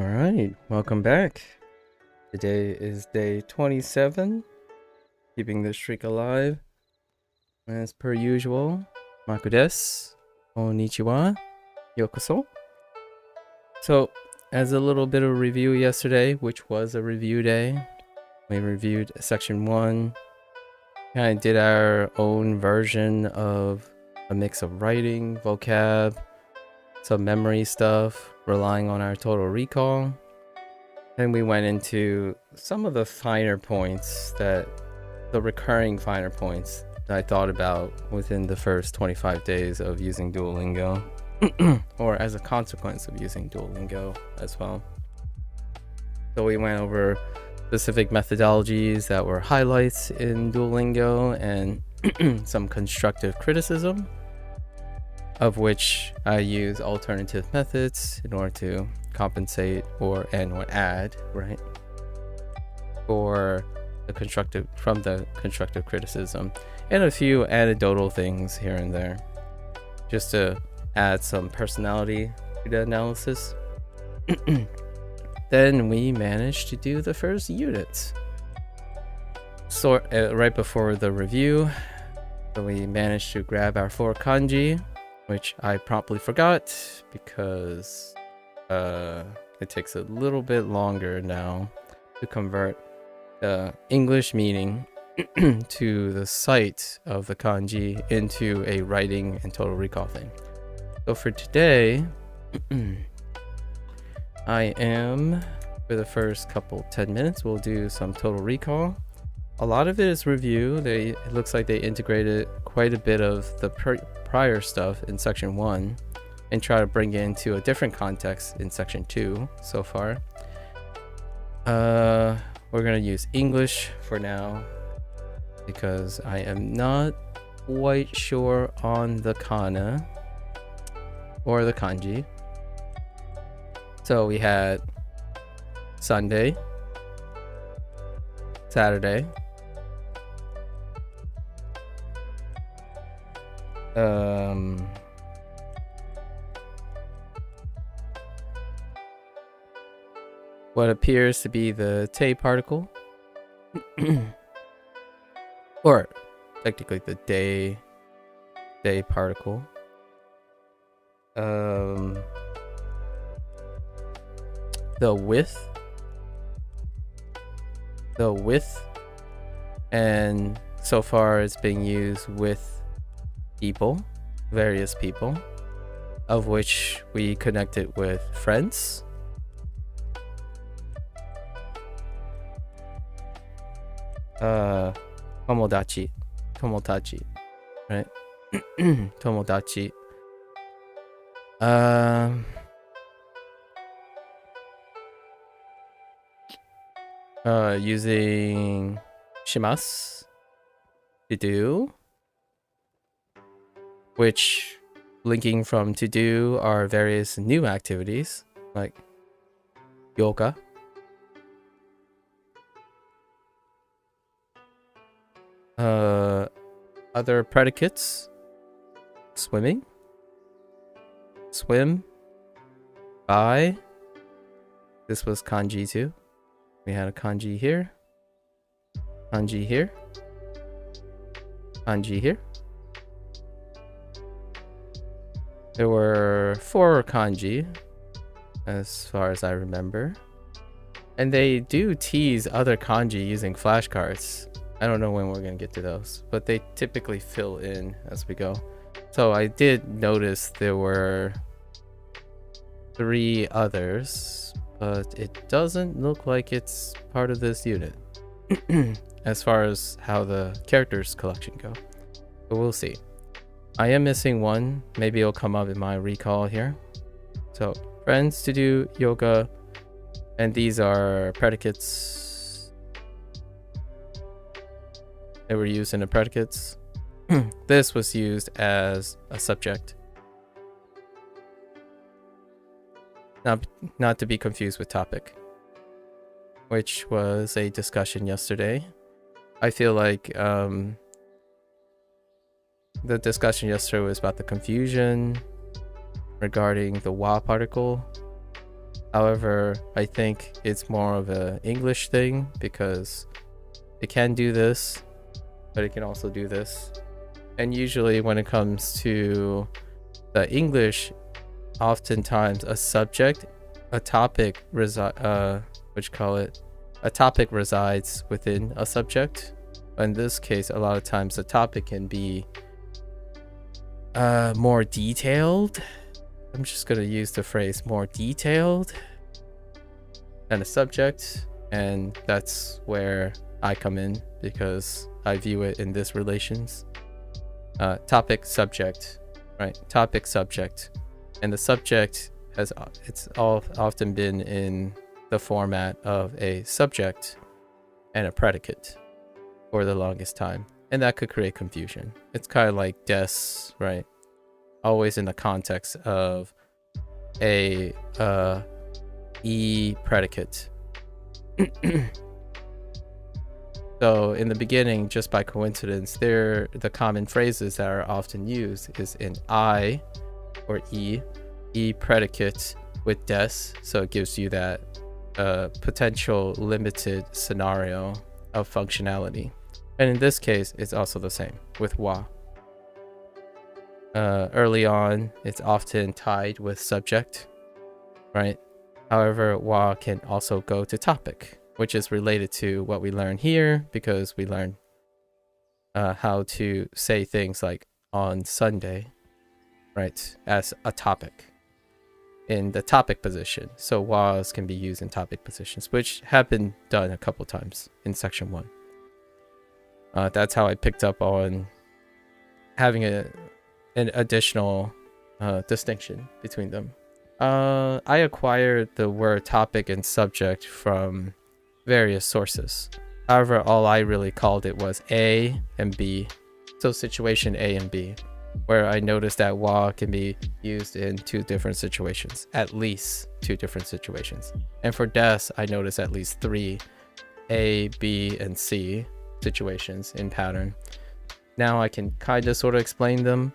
All right, welcome back. Today is day 27, keeping the streak alive. As per usual, Maku desu. Konnichiwa. Yokoso. So, as a little bit of review yesterday, which was a review day, we reviewed section 1, kind of did our own version of a mix of writing, vocab, some memory stuff, relying on our total recall. Then we went into some of the finer points the recurring finer points that I thought about within the first 25 days of using Duolingo, or as a consequence of using Duolingo as well. So we went over specific methodologies that were highlights in Duolingo and some constructive criticism, of which I use alternative methods in order to compensate or add, right, for the constructive criticism, and a few anecdotal things here and there, just to add some personality to the analysis. Then we managed to do the first unit. So right before the review, so we managed to grab our 4 kanji, which I promptly forgot because it takes a little bit longer now to convert the English meaning to the sight of the kanji into a writing and total recall thing. So for today, I am, for the first couple 10 minutes, we'll do some total recall. A lot of it is review. It looks like they integrated quite a bit of the prior stuff in section 1 and try to bring it into a different context in section 2 so far. We're gonna use English for now because I am not quite sure on the kana or the kanji. So we had Sunday, Saturday, what appears to be the te particle, or technically the day particle. The with, and so far it's being used with people, various people, of which we connected with friends. Tomodachi, right? Tomodachi. Using shimasu, to do, which linking from to do are various new activities like yoga, other predicates, swimming, swim, buy. This was kanji too. We had a kanji here, kanji here, kanji here. There were 4 kanji as far as I remember, and they do tease other kanji using flashcards. I don't know when we're gonna get to those, but they typically fill in as we go. So I did notice there were 3 others, but it doesn't look like it's part of this unit as far as how the characters collection go, but we'll see. I am missing one. Maybe it'll come up in my recall here. So friends, to do, yoga, and these are predicates. They were used in the predicates. This was used as a subject. Not to be confused with topic, which was a discussion yesterday. I feel like the discussion yesterday was about the confusion regarding the wa particle However, I think it's more of an English thing because it can do this, but it can also do this. And usually when it comes to the English, oftentimes a topic resides within a subject. In this case, a lot of times the topic can be more detailed. I'm just gonna use the phrase more detailed than a subject, and that's where I come in because I view it in this relations. Topic subject, right? Topic subject, and the subject often been in the format of a subject and a predicate for the longest time, and that could create confusion. It's kind of like des, right? Always in the context of a e predicate. So in the beginning, just by coincidence, the common phrases that are often used is in I or e predicate with des, so it gives you that potential limited scenario of functionality. And in this case, it's also the same with wa. Early on, it's often tied with subject, right? However, wa can also go to topic, which is related to what we learn here, because we learn how to say things like on Sunday, right, as a topic in the topic position. So was can be used in topic positions, which have been done a couple times in section 1. That's how I picked up on having an additional distinction between them. I acquired the word topic and subject from various sources. However, all I really called it was A and B. So situation A and B, where I noticed that wa can be used in 2 different situations, at least 2 different situations. And for des, I noticed at least 3 A, B, and C situations in pattern. Now I can kind of sort of explain them.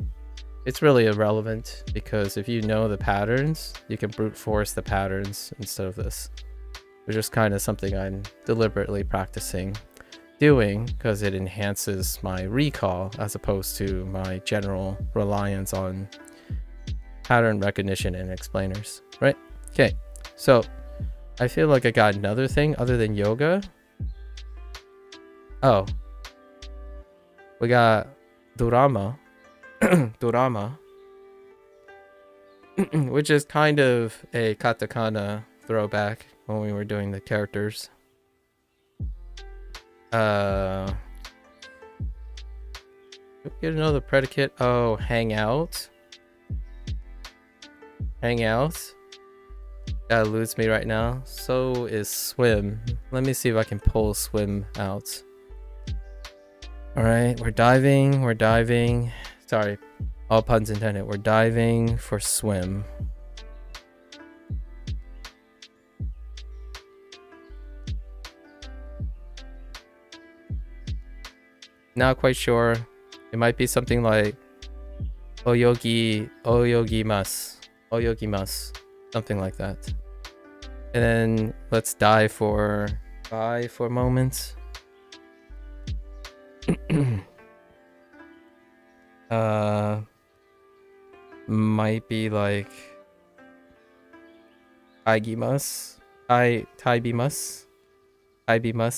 It's really irrelevant because if you know the patterns, you can brute force the patterns instead of this. It's just kind of something I'm deliberately practicing doing because it enhances my recall as opposed to my general reliance on pattern recognition and explainers, right? Okay, so I feel like I got another thing other than yoga. Oh, we got dorama. Dorama, which is kind of a katakana throwback when we were doing the characters. Get another predicate. Oh, hang out. Hang out. That eludes me right now. So is swim. Let me see if I can pull swim out. Alright, we're diving. Sorry, all puns intended. We're diving for swim. Not quite sure. It might be something like oyogimasu, something like that. And then let's dive for a moment. Might be like taibimas,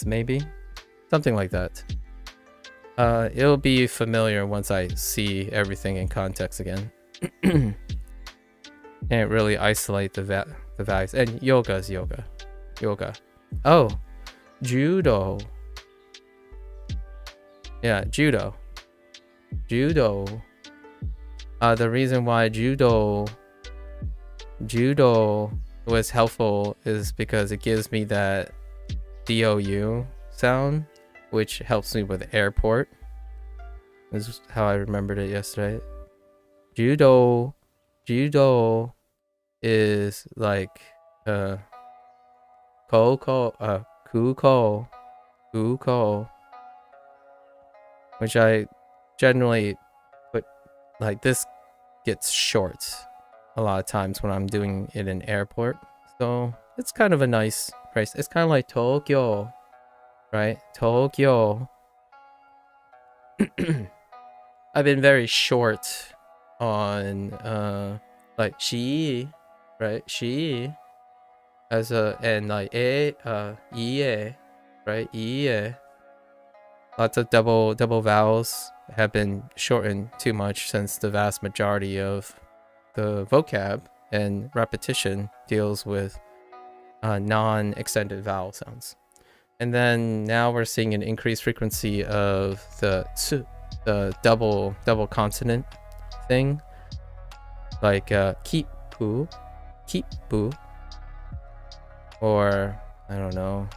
maybe something like that. It'll be familiar once I see everything in context again. Can't really isolate the values. And yoga is yoga. Oh, judo. Yeah, judo. The reason why judo was helpful is because it gives me that DOU sound, which helps me with airport. This is how I remembered it yesterday. Judo is like kuko, which I generally put like this gets short a lot of times when I'm doing it in airport, So it's kind of a nice price. It's kind of like Tokyo, right? Tokyo. I've been very short on like she, right? She as a, and like ie, right? Ie. Lots of double vowels have been shortened too much, since the vast majority of the vocab and repetition deals with non-extended vowel sounds. And then now we're seeing an increased frequency of the tsu, the double consonant thing, like kipu, or I don't know,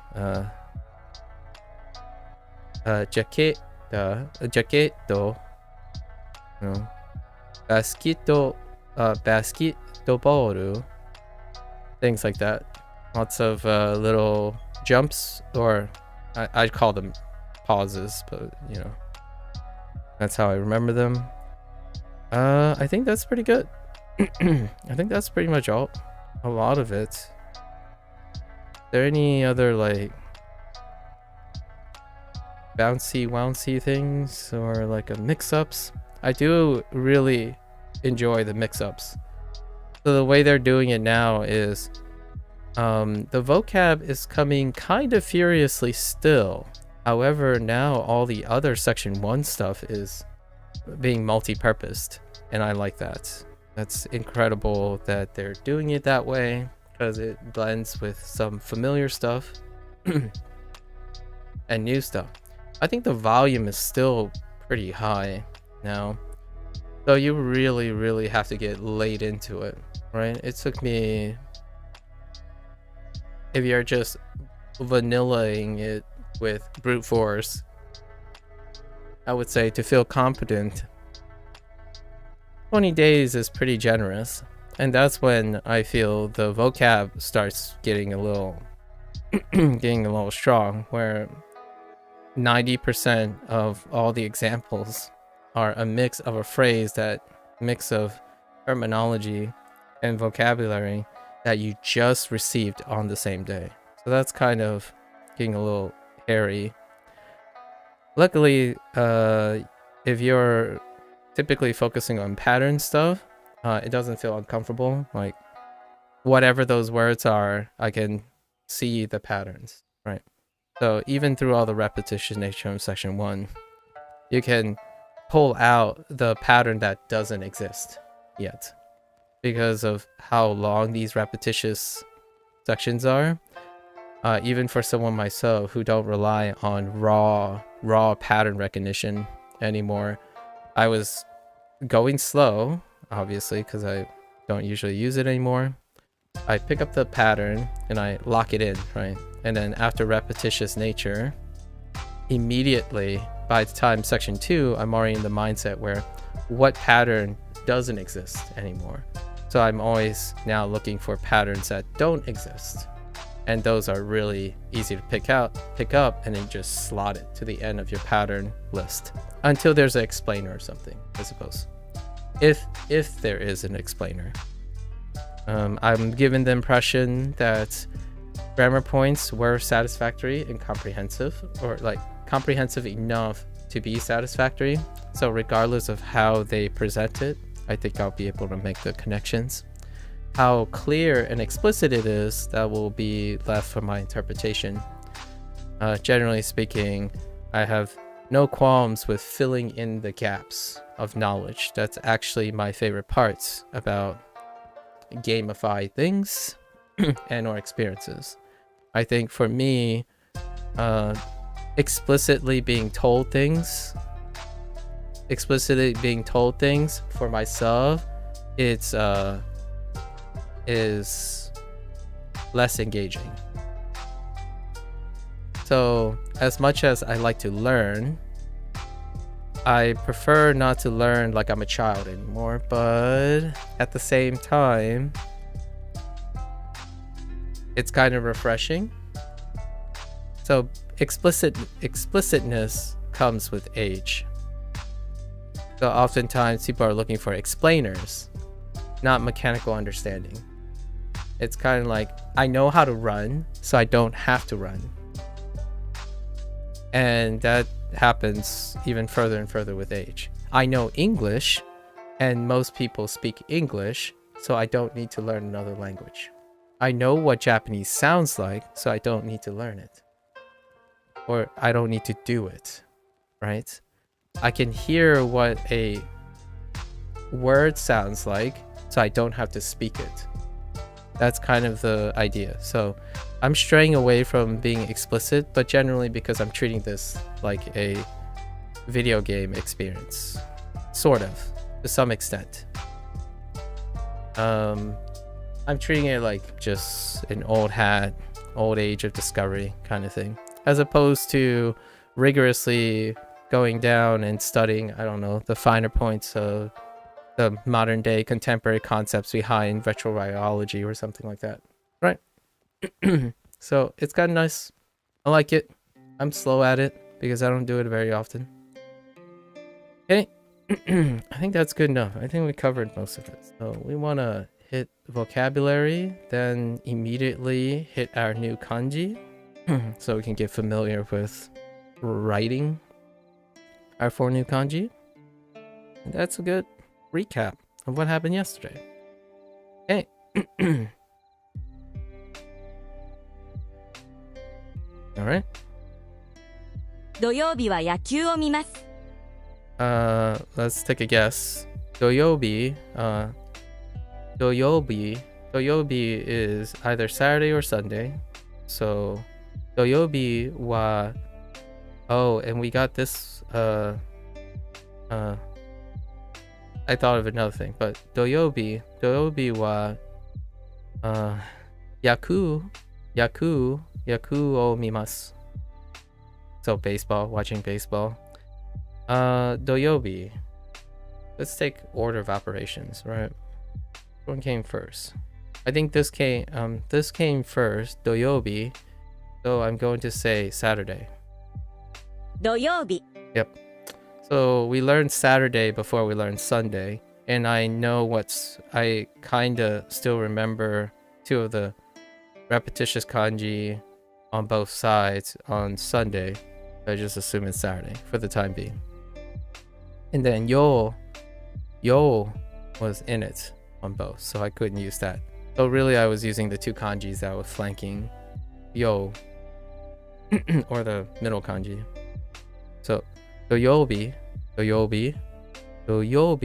jaqueto, you know, basketball, things like that. Lots of little jumps, or I'd call them pauses, but you know, that's how I remember them. I think that's pretty good. I think that's pretty much a lot of it. Is there any other like bouncy things, or like a mix-ups? I do really enjoy the mix-ups. So the way they're doing it now is the vocab is coming kind of furiously still. However, now all the other section 1 stuff is being multi-purposed, and I like that. That's incredible that they're doing it that way, because it blends with some familiar stuff and new stuff. I think the volume is still pretty high now, so you really have to get laid into it, right? It took me, if you're just vanillaing it with brute force, I would say to feel competent, 20 days is pretty generous. And that's when I feel the vocab starts getting a little strong, where 90% of all the examples are a mix of a phrase, that mix of terminology and vocabulary that you just received on the same day. So that's kind of getting a little hairy. Luckily, if you're typically focusing on pattern stuff, it doesn't feel uncomfortable. Like, whatever those words are, I can see the patterns, right? So even through all the repetition nature of section 1, you can pull out the pattern that doesn't exist yet, because of how long these repetitious sections are. Even for someone myself who don't rely on raw pattern recognition anymore, I was going slow, obviously, because I don't usually use it anymore. I pick up the pattern and I lock it in, right? And then after repetitious nature, immediately by the time section 2, I'm already in the mindset where what pattern doesn't exist anymore. So I'm always now looking for patterns that don't exist. And those are really easy to pick up, and then just slot it to the end of your pattern list until there's an explainer or something, I suppose. If there is an explainer. I'm given the impression that grammar points were satisfactory and comprehensive, or like comprehensive enough to be satisfactory. So regardless of how they present it, I think I'll be able to make the connections. How clear and explicit it is, that will be left for my interpretation. Generally speaking, I have no qualms with filling in the gaps of knowledge. That's actually my favorite parts about gamify things and or experiences. I think for me, explicitly being told things for myself, it's is less engaging. So as much as I like to learn, I prefer not to learn like I'm a child anymore, but at the same time, it's kind of refreshing. So explicitness comes with age. So oftentimes people are looking for explainers, not mechanical understanding. It's kind of like, I know how to run, so I don't have to run. And that happens even further and further with age. I know English, and most people speak English, so I don't need to learn another language. I know what Japanese sounds like, so I don't need to learn it. Or I don't need to do it, right? I can hear what a word sounds like, so I don't have to speak it. That's kind of the idea. So I'm straying away from being explicit, but generally because I'm treating this like a video game experience, sort of, to some extent. I'm treating it like just an old hat, old age of discovery kind of thing, as opposed to rigorously going down and studying, I don't know, the finer points of the modern day contemporary concepts behind retro biology or something like that, right? So it's kind of nice. I like it. I'm slow at it because I don't do it very often. Okay. I think that's good enough. I think we covered most of it. So we want to hit vocabulary, then immediately hit our new kanji so we can get familiar with writing our 4 new kanji. And that's a good recap of what happened yesterday. Okay. All right. 土曜日は野球を見ます。 Let's take a guess. Doyobi, Doyobi is either Saturday or Sunday. So Doyobi wa, oh, and we got this, I thought of another thing, but Doyobi wa, Yaku o mimasu. So baseball, watching baseball. Doyobi. Let's take order of operations, right? Which one came first? I think this came first, Doyobi. So I'm going to say Saturday. 土曜日 Yep. So we learned Saturday before we learned Sunday, and I kinda still remember 2 of the repetitious kanji on both sides on Sunday. I just assume it's Saturday for the time being. And then yo was in it on both, so I couldn't use that. So really I was using the 2 kanjis that were flanking yo or the middle kanji. So doyobi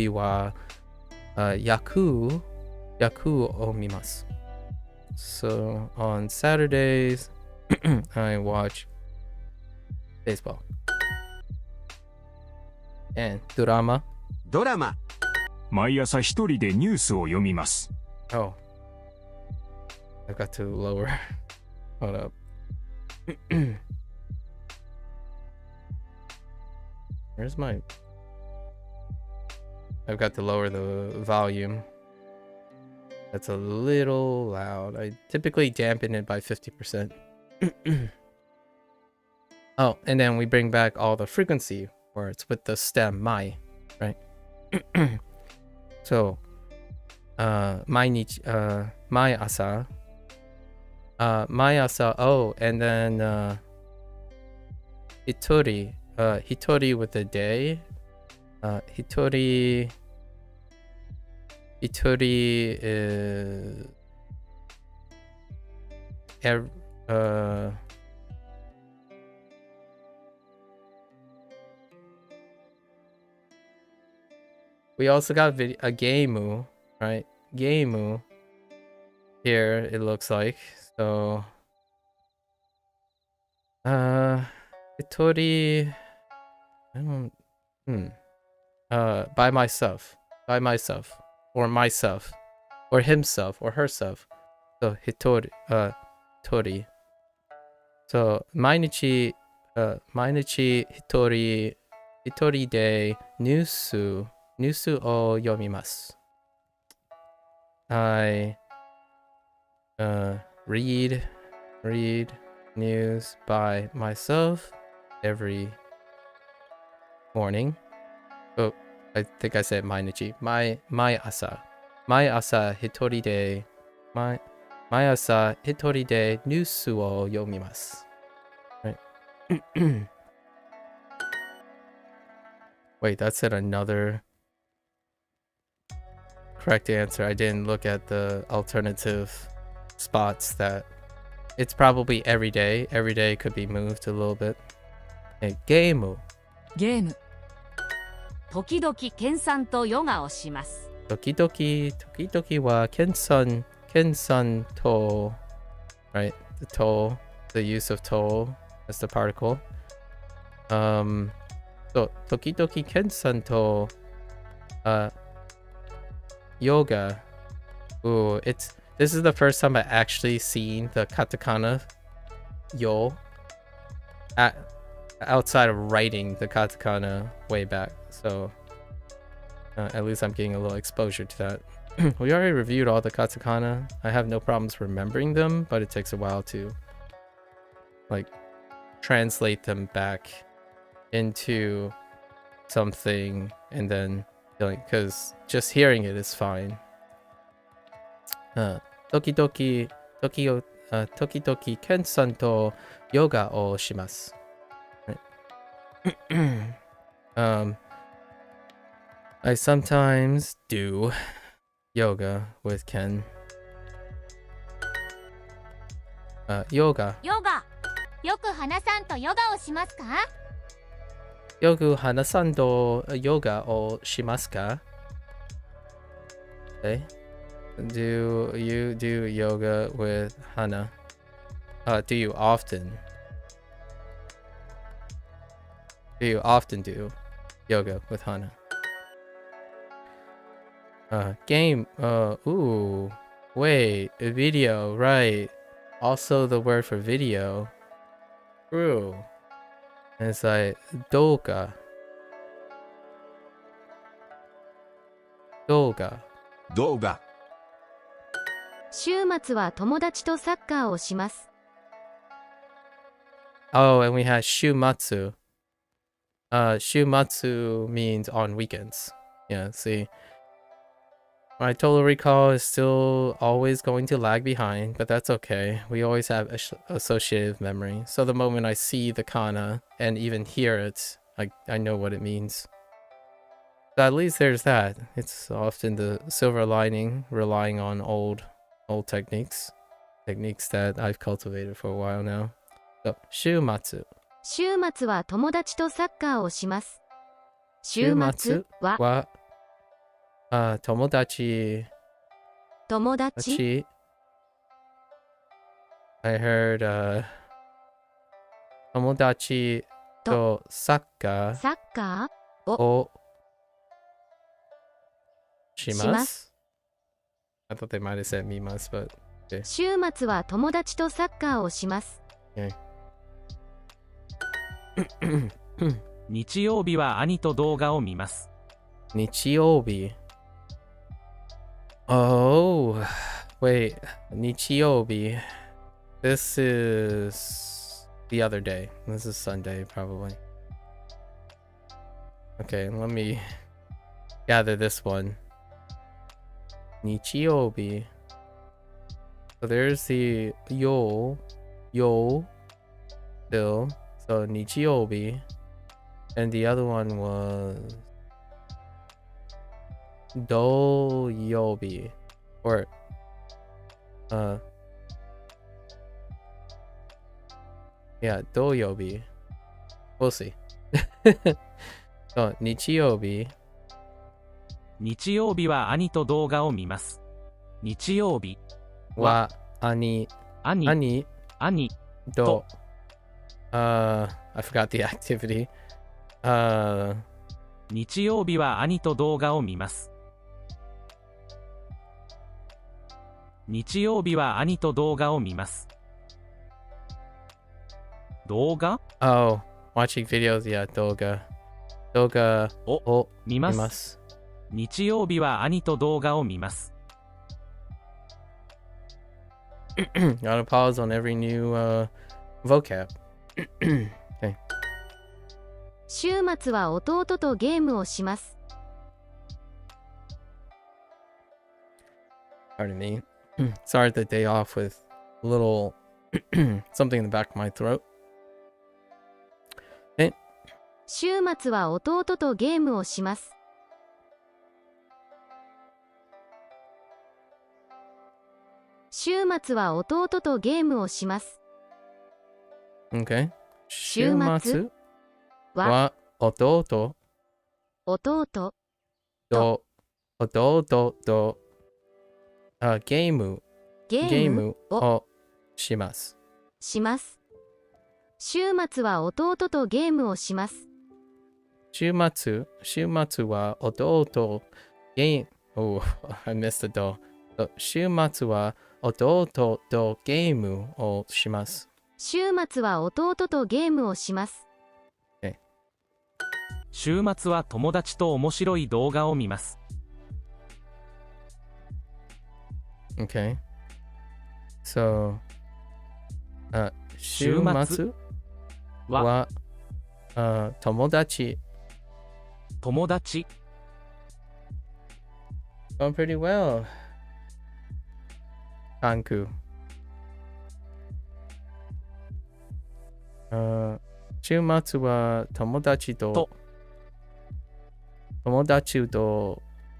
wa yaku o mimasu. So on Saturdays I watch baseball. And drama. ドラマ。毎朝一人でニュースを読みます。Oh. I've got to lower. Hold up. Where's my... I've got to lower the volume. That's a little loud. I typically dampen it by 50%. Oh, and then we bring back all the frequency words with the stem mai, right? So, mainichi, mai asa, oh, and then hitori, hitori with the day, hitori is we also got a gameu, right? Gameu here, it looks like. So hitori, I don't by myself, or myself, or himself, or herself. So hitori, tori. So mainichi hitori de nyusu o yomimasu. I read news by myself every morning. Oh, I think I said mainichi. My asa hitori de 毎朝一人でニュースを読みます。Right. Wait, that said another correct answer. I didn't look at the alternative spots that it's probably every day. Every day could be moved a little bit. Hey, ゲーム。ゲーム。時々研鑽とヨガをします。時々は研鑽と right? The toll, the use of toll as the particle. So 時々研鑽とyoga. Ooh, this is the first time I actually seen the katakana yo outside of writing the katakana way back. So at least I'm getting a little exposure to that. We already reviewed all the katakana. I have no problems remembering them, but it takes a while to like translate them back into something and then feeling, because just hearing it is fine. Tokidoki Ken-san to yoga o shimasu. I sometimes do yoga with Ken. Yoga. ヨガ。よく花さんとヨガをしますか？ Yoku Hana-san to yoga o shimasu ka? Okay. Do you do yoga with Hana? Do you often? Do you often do yoga with Hana? Game. Ooh. Wait. A video. Right. Also the word for video. True. And it's like doga. Doga. 動画。週末は友達とサッカーをします。 Oh, and we had shumatsu. Shumatsu means on weekends. Yeah, see. My total recall is still always going to lag behind, but that's okay. We always have associative memory. So the moment I see the kana and even hear it, I know what it means. So at least there's that. It's often the silver lining, relying on old techniques that I've cultivated for a while now. So, 週末。週末は友達とサッカーをします。週末はは友達 I heard 友達とサッカーをします。I thought they might have said 見ます but okay. 週末は友達とサッカーをします。 Okay. 日曜日は兄と動画を見ます。日曜日 Oh, wait. 日曜日 This is the other day. This is Sunday, probably. Okay, let me gather this one. 日曜日 So there's the yo still. So 日曜日 and the other one was 土曜日 or yeah 土曜日 we'll see. So 日曜日は兄と動画を見ます。日曜日は兄とI forgot the activity. 日曜日は兄と動画を見ます。日曜日は兄と動画を見ます。動画 Oh, watching videos, yeah, 動画を見ます。日曜日は兄と動画を見ます。Gotta pause on every new vocab. Okay. 週末は弟とゲームをします。 Pardon me. Started the day off with a little something in the back of my throat. 週末は弟とゲームをします。週末は弟とゲームをします。 Okay. 週末はは弟弟とゲームゲームをします。します。週末は弟とゲームをします。週末は弟ゲームOh, I missed the do. 週末は弟とゲームをします。週末は弟とゲームをします。週末は友達と面白い動画を見ます。Okay. So, 週末は友達。Going pretty well. 韓国。週末は友達と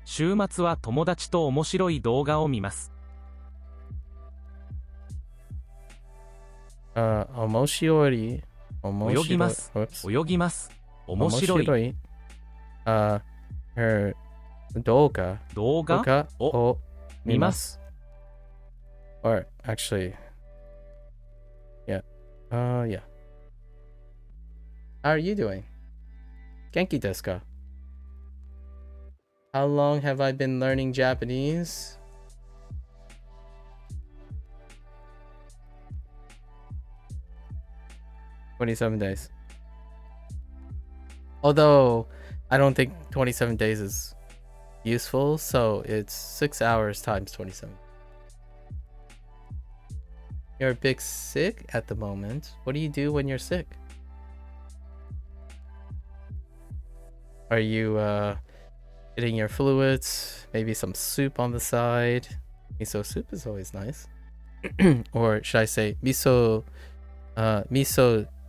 週末は友達と面白い動画を見ます。面白い。泳ぎます。泳ぎます。面白い。動画を見ます。Or actually, yeah. Yeah. How are you doing? Genki desu ka? How long have I been learning Japanese? "27 days." Although, I don't think 27 days is useful, so it's 6 hours times 27. You're a bit sick at the moment. What do you do when you're sick? Are you getting your fluids? Maybe some soup on the side? Miso soup is always nice. Or should I say miso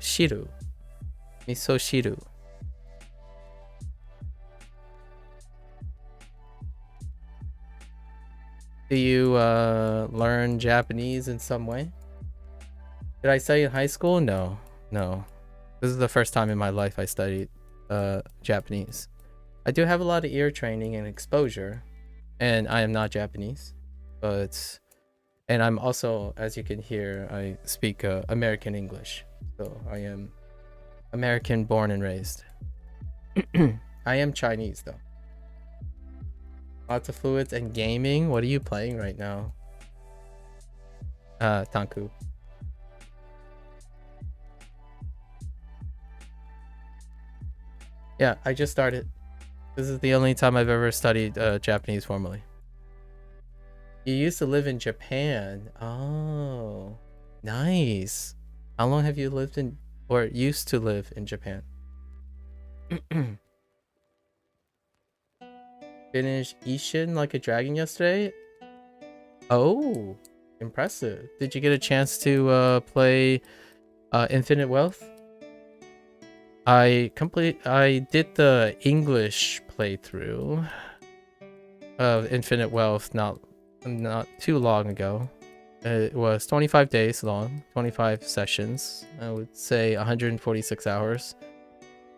shiru? Miso shiru. Do you learn Japanese in some way? Did I study in high school? No. This is the first time in my life I studied Japanese. I do have a lot of ear training and exposure, and I am not Japanese, and I'm also, as you can hear, I speak American English, so I am American born and raised. I am Chinese though. Lots of fluids and gaming. What are you playing right now? Tanku. Yeah, I just started. This is the only time I've ever studied Japanese formally. You used to live in Japan. Oh, nice. How long have you lived in, or used to live in Japan? Finished Ishin Like a Dragon yesterday? Oh, impressive. Did you get a chance to play Infinite Wealth? I did the English playthrough of Infinite Wealth not too long ago. It was 25 days long, 25 sessions. I would say 146 hours.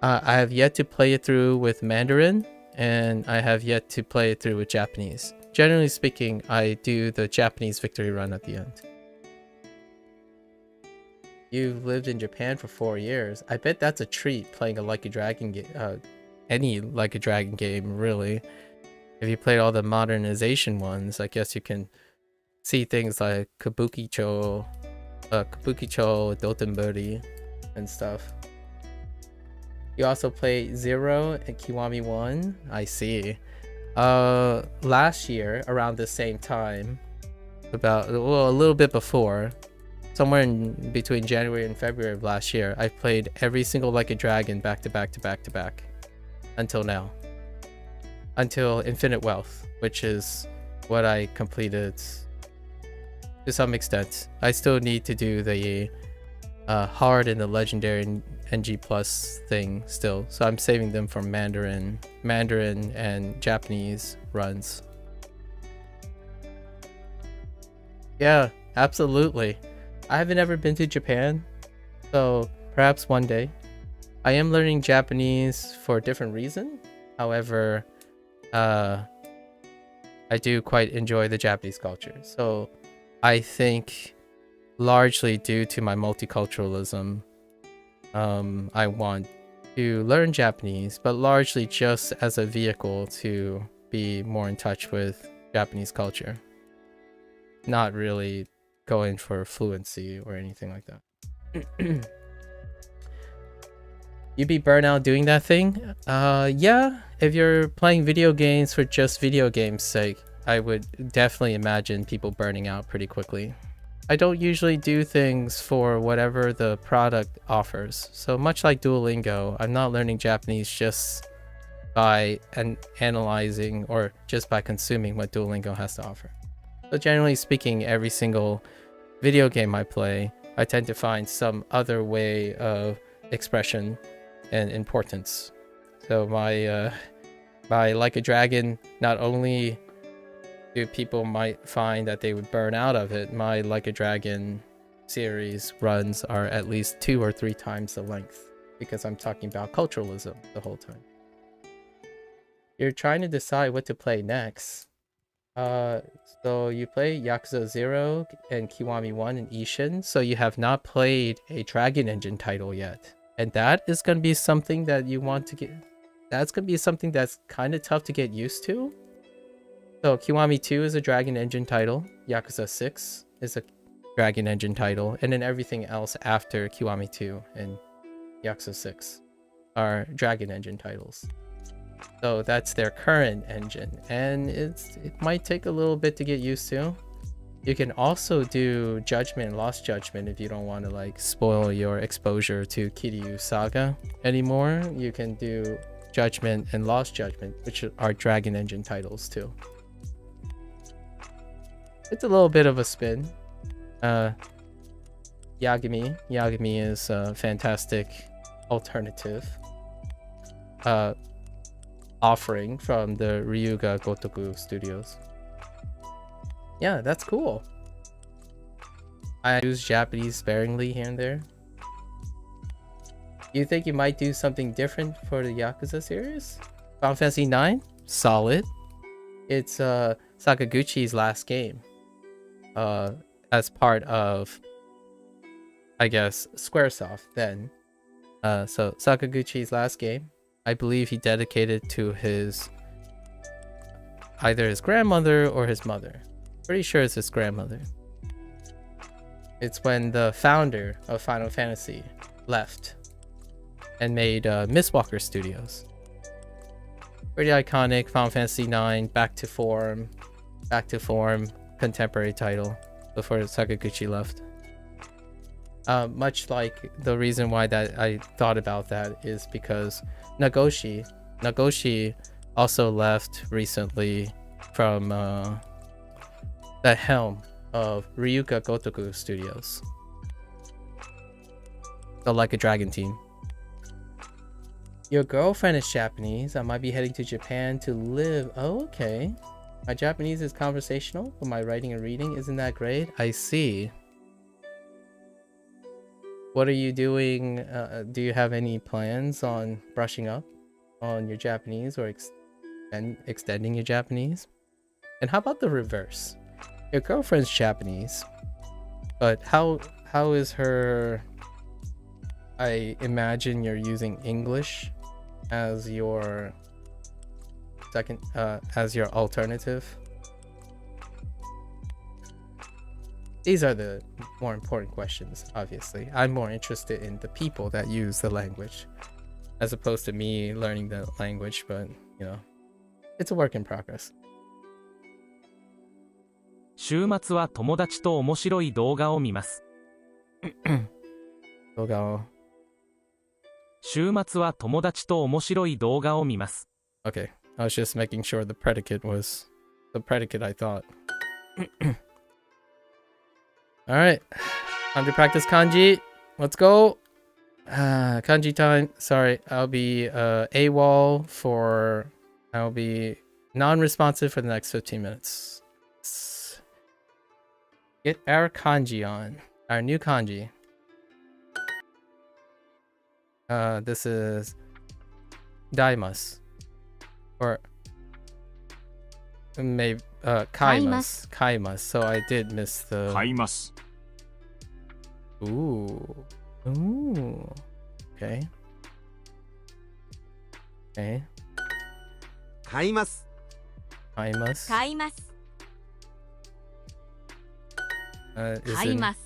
I have yet to play it through with Mandarin, and I have yet to play it through with Japanese. Generally speaking, I do the Japanese victory run at the end. You've lived in Japan for 4 years. I bet that's a treat playing a Like a Dragon game, any Like a Dragon game, really. If you played all the modernization ones, I guess you can see things like Kabukicho, Dotonbori, and stuff. You also play Zero and Kiwami 1. I see. Last year, around the same time, a little bit before, somewhere in between January and February of last year, I played every single Like a Dragon back to back until now. Until Infinite Wealth, which is what I completed to some extent. I still need to do the hard and the legendary NG plus thing still. So I'm saving them for Mandarin and Japanese runs. Yeah, absolutely. I haven't ever been to Japan, so perhaps one day. I am learning Japanese for a different reason. However, I do quite enjoy the Japanese culture. So I think largely due to my multiculturalism, I want to learn Japanese, but largely just as a vehicle to be more in touch with Japanese culture. Not really going for fluency or anything like that. You be burnt out doing that thing? Yeah, if you're playing video games for just video games' sake, I would definitely imagine people burning out pretty quickly. I don't usually do things for whatever the product offers. So much like Duolingo, I'm not learning Japanese just by analyzing or just by consuming what Duolingo has to offer. So generally speaking, every single video game I play, I tend to find some other way of expression and importance. So my Like a Dragon, not only do people might find that they would burn out of it, my Like a Dragon series runs are at least 2 or 3 times the length, because I'm talking about culturalism the whole time. You're trying to decide what to play next. So you play Yakuza 0 and Kiwami 1 and Ishin, so you have not played a Dragon Engine title yet. And that is going to be something that you want to get... That's going to be something that's kind of tough to get used to. So Kiwami 2 is a Dragon Engine title, Yakuza 6 is a Dragon Engine title, and then everything else after Kiwami 2 and Yakuza 6 are Dragon Engine titles. So that's their current engine, and it might take a little bit to get used to. You can also do Judgment and Lost Judgment if you don't want to like spoil your exposure to Kiryu Saga anymore. You can do Judgment and Lost Judgment, which are Dragon Engine titles too. It's a little bit of a spin. Yagami is a fantastic alternative offering from the Ryuga Gotoku studios. Yeah, that's cool. I use Japanese sparingly here and there. You think you might do something different for the Yakuza series? Final Fantasy 9? Solid. It's Sakaguchi's last game. As part of, I guess, Squaresoft then. So Sakaguchi's last game. I believe he dedicated to either his grandmother or his mother. Pretty sure it's his grandmother. It's when the founder of Final Fantasy left and made Mistwalker Studios. Pretty iconic. Final Fantasy 9, back to form, contemporary title before Sakaguchi left. Much like the reason why that I thought about that is because Nagoshi also left recently from the helm of Ryuga Gotoku Studios, the Like a Dragon team. Your girlfriend is Japanese. I might be heading to Japan to live. Oh, okay. My Japanese is conversational, but my writing and reading isn't that great. I see. What are you doing? Do you have any plans on brushing up on your Japanese or extending your Japanese? And how about the reverse? Your girlfriend's Japanese, but how is her... I imagine you're using English as your second, as your alternative. These are the more important questions, obviously. I'm more interested in the people that use the language, as opposed to me learning the language, but, you know, it's a work in progress. 週末は友達と面白い動画を見ます。動画を。週末は友達と面白い動画を見ます。 Okay, I was just making sure the predicate was the predicate I thought. All right, time to practice kanji. Let's go. Kanji time. Sorry, I'll be AWOL for. I'll be non-responsive for the next 15 minutes. Let's get our kanji on. Our new kanji. This is daimas. Or maybe kaimas. Kaimas. So I did miss the 買います。 Ooh. Ooh. Okay. Okay. 買います Kaimas. 買います Is 買い in ます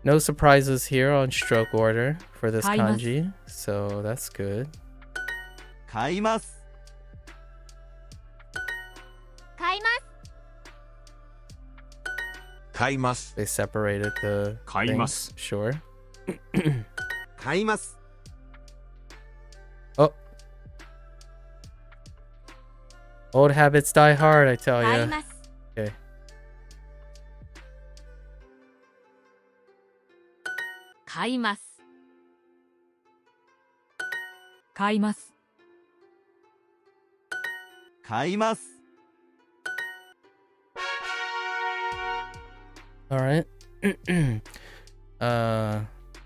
no surprises here on stroke order for this 買います kanji, so that's good. 買います 買います 買います They separated the 買います things. Sure. 買います Oh. Old habits die hard, I tell 買い ya. ます Okay. 買います買います 買います All right.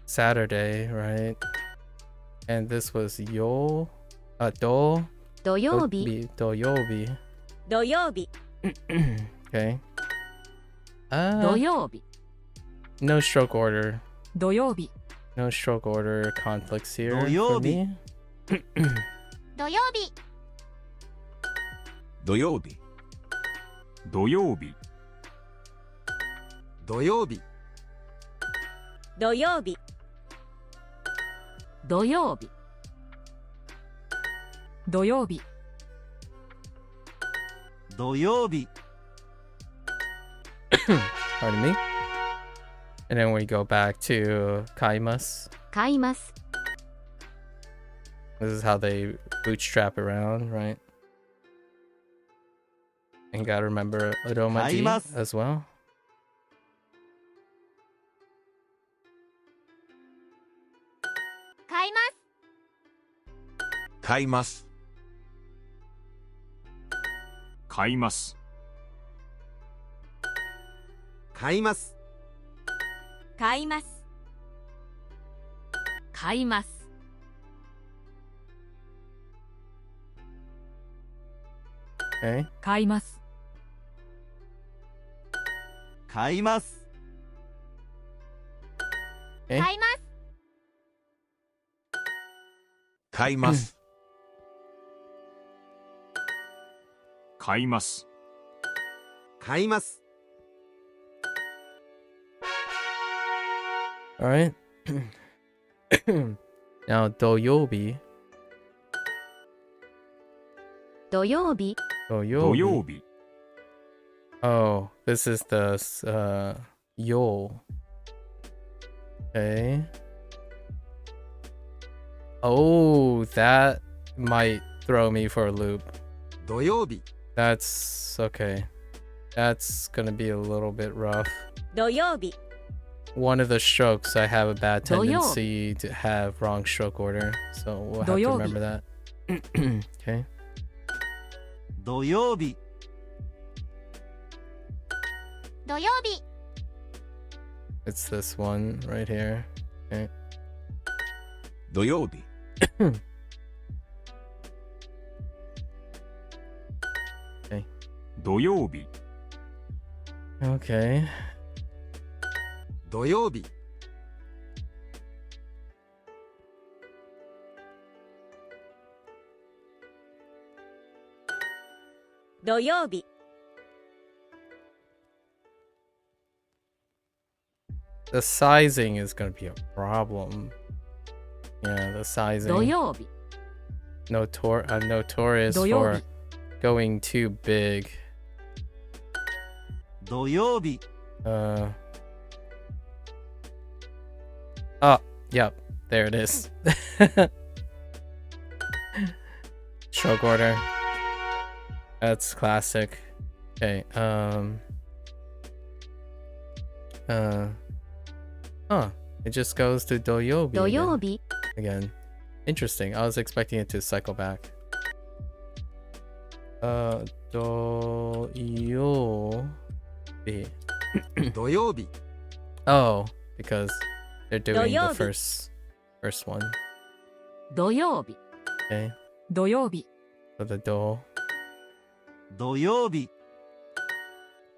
Saturday, right? And this was do 土曜日 doyobi. 土曜日 Okay. 土曜日 No stroke order. 土曜日 No stroke order conflicts here for Doyobi. me. 土曜日土曜日土曜日。土曜日土曜日土曜日土曜日土曜日 Pardon me. And then we go back to kaimas. 買います This is how they bootstrap around, right? And gotta remember Aromaji Kaimasu. as well. 買います買います 買います。 買います 買います買います Okay. 買います 買います Okay. 買います 買います 買います。 買います All right. Now doyobi. 土曜日 土 Doyobi. 曜日。 Oh, this is the yo. Okay. Oh, that might throw me for a loop. 土曜日 That's okay. That's gonna be a little bit rough. 土曜日 One of the strokes, I have a bad Doyobi. tendency to have wrong stroke order, so we'll have to Doyobi. remember that. Okay. 土曜日土曜日 It's this one right here. 土曜日 土曜日。 Okay. 土曜日土曜日 The sizing is gonna be a problem. Yeah, the 土 sizing. 曜日 Notorious for Doyobi. going too big. 土曜日 Oh, yep. There it is. Stroke order. That's classic. Okay, Huh. It just goes to 土曜日土曜日 again. Interesting. I was expecting it to cycle back. 土曜日. 土曜日 Oh, because they're doing the 土曜日。 first one. 土曜日 Okay. 土曜日 So the do. 土曜日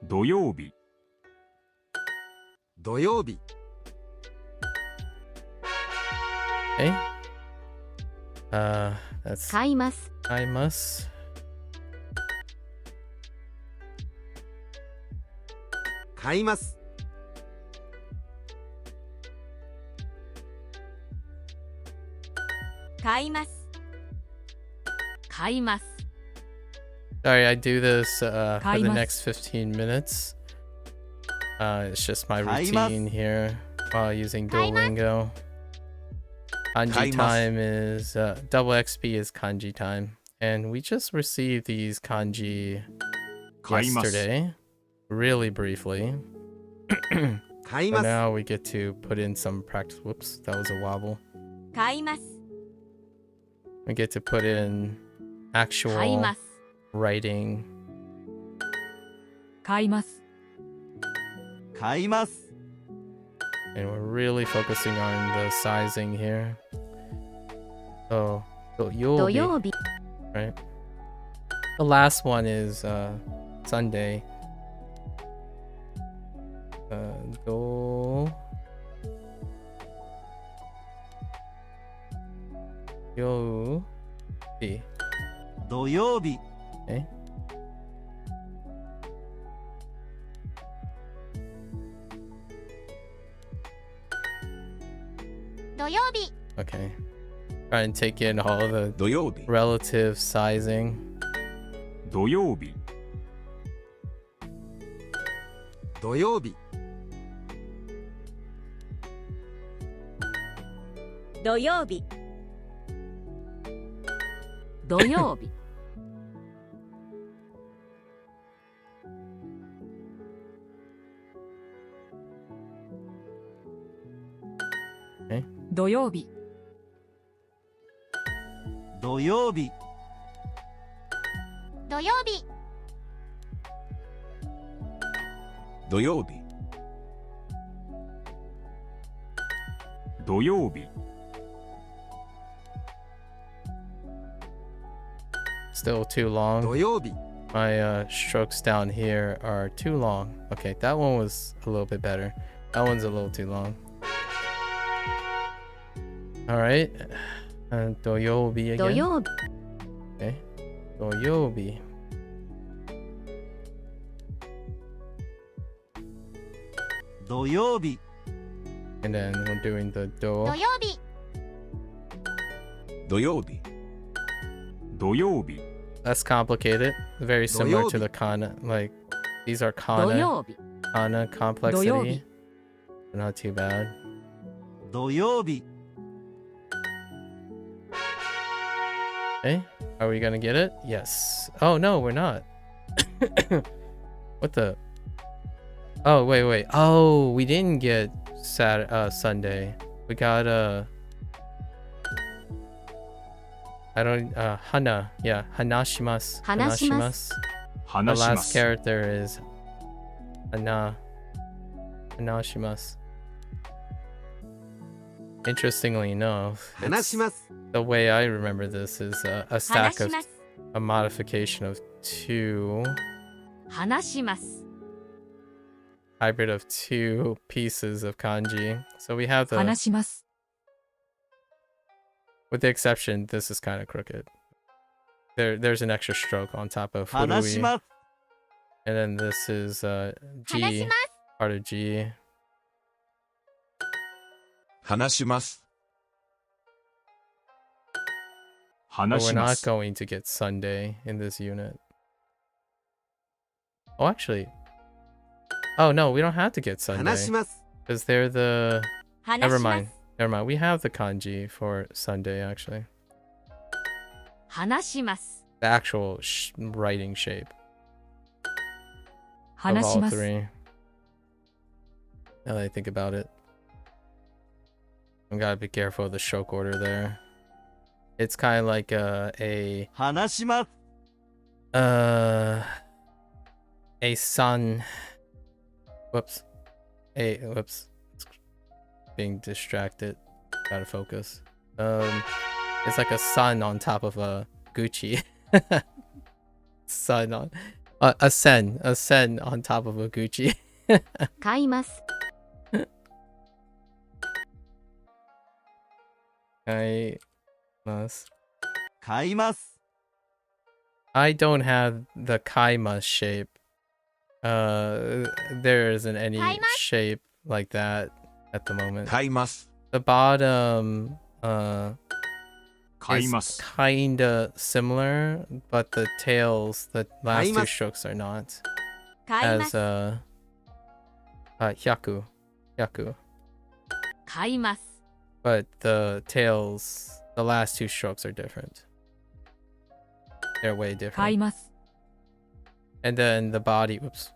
土曜日土曜日 Okay. That's 買います I must. 買います 買います買います Sorry, I do this for the 買います。 next 15 minutes. It's just my 買います routine here while using 買います Duolingo. 買 Kanji います time is double XP is kanji time, and we just received these kanji 買います yesterday, really briefly. 買い But ます now we get to put in some practice. Whoops, that was a wobble. 買います We get to put in 買い actual ます writing. 買います 買います And we're really focusing on the sizing here. So, 土 yobi, 曜日 right? The last one is Sunday. Do yobi. 土曜日 Okay. 土曜日 Okay. Try and take in all of the 土曜日 relative sizing. 土曜日土曜日土曜日土曜日 Okay. 土曜日土曜日土曜日土曜日土曜日 Still too long. 土曜日 My strokes down here are too long. Okay, that one was a little bit better. That one's a little too long. Alright. Doyobi 土 again. 曜日 Okay. Doyobi. 土曜日 And then we're doing the do. 土曜日土曜日土曜日 Less complicated. Very similar to Doyobi. the kana. Like, these are 土 kana, 曜日 kana complexity. Doyobi. Not too bad. 土曜日 Okay. Are we gonna get it? Yes. Oh, no, we're not. What the? Oh, wait. Oh, we didn't get Sunday. We got, I don't, Hana. Yeah, Hanashimasu. 話します The 話しま last す character is Hanashimasu. Interestingly enough, 話します the way I remember this is a 話 stack し of ます a modification of two 話します hybrid of two pieces of kanji. So we have the, 話します with the exception, this is kind of crooked. There's an extra stroke on top of 話し furui, ます and then this is 話し G, ます part of G. 話します But 話 we're しま not す going to get Sunday in this unit. Oh, actually. Oh, no, we don't have to get 話し Sunday. ます Because they're the... 話 Never しま mind. す Never mind. We have the kanji for Sunday, actually. 話します The actual writing shape of 話し all ます three. Now that I think about it. I gotta be careful of the stroke order there. It's kind of like a 話します。 sun. Whoops. Whoops. Being distracted. Gotta focus. It's like a sun on top of a Gucci. Sun on a sen on top of a Gucci. 買います。 I must. 買います。 I don't have the kaima shape. There isn't any shape like that at the moment. 買います。 The bottom 買い is ます kinda similar, but the tails, the last two 買います。 strokes are not. 買いま As す hyaku. 買います But the tails, the last two strokes are different. They're way 買い different. ます And then the body, whoops.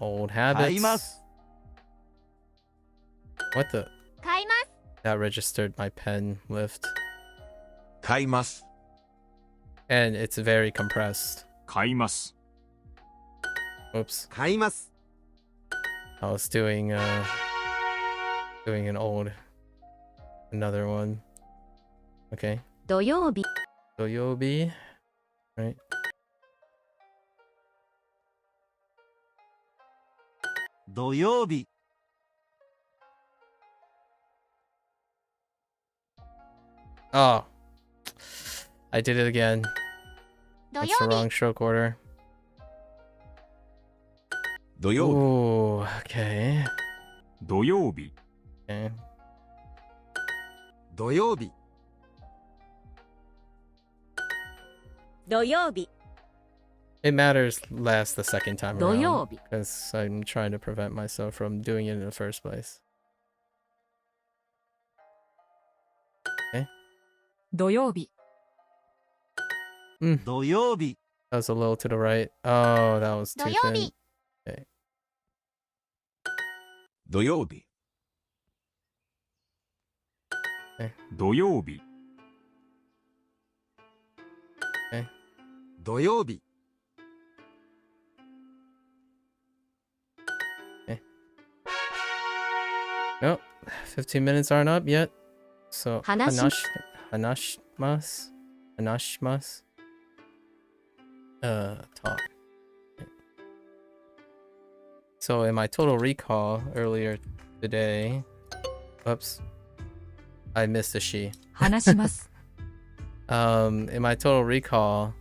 Old 買い habits. ます。 What the? 買います That registered my pen lift. 買います。 And it's very compressed. 買います Whoops. 買います。 I was doing another one. Okay. 土曜日。 Doyobi. Right. 土曜日。 Oh. I did it again. 土 That's 曜 the 日 wrong stroke order. 土曜日。 Ooh, okay. 土曜日 Okay. 土曜日。 土曜日 It matters less the second time 土 around. 曜日 Because I'm trying to prevent myself from doing it in the first place. 土曜日 土曜日。 That was a little to the right. Oh, that was too 土曜 thin. 日 土曜日。 土曜日 土曜日。 Nope. 15 minutes aren't up yet. So, Hanashi- hanashimasu? Hanashimasu? Talk. So, in my total recall earlier today, oops, I missed a she. 話します In my total recall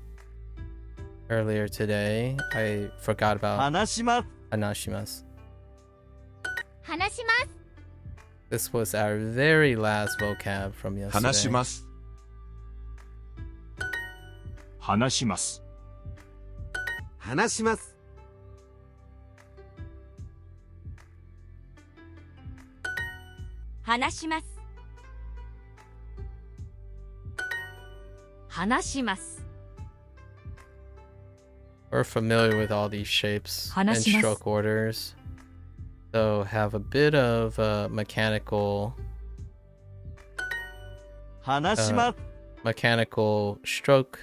earlier today, I forgot about 話します。 hanashimasu. 話します This was our very last vocab from 話し yesterday. ます。話します話します。話します話します We're familiar with all these shapes and 話します stroke orders. So have a bit of mechanical 話します。 mechanical stroke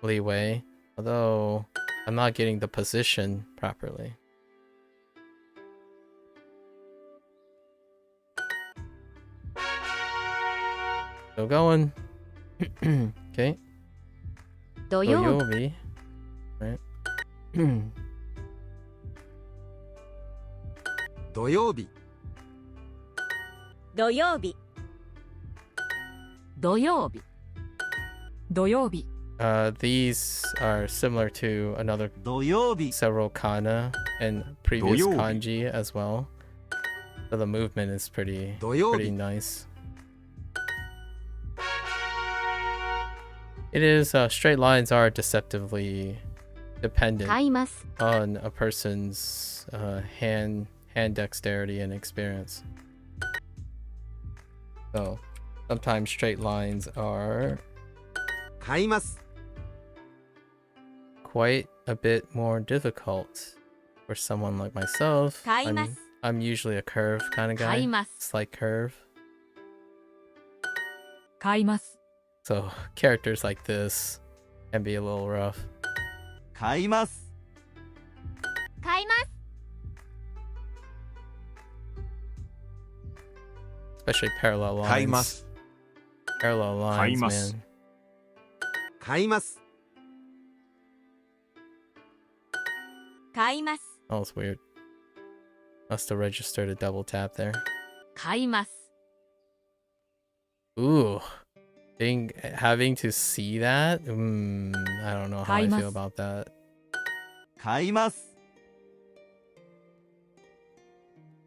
leeway. Although I'm not getting the position properly. Still going. Okay. 土曜日。 Doyobi. Right. 土曜日。土曜日土曜日土曜日 These are similar to another 土曜日。 several kana and previous Doyobi. kanji as well. So the movement is pretty Doyobi. nice. It is straight lines are deceptively dependent 買います。 on a person's hand dexterity and experience. So sometimes straight lines are 買います。 quite a bit more difficult For someone like myself, 買います I'm usually a curve kind of 買い guy. ます Slight curve. 買います So characters like this can be a little rough. 買います。買います Especially parallel 買いま lines. す。 Parallel 買い lines, ます man. 買います。買います That was weird. Must have registered a double tap there. 買います Ooh. Having to see that? I don't know how I feel about that. 買います。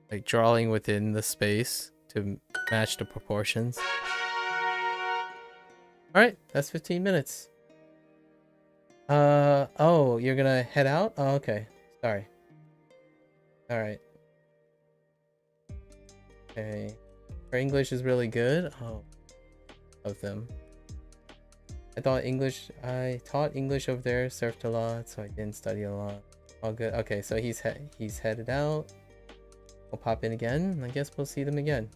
Like drawing within the space to match the proportions. Alright, that's 15 minutes. Oh, you're gonna head out? Oh, okay. Sorry. Alright. Okay. Her English is really good. Oh, of them. I taught English over there, surfed a lot, so I didn't study a lot. All good. Okay, so he's headed out. We'll pop in again. I guess we'll see them again.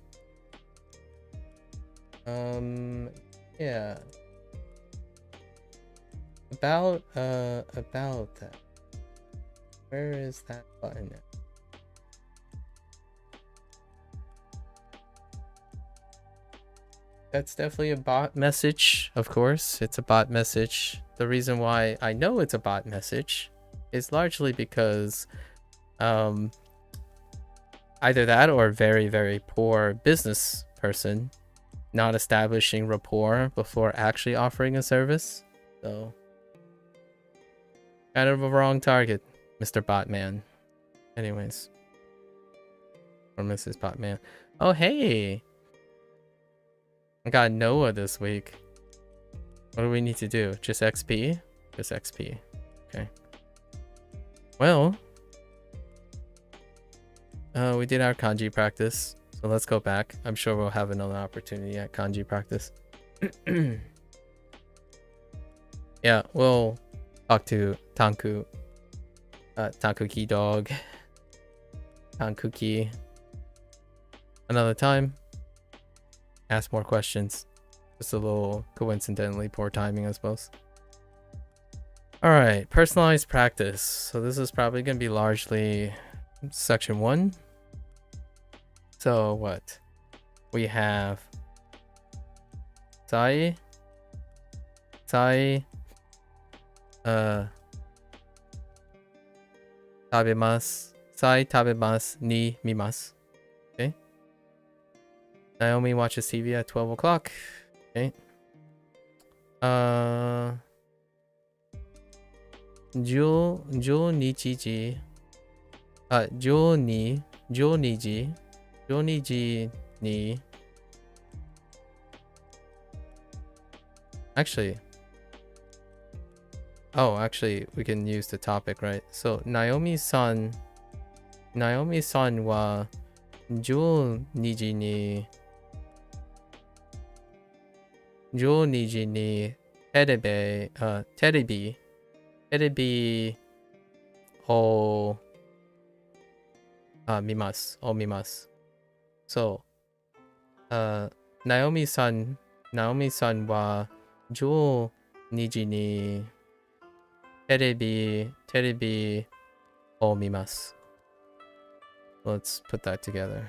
Yeah. About that. Where is that button? That's definitely a bot message, of course. It's a bot message. The reason why I know it's a bot message is largely because either that or a very, very poor business person not establishing rapport before actually offering a service. So kind of a wrong target, Mr. Botman. Anyways. Or Mrs. Botman. Oh, hey! I got Noah this week. What do we need to do? Just XP? Just XP. Okay. Well, we did our kanji practice, so let's go back. I'm sure we'll have another opportunity at kanji practice. Yeah, we'll talk to Tanku. Tankuki dog. Tankuki. Another time. Ask more questions. Just a little coincidentally poor timing, I suppose. Alright, personalized practice. So this is probably going to be largely section 1. So what? We have Sai, Tabemasu, Sai tabemasu ni mimasu. Okay. Naomi watches TV at 12 o'clock. Okay. 12時に actually we can use the topic, right? So Naomi-sanは12時にテレビを見ます。そう。ナオミさんは12時にテレビを見ます。Let's put that together.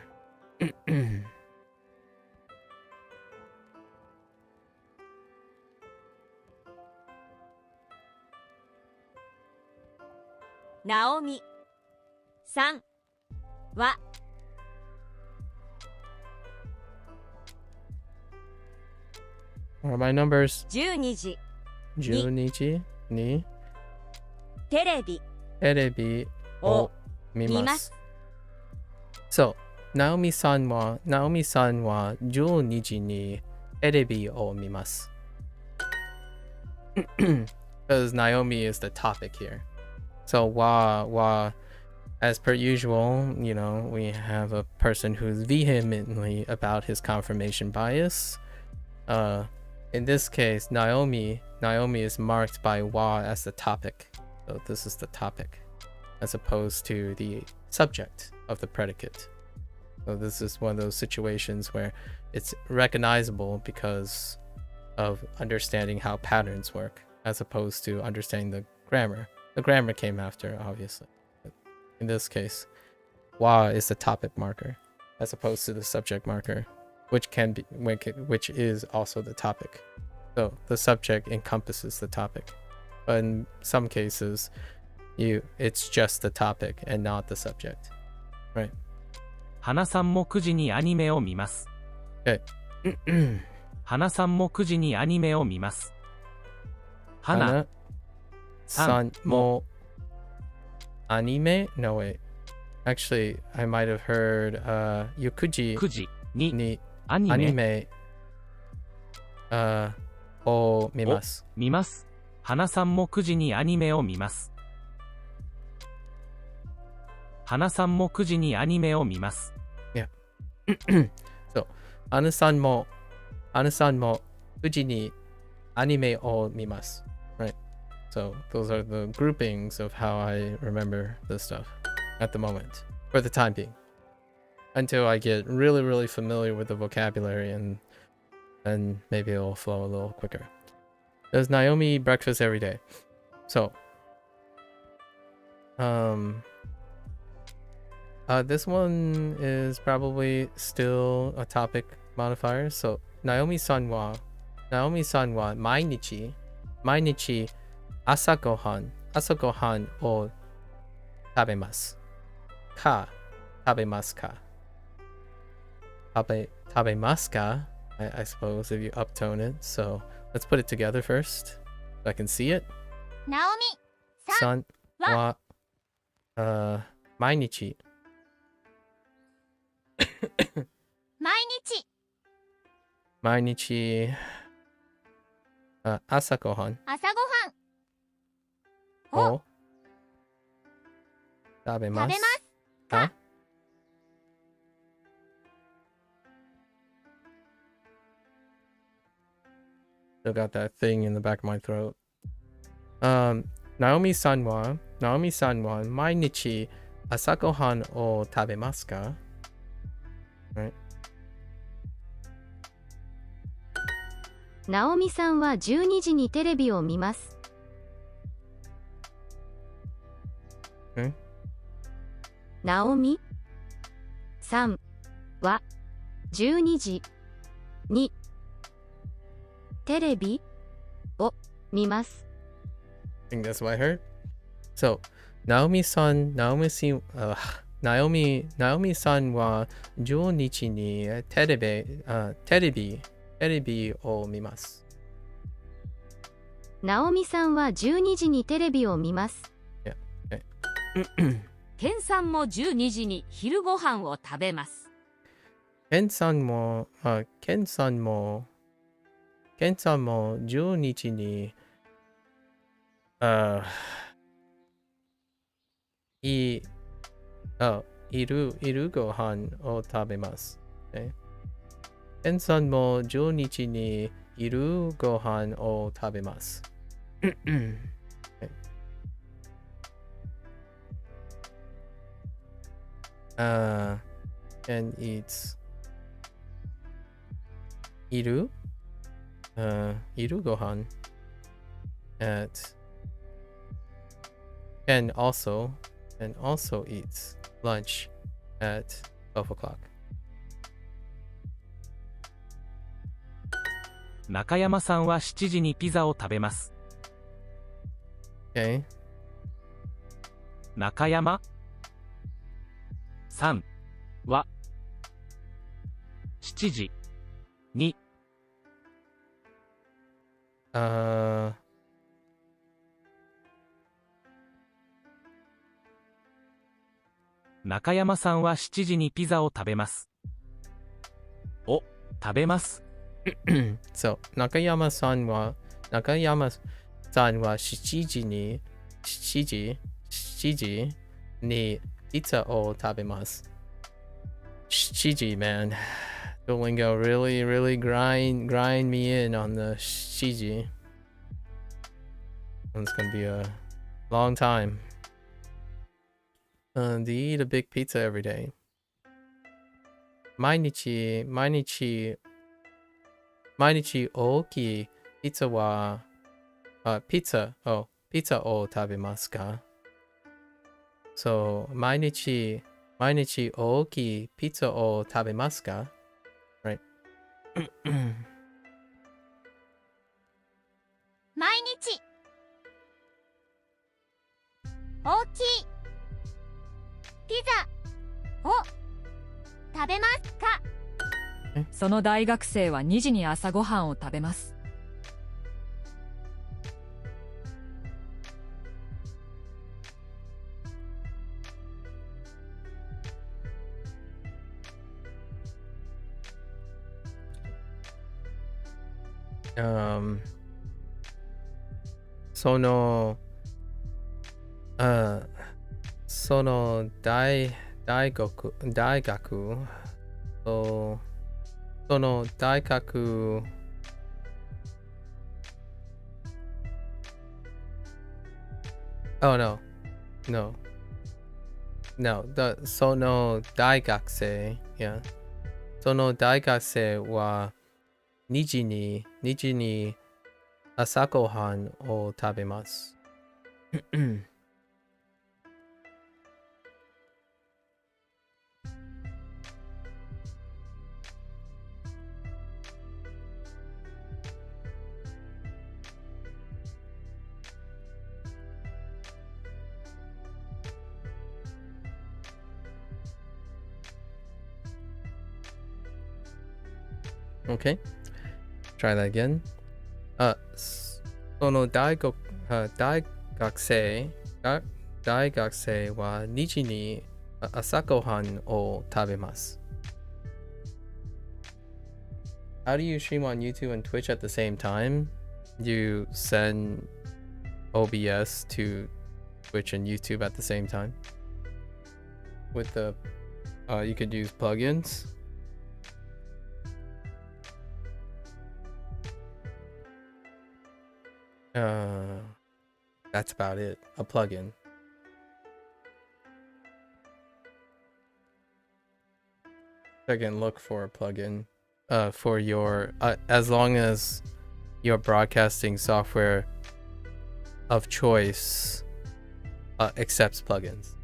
ナオミさんは What are my numbers? 12時12時にテレビテレビを見ます。そう。ナオミさんは12時にテレビを見ます。Because Naomi is the topic here. So wa as per usual, you know, we have a person who's vehemently about his confirmation bias. In this case, Naomi is marked by wa as the topic. So this is the topic. as opposed to the subject of the predicate. So this is one of those situations where it's recognizable because of understanding how patterns work, as opposed to understanding the grammar. The grammar came after, obviously. But in this case, wa is the topic marker, as opposed to the subject marker, which is also the topic. So the subject encompasses the topic. But in some cases, it's just the topic and not the subject. Right? 花さんも9時にアニメを見ます。Okay. 花さんも9時にアニメを見ます。花 san mo anime? No, wait. Actually, I might have heard yukuji 9時に ni アニメ anime o mimasu. 見ます。花さんも9時にアニメを見ます。花さんも9時にアニメを見ます。Yeah. So, anasan mo uji ni anime o mimasu. Right? So, those are the groupings of how I remember this stuff at the moment, for the time being. Until I get really, really familiar with the vocabulary, and then maybe it'll flow a little quicker. Does Naomi eat breakfast every day? So, this one is probably still a topic modifier. So, Naomi-san wa mainichi asa gohan o tabemasu. Tabemasu ka. Tabemasu ka, I suppose, if you uptone it. So, let's put it together first, so I can see it. ナオミ San wa mainichi. 毎日 Mainichi asa gohan 朝ごはん o tabemasu 食べますか か Still got that thing in the back of my throat. Naomi-san wa mainichi asagohan o tabemasu ka? Right? ナオミさんは12時にテレビを見ます。Okay. ナオミさんは12時にテレビを見ます。I think that's what I heard. So, Naomi-san wa 12日にテレビを見ます。ナオミさんは12時にテレビを見ます。Yeah. Okay. ケンさんも12時に昼ご飯を食べます。ケンさんも12日に昼ご飯を食べます。Okay. ケンさんも12日に昼ご飯を食べます。Okay. Ken eats 昼ご飯 at Ken also eats lunch at 12 o'clock. 中山さんは7時にピザを食べます。Okay. 中山さんは7時に中山さんは7時にピザを食べます。お、食べます。So, 中山さんは7時にピザを食べます。7時, man. Duolingo really grind me in on the 7時. It's gonna be a long time. Do you eat a big pizza every day? 毎日大きいピザは、ピザを食べますか？ So, 毎日大きいピザを食べますか？ Right. 毎日大きいピザを食べますか？その大学生は2時に朝ごはんを食べます。その大学その大学Oh no.その大学生 Yeah. その大学生は2時に朝ごはんを食べます。Okay. Try that again. その大学生は2時に朝ごはんを食べます。How do you stream on YouTube and Twitch at the same time? You send OBS to Twitch and YouTube at the same time. With the you could use plugins. That's about it. A plugin. Again, look for a plugin for your as long as your broadcasting software of choice accepts plugins.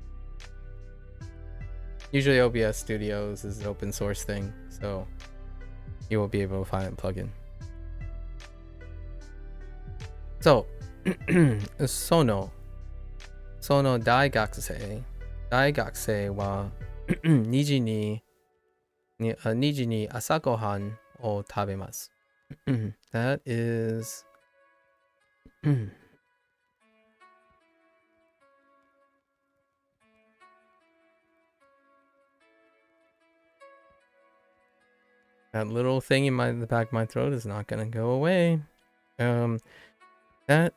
Usually OBS Studios is an open source thing, so you will be able to find a plugin. So, その大学生は2時に朝ごはんを食べます。That is that little thing in the back of my throat is not gonna go away. That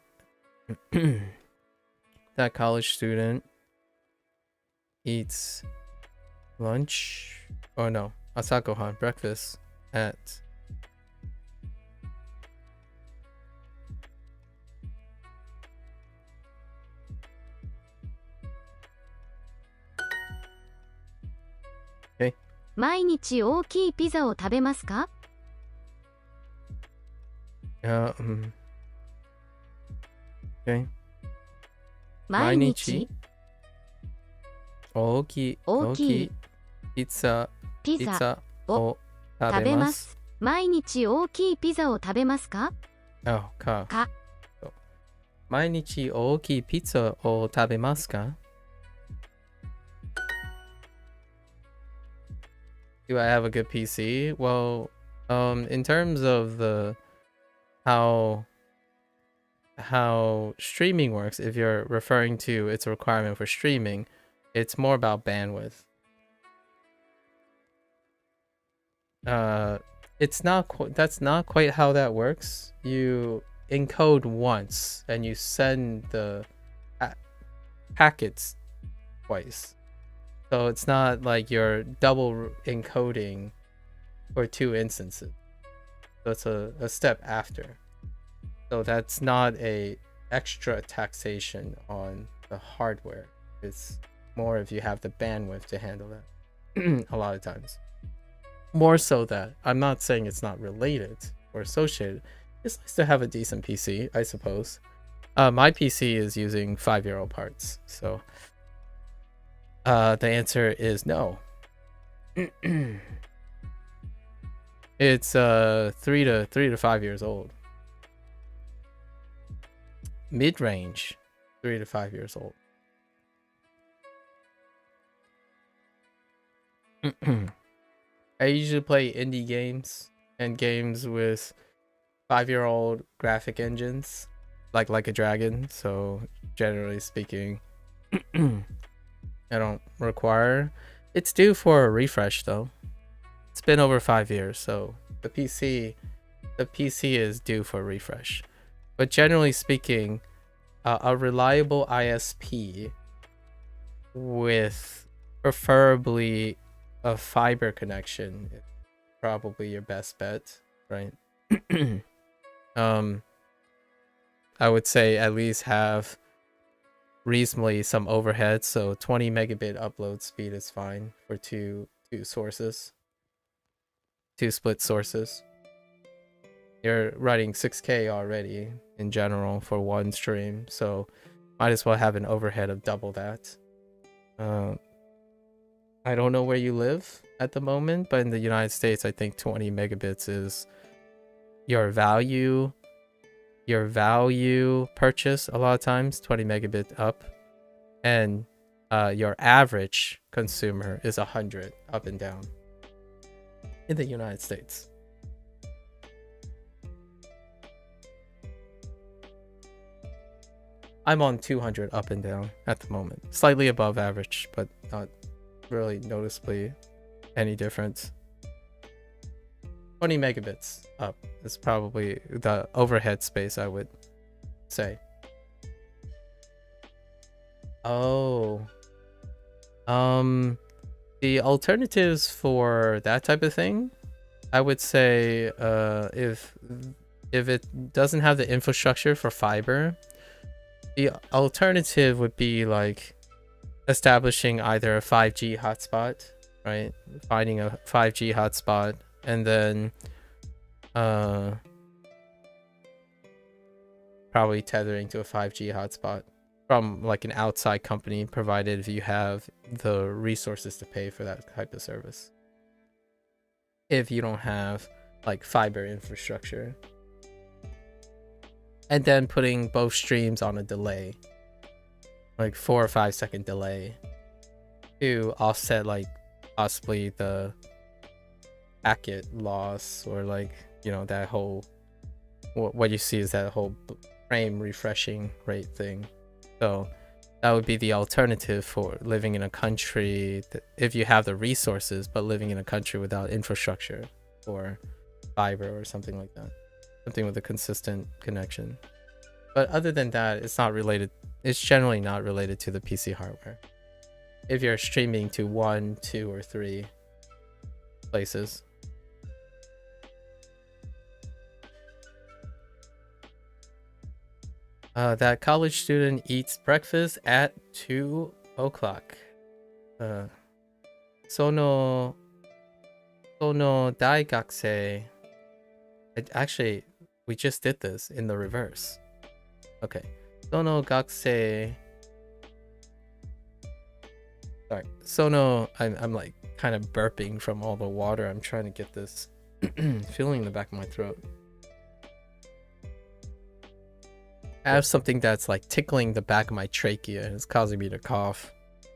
that college student eats lunch, or no, asagohan, breakfast at Okay. 毎日大きいピザを食べますか？ Okay. 毎日大きいピザを食べます。毎日大きいピザを食べますか？毎日大きいピザを食べますか？ Do I have a good PC? Well, in terms of the how streaming works, if you're referring to its requirement for streaming, it's more about bandwidth. It's not that's not quite how that works. You encode once and you send the packets twice. So it's not like you're double encoding for 2 instances. So it's a step after. So that's not a extra taxation on the hardware. It's more if you have the bandwidth to handle that. A lot of times. More so that I'm not saying it's not related or associated. It's nice to have a decent PC, I suppose. My PC is using 5-year-old parts, so the answer is no. It's 3 to 5 years old. Mid-range, 3 to 5 years old. I usually play indie games and games with 5-year-old graphic engines, like a dragon. So generally speaking, I don't require. It's due for a refresh though. It's been over 5 years, so the PC is due for a refresh. But generally speaking, a reliable ISP with preferably a fiber connection is probably your best bet, right? I would say at least have reasonably some overhead, so 20 megabit upload speed is fine for two sources, two split sources. You're running 6K already in general for one stream, so might as well have an overhead of double that. I don't know where you live at the moment, but in the United States, I think 20 megabits is your value purchase a lot of times, 20 megabit up, and your average consumer is 100 up and down in the United States. I'm on 200 up and down at the moment, slightly above average, but not really noticeably any difference. 20 megabits up is probably the overhead space, I would say. Oh. The alternatives for that type of thing, I would say if it doesn't have the infrastructure for fiber, the alternative would be like establishing either a 5G hotspot, right? Finding a 5G hotspot and then probably tethering to a 5G hotspot from like an outside company, provided if you have the resources to pay for that type of service. If you don't have like fiber infrastructure. And then putting both streams on a delay, like 4 or 5 second delay, to offset like possibly the packet loss, or like, you know, that whole, what you see is that whole frame refreshing rate thing. So that would be the alternative for living in a country that, if you have the resources, but living in a country without infrastructure or fiber or something like that. Something with a consistent connection. But other than that, it's not related. It's generally not related to the PC hardware. If you're streaming to 1, 2, or 3 places. That college student eats breakfast at 2 o'clock. Sono daigakusei. Actually, we just did this in the reverse. Okay. Sono gakusei. Sorry. Sono, I'm like kind of burping from all the water. I'm trying to get this feeling in the back of my throat. I have something that's like tickling the back of my trachea and it's causing me to cough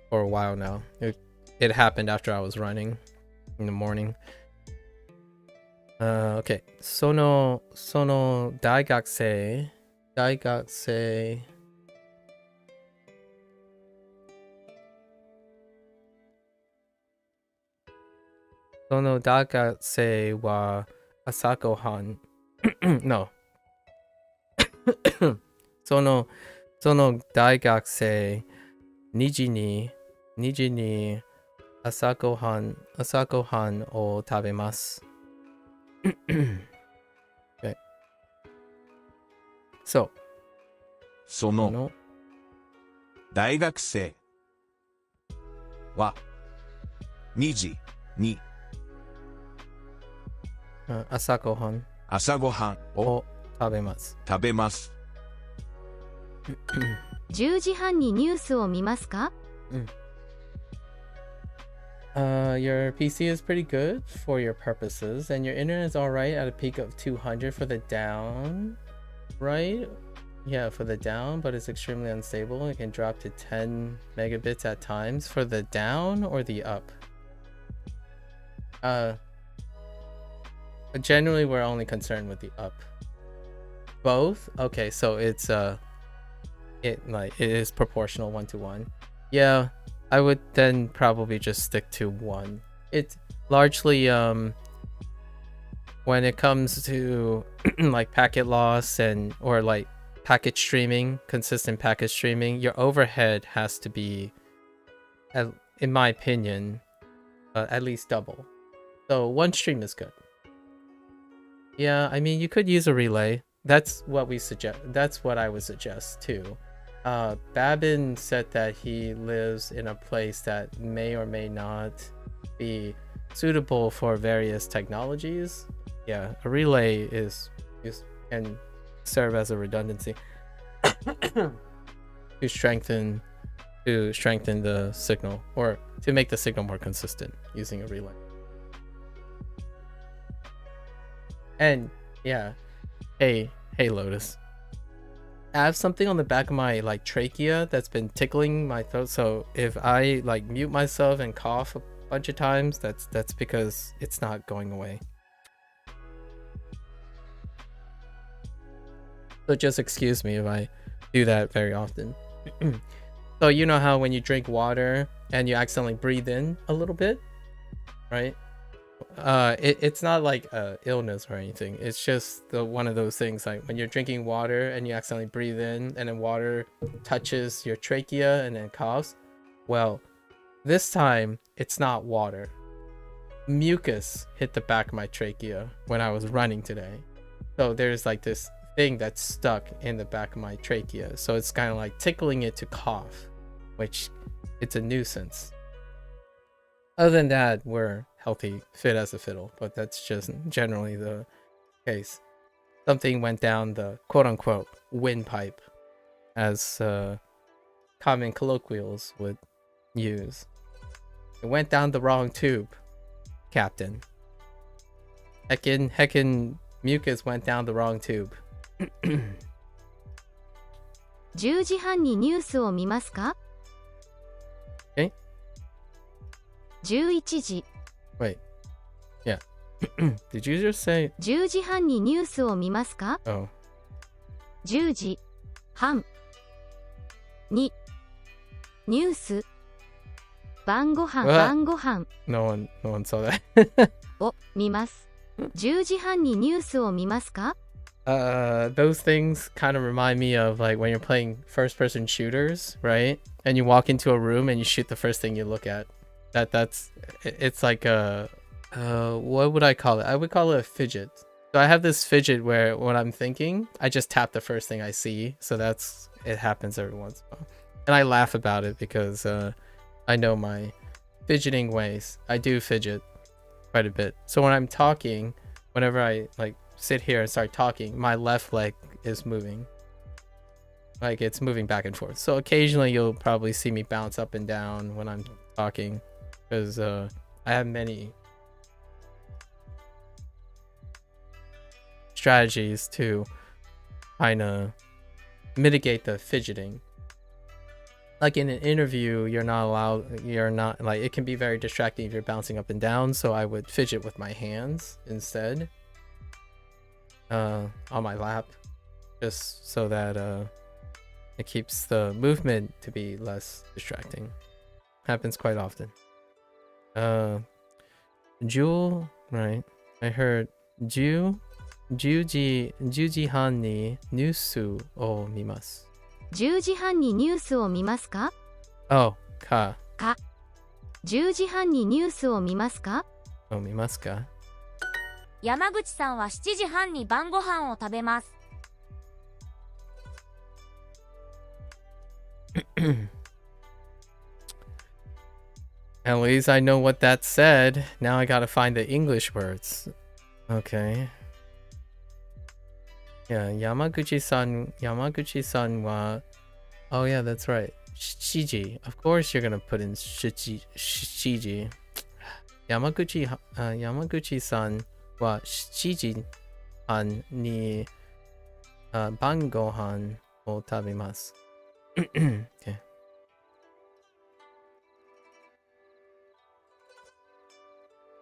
for a while now. It happened after I was running in the morning. Okay. Sono daigakusei. Sono daigakusei wa asagohan. No. Sono daigakusei niji ni asagohan o tabemasu. Okay. So, その大学生は2時に 朝ごはん朝ごはんをを食べます。食べます。10時半にニュースを見ますか？ Your PC is pretty good for your purposes, and your internet is alright at a peak of 200 for the down, right? Yeah, for the down, but it's extremely unstable. It can drop to 10 megabits at times. For the down or the up? Generally, we're only concerned with the up. Both? Okay, so it's it is proportional 1-to-1. Yeah, I would then probably just stick to 1. It's largely when it comes to like packet loss and or like packet streaming, consistent packet streaming, your overhead has to be, in my opinion, at least double. So 1 stream is good. Yeah, I mean, you could use a relay. That's what we suggest. That's what I would suggest too. Babin said that he lives in a place that may or may not be suitable for various technologies. Yeah, a relay can serve as a redundancy to strengthen the signal, or to make the signal more consistent using a relay. And yeah, hey Lotus, I have something on the back of my like trachea that's been tickling my throat, so if I like mute myself and cough a bunch of times, that's because it's not going away. So just excuse me if I do that very often. So you know how when you drink water and you accidentally breathe in a little bit, right? It's not like illness or anything. It's just one of those things, like when you're drinking water and you accidentally breathe in and then water touches your trachea and then coughs. Well, this time it's not water. Mucus hit the back of my trachea when I was running today. So there's like this thing that's stuck in the back of my trachea. So it's kind of like tickling it to cough, which it's a nuisance. Other than that, we're healthy, fit as a fiddle, but that's just generally the case. Something went down the quote-unquote windpipe, as common colloquials would use. It went down the wrong tube, Captain. Heckin' mucus went down the wrong tube. 10時半にニュースを見ますか？ Okay. 11時 Wait. Yeah. Did you just say 10時半にニュースを見ますか？ oh 10時半にニュース晩ご飯 What? 晩ご飯 no one saw that. を見ます10時半にニュースを見ますか？ Those things kind of remind me of like when you're playing first person shooters, right? And you walk into a room and you shoot the first thing you look at. It's like a what would I call it? I would call it a fidget. So I have this fidget where when I'm thinking, I just tap the first thing I see. So it happens every once in a while. And I laugh about it because I know my fidgeting ways. I do fidget quite a bit. So when I'm talking, whenever I like sit here and start talking, my left leg is moving. Like it's moving back and forth. So occasionally you'll probably see me bounce up and down when I'm talking, because I have many strategies to kind of mitigate the fidgeting. Like in an interview, you're not like, it can be very distracting if you're bouncing up and down, so I would fidget with my hands instead on my lap, just so that it keeps the movement to be less distracting. Happens quite often. Jewel, right? I heard Juji han ni nyusu o mimasu. 10時半にニュースを見ますか？ Oh, ka. 10時半にニュースを見ますか？ Oh, mimasu ka. 山口さんは7時半に晩ご飯を食べます。At least I know what that said. Now I gotta find the English words. Okay. Yeah, Yamaguchi-san wa... Oh yeah, that's right. Shiji. Of course you're gonna put in Shiji. Yamaguchi-san wa Shiji han ni ban gohan o tabimasu. Okay.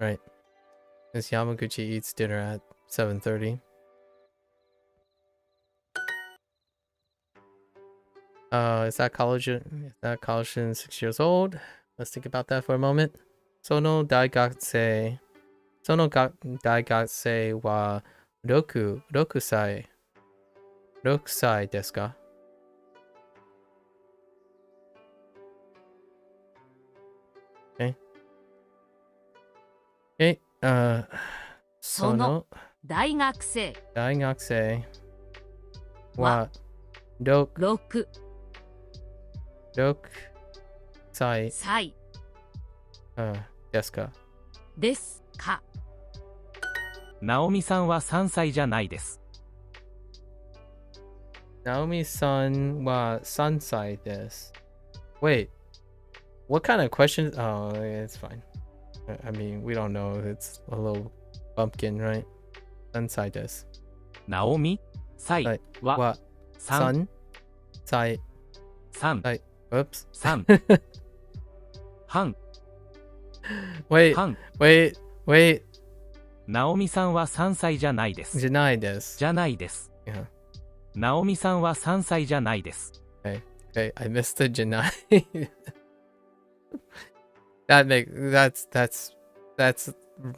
Right. Miss Yamaguchi eats dinner at 7:30. Is that college student 6 years old? Let's think about that for a moment. Sono daigakusei wa rokusai desu ka? Okay. Okay. Sono 大学生 daigakusei wa rokusai 歳 desu ka? ですか。直美さんは3歳じゃないです。Naomi-san wa sansai desu. Wait, what kind of questions? Oh, it's fine. I mean, we don't know. It's a little bumpkin, right? Sansai desu. 直美歳はいはwa 3 sansai. 3 Whoops. 3半 Wait, 半 wait. 直美さんは3歳じゃないです。 Janai desu. じゃないです。 Yeah. 直美さんは3歳じゃないです。 Okay, I missed the Janai. That's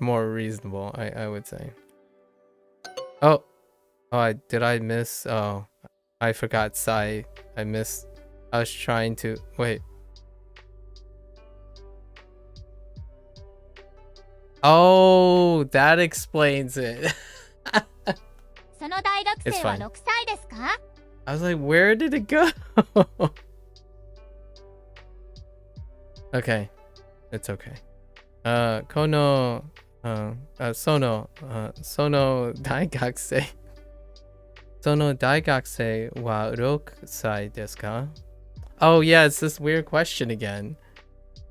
more reasonable, I would say. Oh, did I miss? Oh, I forgot Sai. I missed. I was trying to wait. Oh, that explains it. その大学 It's 生は fine. 6歳ですか？ I was like, where did it go? Okay, it's okay. Kono, sono daigakusei. Sono daigakusei wa 6歳desu ka? Oh yeah, it's this weird question again.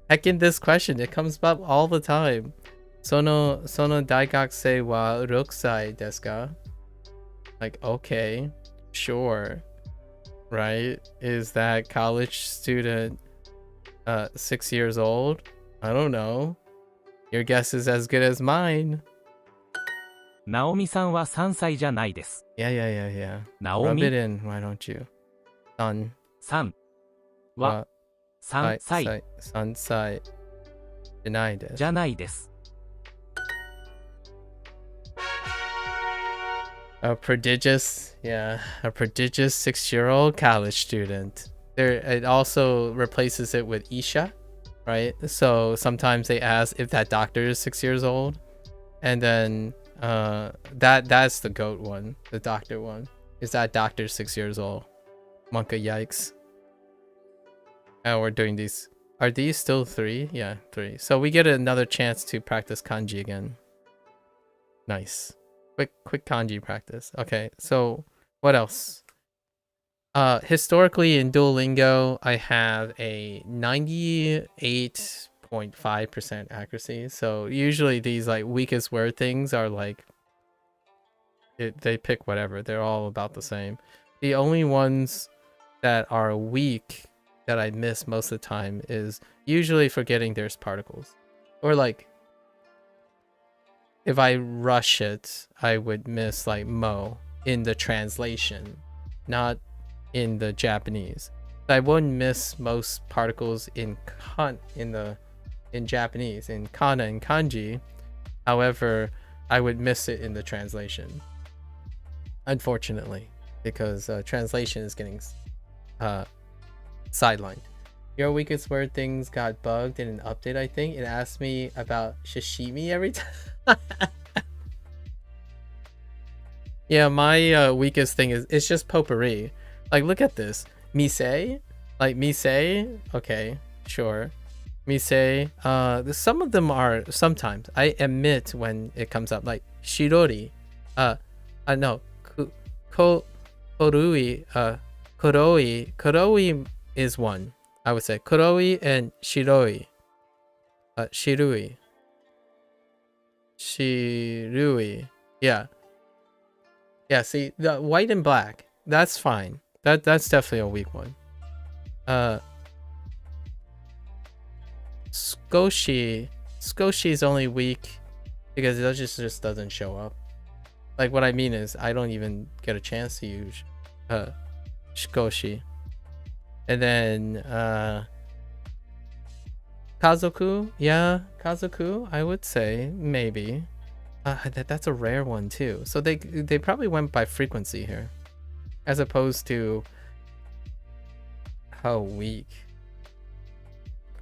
Heck in this question, it comes up all the time. Sono daigakusei wa 6歳desu ka? Like, okay, sure, right? Is that college student 6 years old? I don't know. Your guess is as good as mine. 直美さんは3歳じゃないです。 Yeah. 直 Rub 美 it in, why don't you? San 3は wa 3歳 sansai janai desu. じゃないです。 A prodigious 6-year-old college student. It also replaces it with Isha, right? So sometimes they ask if that doctor is 6 years old, and then that's the GOAT one, the doctor one. Is that doctor 6 years old? Monka yikes. And we're doing these. Are these still 3? Yeah, 3. So we get another chance to practice kanji again. Nice. Quick kanji practice. Okay, so what else? Historically in Duolingo, I have a 98.5% accuracy. So usually these like weakest word things are like they pick whatever. They're all about the same. The only ones that are weak that I miss most of the time is usually forgetting there's particles, or like if I rush it, I would miss like mo in the translation, not in the Japanese. I wouldn't miss most particles in Japanese, in kana and kanji. However, I would miss it in the translation, unfortunately, because translation is getting sidelined. Your weakest word things got bugged in an update, I think. It asked me about sashimi every time. Yeah, my weakest thing is it's just potpourri. Like, look at this. Mise? Like, mise? Okay, sure. say, some of them are sometimes. I admit when it comes up, like shirori. No, korui. Koroi is one. I would say koroi and shiroi. Shirui. Yeah. Yeah, see, the white and black, that's fine. That's definitely a weak one. Skoshi is only weak because it just doesn't show up. Like, what I mean is I don't even get a chance to use Skoshi. And then Kazoku, yeah, Kazoku, I would say maybe. That's a rare one too. So they probably went by frequency here, as opposed to how weak.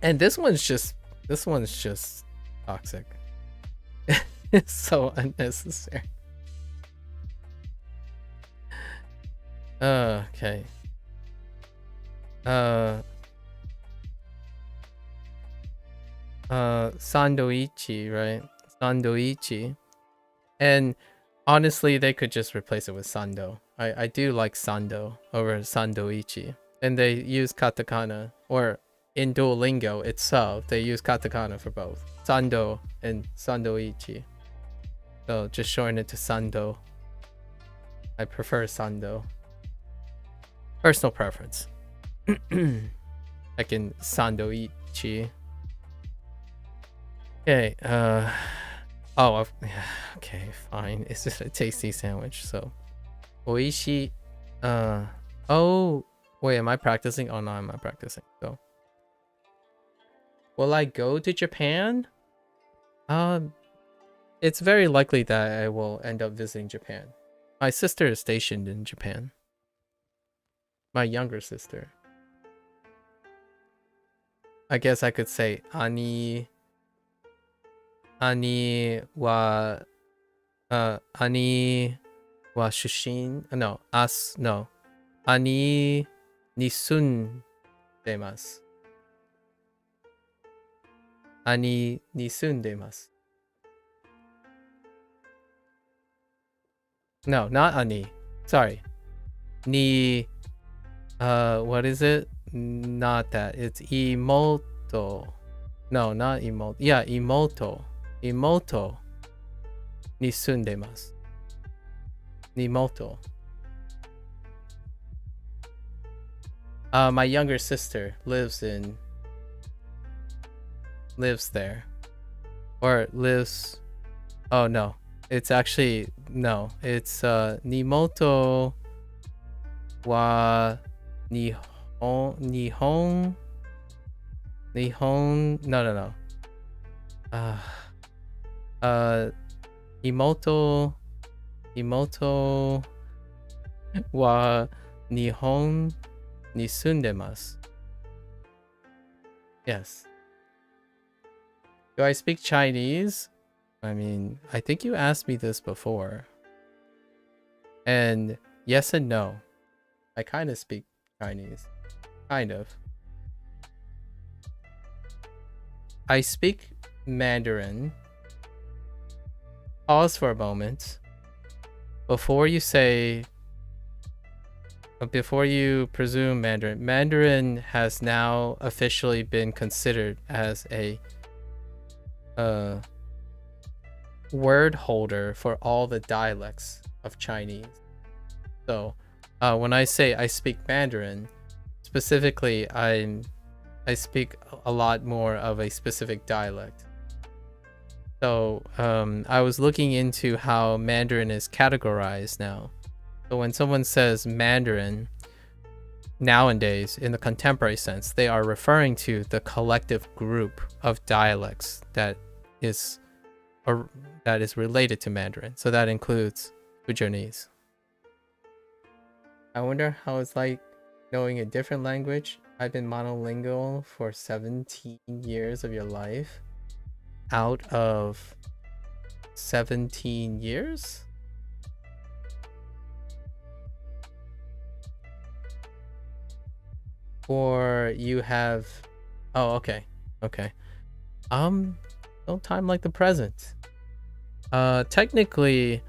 And this one's just toxic. It's so unnecessary. Okay. Sandoichi, right? Sandoichi. And honestly, they could just replace it with Sando. I do like Sando over Sandoichi. And they use katakana, or in Duolingo itself, they use katakana for both. Sando and Sandoichi. So just shorten it to Sando. I prefer Sando. Personal preference. Like in Sandoichi. Okay, okay, fine. It's just a tasty sandwich, so. Oishi, oh, wait, am I practicing? Oh no, I'm not practicing, so. Will I go to Japan? It's very likely that I will end up visiting Japan. My sister is stationed in Japan. My younger sister. I guess I could say Ani wa shushin, no, Ani ni sundemas. Ani ni sundemas. No, not Ani. Sorry. Ni, what is it? Not that. It's imoto. No, not imoto. Yeah, imoto. Imoto ni sundemas. Nimoto. My younger sister lives there. Or lives, oh no. It's actually, no. It's Nimoto wa Nihon, no. Imoto wa Nihon ni sundemasu. Yes. Do I speak Chinese? I mean, I think you asked me this before. And yes and no. I kind of speak Chinese. Kind of. I speak Mandarin. Pause for a moment. Before you presume Mandarin, Mandarin has now officially been considered as a word holder for all the dialects of Chinese. So when I say I speak Mandarin, specifically I speak a lot more of a specific dialect. So I was looking into how Mandarin is categorized now. So when someone says Mandarin nowadays in the contemporary sense, they are referring to the collective group of dialects that is related to Mandarin. So that includes Fujianese. I wonder how it's like knowing a different language. I've been monolingual for 17 years of your life. Out of 17 years? Or you have... Oh, okay. Okay. No time like the present. Technically,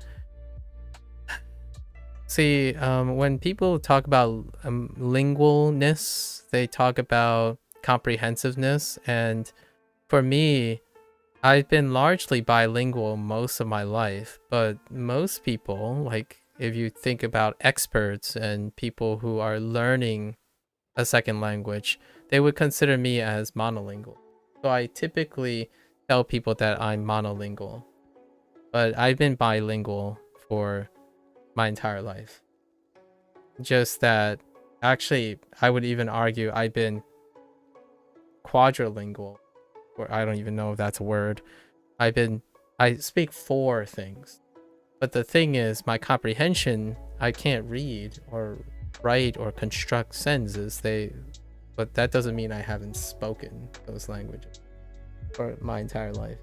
see, when people talk about lingualness, they talk about comprehensiveness, and for me, I've been largely bilingual most of my life, but most people, like if you think about experts and people who are learning a second language, they would consider me as monolingual. So I typically tell people that I'm monolingual, but I've been bilingual for my entire life. Just that, actually, I would even argue I've been quadrilingual, or I don't even know if that's a word. I speak 4 things. But the thing is, my comprehension, I can't read or write or construct sentences. But that doesn't mean I haven't spoken those languages for my entire life.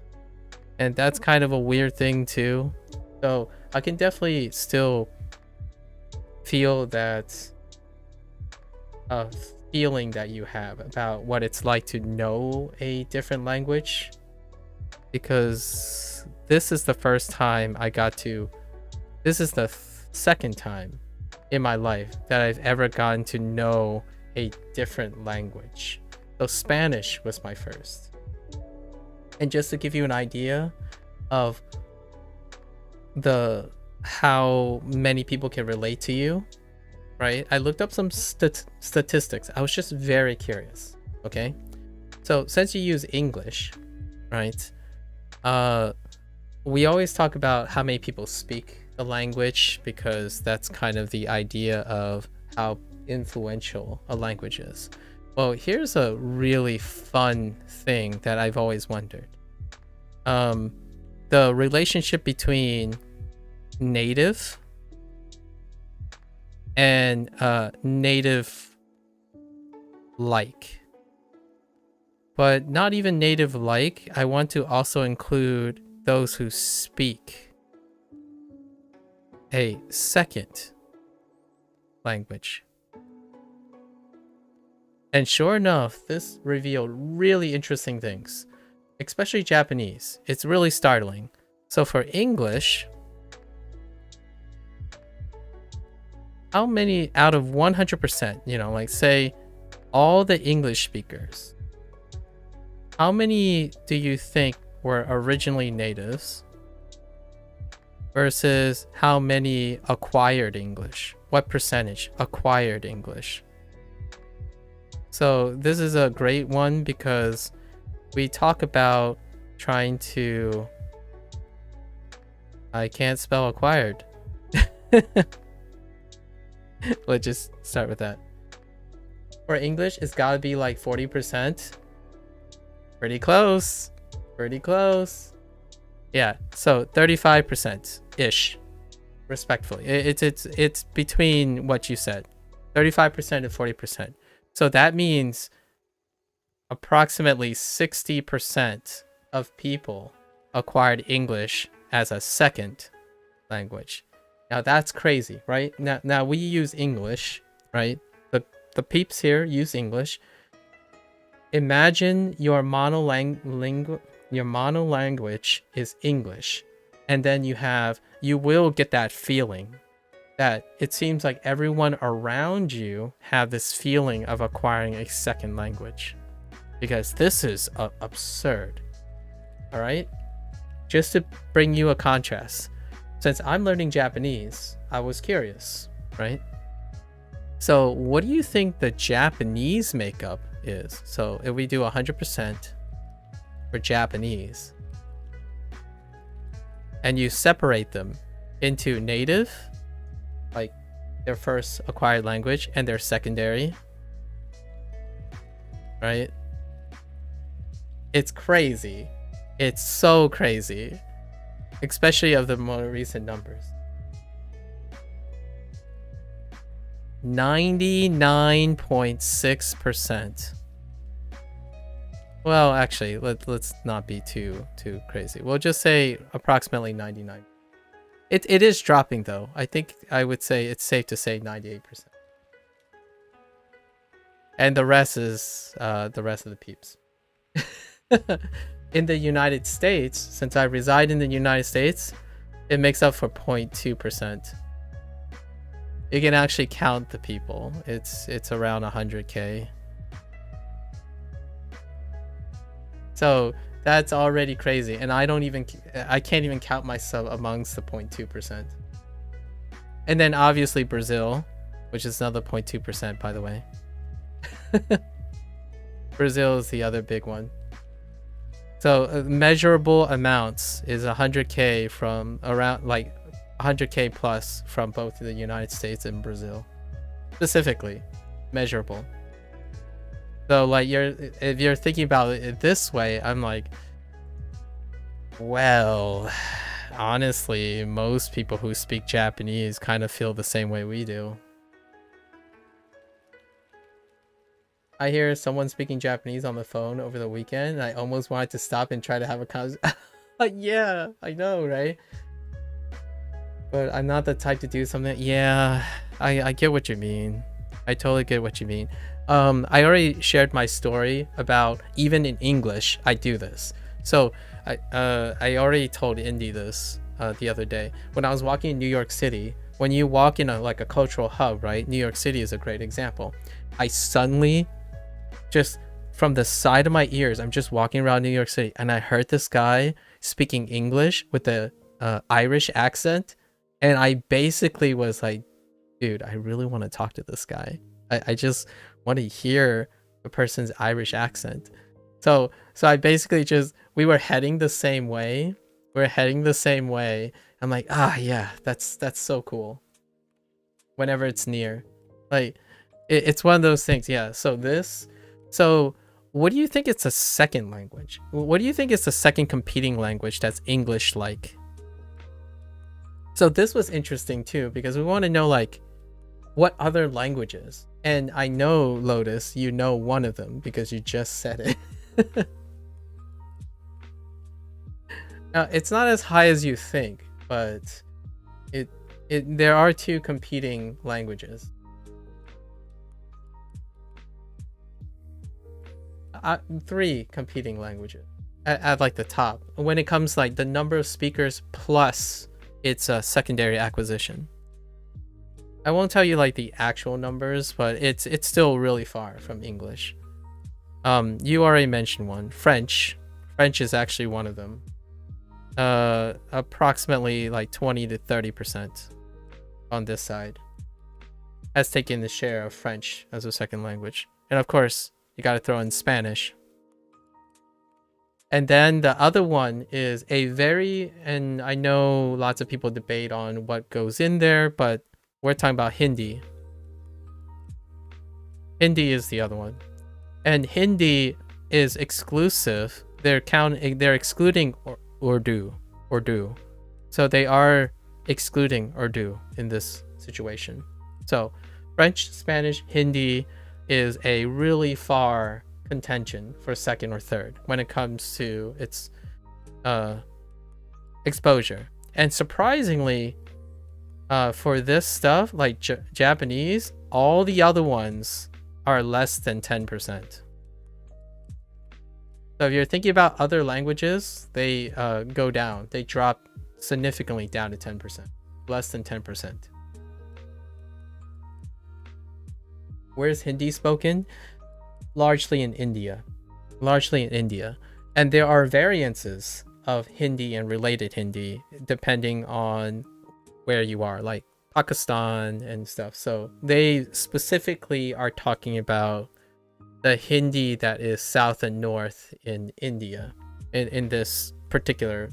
And that's kind of a weird thing too. So I can definitely still feel that feeling that you have about what it's like to know a different language, because this is the first time this is the second time in my life that I've ever gotten to know a different language. So Spanish was my first. And just to give you an idea of how many people can relate to you, right? I looked up some statistics. I was just very curious, okay? So since you use English, right? We always talk about how many people speak the language, because that's kind of the idea of how influential a language is. Well, here's a really fun thing that I've always wondered. The relationship between native and native like. But not even native like, I want to also include those who speak a second language. And sure enough, this revealed really interesting things, especially Japanese. It's really startling. So for English, how many out of 100%, like say all the English speakers, how many do you think were originally natives versus how many acquired English? What percentage acquired English? So this is a great one because we talk about trying to... I can't spell acquired. Let's just start with that. For English, it's gotta be like 40%. Pretty close. Pretty close. Yeah, so 35%-ish. Respectfully. It's between what you said. 35% and 40%. So that means approximately 60% of people acquired English as a second language. Now that's crazy, right? Now we use English, right? The peeps here use English. Imagine your monolanguage is English, and then you will get that feeling that it seems like everyone around you have this feeling of acquiring a second language, because this is absurd. All right, just to bring you a contrast, since I'm learning Japanese, I was curious, right? So what do you think the Japanese makeup is? So if we do 100% for Japanese and you separate them into native, like their first acquired language, and their secondary, right? It's crazy. It's so crazy, especially of the more recent numbers. 99.6%. Well, actually, let's not be too crazy. We'll just say approximately 99. It is dropping though. I think I would say it's safe to say 98%. And the rest is the rest of the peeps. In the United States, since I reside in the United States, it makes up for 0.2%. You can actually count the people. It's around 100K. So that's already crazy, and I can't even count myself amongst the 0.2%. And then obviously Brazil, which is another 0.2%, by the way. Brazil is the other big one. So measurable amounts is 100K from around, like 100K plus from both the United States and Brazil. Specifically, measurable. So like if you're thinking about it this way, I'm like, well, honestly, most people who speak Japanese kind of feel the same way we do. I hear someone speaking Japanese on the phone over the weekend, and I almost wanted to stop and try to have a conversation. Like, yeah, I know, right? But I'm not the type to do something. Yeah, I get what you mean. I totally get what you mean. I already shared my story about even in English, I do this. So I already told Indy this the other day. When I was walking in New York City, when you walk in a cultural hub, right? New York City is a great example. I suddenly, just from the side of my ears, I'm just walking around New York City, and I heard this guy speaking English with a Irish accent, and I basically was like, dude, I really want to talk to this guy. I just want to hear a person's Irish accent. So I basically we were heading the same way. I'm like, yeah, that's so cool. Whenever it's near, like it's one of those things. Yeah. So what do you think it's a second language? What do you think is the second competing language that's English like? So this was interesting too, because we want to know like what other languages. And I know, Lotus, you know one of them because you just said it. Now, it's not as high as you think, but there are two competing languages. Three competing languages at like the top when it comes like the number of speakers plus its secondary acquisition. I won't tell you like the actual numbers, but it's still really far from English. You already mentioned one. French is actually one of them. Approximately like 20 to 30% on this side has taken the share of French as a second language. And of course, you got to throw in Spanish. And then the other one is and I know lots of people debate on what goes in there, but we're talking about Hindi. Hindi is the other one. And Hindi is exclusive. They're excluding Urdu. So they are excluding Urdu in this situation. So French, Spanish, Hindi is a really far contention for second or third when it comes to its exposure. And surprisingly, for this stuff like Japanese, all the other ones are less than 10%. So if you're thinking about other languages, they go down. They drop significantly down to 10%, less than 10%. Where's Hindi spoken? Largely in India. And there are variances of Hindi and related Hindi depending on where you are, like Pakistan and stuff. So they specifically are talking about the Hindi that is south and north in India in this particular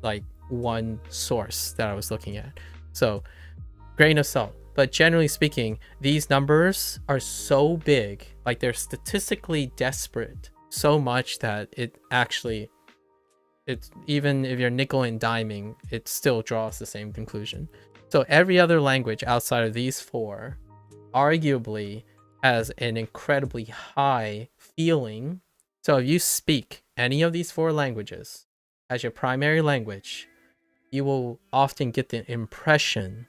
like one source that I was looking at. So grain of salt. But generally speaking, these numbers are so big, like they're statistically desperate so much that it's even if you're nickel and diming, it still draws the same conclusion. So every other language outside of these four arguably has an incredibly high feeling. So if you speak any of these four languages as your primary language, you will often get the impression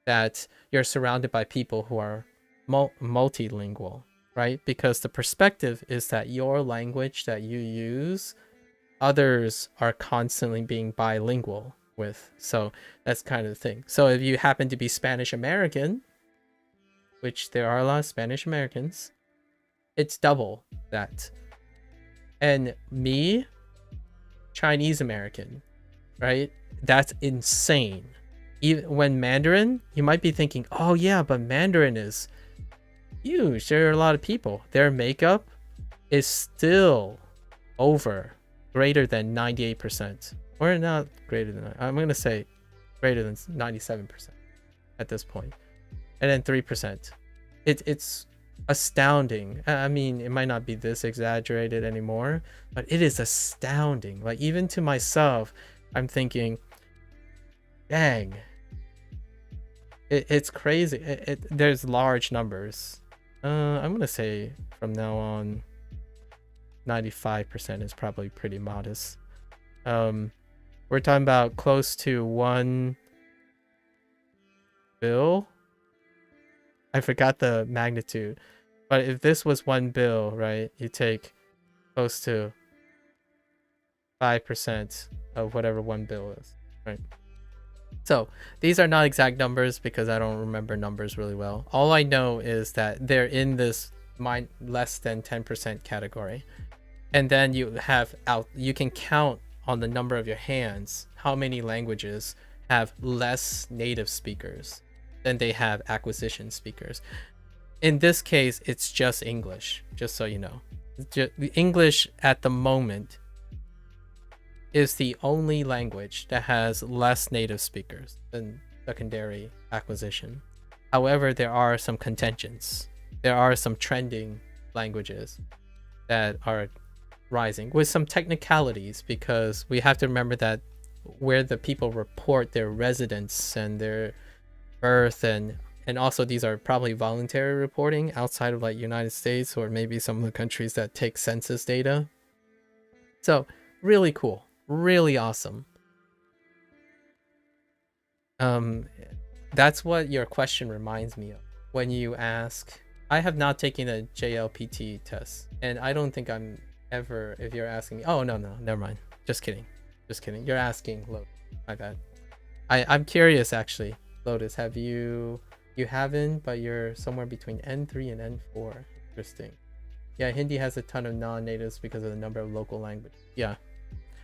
that you're surrounded by people who are multilingual, right? Because the perspective is that your language that you use, others are constantly being bilingual with. So that's kind of the thing. So if you happen to be Spanish American, which there are a lot of Spanish Americans, it's double that. And me, Chinese American, right? That's insane. Even when Mandarin, you might be thinking, oh yeah, but Mandarin is huge. There are a lot of people. Their makeup is still greater than 98%. Or not greater than, I'm going to say greater than 97% at this point. And then 3%. It's astounding. I mean, it might not be this exaggerated anymore, but it is astounding. Like, even to myself, I'm thinking, dang, it's crazy. There's large numbers. I'm gonna say from now on 95% is probably pretty modest. We're talking about close to 1 bill. I forgot the magnitude, but if this was 1 bill, right, you take close to 5% of whatever 1 bill is, right? So these are not exact numbers because I don't remember numbers really well. All I know is that they're in this less than 10% category. And then you can count on the number of your hands how many languages have less native speakers than they have acquisition speakers. In this case, it's just English, just so you know. The English at the moment is the only language that has less native speakers than secondary acquisition. However, there are some contentions. There are some trending languages that are rising with some technicalities, because we have to remember that where the people report their residence and their birth, and also these are probably voluntary reporting outside of like United States or maybe some of the countries that take census data. So really cool. Really awesome. That's what your question reminds me of when you ask. I have not taken a JLPT test, and I don't think I'm ever. If you're asking me, oh no, never mind. Just kidding. You're asking Lotus. My bad. I'm curious actually, Lotus. Have you haven't, but you're somewhere between N3 and N4. Interesting. Yeah, Hindi has a ton of non-natives because of the number of local languages. Yeah.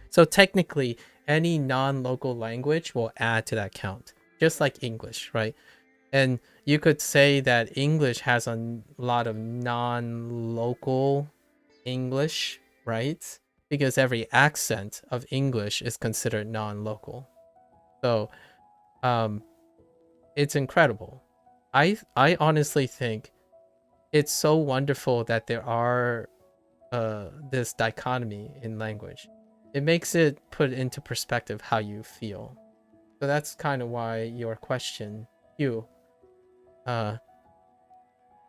So technically, any non-local language will add to that count, just like English, right? And you could say that English has a lot of non-local English, right? Because every accent of English is considered non-local. So it's incredible. I honestly think it's so wonderful that there are this dichotomy in language. It makes it put into perspective how you feel. So that's kind of why your question,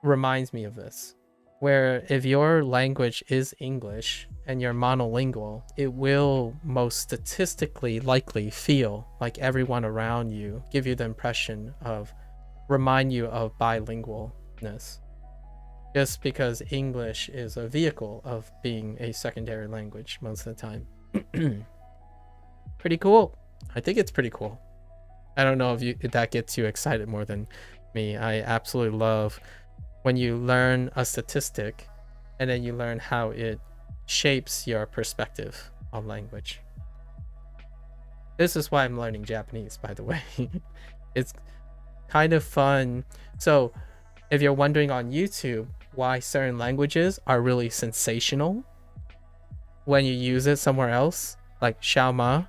reminds me of this. Where if your language is English and you're monolingual, it will most statistically likely feel like everyone around you, give you the impression of, remind you of bilingualness. Just because English is a vehicle of being a secondary language most of the time. Pretty cool. I think it's pretty cool. I don't know if that gets you excited more than me. I absolutely love when you learn a statistic and then you learn how it shapes your perspective on language. This is why I'm learning Japanese, by the way. It's kind of fun. So if you're wondering on YouTube why certain languages are really sensational when you use it somewhere else, like Xiaoma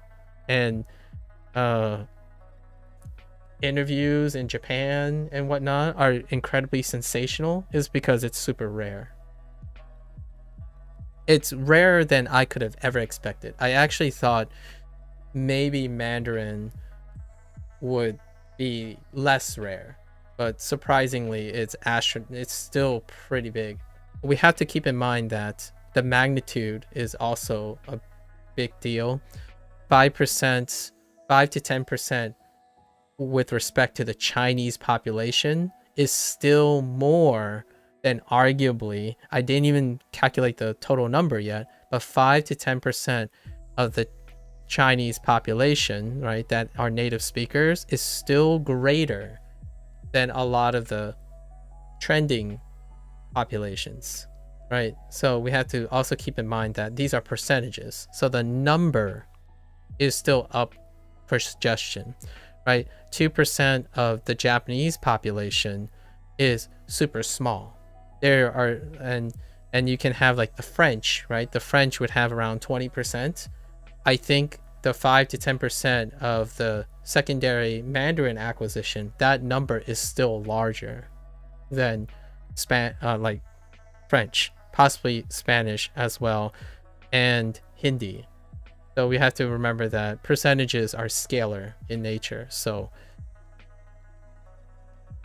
and interviews in Japan and whatnot are incredibly sensational, is because it's super rare. It's rarer than I could have ever expected. I actually thought maybe Mandarin would be less rare, but surprisingly it's still pretty big. We have to keep in mind that the magnitude is also a big deal. 5 to 10% with respect to the Chinese population is still more then arguably, I didn't even calculate the total number yet, but 5 to 10% of the Chinese population, right, that are native speakers is still greater than a lot of the trending populations, right? So we have to also keep in mind that these are percentages. So the number is still up for suggestion, right? 2% of the Japanese population is super small. There are, and you can have like the French, right? The French would have around 20%. I think the 5 to 10% of the secondary Mandarin acquisition, that number is still larger than like French, possibly Spanish as well, and Hindi. So we have to remember that percentages are scalar in nature. So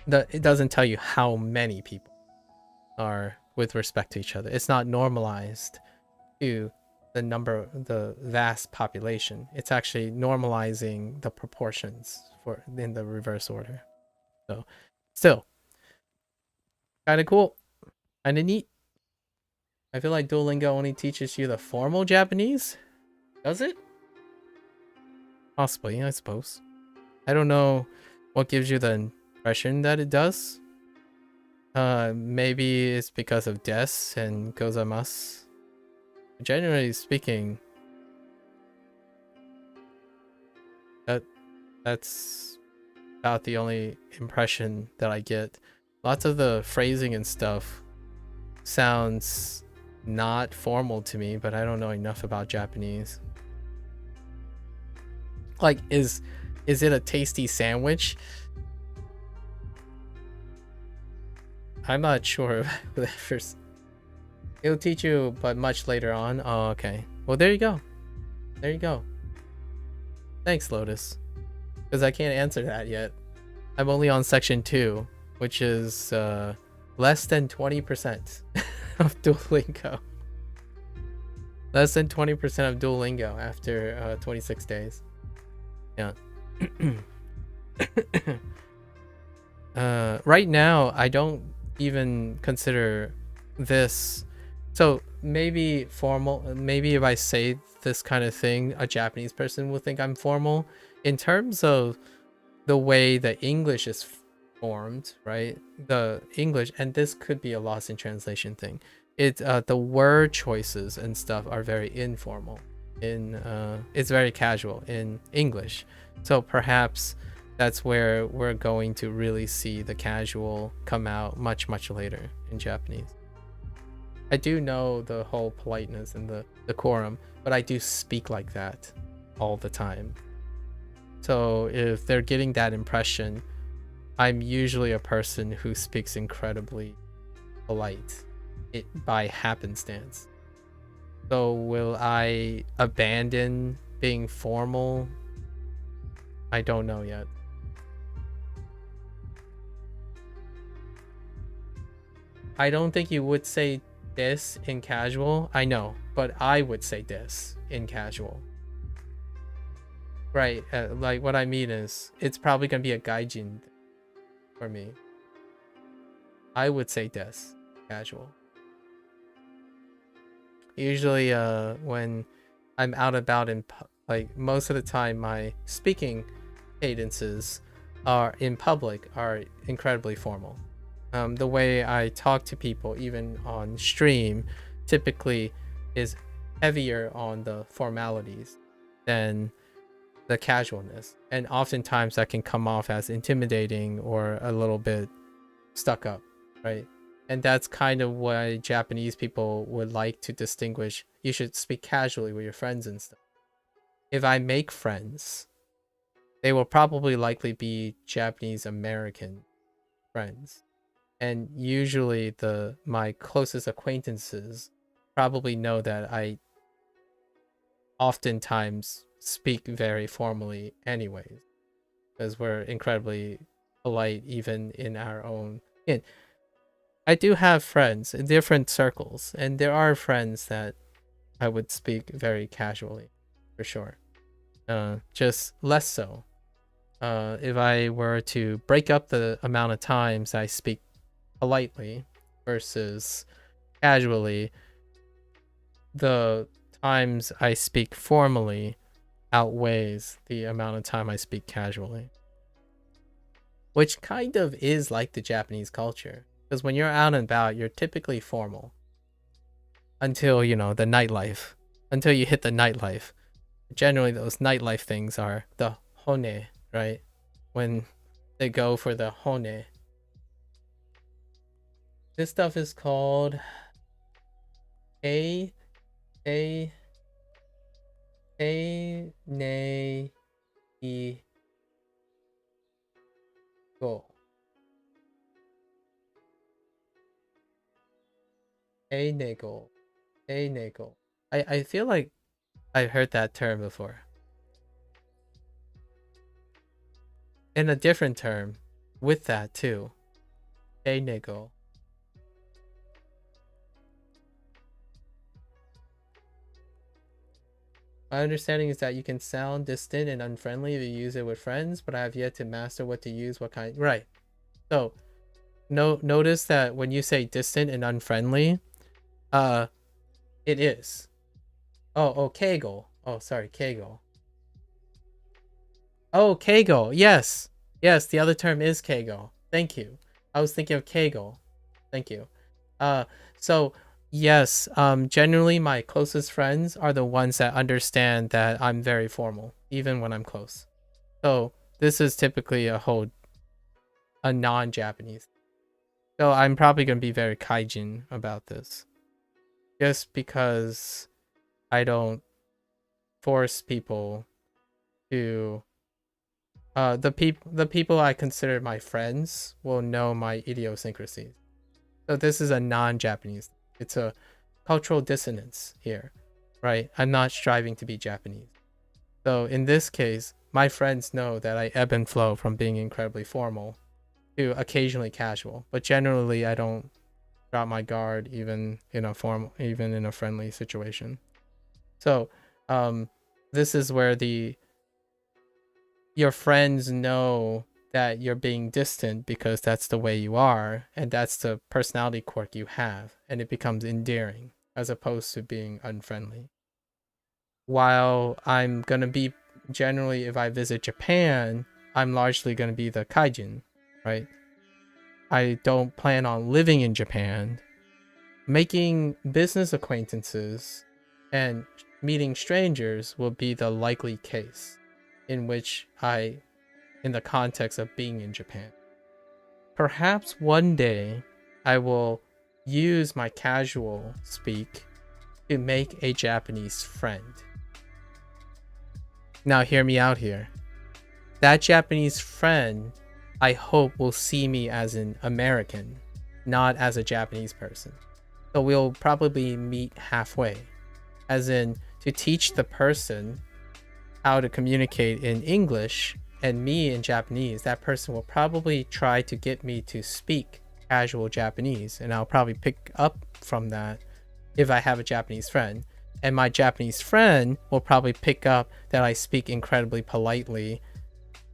it doesn't tell you how many people are with respect to each other. It's not normalized to the vast population. It's actually normalizing the proportions for in the reverse order. So still kind of cool, kind of neat. I feel like Duolingo only teaches you the formal Japanese. Does it? Possibly, I suppose. I don't know what gives you the impression that it does. Maybe it's because of des and gozaimasu. Generally speaking, that's about the only impression that I get. Lots of the phrasing and stuff sounds not formal to me, but I don't know enough about Japanese. Like, is it a tasty sandwich? I'm not sure. It'll teach you, but much later on. Oh, okay. Well, there you go. There you go. Thanks, Lotus. Because I can't answer that yet. I'm only on section 2, which is less than 20% of Duolingo. Less than 20% of Duolingo after 26 days. Yeah. Right now, I don't even consider this. So maybe formal, maybe if I say this kind of thing, a Japanese person will think I'm formal. In terms of the way the English is formed, right? The English, and this could be a loss in translation thing. The word choices and stuff are very informal. It's very casual in English. So perhaps that's where we're going to really see the casual come out much, much later in Japanese. I do know the whole politeness and the decorum, but I do speak like that all the time. So if they're getting that impression, I'm usually a person who speaks incredibly polite by happenstance. So will I abandon being formal? I don't know yet. I don't think you would say this in casual. I know, but I would say this in casual. Right, like what I mean is, it's probably gonna be a gaijin for me. I would say this casual. Usually, when I'm out about like most of the time, my speaking cadences are in public are incredibly formal. The way I talk to people, even on stream, typically is heavier on the formalities than the casualness. And oftentimes that can come off as intimidating or a little bit stuck up, right? And that's kind of why Japanese people would like to distinguish. You should speak casually with your friends and stuff. If I make friends, they will probably likely be Japanese American friends. And usually my closest acquaintances probably know that I oftentimes speak very formally anyways, because we're incredibly polite even in our own. And I do have friends in different circles, and there are friends that I would speak very casually, for sure. Just less so. If I were to break up the amount of times I speak politely, versus casually, the times I speak formally outweighs the amount of time I speak casually. Which kind of is like the Japanese culture. Because when you're out and about, you're typically formal. Until, you know, the nightlife. Until you hit the nightlife. Generally, those nightlife things are the hone, right? When they go for the hone. This stuff is called ne go. Einego. Einego. I feel like I've heard that term before. In a different term with that too. Einego. My understanding is that you can sound distant and unfriendly if you use it with friends, but I have yet to master what to use, what kind. Right. So, notice that when you say distant and unfriendly, it is. Oh, keigo. Oh, sorry, keigo. Oh, keigo. Yes. Yes, the other term is keigo. Thank you. I was thinking of keigo. Thank you. So yes, generally my closest friends are the ones that understand that I'm very formal, even when I'm close. So this is typically a non-Japanese. So I'm probably going to be very kaijin about this. Just because I don't force people to... the people I consider my friends will know my idiosyncrasies. So this is a non-Japanese. It's a cultural dissonance here, right? I'm not striving to be Japanese. So in this case, my friends know that I ebb and flow from being incredibly formal to occasionally casual, but generally I don't drop my guard even in a friendly situation. So this is where your friends know that you're being distant because that's the way you are, and that's the personality quirk you have, and it becomes endearing as opposed to being unfriendly. While I'm gonna be generally, if I visit Japan, I'm largely gonna be the kaijin, right? I don't plan on living in Japan. Making business acquaintances and meeting strangers will be the likely case in which in the context of being in Japan. Perhaps one day I will use my casual speak to make a Japanese friend. Now hear me out here. That Japanese friend, I hope, will see me as an American, not as a Japanese person. So we'll probably meet halfway, as in to teach the person how to communicate in English and me in Japanese. That person will probably try to get me to speak casual Japanese, and I'll probably pick up from that if I have a Japanese friend. And my Japanese friend will probably pick up that I speak incredibly politely,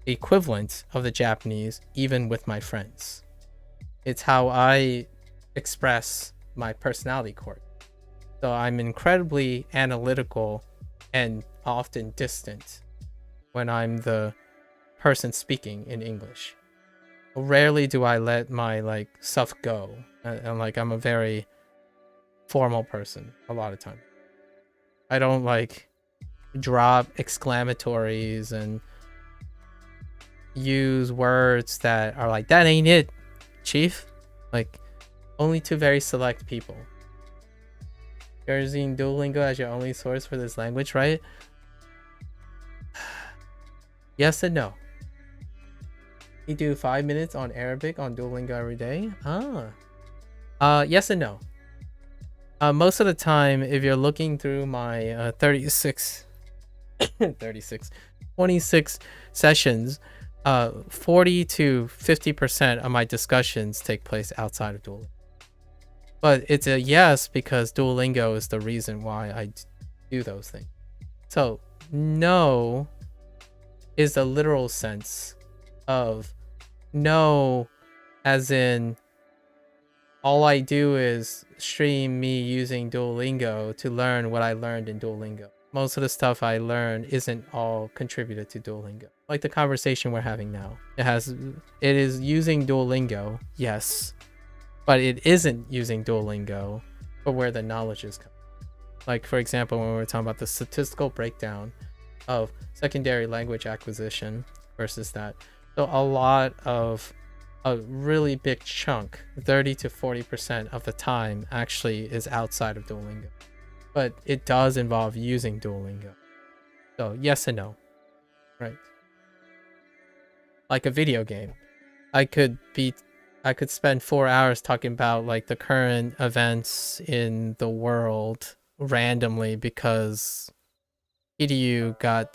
equivalent of the Japanese, even with my friends. It's how I express my personality quirk. So I'm incredibly analytical and often distant when I'm the person speaking in English. Rarely do I let my stuff go, and I'm a very formal person a lot of time. I don't drop exclamatories and use words that are like, that ain't it, chief. Only to very select people. You're using Duolingo as your only source for this language, right? Yes and no. You do 5 minutes on Arabic on Duolingo every day? Yes and no. Most of the time, if you're looking through my 26 sessions, 40 to 50% of my discussions take place outside of Duolingo. But it's a yes because Duolingo is the reason why I do those things. So no is the literal sense of no, as in all I do is stream me using Duolingo to learn what I learned in Duolingo. Most of the stuff I learned isn't all contributed to Duolingo. Like the conversation we're having now. It is using Duolingo, yes, but it isn't using Duolingo for where the knowledge is coming. Like, for example, when we were talking about the statistical breakdown of secondary language acquisition versus that. So a really big chunk, 30 to 40% of the time actually is outside of Duolingo. But it does involve using Duolingo. So yes and no, right? Like a video game. I could spend 4 hours talking about like the current events in the world randomly because Kiryu got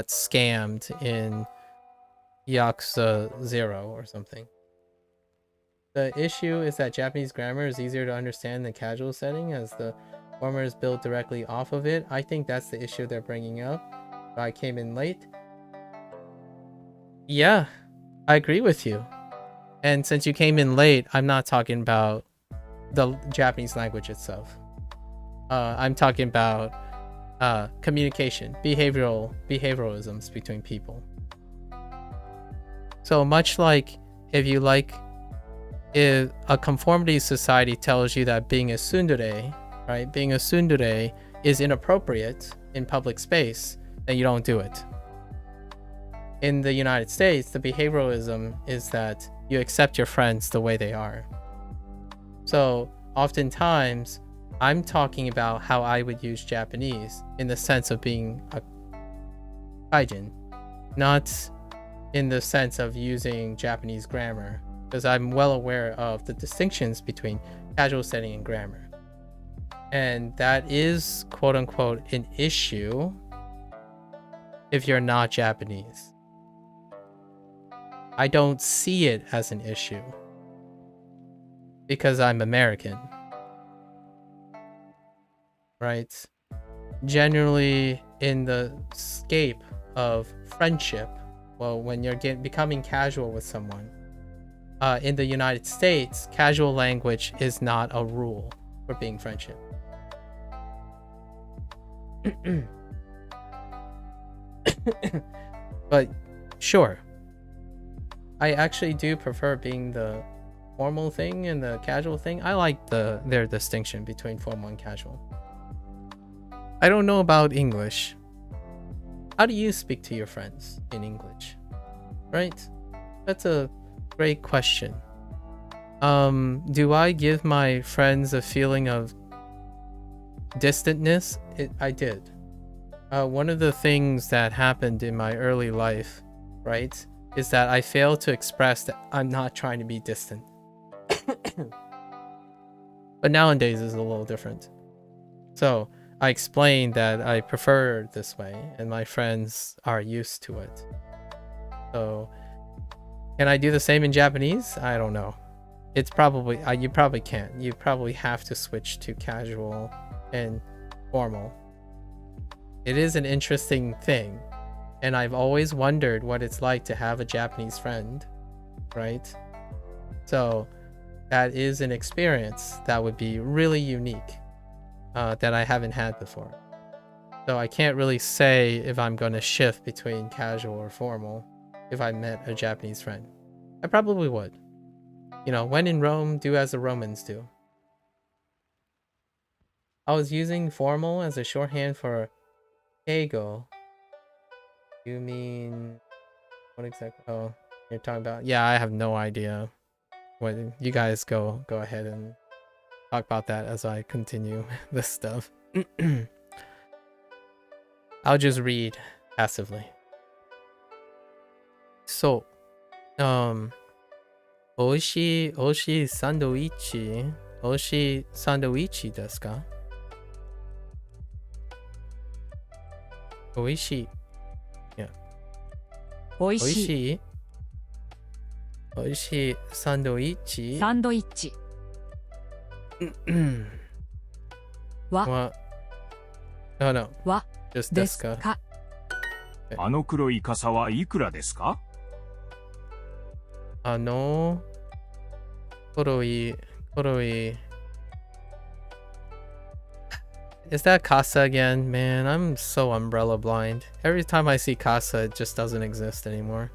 scammed in Yakuza 0 or something. The issue is that Japanese grammar is easier to understand than casual setting as the former is built directly off of it. I think that's the issue they're bringing up. I came in late. Yeah, I agree with you. And since you came in late, I'm not talking about the Japanese language itself. I'm talking about communication, behavioralisms between people. So much like if a conformity society tells you that being a tsundere, right, being a tsundere is inappropriate in public space, then you don't do it. In the United States, the behavioralism is that you accept your friends the way they are. So oftentimes, I'm talking about how I would use Japanese in the sense of being a kaijin, not in the sense of using Japanese grammar, because I'm well aware of the distinctions between casual setting and grammar. And that is, quote unquote, an issue if you're not Japanese. I don't see it as an issue because I'm American. Right? Generally, in the scape of friendship, well, when you're becoming casual with someone, in the United States, casual language is not a rule for being friendship. But sure, I actually do prefer being the formal thing and the casual thing. I like their distinction between formal and casual. I don't know about English. How do you speak to your friends in English? Right? That's a great question. Do I give my friends a feeling of distantness? I did. One of the things that happened in my early life, right, is that I failed to express that I'm not trying to be distant. But nowadays is a little different. So I explained that I prefer it this way, and my friends are used to it. So, can I do the same in Japanese? I don't know. It's probably, you probably can't. You probably have to switch to casual and formal. It is an interesting thing, and I've always wondered what it's like to have a Japanese friend, right? So, that is an experience that would be really unique. That I haven't had before. So I can't really say if I'm going to shift between casual or formal if I met a Japanese friend. I probably would. You know, when in Rome, do as the Romans do. I was using formal as a shorthand for eigo. You mean... what exactly? Oh, you're talking about... yeah, I have no idea. What you guys go ahead and talk about that as I continue this stuff. I'll just read passively. So, おいしいサンドイッチですか？おいしい。Yeah. おいしい。おいしいサンドイッチ。サンドイッチ。は No. は Just で ですすか？か？あの黒い傘はいくらですか？あの Koroi. Is that casa again? Man, I'm so umbrella blind. Every time I see casa, it just doesn't exist anymore.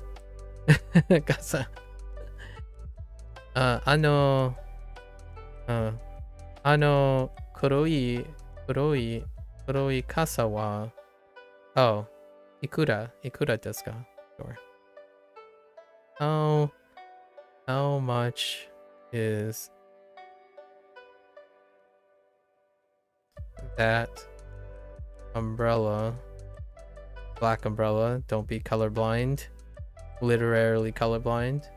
Casa. Kuroi casa wa. Oh, ikura desu ka? Sure. How much is that umbrella? Black umbrella. Don't be colorblind. Literally colorblind.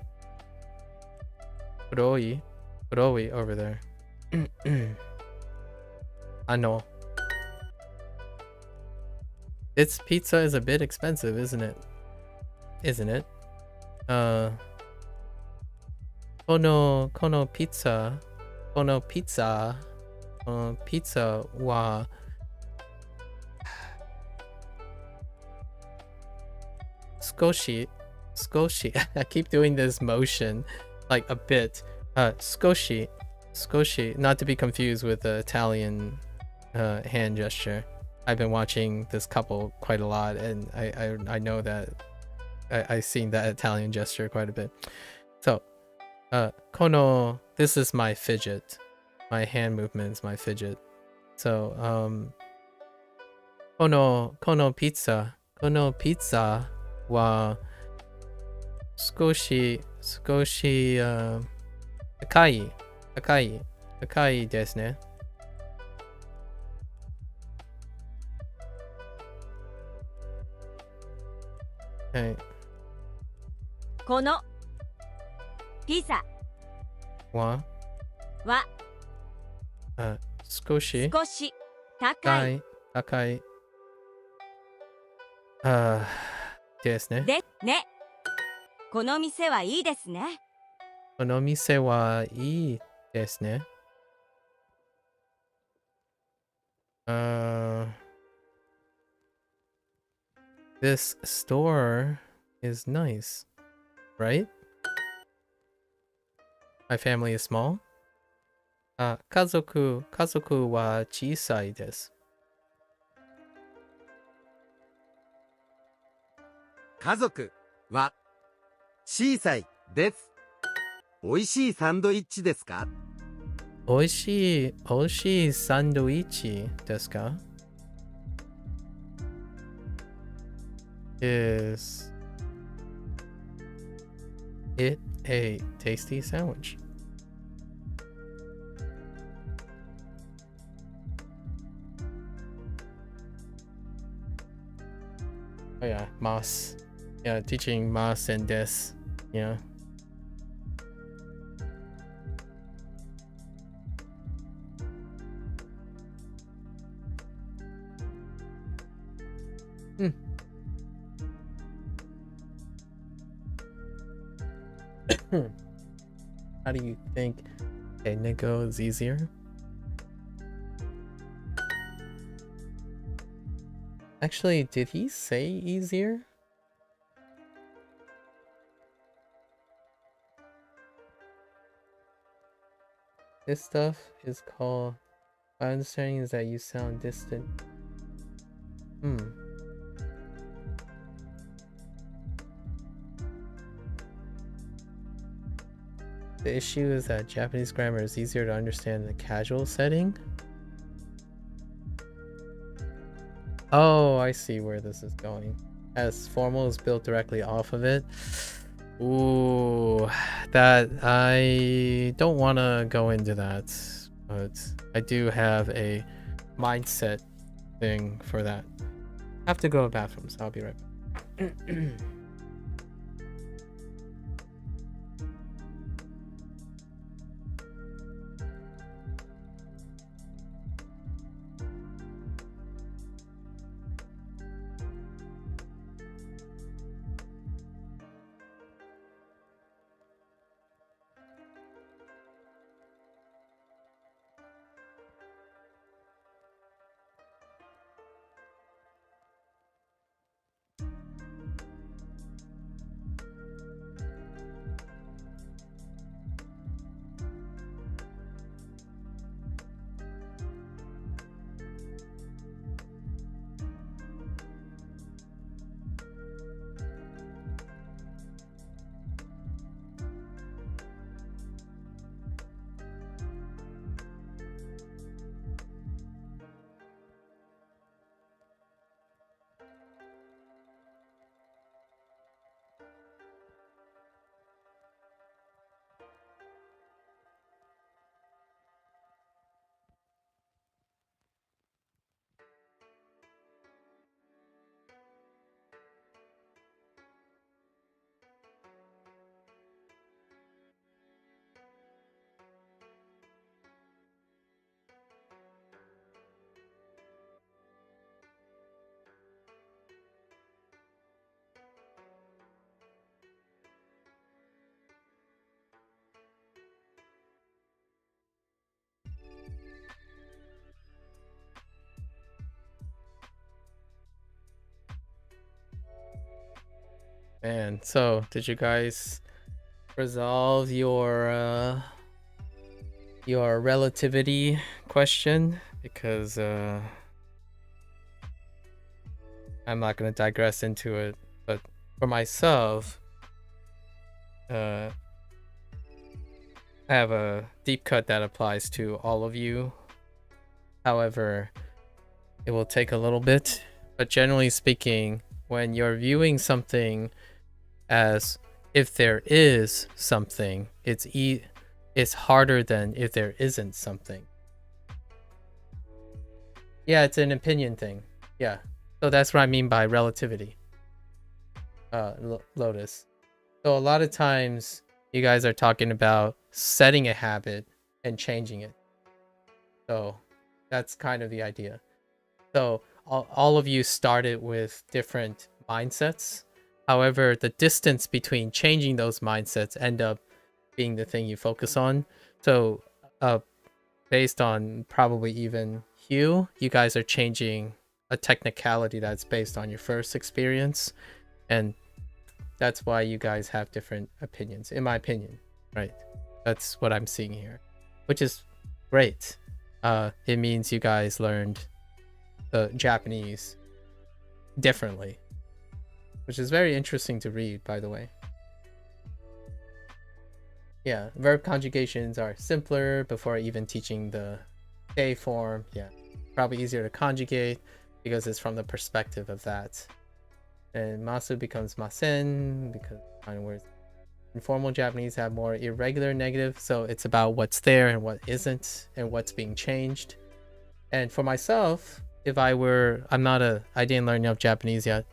Kuroi over there. Ano. This pizza is a bit expensive, isn't it? Isn't it? Kono pizza wa skoshi. I keep doing this motion like a bit. Skoshi, not to be confused with the Italian hand gesture. I've been watching this couple quite a lot, and I know that I've seen that Italian gesture quite a bit. So, kono, this is my fidget. My hand movements, my fidget. So, kono pizza wa skoshi takai desu ne. はい。このピザはは少し少し高い高いですね。でね。この店はいいですね。この店はいいですね。This store is nice, right? My family is small. 家族は小さいです。家族は小さいです。美味しいサンドイッチですか？美味しいサンドイッチですか？ Is it a tasty sandwich? Oh yeah, mas. Yeah, teaching mas and des. Yeah. How do you think Nico is easier? Actually, did he say easier? This stuff is called... My understanding is that you sound distant. The issue is that Japanese grammar is easier to understand in a casual setting. Oh, I see where this is going. As formal is built directly off of it. Ooh, that I don't want to go into that, but I do have a mindset thing for that. I have to go to the bathroom, so I'll be right back. Man, so did you guys resolve your relativity question? Because I'm not gonna digress into it, but for myself, I have a deep cut that applies to all of you. However, it will take a little bit, but generally speaking, when you're viewing something as if there is something, it's harder than if there isn't something. Yeah, it's an opinion thing. Yeah, so that's what I mean by relativity. Lotus. So a lot of times you guys are talking about setting a habit and changing it. So that's kind of the idea. So all of you started with different mindsets. However, the distance between changing those mindsets end up being the thing you focus on. So based on probably even Hugh, you guys are changing a technicality that's based on your first experience. And that's why you guys have different opinions, in my opinion, right? That's what I'm seeing here, which is great. It means you guys learned the Japanese differently, which is very interesting to read, by the way. Yeah, verb conjugations are simpler before even teaching the day form. Yeah, probably easier to conjugate because it's from the perspective of that. And masu becomes masen because kind of words. Informal Japanese have more irregular negative, so it's about what's there and what isn't and what's being changed. And for myself, I didn't learn enough Japanese yet,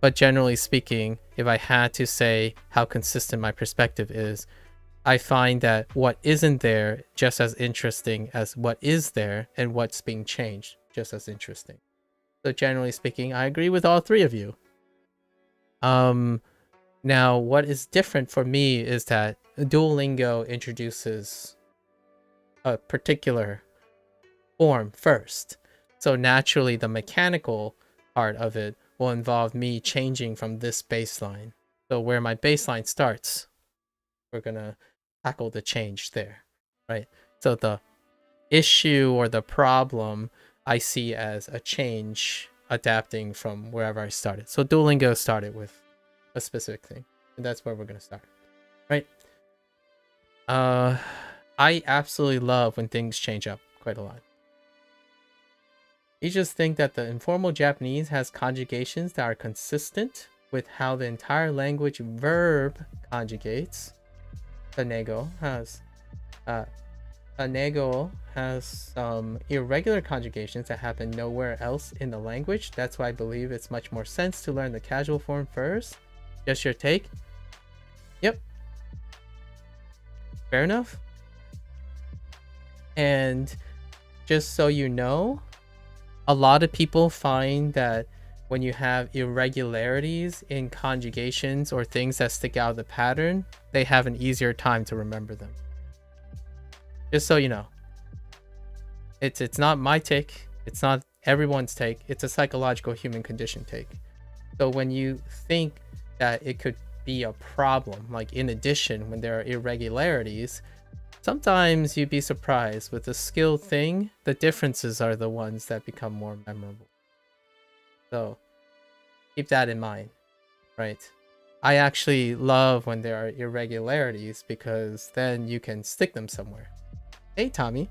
but generally speaking, if I had to say how consistent my perspective is, I find that what isn't there just as interesting as what is there, and what's being changed just as interesting. So generally speaking, I agree with all three of you. Now what is different for me is that Duolingo introduces a particular form first. So naturally the mechanical part of it will involve me changing from this baseline. So where my baseline starts, we're gonna tackle the change there, right? So the issue or the problem I see as a change adapting from wherever I started. So Duolingo started with a specific thing, and that's where we're gonna start, right? I absolutely love when things change up quite a lot. You just think that the informal Japanese has conjugations that are consistent with how the entire language verb conjugates. Anego has some irregular conjugations that happen nowhere else in the language. That's why I believe it's much more sense to learn the casual form first. Just your take? Yep. Fair enough. And just so you know, a lot of people find that when you have irregularities in conjugations or things that stick out of the pattern, they have an easier time to remember them. Just so you know. It's not my take. It's not everyone's take. It's a psychological human condition take. So when you think that it could be a problem, like in addition, when there are irregularities, sometimes you'd be surprised with a skill thing, the differences are the ones that become more memorable. So keep that in mind, right? I actually love when there are irregularities because then you can stick them somewhere. Hey, Tommy.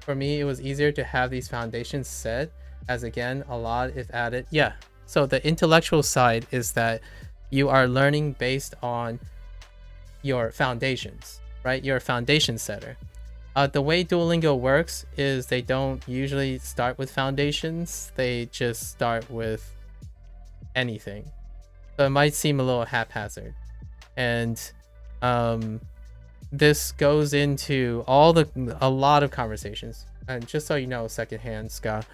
For me, it was easier to have these foundations set, as again, a lot if added. Yeah, so the intellectual side is that you are learning based on your foundations, right? You're a foundation setter. The way Duolingo works is they don't usually start with foundations. They just start with anything. So it might seem a little haphazard. And this goes into a lot of conversations. And just so you know, secondhand, Scott,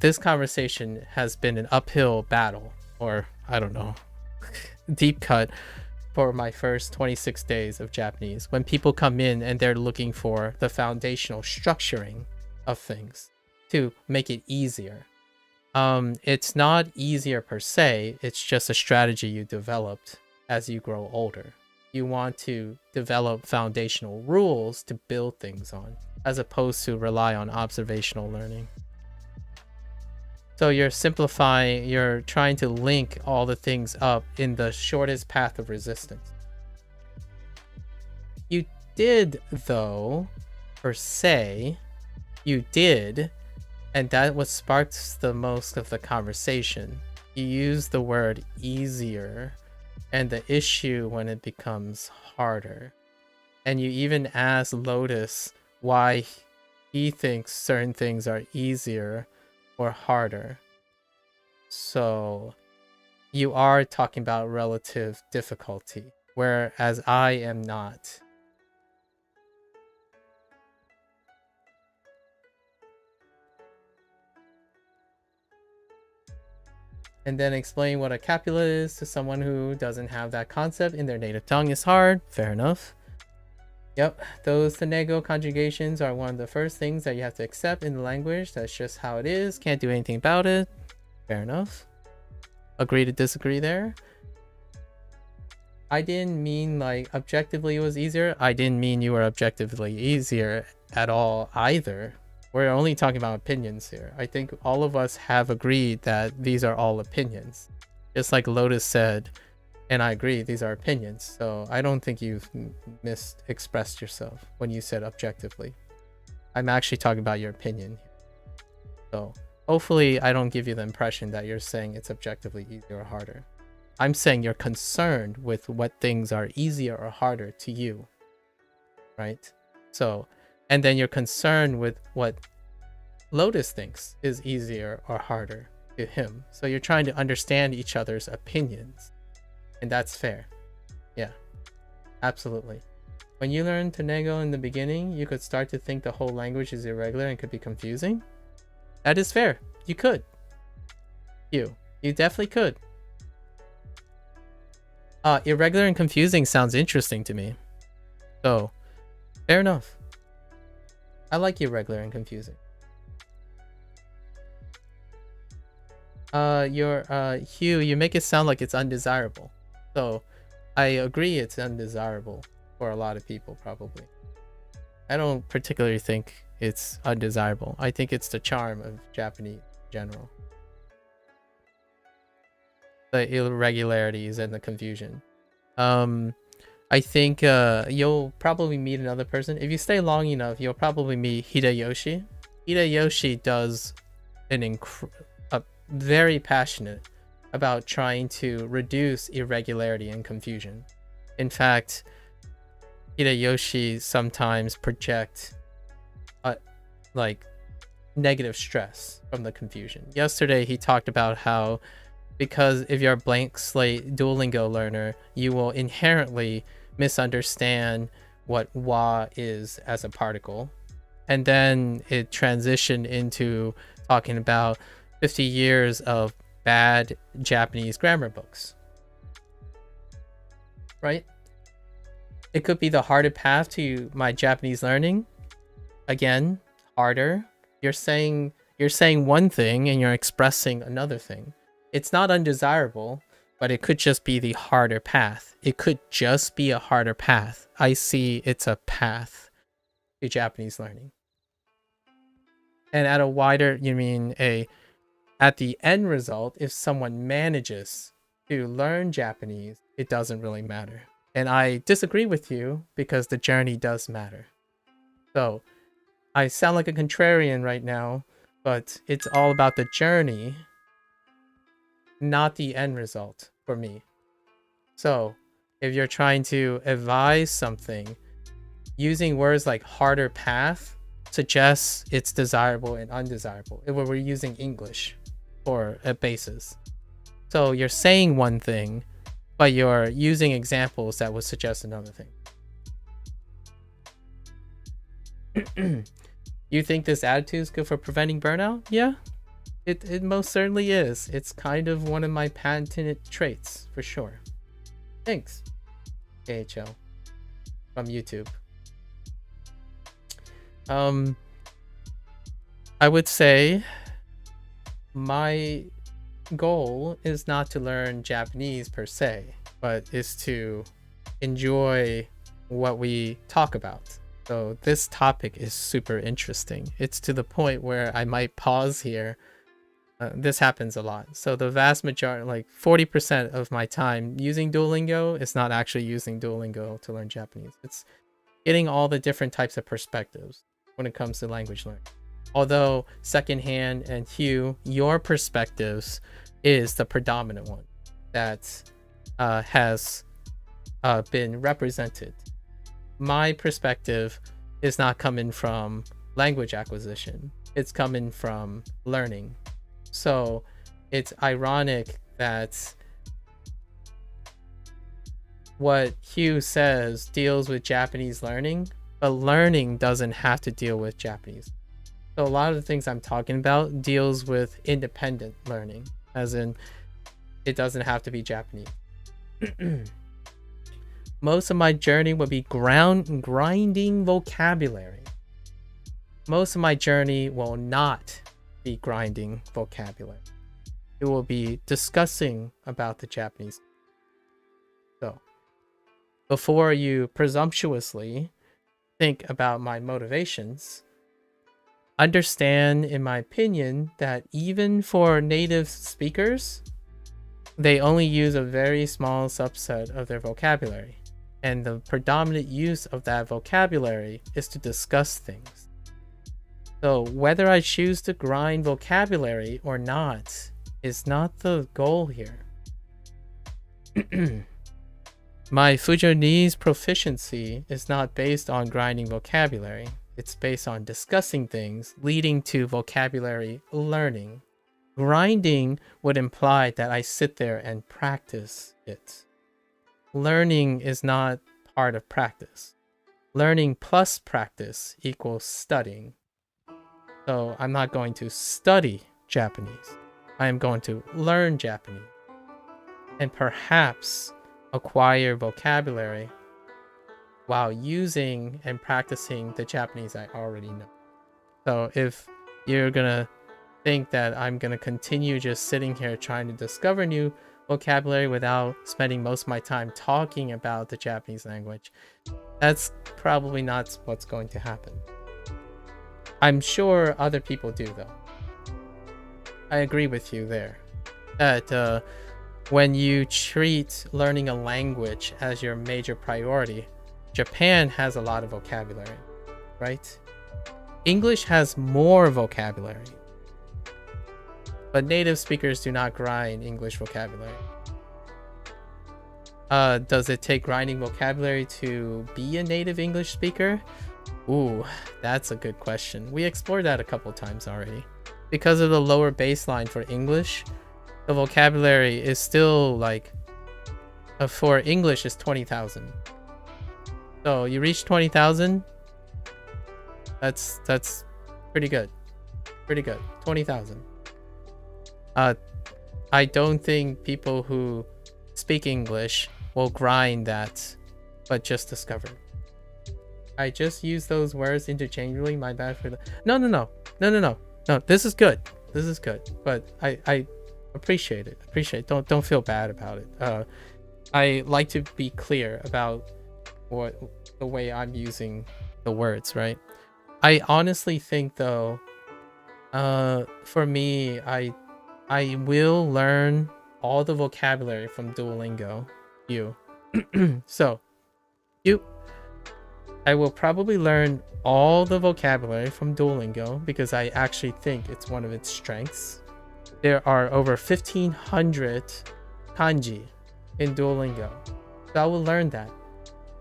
this conversation has been an uphill battle, or I don't know, deep cut for my first 26 days of Japanese. When people come in and they're looking for the foundational structuring of things to make it easier. It's not easier per se, it's just a strategy you developed as you grow older. You want to develop foundational rules to build things on, as opposed to rely on observational learning. So you're simplifying, you're trying to link all the things up in the shortest path of resistance. You did, though, per se, you did, and that what sparks the most of the conversation. You use the word easier and the issue when it becomes harder. And you even ask Lotus why he thinks certain things are easier or harder. So you are talking about relative difficulty, whereas I am not. And then explain what a capula is to someone who doesn't have that concept in their native tongue is hard. Fair enough. Yep, those tenego conjugations are one of the first things that you have to accept in the language. That's just how it is. Can't do anything about it. Fair enough. Agree to disagree there. I didn't mean like objectively it was easier. I didn't mean you were objectively easier at all either. We're only talking about opinions here. I think all of us have agreed that these are all opinions. Just like Lotus said, and I agree, these are opinions. So I don't think you've expressed yourself when you said objectively. I'm actually talking about your opinion here. So hopefully I don't give you the impression that you're saying it's objectively easier or harder. I'm saying you're concerned with what things are easier or harder to you, right? So, and then you're concerned with what Lotus thinks is easier or harder to him. So you're trying to understand each other's opinions. And that's fair. Yeah, absolutely. When you learn Tenego in the beginning, you could start to think the whole language is irregular and could be confusing. That is fair. You could. You definitely could. Irregular and confusing sounds interesting to me. So, fair enough. I like irregular and confusing. Hugh, you make it sound like it's undesirable. So, I agree it's undesirable for a lot of people, probably. I don't particularly think it's undesirable. I think it's the charm of Japanese in general. The irregularities and the confusion. I think you'll probably meet another person. If you stay long enough, you'll probably meet Hideyoshi. Hideyoshi does very passionate about trying to reduce irregularity and confusion. In fact, Hideyoshi sometimes project like negative stress from the confusion. Yesterday he talked about how because if you're a blank slate Duolingo learner, you will inherently misunderstand what wa is as a particle. And then it transitioned into talking about 50 years of bad Japanese grammar books. Right? It could be the harder path to my Japanese learning. Again, harder. You're saying one thing and you're expressing another thing. It's not undesirable, but it could just be the harder path. It could just be a harder path. I see it's a path to Japanese learning. And at a wider, you mean at the end result, if someone manages to learn Japanese, it doesn't really matter. And I disagree with you because the journey does matter. So I sound like a contrarian right now, but it's all about the journey, not the end result for me. So if you're trying to advise something, using words like harder path suggests it's desirable and undesirable if we're using English for a basis. So you're saying one thing, but you're using examples that would suggest another thing. You think this attitude is good for preventing burnout? Yeah, it most certainly is. It's kind of one of my patented traits, for sure. Thanks, KHL, from YouTube. I would say my goal is not to learn Japanese per se, but is to enjoy what we talk about. So this topic is super interesting. It's to the point where I might pause here. This happens a lot. So the vast majority, like 40% of my time using Duolingo is not actually using Duolingo to learn Japanese. It's getting all the different types of perspectives when it comes to language learning. Although secondhand and Hugh, your perspectives is the predominant one that has been represented. My perspective is not coming from language acquisition. It's coming from learning. So it's ironic that what Hugh says deals with Japanese learning, but learning doesn't have to deal with Japanese. So a lot of the things I'm talking about deals with independent learning, as in it doesn't have to be Japanese. Most of my journey will be grinding vocabulary. Most of my journey will not be grinding vocabulary. It will be discussing about the Japanese. So, before you presumptuously think about my motivations, understand, in my opinion, that even for native speakers, they only use a very small subset of their vocabulary. And the predominant use of that vocabulary is to discuss things. So whether I choose to grind vocabulary or not is not the goal here. My Fujonese proficiency is not based on grinding vocabulary. It's based on discussing things, leading to vocabulary learning. Grinding would imply that I sit there and practice it. Learning is not part of practice. Learning plus practice equals studying. So I'm not going to study Japanese. I am going to learn Japanese and perhaps acquire vocabulary while using and practicing the Japanese I already know. So if you're gonna think that I'm gonna continue just sitting here trying to discover new vocabulary without spending most of my time talking about the Japanese language, that's probably not what's going to happen. I'm sure other people do, though. I agree with you there. That when you treat learning a language as your major priority, Japan has a lot of vocabulary, right? English has more vocabulary. But native speakers do not grind English vocabulary. Does it take grinding vocabulary to be a native English speaker? Ooh, that's a good question. We explored that a couple times already. Because of the lower baseline for English, the vocabulary is still like, for English is 20,000. So you reach 20,000, that's pretty good. Pretty good. 20,000. I don't think people who speak English will grind that, but just discover. I just use those words interchangeably. My bad for the. No. This is good. This is good. But I appreciate it. Don't feel bad about it. I like to be clear about what the way I'm using the words, right? I honestly think though, for me, I will learn all the vocabulary from Duolingo. So, I will probably learn all the vocabulary from Duolingo because I actually think it's one of its strengths. There are over 1,500 kanji in Duolingo, so I will learn that.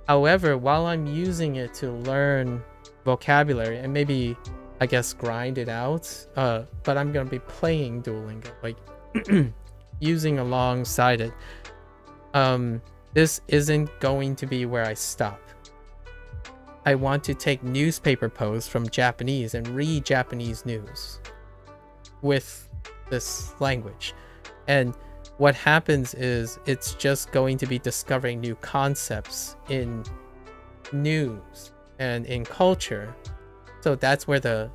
However, while I'm using it to learn vocabulary and maybe, I guess, grind it out, but I'm gonna be playing Duolingo, like using alongside it. This isn't going to be where I stop. I want to take newspaper posts from Japanese and read Japanese news with this language. And what happens is it's just going to be discovering new concepts in news and in culture. So that's where the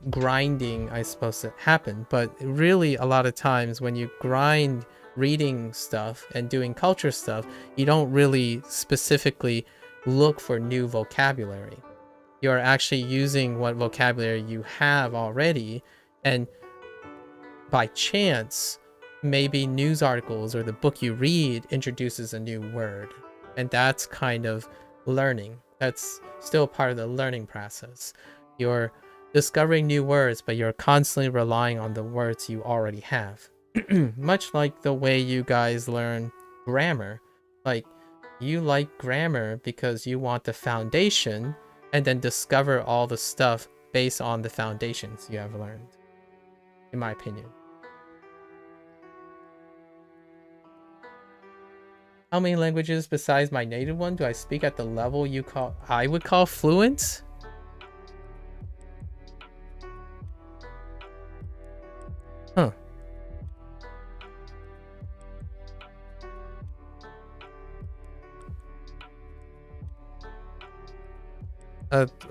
grinding, I suppose, to happen. But really, a lot of times when you grind reading stuff and doing culture stuff, you don't really specifically look for new vocabulary. You're actually using what vocabulary you have already, and by chance, maybe news articles or the book you read introduces a new word. And that's kind of learning. That's still part of the learning process. You're discovering new words, but you're constantly relying on the words you already have. Much like the way you guys learn grammar. Like, you like grammar because you want the foundation and then discover all the stuff based on the foundations you have learned, in my opinion. How many languages besides my native one do I speak at the level I would call fluent? Huh.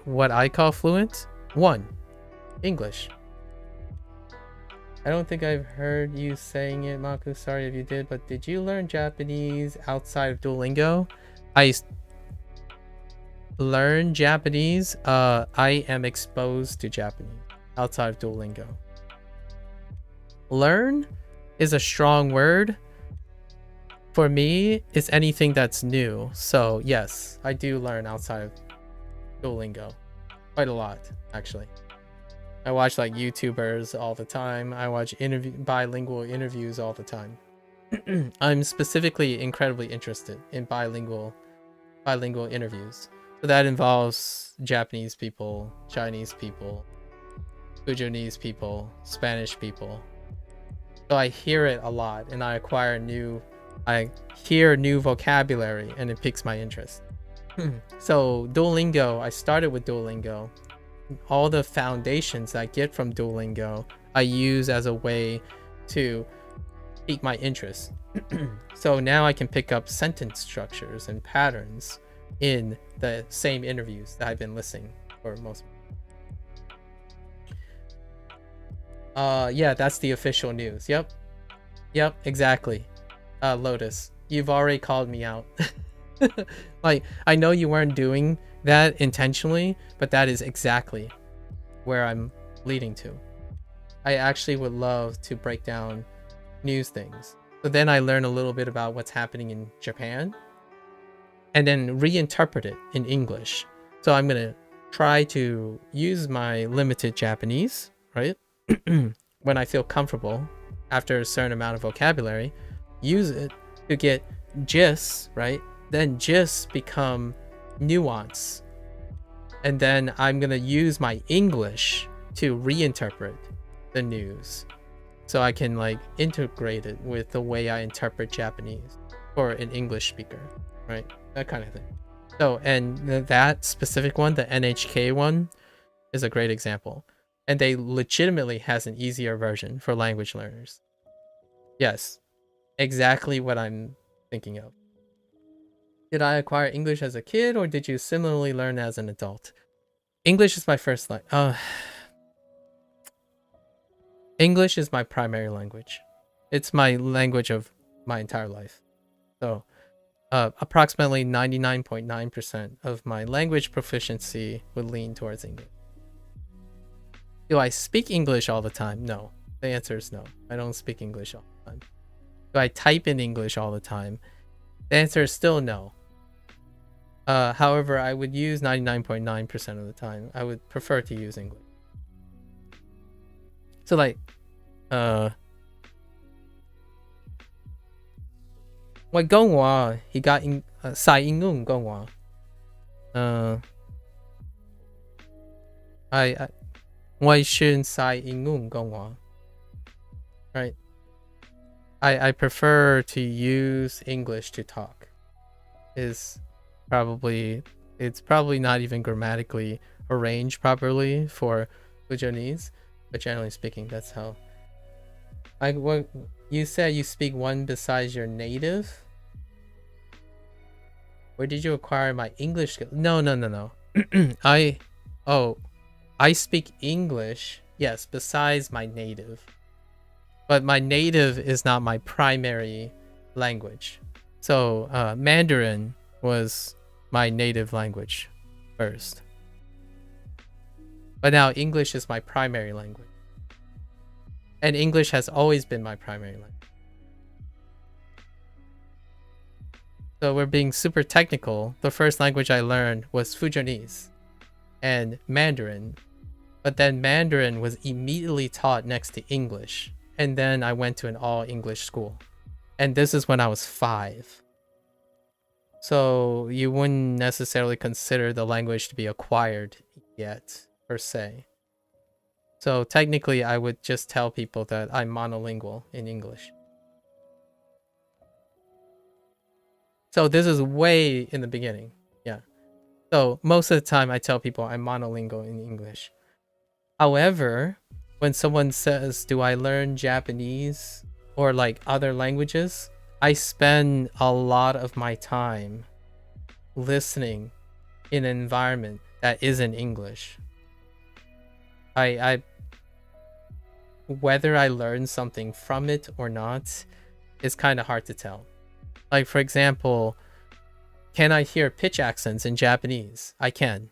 What I call fluent? 1. English. I don't think I've heard you saying it, Maku. Sorry if you did, but did you learn Japanese outside of Duolingo? I learn Japanese. I am exposed to Japanese outside of Duolingo. Learn is a strong word. For me, it's anything that's new. So yes, I do learn outside of Duolingo. Quite a lot, actually. I watch like YouTubers all the time. I watch bilingual interviews all the time. I'm specifically incredibly interested in bilingual interviews. So that involves Japanese people, Chinese people, Fujonese people, Spanish people. So I hear it a lot, and I hear new vocabulary, and it piques my interest. So Duolingo, I started with Duolingo. All the foundations I get from Duolingo, I use as a way to pique my interest. So now I can pick up sentence structures and patterns in the same interviews that I've been listening for most. Yeah, that's the official news. Yep, exactly. Lotus, you've already called me out. Like, I know you weren't doing that intentionally, but that is exactly where I'm leading to. I actually would love to break down news things. So then I learn a little bit about what's happening in Japan and then reinterpret it in English. So I'm going to try to use my limited Japanese, right? When I feel comfortable after a certain amount of vocabulary, use it to get gists, right? Then gists become nuance. And then I'm going to use my English to reinterpret the news. So I can like integrate it with the way I interpret Japanese for an English speaker, right? That kind of thing. So, and that specific one, the NHK one, is a great example. And they legitimately has an easier version for language learners. Yes, exactly what I'm thinking of. Did I acquire English as a kid, or did you similarly learn as an adult? English is my first language. English is my primary language. It's my language of my entire life. So, approximately 99.9% of my language proficiency would lean towards English. Do I speak English all the time? No. The answer is no. I don't speak English all the time. Do I type in English all the time? The answer is still no. However, I would use 99.9% of the time. I would prefer to use English. So like, 我跟我而家晒英文跟我我選晒英文跟我 right. I prefer to use English to talk. It's probably not even grammatically arranged properly for Fujonese, but generally speaking, that's how. What you said, you speak one besides your native. Where did you acquire my English skill? No. I speak English, yes, besides my native. But my native is not my primary language. So Mandarin was my native language first. But now English is my primary language. And English has always been my primary language. So we're being super technical. The first language I learned was Fujianese and Mandarin. But then Mandarin was immediately taught next to English. And then I went to an all-English school. And this is when I was 5. So you wouldn't necessarily consider the language to be acquired yet, per se. So technically, I would just tell people that I'm monolingual in English. So this is way in the beginning. Yeah. So most of the time, I tell people I'm monolingual in English. However, when someone says, do I learn Japanese or like other languages? I spend a lot of my time listening in an environment that isn't English. Whether I learn something from it or not is kind of hard to tell. Like, for example, can I hear pitch accents in Japanese? I can.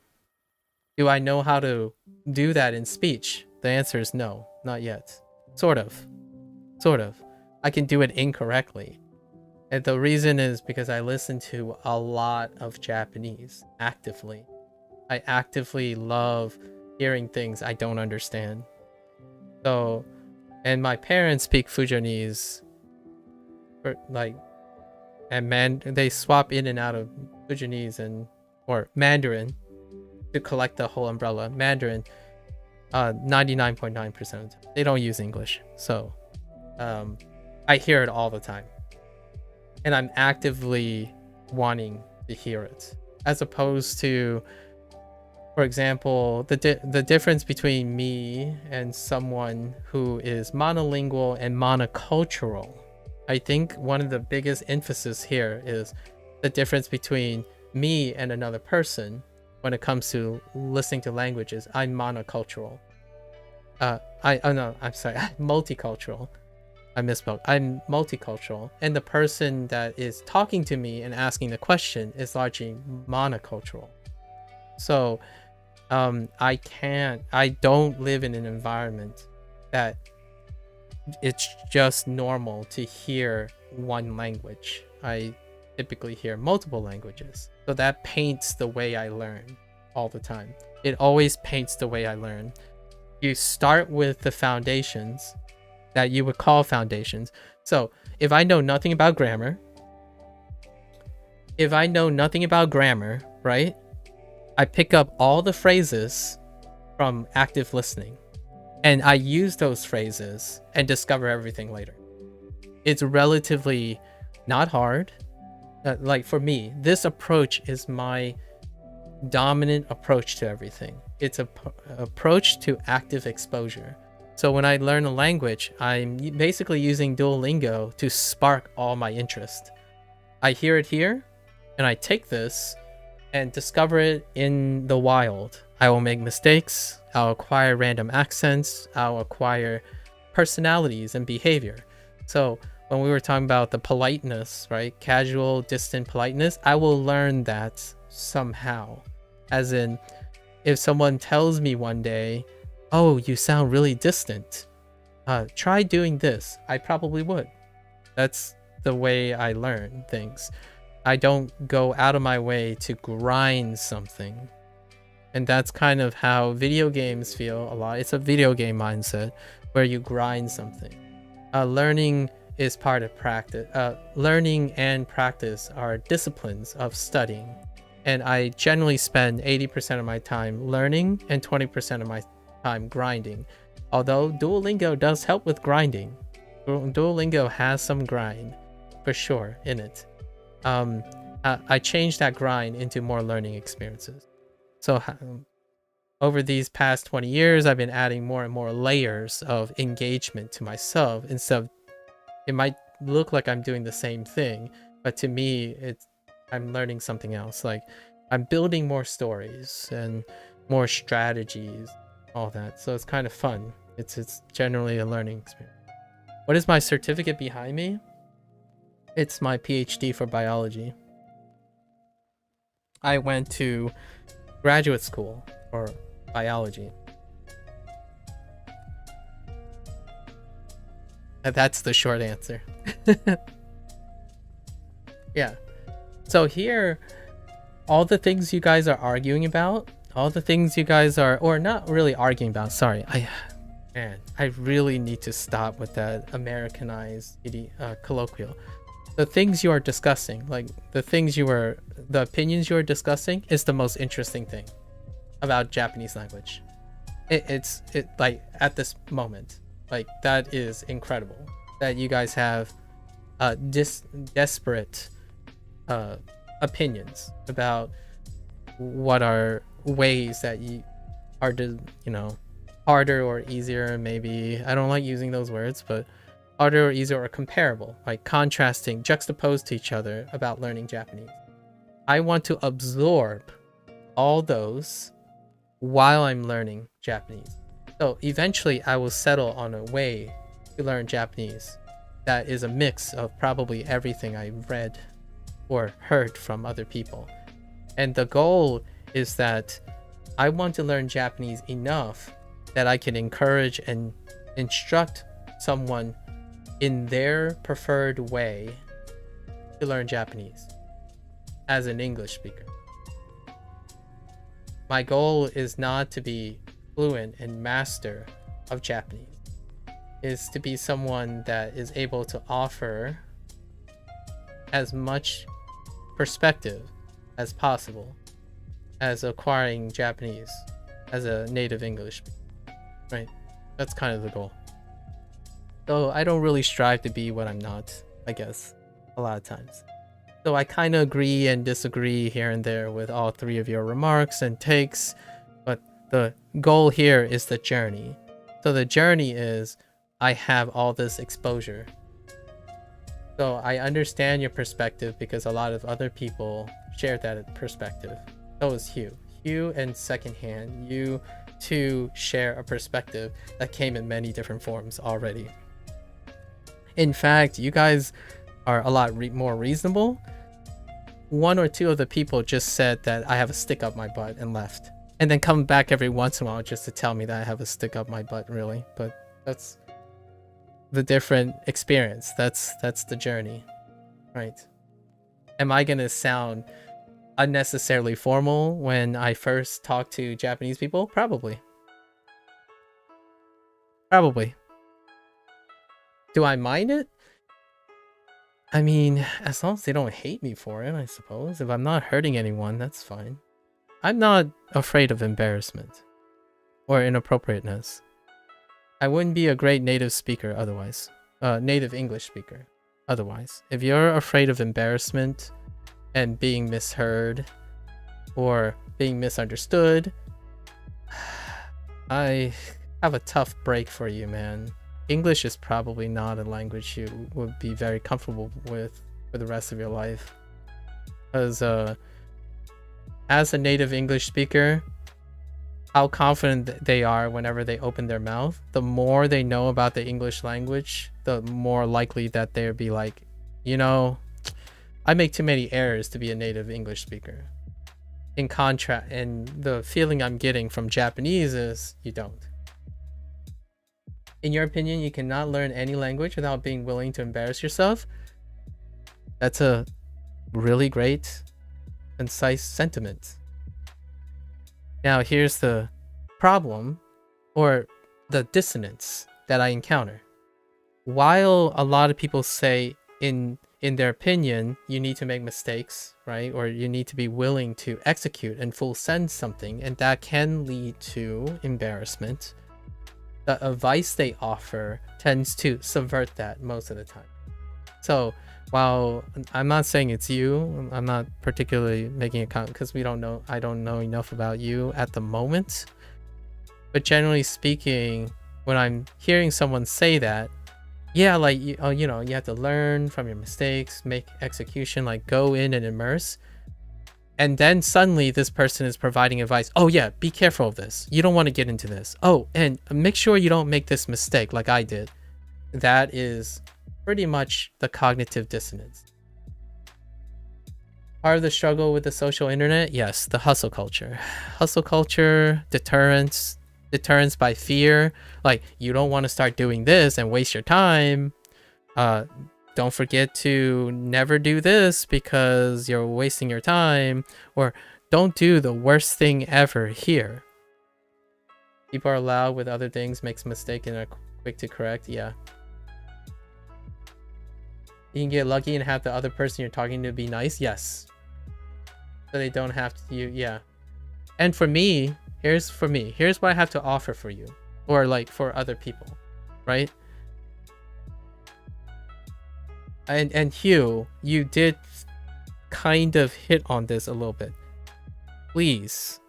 Do I know how to do that in speech? The answer is no, not yet. Sort of. I can do it incorrectly. And the reason is because I listen to a lot of Japanese actively. I actively love hearing things I don't understand. So, and my parents speak Fujianese, and they swap in and out of Fujianese or Mandarin to collect the whole umbrella. Mandarin, 99.9% of the time. They don't use English. So, I hear it all the time. And I'm actively wanting to hear it. As opposed to, for example, the difference between me and someone who is monolingual and monocultural. I think one of the biggest emphasis here is the difference between me and another person when it comes to listening to languages. I'm monocultural. I'm sorry, multicultural. I misspoke. I'm multicultural, and the person that is talking to me and asking the question is largely monocultural. So, I don't live in an environment that it's just normal to hear one language. I typically hear multiple languages. So that paints the way I learn all the time. It always paints the way I learn. You start with the foundations that you would call foundations. So if I know nothing about grammar, right? I pick up all the phrases from active listening and I use those phrases and discover everything later. It's relatively not hard. Like for me, this approach is my dominant approach to everything. It's an approach to active exposure. So when I learn a language, I'm basically using Duolingo to spark all my interest. I hear it here, and I take this and discover it in the wild. I will make mistakes, I'll acquire random accents, I'll acquire personalities and behavior. So when we were talking about the politeness, right? Casual, distant politeness, I will learn that somehow. As in, if someone tells me one day, oh, you sound really distant, try doing this, I probably would. That's the way I learn things. I don't go out of my way to grind something. And that's kind of how video games feel a lot. It's a video game mindset where you grind something. Learning is part of practice. Learning and practice are disciplines of studying. And I generally spend 80% of my time learning and 20% of my time grinding. Although Duolingo does help with grinding. Duolingo has some grind for sure in it. I changed that grind into more learning experiences. So over these past 20 years, I've been adding more and more layers of engagement to myself. Instead of, it might look like I'm doing the same thing, but to me, I'm learning something else. Like I'm building more stories and more strategies all that. So it's kind of fun. It's generally a learning experience. What is my certificate behind me? It's my PhD for biology. I went to graduate school for biology. And that's the short answer. Yeah. So here, all the things you guys are arguing about, all the things you guys are, or not really arguing about, sorry. I really need to stop with that Americanized colloquial. The things you are discussing, like the opinions you are discussing is the most interesting thing about Japanese language. It's like at this moment, like that is incredible that you guys have desperate opinions about what are ways that you are, harder or easier. Maybe I don't like using those words, but harder or easier or comparable, like contrasting, juxtaposed to each other about learning Japanese. I want to absorb all those while I'm learning Japanese. So eventually I will settle on a way to learn Japanese that is a mix of probably everything I read or heard from other people. And the goal is that I want to learn Japanese enough that I can encourage and instruct someone in their preferred way to learn Japanese as an English speaker. My goal is not to be fluent and master of Japanese. Is to be someone that is able to offer as much perspective as possible as acquiring Japanese as a native English speaker. Right? That's kind of the goal. So I don't really strive to be what I'm not, I guess, a lot of times. So I kind of agree and disagree here and there with all three of your remarks and takes, but the goal here is the journey. So the journey is I have all this exposure. So I understand your perspective because a lot of other people share that perspective. So is Hugh. Hugh and secondhand, you two share a perspective that came in many different forms already. In fact, you guys are a lot more reasonable. One or two of the people just said that I have a stick up my butt and left. And then come back every once in a while just to tell me that I have a stick up my butt, really. But that's the different experience. That's the journey, right? Am I gonna sound unnecessarily formal when I first talk to Japanese people? Probably. Do I mind it? I mean, as long as they don't hate me for it, I suppose. If I'm not hurting anyone, that's fine. I'm not afraid of embarrassment or inappropriateness. I wouldn't be a great native speaker otherwise. Native English speaker otherwise. If you're afraid of embarrassment and being misheard or being misunderstood, I have a tough break for you, man. English is probably not a language you would be very comfortable with for the rest of your life. Because as a native English speaker, how confident they are whenever they open their mouth, the more they know about the English language, the more likely that they'll be like, I make too many errors to be a native English speaker. In contrast, and the feeling I'm getting from Japanese is you don't. In your opinion, you cannot learn any language without being willing to embarrass yourself? That's a really great, concise sentiment. Now, here's the problem, or the dissonance that I encounter. While a lot of people say in their opinion, you need to make mistakes, right? Or you need to be willing to execute and full send something, and that can lead to embarrassment. The advice they offer tends to subvert that most of the time. So while I'm not saying it's you, I'm not particularly making a comment because I don't know enough about you at the moment. But generally speaking, when I'm hearing someone say that, yeah, like, you have to learn from your mistakes, make execution, like go in and immerse. And then suddenly this person is providing advice. Oh yeah, be careful of this. You don't want to get into this. Oh, and make sure you don't make this mistake like I did. That is pretty much the cognitive dissonance. Part of the struggle with the social internet? Yes, the hustle culture. Hustle culture, deterrence by fear. Like, you don't want to start doing this and waste your time. Don't forget to never do this because you're wasting your time. Or don't do the worst thing ever here. People are loud with other things, makes a mistake and are quick to correct. Yeah. You can get lucky and have the other person you're talking to be nice. Yes. So they don't have to, yeah. And for me, here's what I have to offer for you. Or like for other people, right? And Hugh, you did kind of hit on this a little bit. Please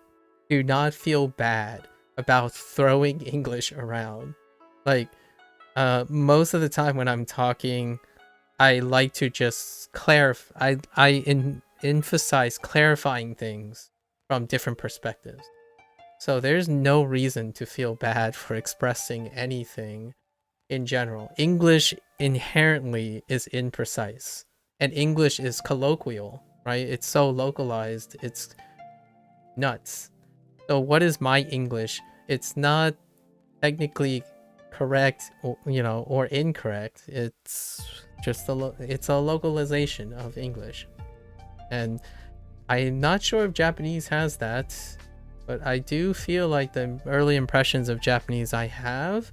do not feel bad about throwing English around. Like, most of the time when I'm talking, I like to just clarify. I emphasize clarifying things from different perspectives. So there's no reason to feel bad for expressing anything in general. English inherently is imprecise, and English is colloquial, right? It's so localized, it's nuts. So what is my English? It's not technically correct, or incorrect. It's just it's a localization of English, and I'm not sure if Japanese has that, but I do feel like the early impressions of Japanese I have,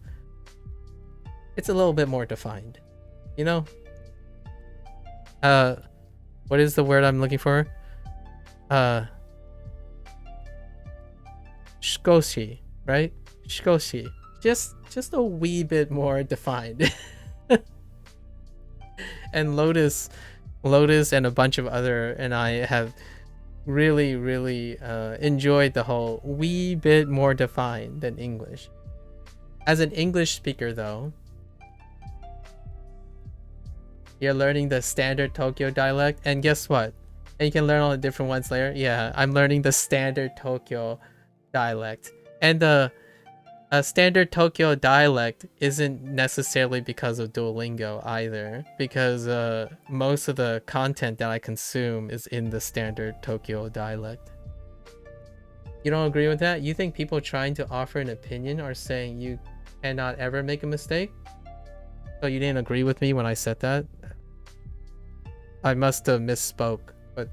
it's a little bit more defined, what is the word I'm looking for? Shikoshi, right? Shikoshi, just a wee bit more defined. And Lotus and a bunch of other and I have really enjoyed the whole wee bit more defined than English. As an English speaker though, you're learning the standard Tokyo dialect, and guess what? And you can learn all the different ones later. Yeah, I'm learning the standard Tokyo dialect, and the standard Tokyo dialect isn't necessarily because of Duolingo either, because most of the content that I consume is in the standard Tokyo dialect. You don't agree with that? You think people trying to offer an opinion are saying you cannot ever make a mistake? So you didn't agree with me when I said that? I must have misspoke, but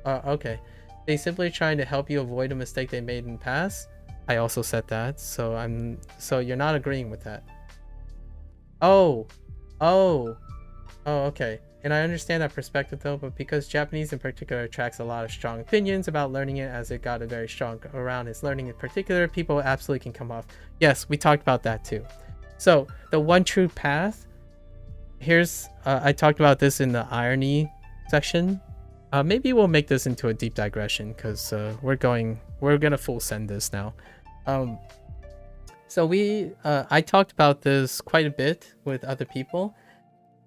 okay. They simply trying to help you avoid a mistake they made in the past? I also said that, so you're not agreeing with that. Oh, okay. And I understand that perspective though, but because Japanese in particular attracts a lot of strong opinions about learning it, as it got a very strong around its learning in particular, people absolutely can come off. Yes, we talked about that too. So the one true path, here's, I talked about this in the irony section. Maybe we'll make this into a deep digression because we're gonna full send this now. So I talked about this quite a bit with other people.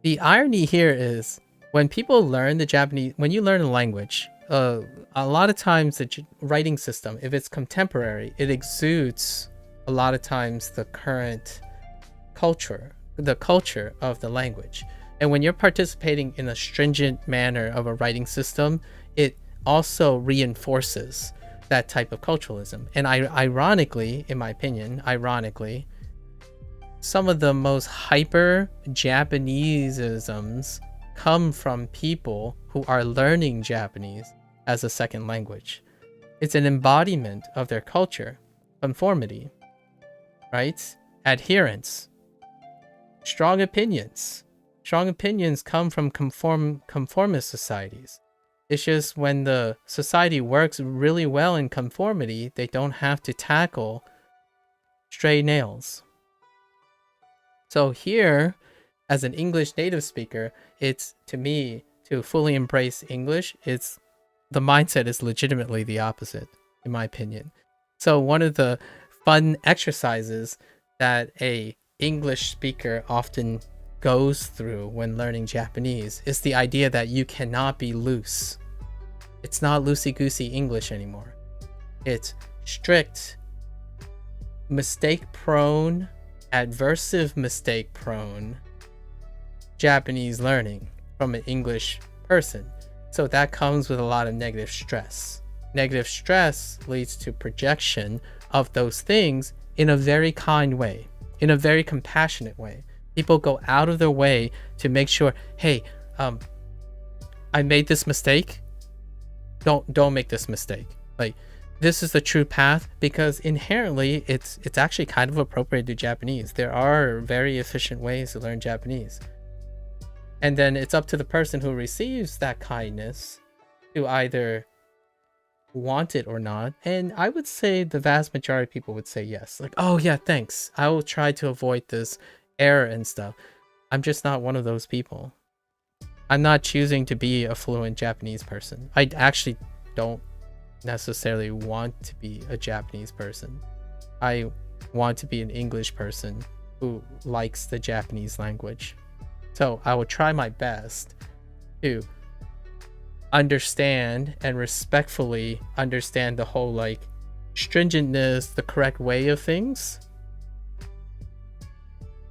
The irony here is when people learn the Japanese, when you learn a language, a lot of times the writing system, if it's contemporary, it exudes a lot of times the current culture, the culture of the language. And when you're participating in a stringent manner of a writing system, it also reinforces that type of culturalism. And ironically, in my opinion, some of the most hyper Japaneseisms come from people who are learning Japanese as a second language. It's an embodiment of their culture, conformity, right? Adherence, strong opinions. Strong opinions come from conformist societies. It's just when the society works really well in conformity, they don't have to tackle stray nails. So here, as an English native speaker, it's, to me, to fully embrace English, the mindset is legitimately the opposite, in my opinion. So one of the fun exercises that a English speaker often goes through when learning Japanese is the idea that you cannot be loose. It's not loosey-goosey English anymore. It's strict, mistake-prone, adversive mistake-prone Japanese learning from an English person. So that comes with a lot of negative stress. Negative stress leads to projection of those things in a very kind way, in a very compassionate way. People go out of their way to make sure, hey, I made this mistake. Don't make this mistake. Like, this is the true path, because inherently it's actually kind of appropriate to Japanese. There are very efficient ways to learn Japanese. And then it's up to the person who receives that kindness to either want it or not. And I would say the vast majority of people would say yes. Like, oh yeah, thanks. I will try to avoid this error and stuff. I'm just not one of those people. I'm not choosing to be a fluent Japanese person. I actually don't necessarily want to be a Japanese person. I want to be an English person who likes the Japanese language. So I will try my best to understand and respectfully understand the whole like stringentness, the correct way of things.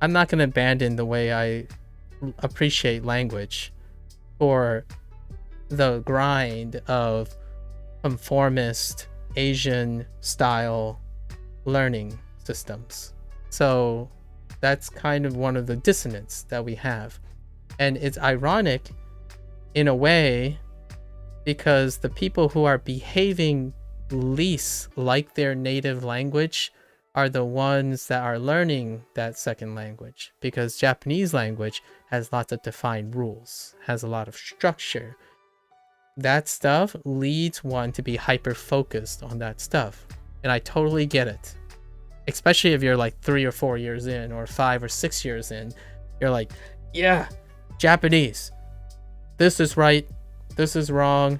I'm not going to abandon the way I appreciate language for the grind of conformist Asian style learning systems. So that's kind of one of the dissonance that we have. And it's ironic in a way, because the people who are behaving least like their native language are the ones that are learning that second language, because Japanese language has lots of defined rules, has a lot of structure. That stuff leads one to be hyper focused on that stuff. And I totally get it. Especially if you're like 3 or 4 years in, or 5 or 6 years in, you're like, yeah, Japanese. This is right. This is wrong.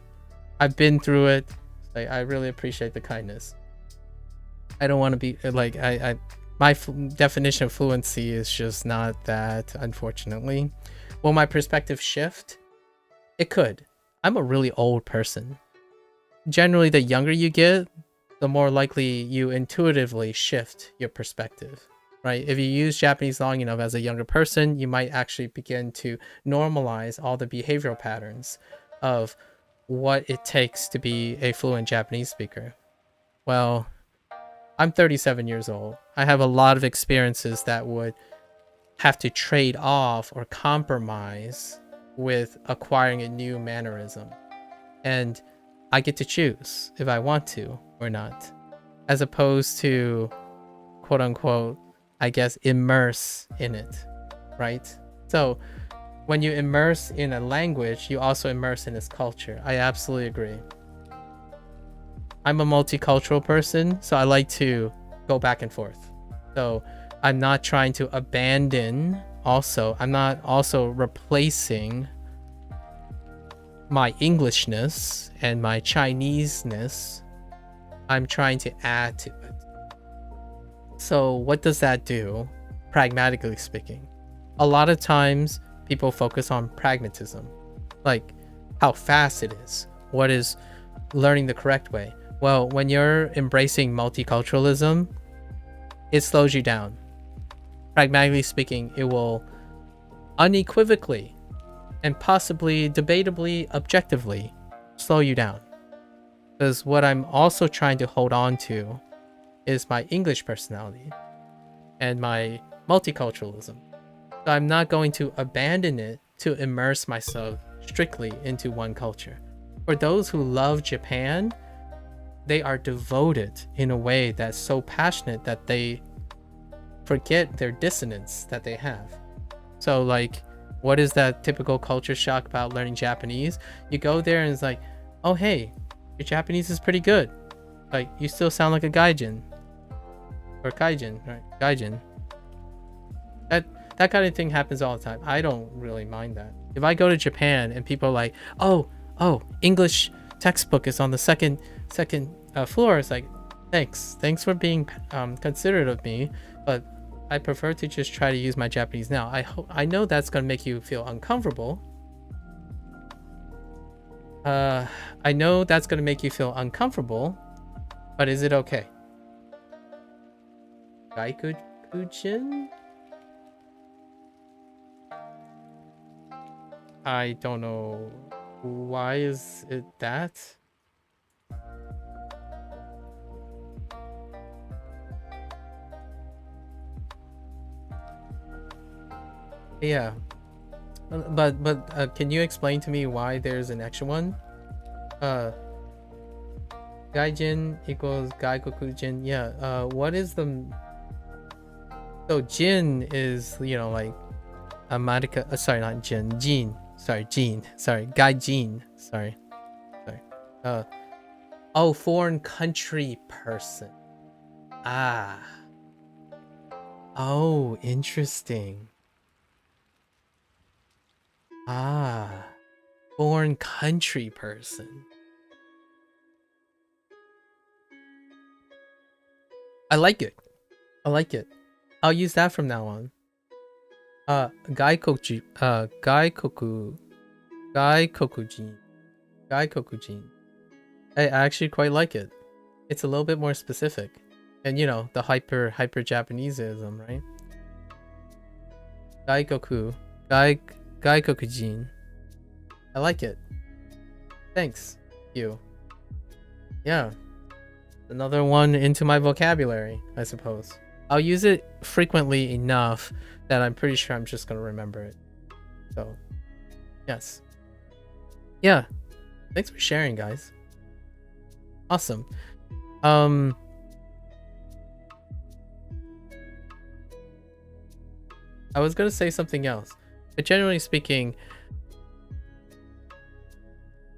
I've been through it. Like, I really appreciate the kindness. I don't want to be like, my definition of fluency is just not that, unfortunately. Will my perspective shift? It could. I'm a really old person. Generally, the younger you get, the more likely you intuitively shift your perspective, right? If you use Japanese long enough as a younger person, you might actually begin to normalize all the behavioral patterns of what it takes to be a fluent Japanese speaker. Well, I'm 37 years old. I have a lot of experiences that would have to trade off or compromise with acquiring a new mannerism. And I get to choose if I want to or not, as opposed to, quote unquote, I guess, immerse in it, right? So when you immerse in a language, you also immerse in its culture. I absolutely agree. I'm a multicultural person, so I like to go back and forth. So I'm not trying to abandon, I'm not also replacing my Englishness and my Chineseness. I'm trying to add to it. So what does that do, pragmatically speaking? A lot of times people focus on pragmatism, like how fast it is, what is learning the correct way. Well, when you're embracing multiculturalism, it slows you down. Pragmatically speaking, it will unequivocally and possibly debatably objectively slow you down. Because what I'm also trying to hold on to is my English personality and my multiculturalism. So I'm not going to abandon it to immerse myself strictly into one culture. For those who love Japan, they are devoted in a way that's so passionate that they forget their dissonance that they have. So like, what is that typical culture shock about learning Japanese? You go there and it's like, oh hey, your Japanese is pretty good. Like, you still sound like a gaijin. Or kaijin, right? Gaijin. That kind of thing happens all the time. I don't really mind that. If I go to Japan and people are like, oh, English textbook is on the second floor, it's like, thanks for being considerate of me, but I prefer to just try to use my Japanese now. I know that's gonna make you feel uncomfortable. I know that's gonna make you feel uncomfortable, but is it okay? Gaikujin? I don't know. Why is it that? Yeah. But can you explain to me why there's an extra one? Gaijin equals Gaikokujin. Yeah. What is the... So Jin is, you know, like Amarika. Sorry, not Jin. Jin. Sorry, Jin. Sorry, Gaijin. Sorry. Oh, foreign country person. Ah. Oh, interesting. Ah, foreign country person. I like it. I like it. I'll use that from now on. Gaikokujin. Gaikokujin. I actually quite like it. It's a little bit more specific. And you know, the hyper Japaneseism, right? Gaikokujin. I like it. Thanks. You. Yeah. Another one into my vocabulary, I suppose. I'll use it frequently enough that I'm pretty sure I'm just gonna remember it. So, yes. Yeah. Thanks for sharing, guys. Awesome. I was gonna say something else, but generally speaking,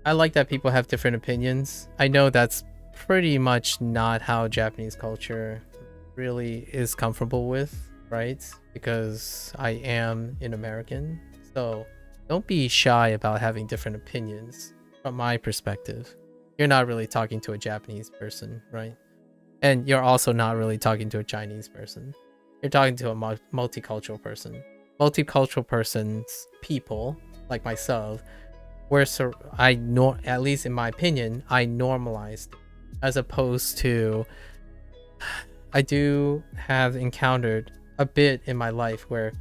I like that people have different opinions. I know that's pretty much not how Japanese culture really is comfortable with, right? Because I am an American, so don't be shy about having different opinions. From my perspective, you're not really talking to a Japanese person, right? And you're also not really talking to a Chinese person. You're talking to a multicultural person. Multicultural persons, people like myself, at least in my opinion, I normalized, as opposed to, I do have encountered a bit in my life where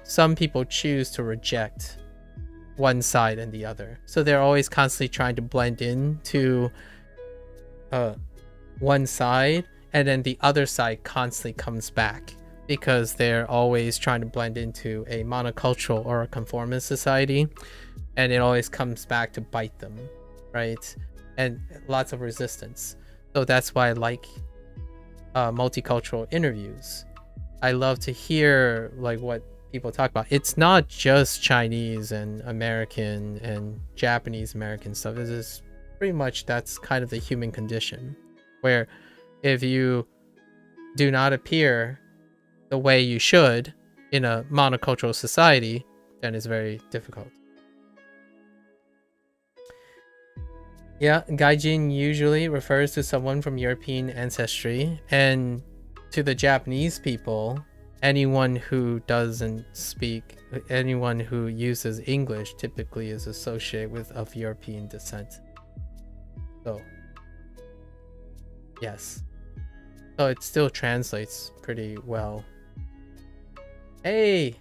some people choose to reject one side and the other. So they're always constantly trying to blend into one side, and then the other side constantly comes back because they're always trying to blend into a monocultural or a conformist society, and it always comes back to bite them, right? And lots of resistance. So that's why I like multicultural interviews. I love to hear like what people talk about. It's not just Chinese and American and Japanese American stuff. It is pretty much, that's kind of the human condition, where if you do not appear the way you should in a monocultural society, then it's very difficult. Yeah, gaijin usually refers to someone from European ancestry, and to the Japanese people, anyone who uses English typically is associated with of European descent. So, yes. So it still translates pretty well. Hey!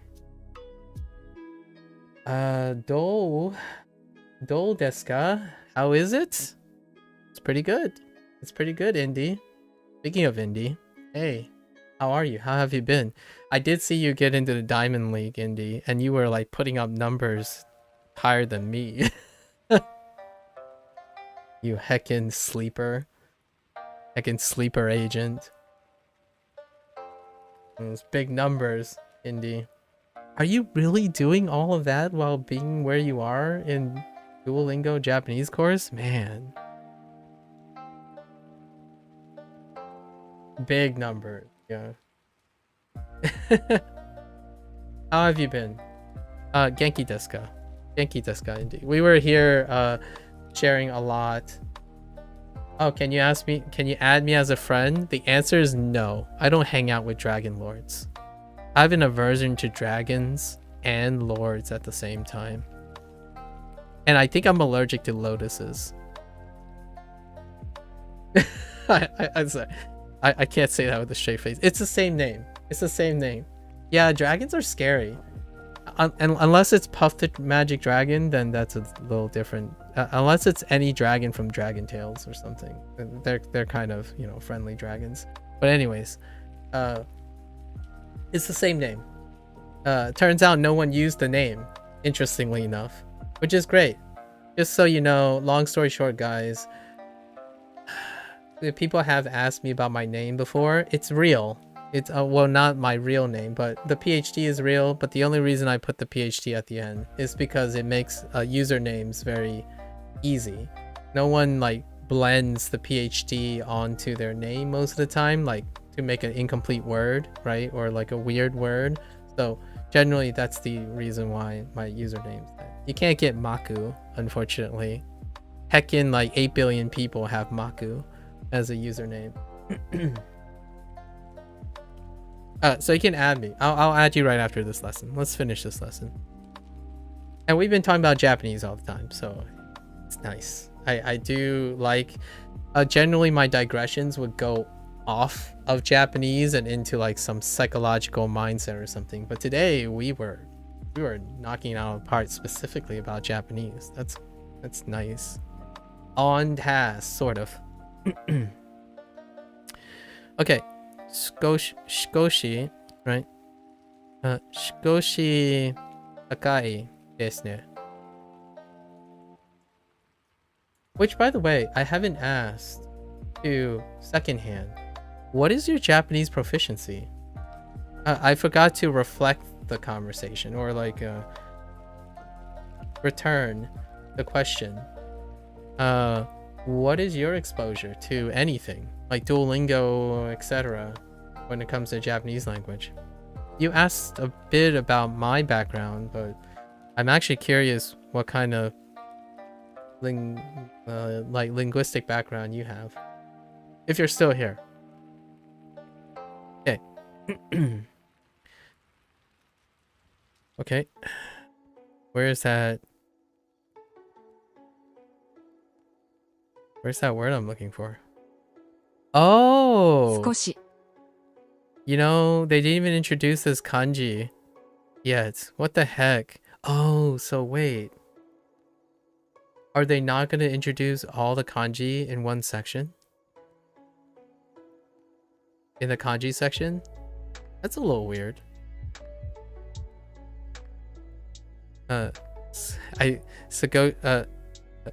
Dou desu ka? How is it? It's pretty good. It's pretty good, Indy. Speaking of Indy, hey, how are you? How have you been? I did see you get into the Diamond League, Indy, and you were like putting up numbers higher than me. You heckin' sleeper. Heckin' sleeper agent. Those big numbers, Indy. Are you really doing all of that while being where you are in Duolingo Japanese course? Man. Big numbers, yeah. How have you been? Genki desu ka? Genki desu ka, indeed. We were here sharing a lot. Oh, can you add me as a friend? The answer is no. I don't hang out with dragon lords. I have an aversion to dragons and lords at the same time. And I think I'm allergic to lotuses. I'm sorry. I can't say that with a straight face. It's the same name. It's the same name. Yeah, dragons are scary. And unless it's Puff the Magic Dragon, then that's a little different. Unless it's any dragon from Dragon Tales or something. They're kind of, you know, friendly dragons. But anyways, it's the same name. Turns out no one used the name, interestingly enough, which is great. Just so you know, long story short, guys, people have asked me about my name before. It's real. It's well, not my real name, but the PhD is real. But the only reason I put the PhD at the end is because it makes usernames very easy. No one like blends the PhD onto their name most of the time, like to make an incomplete word, right? Or like a weird word. So generally that's the reason why my username's that. You can't get Maku, unfortunately. Heckin' like 8 billion people have Maku as a username. So you can add me. I'll add you right after this lesson. Let's finish this lesson. And we've been talking about Japanese all the time, so it's nice. I do like, generally my digressions would go off of Japanese and into like some psychological mindset or something. But today we were knocking it out apart specifically about Japanese. That's nice. On task, sort of. Okay. Shikoshi, right? Shikoshi takai desu ne. Which, by the way, I haven't asked to secondhand. What is your Japanese proficiency? I forgot to reflect the conversation or like return the question. What is your exposure to anything like Duolingo, etc., when it comes to Japanese language? You asked a bit about my background, but I'm actually curious what kind of linguistic background you have, if you're still here. Okay. Okay. Where's that word I'm looking for? Oh, 少し you know, they didn't even introduce this kanji yet. What the heck? Oh, so wait. Are they not going to introduce all the kanji in one section? In the kanji section? That's a little weird.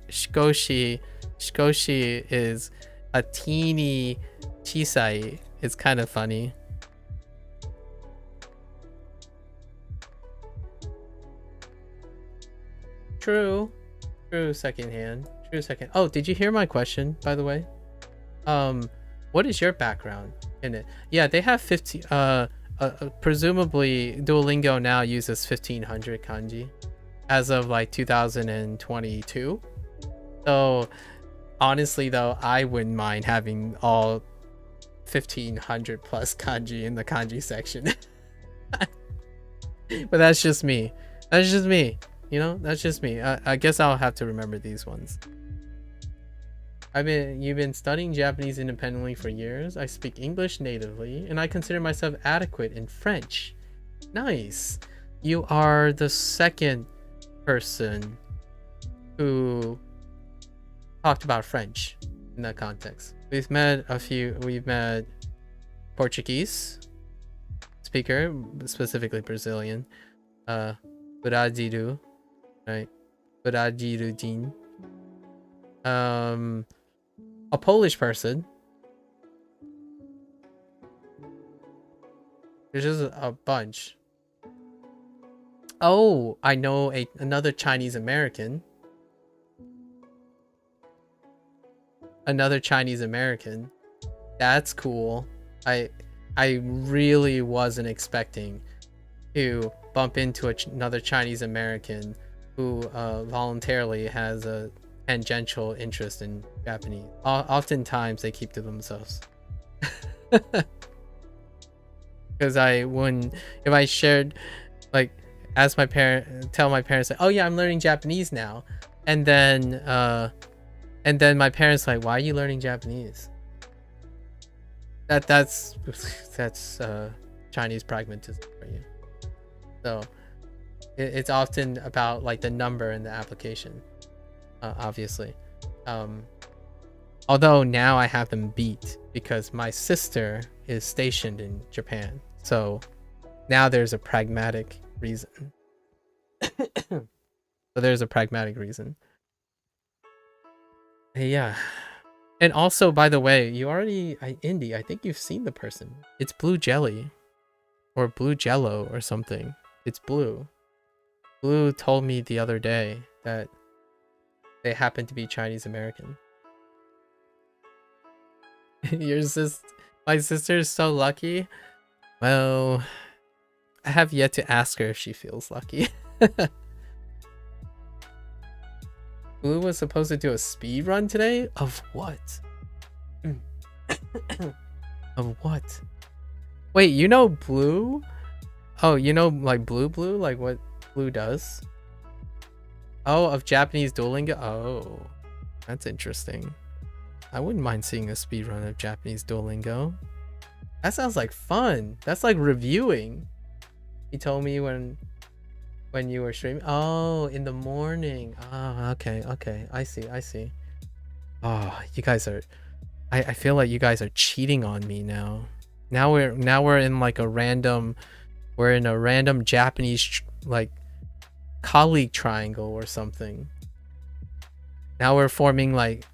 Shikoshi is a teeny chisai. It's kind of funny. True secondhand. Oh, did you hear my question, by the way? What is your background in it? Yeah, they have 50 presumably Duolingo now uses 1500 kanji as of like 2022. So honestly though, I wouldn't mind having all 1500 plus kanji in the kanji section. But that's just me. You know, that's just me. I guess I'll have to remember these ones. You've been studying Japanese independently for years. I speak English natively, and I consider myself adequate in French. Nice. You are the second person who talked about French in that context. We've met Portuguese speaker, specifically Brazilian, Brazil, right? Brazil. A Polish person. There's just a bunch. Oh, I know another Chinese American. That's cool. I really wasn't expecting to bump into another Chinese American who voluntarily has a tangential interest in Japanese. Oftentimes they keep to themselves. Because if I shared, like, tell my parents, like, oh yeah, I'm learning Japanese now, And then my parents like, why are you learning Japanese? That's Chinese pragmatism for you. So it's often about like the number in the application, obviously. Although now I have them beat because my sister is stationed in Japan. So now there's a pragmatic reason. So there's a pragmatic reason. Yeah. And also, by the way, Indy, I think you've seen the person. It's Blue Jelly. Or Blue Jello or something. It's Blue. Blue told me the other day that they happen to be Chinese American. My sister is so lucky. Well, I have yet to ask her if she feels lucky. Blue was supposed to do a speed run today? Of what? Of what? Wait, you know Blue? Oh, you know like Blue? Like what Blue does? Oh, of Japanese Duolingo? Oh, that's interesting. I wouldn't mind seeing a speed run of Japanese Duolingo. That sounds like fun. That's like reviewing. He told me when you were streaming. Oh, in the morning. Oh, okay. I see. Oh, you guys are... I feel like you guys are cheating on me now. Now we're in like a random... We're in a random Japanese like colleague triangle or something. Now we're forming like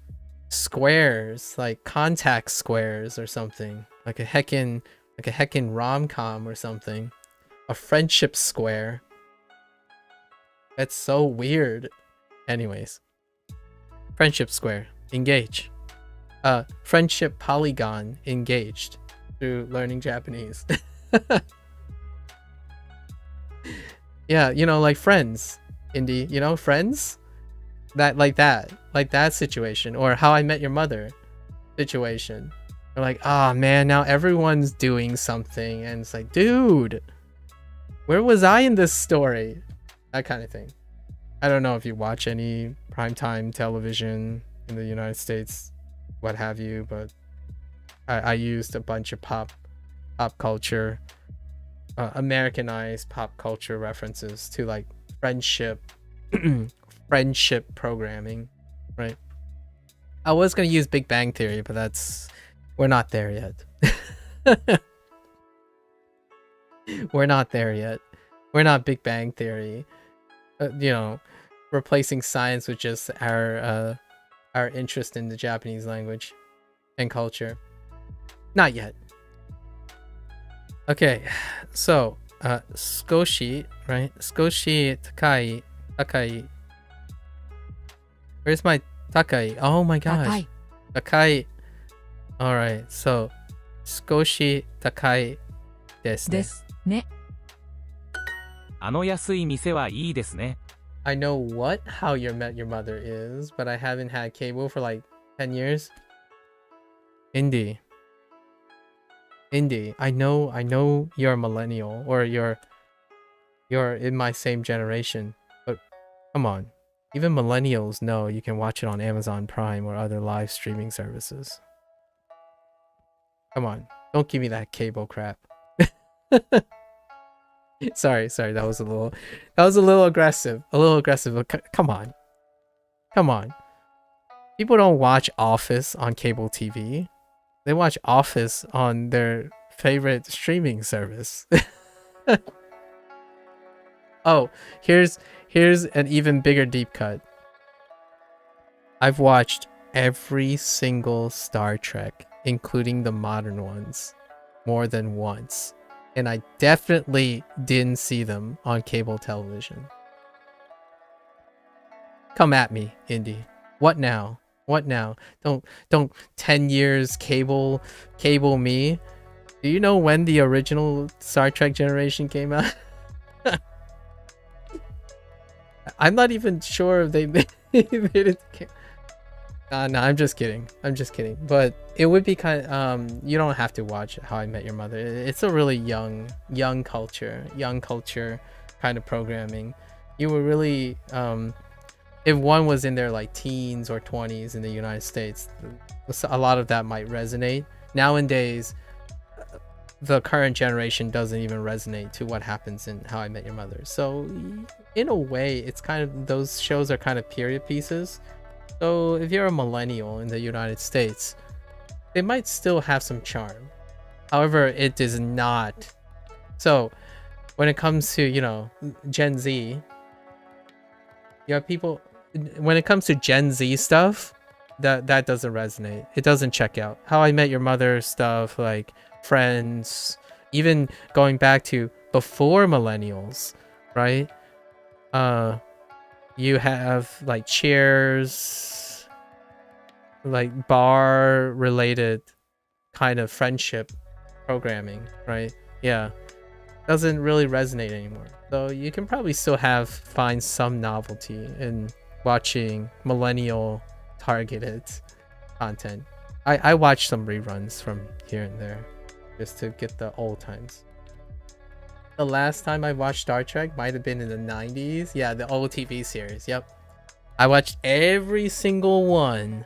squares, like contact squares or something. Like a heckin' rom-com or something. A friendship square. That's so weird. Anyways. Friendship square. Engage. Friendship polygon. Engaged. Through learning Japanese. Yeah, you know, like Friends. Indy, you know, Friends? Like that situation. Or How I Met Your Mother situation. They're like, oh man, now everyone's doing something. And it's like, dude, where was I in this story? That kind of thing. I don't know if you watch any primetime television in the United States, what have you, but I used a bunch of pop culture, Americanized pop culture references to like friendship programming, right? I was gonna use Big Bang Theory, but we're not there yet. We're not there yet. We're not Big Bang Theory. You know, replacing science with just our interest in the Japanese language and culture. Not yet. Okay, so skoshi, right? Skoshi takai. Where's my takai? Oh my gosh. Takai. All right, so skoshi takai desu ne. ですね。あの安い店はいいですね。I know what How You Met Your Mother is, but I haven't had cable for like 10 years. Indy, I know you're a millennial or you're in my same generation, but come on. Even millennials know you can watch it on Amazon Prime or other live streaming services. Come on. Don't give me that cable crap. Sorry, that was a little aggressive. Come on. People don't watch Office on cable TV. They watch Office on their favorite streaming service. Oh, here's an even bigger deep cut. I've watched every single Star Trek, including the modern ones, more than once. And I definitely didn't see them on cable television. Come at me, Indy. What now? Don't 10 years cable me. Do you know when the original Star Trek generation came out? I'm not even sure if they made it. No, I'm just kidding. But it would be kind of, you don't have to watch How I Met Your Mother. It's a really young culture kind of programming. You would really, if one was in their like teens or 20s in the United States, a lot of that might resonate. Nowadays, the current generation doesn't even resonate to what happens in How I Met Your Mother. So in a way, it's kind of, those shows are kind of period pieces. So if you're a millennial in the United States, they might still have some charm. However, it is not. So when it comes to, you know, Gen Z, you have people, when it comes to Gen Z stuff, that doesn't resonate. It doesn't check out. How I Met Your Mother stuff, like Friends, even going back to before millennials, right? You have like Cheers, like bar related kind of friendship programming, right? Yeah, doesn't really resonate anymore. So you can probably still find some novelty in watching millennial targeted content. I watch some reruns from here and there just to get the old times. The last time I watched Star Trek might have been in the 90s. Yeah, the old TV series. Yep. I watched every single one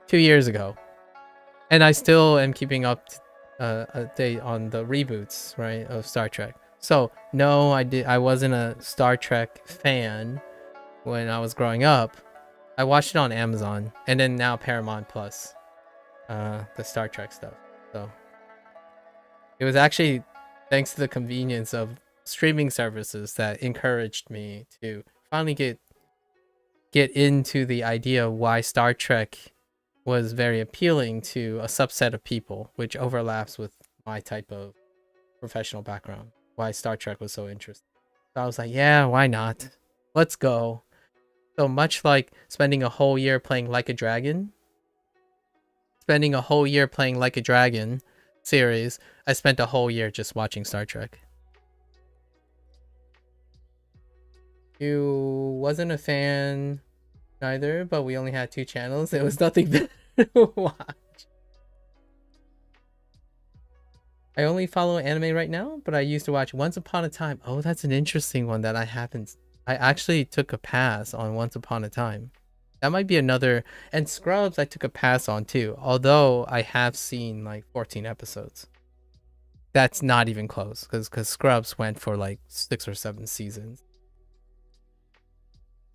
2 years ago. And I still am keeping up a date on the reboots, right, of Star Trek. So no, I wasn't a Star Trek fan when I was growing up. I watched it on Amazon and then now Paramount Plus, the Star Trek stuff. So it was actually thanks to the convenience of streaming services that encouraged me to finally get into the idea of why Star Trek was very appealing to a subset of people, which overlaps with my type of professional background. Why Star Trek was so interesting. So I was like, yeah, why not? Let's go. So much like spending a whole year playing Like a Dragon, series, I spent a whole year just watching Star Trek. You wasn't a fan either, but we only had 2 channels. There was nothing better to watch. I only follow anime right now, but I used to watch Once Upon a Time. Oh, that's an interesting one that I haven't. I actually took a pass on Once Upon a Time. That might be another. And Scrubs I took a pass on too, although I have seen like 14 episodes. That's not even close because Scrubs went for like 6 or 7 seasons.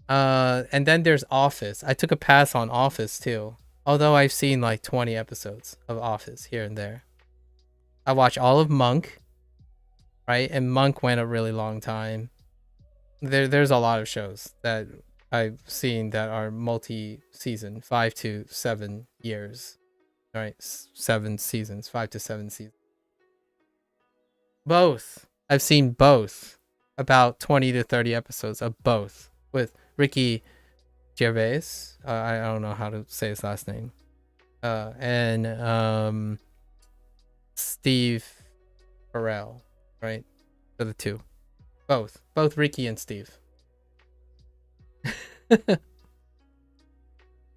And then there's Office. I took a pass on Office too, although I've seen like 20 episodes of Office here and there. I watched all of Monk, right? And Monk went a really long time. There's a lot of shows that I've seen that are multi-season, 5 to 7 years, right? 7 seasons, 5 to 7 seasons. Both. I've seen both. About 20 to 30 episodes of both with Ricky Gervais. I don't know how to say his last name. And Steve Carell, right? For the 2. Both Ricky and Steve.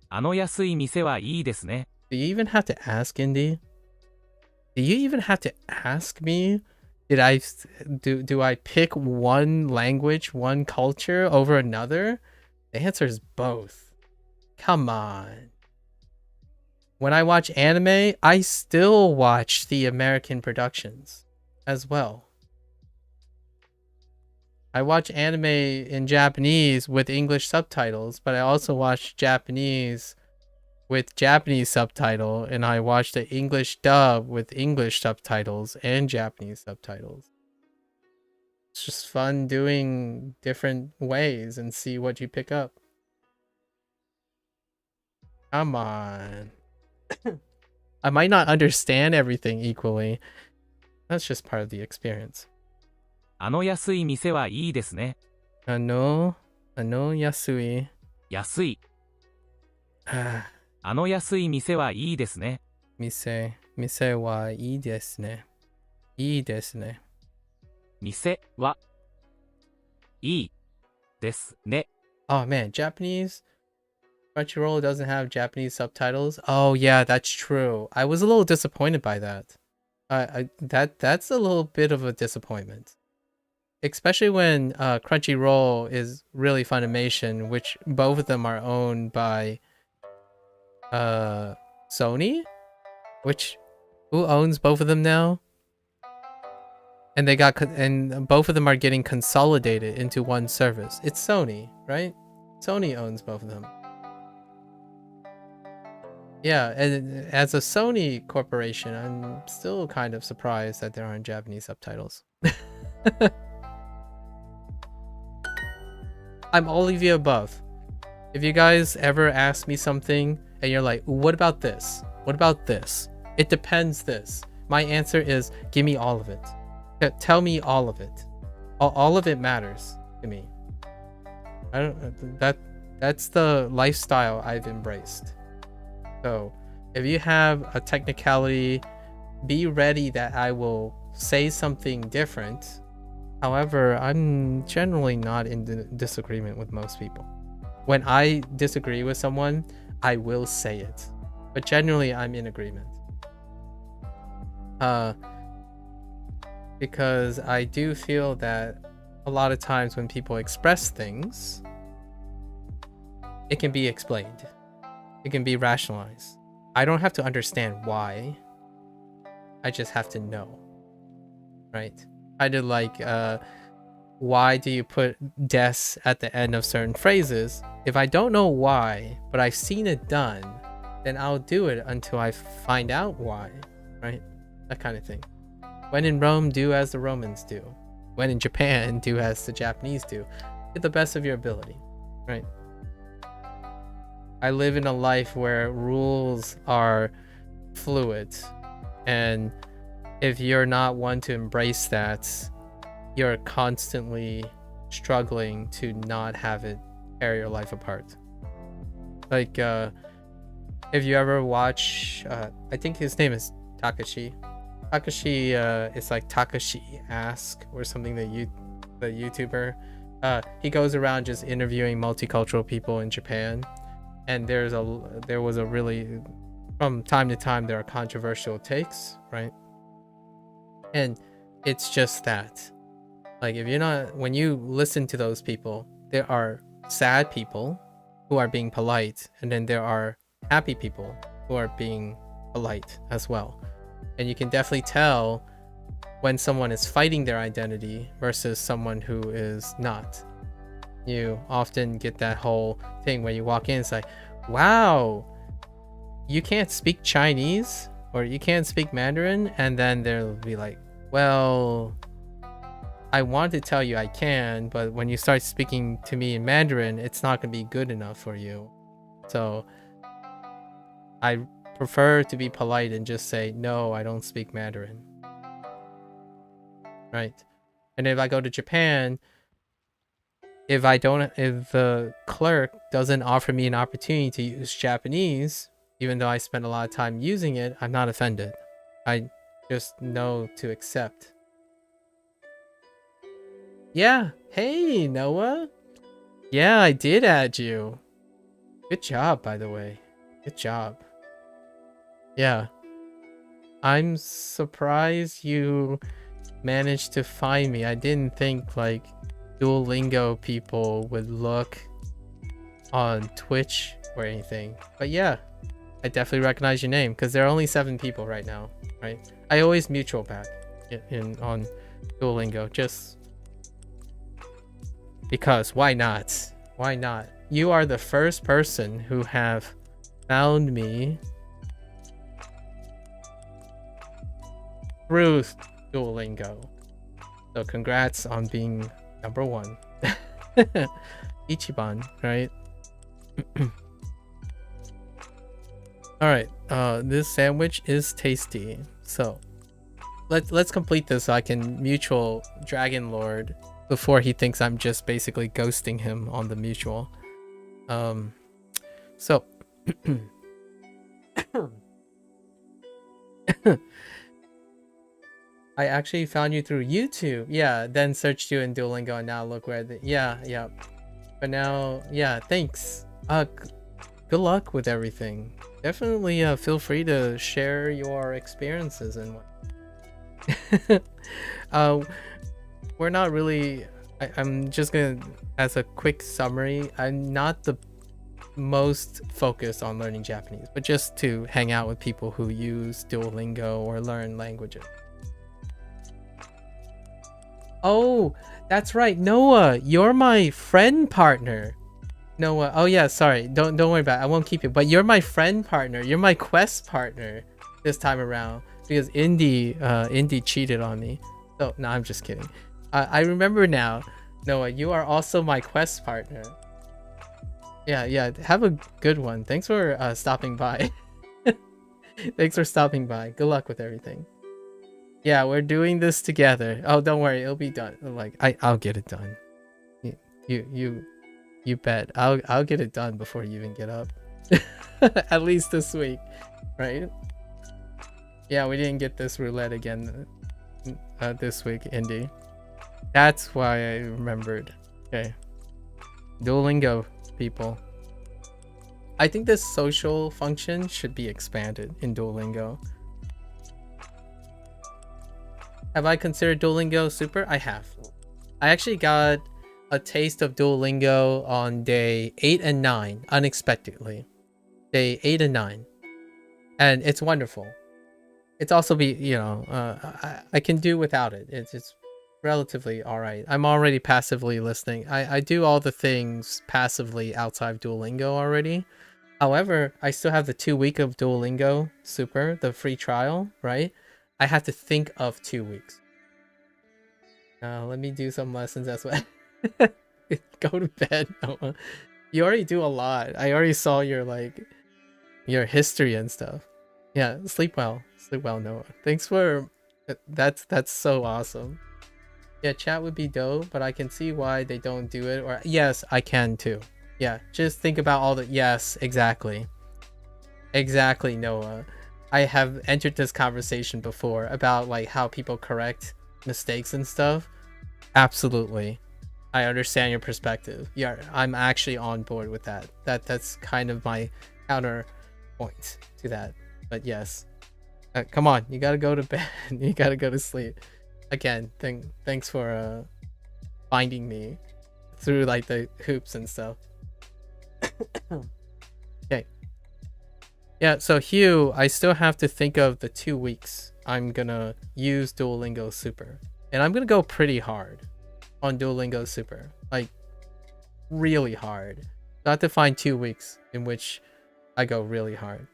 あの安い店はいいですね。 Do you even have to ask, Indy? Do you even have to ask me? Do I pick one language, one culture over another? The answer is both. Come on. When I watch anime, I still watch the American productions as well. I watch anime in Japanese with English subtitles, but I also watch Japanese with Japanese subtitle, and I watch the English dub with English subtitles and Japanese subtitles. It's just fun doing different ways and see what you pick up. Come on. I might not understand everything equally. That's just part of the experience. あの安い店はいいですね。Ano yasui. 安い。あの安い店はいいですね。Mise wa ii desu ne. Ii desu ne. 店はいいですね。 Oh man, Japanese Crunchyroll doesn't have Japanese subtitles. Oh yeah, that's true. I was a little disappointed by that. That's a little bit of a disappointment. especially when Crunchyroll is really Funimation, which both of them are owned by Sony, which who owns both of them now? And and both of them are getting consolidated into one service. It's Sony, right? Sony owns both of them. Yeah, and as a Sony corporation, I'm still kind of surprised that there aren't Japanese subtitles. I'm all of the above. If you guys ever ask me something and you're like, what about this? What about this? It depends this. My answer is, give me all of it. Tell me all of it. All of it matters to me. That's the lifestyle I've embraced. So if you have a technicality, be ready that I will say something different. However, I'm generally not in disagreement with most people. When I disagree with someone, I will say it. But generally, I'm in agreement. Because I do feel that a lot of times when people express things, it can be explained. It can be rationalized. I don't have to understand why. I just have to know. Right? Kind of like, why do you put des at the end of certain phrases? If I don't know why, but I've seen it done, then I'll do it until I find out why. Right? That kind of thing. When in Rome, do as the Romans do. When in Japan, do as the Japanese do. Get the best of your ability. Right? I live in a life where rules are fluid, and if you're not one to embrace that, you're constantly struggling to not have it tear your life apart. Like, if you ever watch, I think his name is Takashi. Takashi is like Takashi Ask or something, the YouTuber. He goes around just interviewing multicultural people in Japan. And there was a really, from time to time, there are controversial takes, right? And it's just that, like, if you're not, when you listen to those people, there are sad people who are being polite, and then there are happy people who are being polite as well. And you can definitely tell when someone is fighting their identity versus someone who is not. You often get that whole thing where you walk in, it's like, wow, you can't speak Chinese or you can't speak Mandarin, and then they'll be like, well, I want to tell you I can, but when you start speaking to me in Mandarin, it's not going to be good enough for you. So I prefer to be polite and just say, no, I don't speak Mandarin. Right? And if I go to Japan, if the clerk doesn't offer me an opportunity to use Japanese, even though I spend a lot of time using it, I'm not offended. I just know to accept. Yeah. Hey, Noah. Yeah, I did add you. Good job, by the way. Good job. Yeah. I'm surprised you managed to find me. I didn't think, like, Duolingo people would look on Twitch or anything. But yeah, I definitely recognize your name because there are only 7 people right now, right? I always mutual back on Duolingo just because why not? Why not? You are the first person who have found me through Duolingo. So congrats on being number 1. Ichiban, right? Alright, this sandwich is tasty. So let's complete this so I can mutual Dragon Lord before he thinks I'm just basically ghosting him on the mutual. So I actually found you through YouTube. Yeah, then searched you in Duolingo and now look where yeah. But now, yeah, thanks. Good luck with everything. Definitely feel free to share your experiences and what. we're not really. I'm just gonna, as a quick summary, I'm not the most focused on learning Japanese, but just to hang out with people who use Duolingo or learn languages. Oh, that's right, Noah, you're my friend partner. Noah, oh yeah, sorry, don't worry about it. I won't keep you, but you're my friend partner. You're my quest partner this time around because Indy cheated on me. So no, I'm just kidding. I remember now, Noah, you are also my quest partner. Yeah, have a good one. Thanks for stopping by. Thanks for stopping by. Good luck with everything. Yeah, we're doing this together. Oh, don't worry, it'll be done. Like I'll get it done. You bet. I'll get it done before you even get up. At least this week, right? Yeah, we didn't get this roulette again this week, Indy. That's why I remembered. Okay. Duolingo, people. I think this social function should be expanded in Duolingo. Have I considered Duolingo Super? I have. I actually got a taste of Duolingo on day 8 and 9, unexpectedly. Day 8 and 9. And it's wonderful. It's also I can do without it. It's relatively alright. I'm already passively listening. I do all the things passively outside of Duolingo already. However, I still have the 2 week of Duolingo Super, the free trial, right? I have to think of 2 weeks. Let me do some lessons as well. Go to bed, Noah. You already do a lot. I already saw your history and stuff. Yeah, sleep well. Sleep well, Noah. Thanks for that's so awesome. Yeah, chat would be dope, but I can see why they don't do it. Or yes, I can too. Yeah, just think about all the yes, exactly. Exactly, Noah. I have entered this conversation before about like how people correct mistakes and stuff. Absolutely. I understand your perspective. Yeah, I'm actually on board with that. That's kind of my counterpoint to that. But yes. Come on, you gotta go to bed. You gotta go to sleep. Again, thanks for finding me through like the hoops and stuff. Okay. Yeah, so Hugh, I still have to think of the 2 weeks I'm gonna use Duolingo Super. And I'm gonna go pretty hard on Duolingo Super. Like, really hard. So I have to find 2 weeks in which I go really hard.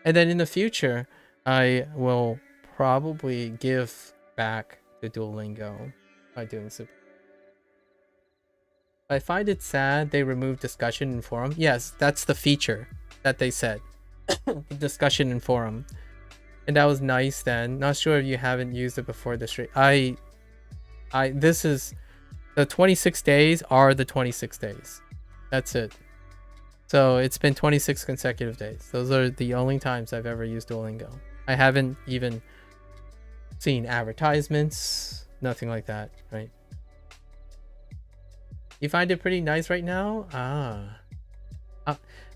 And then in the future, I will probably give back to Duolingo by doing Super. I find it sad they removed discussion in forum. Yes, that's the feature that they said. Discussion in forum. And that was nice then. Not sure if you haven't used it before the stream. This is the 26 days are the 26 days. That's it. So it's been 26 consecutive days. Those are the only times I've ever used Duolingo. I haven't even seen advertisements, nothing like that, right? You find it pretty nice right now?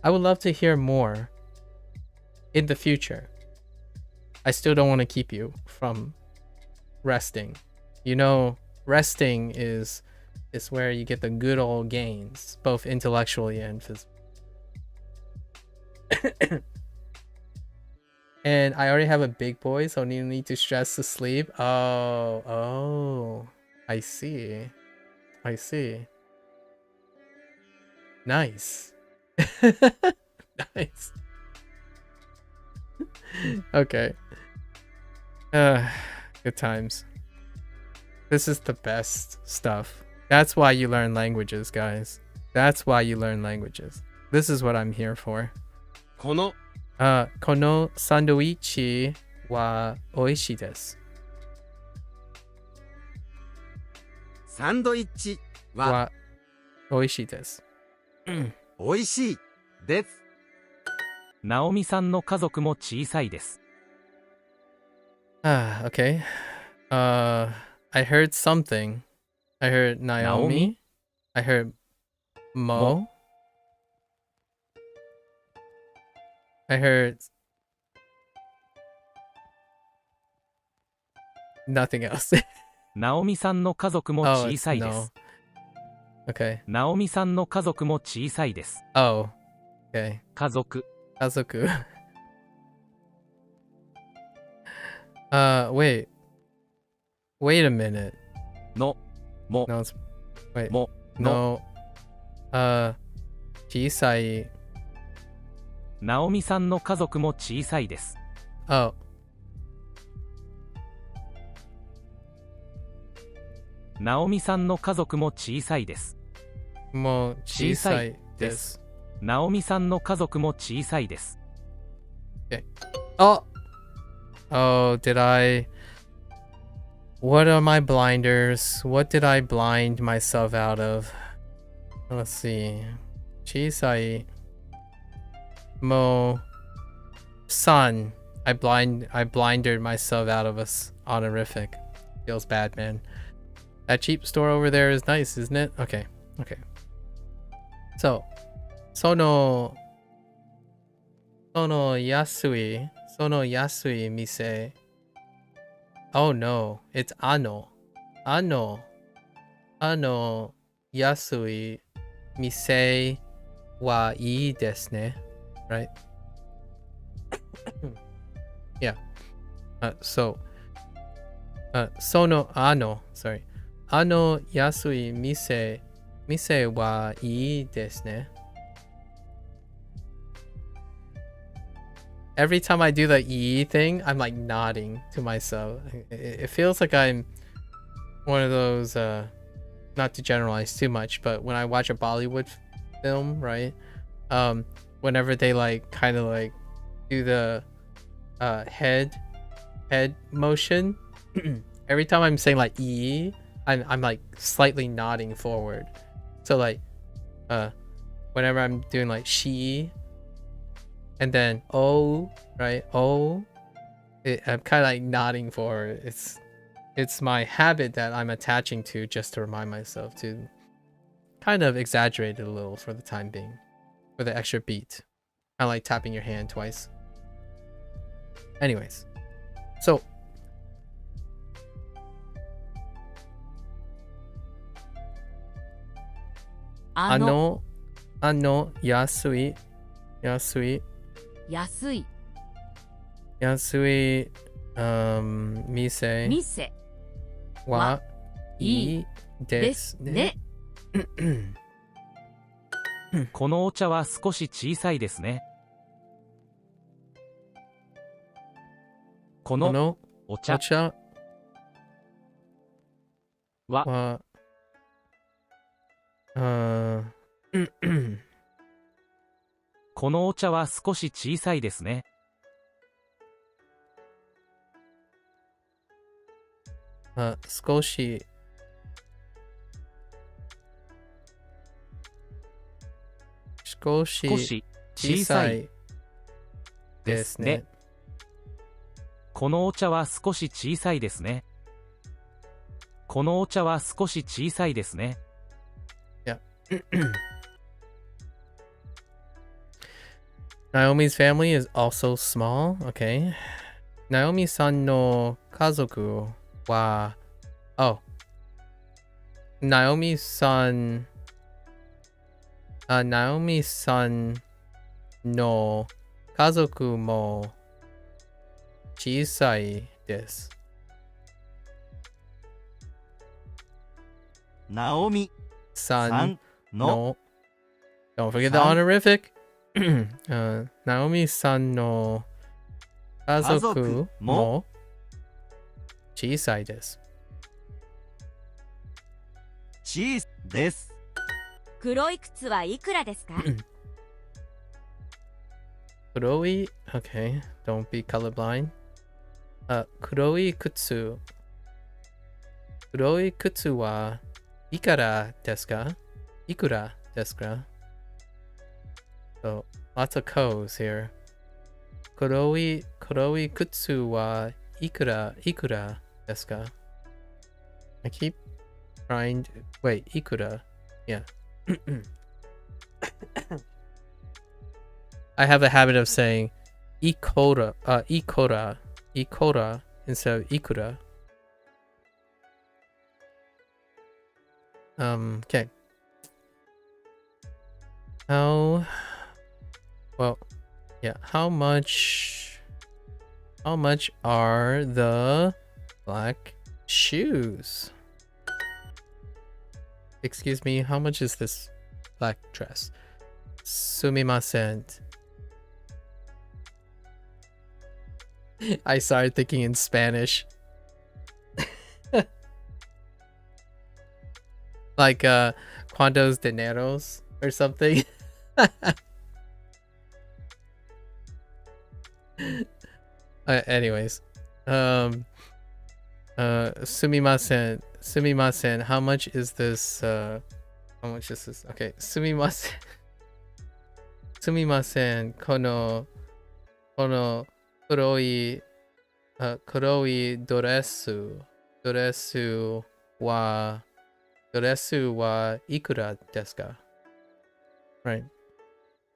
I would love to hear more in the future. I still don't want to keep you from resting. You know, resting is where you get the good old gains, both intellectually and physically. And I already have a big boy, so you need to stress to sleep. Oh, I see. Nice. Nice. Okay. Good times. This is the best stuff. That's why you learn languages, guys. That's why you learn languages. This is what I'm here for. このこのサンドイッチは美味しいです。サンドイッチは美味しいです。美味しいです。ナオミさんの家族も小さいです。Okay. I heard something. I heard Naomi. I heard Mo. I heard nothing else. ナオミさんの家族も Oh, 小 it's さいで no. す。 Okay. ナオミさんの家族も小さいです。 Oh. Okay. 家族。 Kazoku. Wait. Wait a minute. の、も、 No, it's wait. も、 No. Jisai. ナオミさんの家族も小さいです。 Oh. ナオミさんの家族も小さいです。 Mo Jisai jisai desu. ナオミさんの家族も小さいです。 Oh. Oh, did I? What are my blinders? What did I blind myself out of? Let's see. Chisai. Mo. Sun. I blinded myself out of us. Honorific. Feels bad, man. That cheap store over there is nice, isn't it? Okay. Okay. So. Sono yasui mise. Oh no, it's ano yasui mise wa ii desu ne, right? Yeah. Sono sorry. Ano yasui mise wa ii desu ne. Every time I do the E thing, I'm like nodding to myself. It feels like I'm one of those, not to generalize too much, but when I watch a Bollywood film, right? Whenever they like kind of like do the head motion, every time I'm saying like E, I'm like slightly nodding forward. So like, whenever I'm doing like she. And then oh, right? Oh, I'm kind of like nodding forward. It's my habit that I'm attaching to just to remind myself to kind of exaggerate it a little for the time being, for the extra beat. Kind of like tapping your hand twice. Anyways, so ano yasui 安い Yasui mise 店 wa ii で desu す ne. ね。このお茶は少し小さいですね。この Kono お茶 ocha は wa uh このお茶は少し小さいですね。少し少し小さいですね。このお茶は少し小さいですね。このお茶は少し小さいですね。Naomi's family is also small. Okay. Naomi-san no kazoku wa Naomi-san no kazoku mo chisai desu. ナオミ San さんの no. Don't forget the San. honorific. Naomi-san no kazoku mo chisai desu. チーズです。黒い靴はいくらですか？ Kuroi? Okay, don't be colorblind. Kuroi kutsu. Kuroi kutsu wa ikara desu ka? Ikura desu ka? So, lots of ko's here. Kuroi kutsu wa ikura desu ka? I keep trying to... Wait, ikura. Yeah. I have a habit of saying ikora instead of ikura. Okay. How much are the black shoes? Excuse me, how much is this black dress? Sumimasen. I started thinking in Spanish. Like ¿cuántos dineros or something? Anyways, sumimasen, how much is this? Okay, sumimasen, kono kuroi doresu wa ikura desu ka? Right.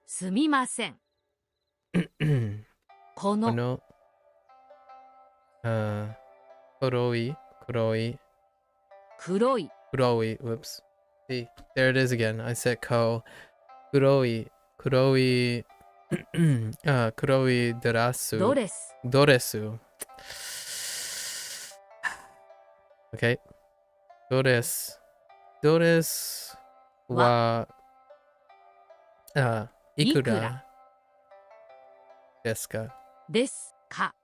すみません。この Kono kuroi whoops. See, there it is again. I said kuroi kuroi dorasu ドレス doresu. Okay. Dores wa ikura desu ka? ですか。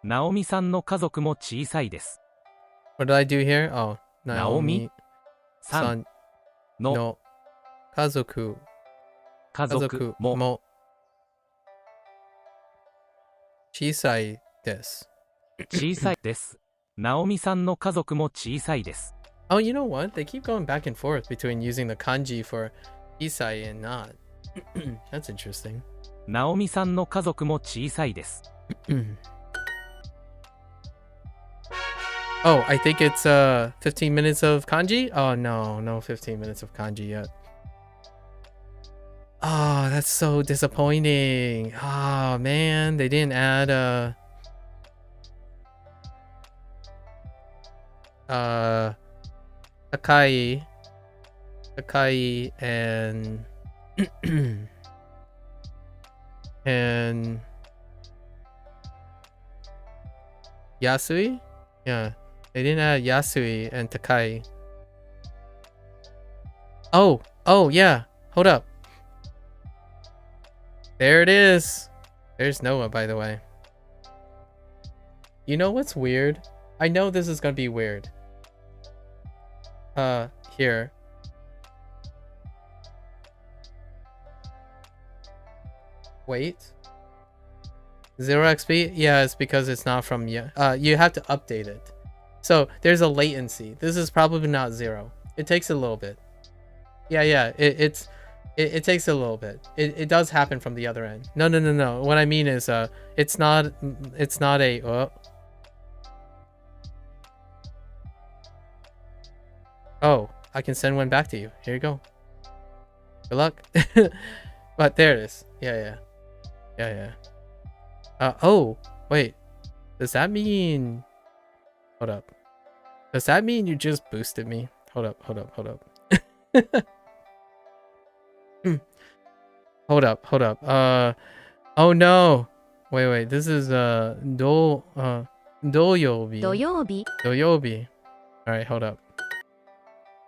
ナオミさんの家族も小さいです。 What did I do here? Oh, Naomi san の no 家族家族もも小さいです。小さいです。ナオミさんの家族も小さいです。 Oh, you know what? They keep going back and forth between using the kanji for isai and not. That's interesting. ナオミさんの家族も小さいです。 Oh, I think it's 15 minutes of kanji? Oh no, no 15 minutes of kanji yet. Oh, that's so disappointing. Oh man, they didn't add Akai and and Yasui? Yeah. They didn't add Yasui and Takai. Oh, yeah. Hold up. There it is. There's Noah, by the way. You know what's weird? I know this is gonna be weird. Here. Wait. 0 XP? Yeah, it's because it's not from you. You have to update it. So there's a latency. This is probably not 0. It takes a little bit. Yeah. It takes a little bit. It does happen from the other end. No. What I mean is it's not a Oh, I can send one back to you. Here you go. Good luck. But there it is. Yeah. Oh, wait. Does that mean... Hold up. Does that mean you just boosted me? Hold up. Hold up. Oh no. Wait. This is doyobi. 土曜日 Doyobi. Alright, hold up.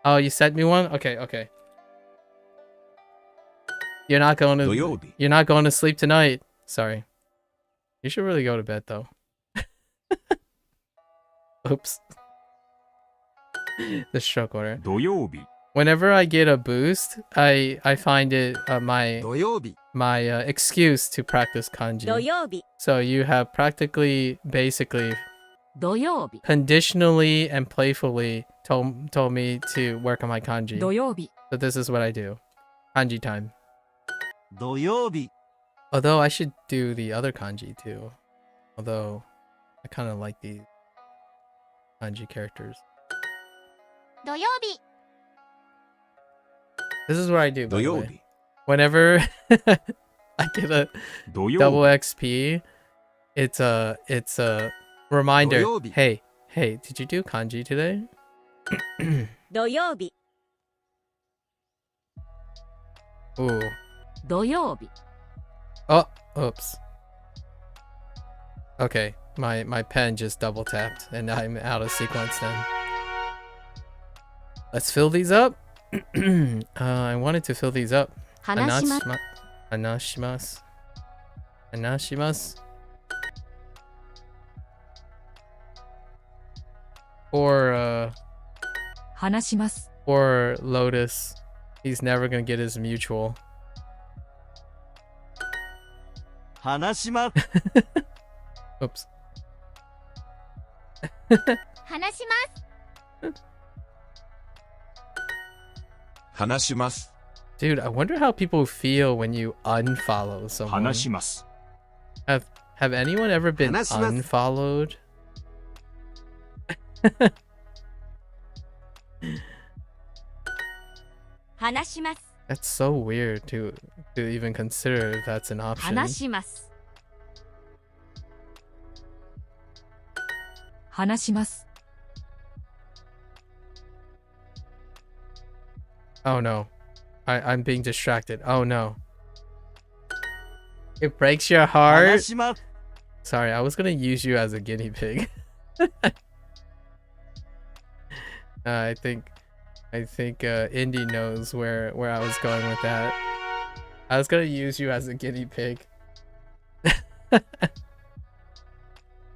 Oh, you sent me one? Okay. You're not going to sleep tonight. Sorry. You should really go to bed though. Oops. The stroke order. 土曜日 Whenever I get a boost, I find it 土曜日 my excuse to practice 土 kanji. 曜日 So you have basically 土曜日 conditionally and playfully told me to work on my kanji. 土曜日 So this is what I do. Kanji time. 土曜日 Although I should do the other kanji too. Although I kind of like these kanji characters. 土曜日 This is what I do. By 土 the 曜 way. 日 Whenever I get a 土曜 double 日 XP, it's a reminder. 土曜日 Hey, did you do kanji today? 土曜日 Ooh. 土曜日 Oh, oops. Okay, my pen just double tapped and I'm out of sequence then. Let's fill these up. I wanted to fill these up. 話します Anashimasu. Anashimasu. Or 話します。 or Lotus. He's never gonna get his mutual. 話します。 Oops. 話します。話します。 Dude, I wonder how people feel when you unfollow someone. 話します。 Have anyone ever been 話します。 unfollowed?「話します」 That's so weird to even consider if that's an 「 option. 話します」 話します。 Oh no. I'm being distracted. Oh no. It breaks your 話 heart? します。 Sorry, I was gonna use you as a guinea pig. I think Indy knows where I was going with that. I was gonna use you as a guinea pig.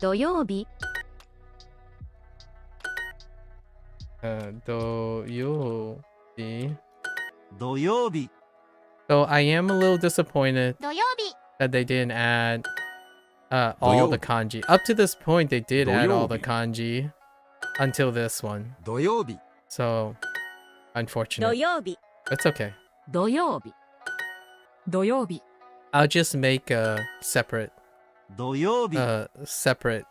土曜日 Doyobi. 土曜日。 So I am a little disappointed 土曜日 that they didn't add all the kanji. Up to this point, they did add all the kanji until this one. 土曜日。 So 土 unfortunate. 曜日 That's okay. 土曜日土曜日。 I'll just make a separate 土曜日。 separate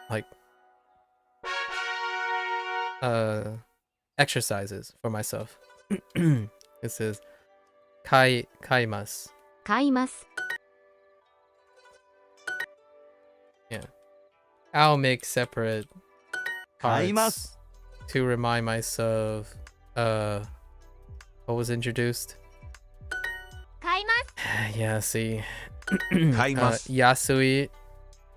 like exercises for myself. This is kaimasu. 買います。 I'll make separate 買いま parts す。 to remind myself what was introduced. 買います。 Yeah, see. 買います Yasui.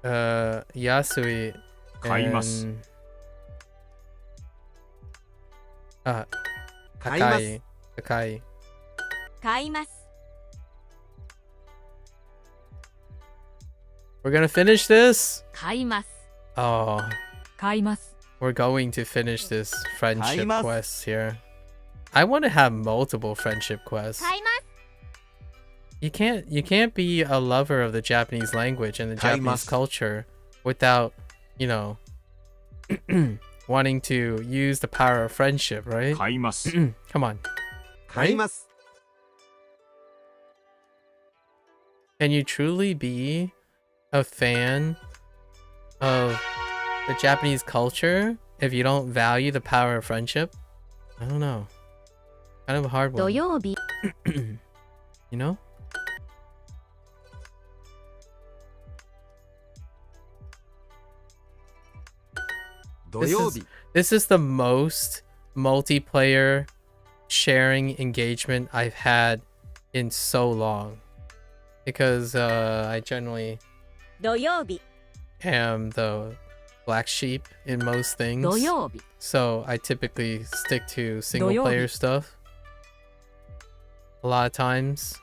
Yasui. 買います。 and, 買います。 Takai. Takai. 買います We're gonna finish this? 買います Oh, 買います。 we're going to finish this friendship Kaimasu. quest here. I want to have multiple friendship quests. 買います。 You can't be a lover of the Japanese language and the Japanese Kaimasu. culture without, wanting to use the power of friendship, right? 買います。 Come on. 買います。 Can you truly be a fan of the Japanese culture if you don't value the power of friendship? I don't know. Kind of a hard 土 one. 曜日 You know? This is the most multiplayer sharing engagement I've had in so long. Because I generally 土曜日 am the black sheep in most things. 土曜日 So I typically stick to single player stuff a lot of times.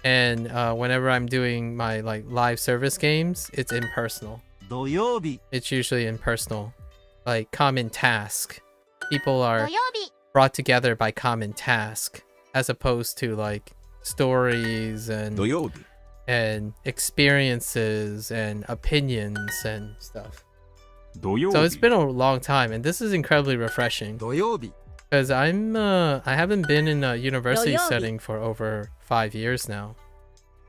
And whenever I'm doing my live service games, it's impersonal. 土曜日。 It's usually impersonal. Like common task. People 土 are 曜日 brought together by common task as opposed to like stories 土曜日 and experiences and opinions and stuff. 土曜 So it's 日。 been a long time and this is incredibly refreshing 土曜日。 because I haven't been in a university Yoyobi. setting for over 5 years now,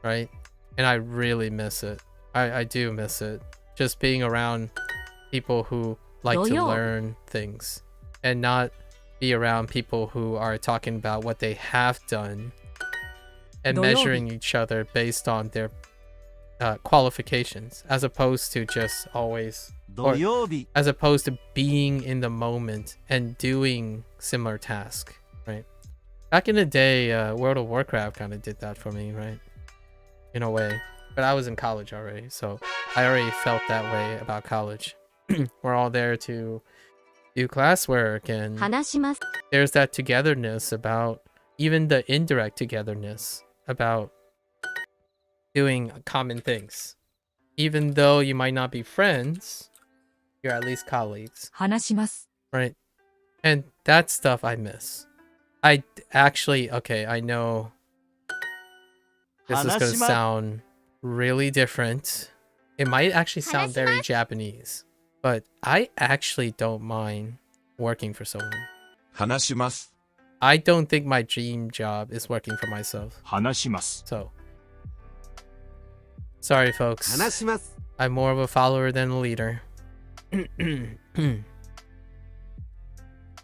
right? And I really miss it. I do miss it. Just being around people who like to Yoyobi. learn things and not be around people who are talking about what they have done and Yoyobi. measuring each other based on their qualifications as opposed to just always as opposed to being in the moment and doing similar tasks, right? Back in the day, World of Warcraft kind of did that for me, right? In a way. But I was in college already, so I already felt that way about college. We're all there to do classwork, and 話します。 there's that togetherness about, even the indirect togetherness about doing common things. Even though you might not be friends, you're at least colleagues, 話します。 right? And that stuff I miss. I actually, okay, I know this is going to sound really different. It might actually sound very Japanese, but I actually don't mind working for someone. 話します。 I don't think my dream job is working for myself. 話します。 So, sorry, folks. 話します。 I'm more of a follower than a leader.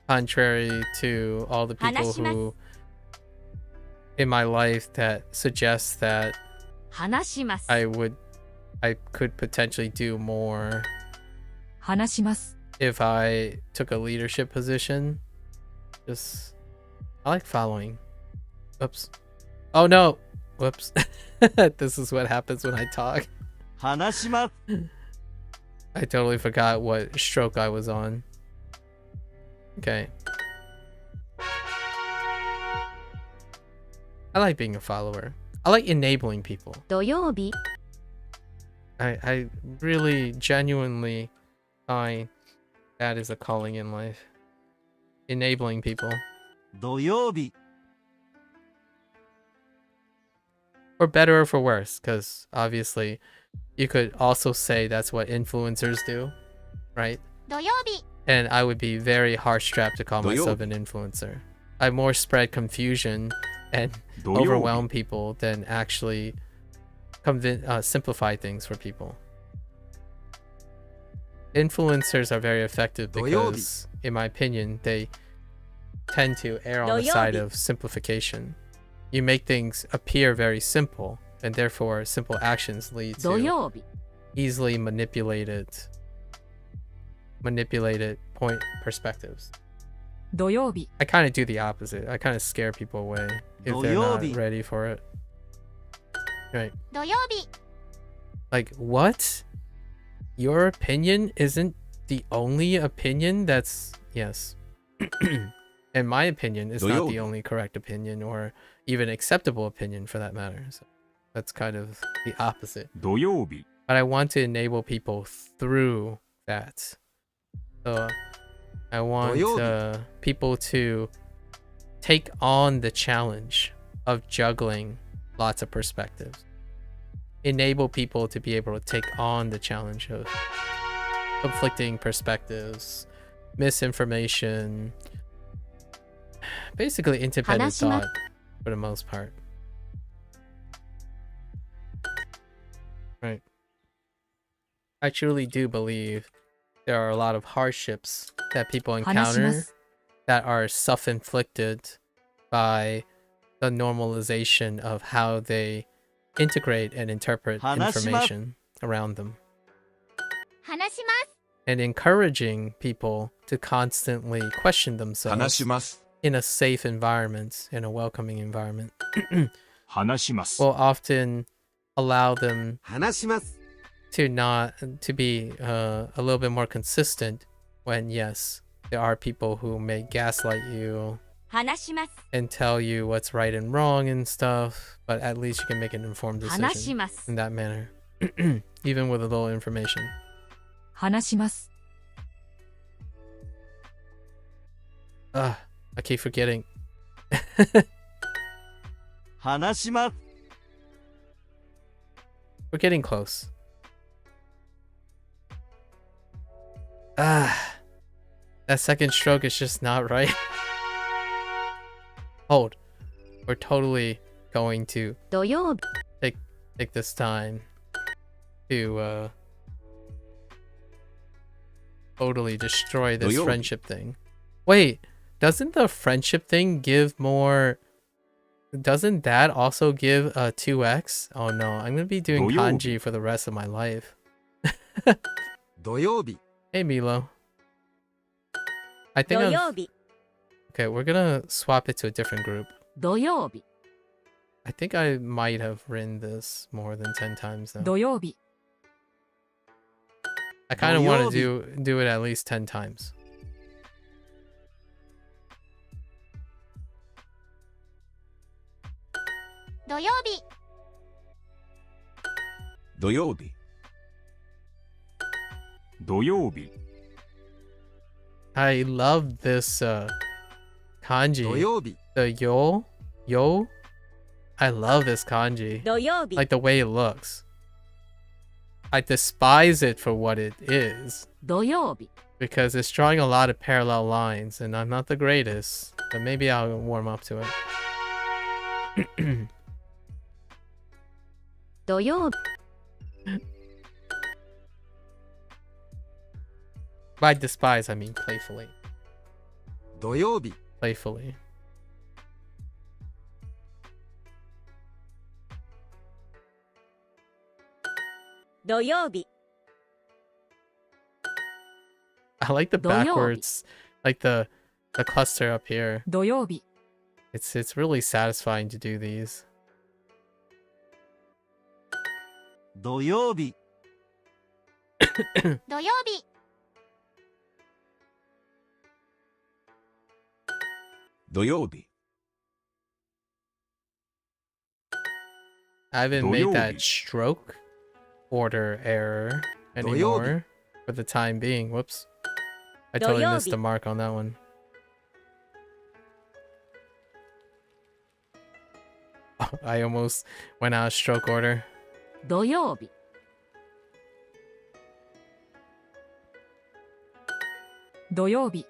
Contrary to all the people who in my life that suggest that 話します。 I could potentially do more 話します。 if I took a leadership position. Just, I like following. Oops. Oh no. Whoops. This is what happens when I talk. 話します。 I totally forgot what stroke I was on. Okay. I like being a follower. I like enabling people. 土曜日、 I really genuinely find that is a calling in life. Enabling people. 土曜日。 For better or for worse, because obviously you could also say that's what influencers do, right? 土曜日、 And I would be very harsh-strapped to call myself an influencer. I more spread confusion and 土曜日。 overwhelm people than actually simplify things for people. Influencers are very effective because, in my opinion, they tend to err on the side of simplification. You make things appear very simple, and therefore simple actions lead 土 to 曜日。 easily manipulated point perspectives. 土曜日。 I kind of do the opposite. I kind of scare people away if they're not ready for it. Right. 土曜日、 Like, what? Your opinion isn't the only opinion that's... Yes. In my opinion, it's not the only correct opinion or even acceptable opinion for that matter. So that's kind of the opposite. 土曜日。 But I want to enable people through that. So I want people to take on the challenge of juggling lots of perspectives. Enable people to be able to take on the challenge of conflicting perspectives, misinformation, basically independent thought for the most part. Right. I truly do believe there are a lot of hardships that people 話しま encounter す。 that are self-inflicted by the normalization of how they integrate and interpret information around them. 話します。 And encouraging people to constantly question 話 themselves します。 in a safe environment, in a welcoming environment, 話します。 will often allow them 話します。 to be a little bit more consistent when, yes, there are people who may gaslight you 話します。 and tell you what's right and wrong and stuff, but at least you can make an informed 話し decision ます。 in that manner, even with a little information. 話します。 I keep forgetting. 話します。 We're getting close. That second stroke is just not right. Hold. We're totally going to 土曜日、 take this time to totally destroy this Doyobi. friendship thing. Wait, doesn't the friendship thing give more? Doesn't that also give a 2x? Oh no, I'm gonna be doing Doyobi. kanji for the rest of my life. 土曜日。Hey, Milo. I think okay, we're gonna swap it to a different group. 土曜日 I think I might have written this more than 10 times now. 土曜日 I kind of want to do it at least 10 times. 土曜日土曜日。土曜日。 I love this kanji. 土曜日 The yo. I love this kanji. 土曜日 Like the way it looks. I despise it for what it is 土曜日 because it's drawing a lot of parallel lines and I'm not the greatest, but maybe I'll warm up to it. 土曜日 By despise, I mean playfully. 土曜日 Playfully. 土曜日 I like the 土曜日 backwards, like the cluster up here. 土曜日 It's really satisfying to do these. 土曜日土曜日土曜日。 I haven't made that Doyobi. stroke order error anymore for the time being. Whoops. I totally missed the Doyobi. mark on that one. Oh, I almost went out of stroke order. 土曜日 土曜日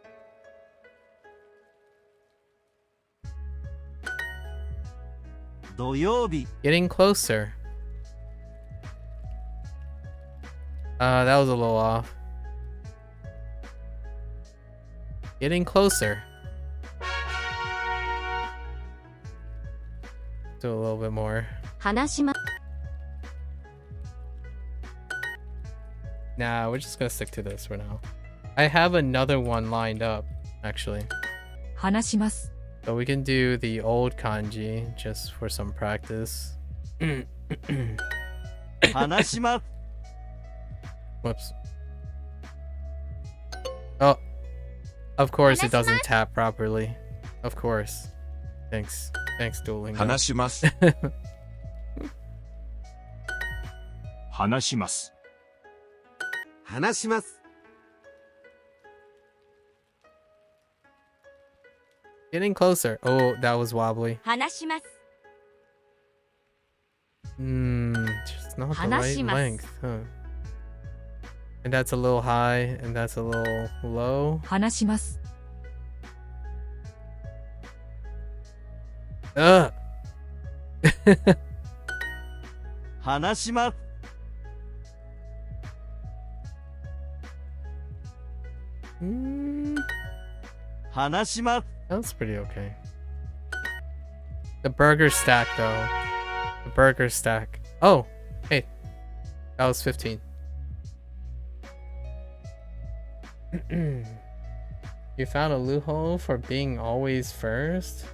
土曜日 Getting closer. That was a little off. Getting closer. Do a little bit more. 話しま Nah, we're just gonna stick to this for now. I have another one lined up, actually. 話します So we can do the old kanji just for some practice. 話します Whoops. Oh. Of course it doesn't tap properly. Of course. Thanks. Thanks, Duolingo. 話します。話します。話します Getting closer. Oh, that was wobbly. 話します Just not the right 話します。 length, huh? And that's a little high, and that's a little low. 話します Ugh! 話します Mm, 話します that was pretty okay. The burger stack, though. The burger stack. Oh, hey. That was 15. You found a loophole for being always first?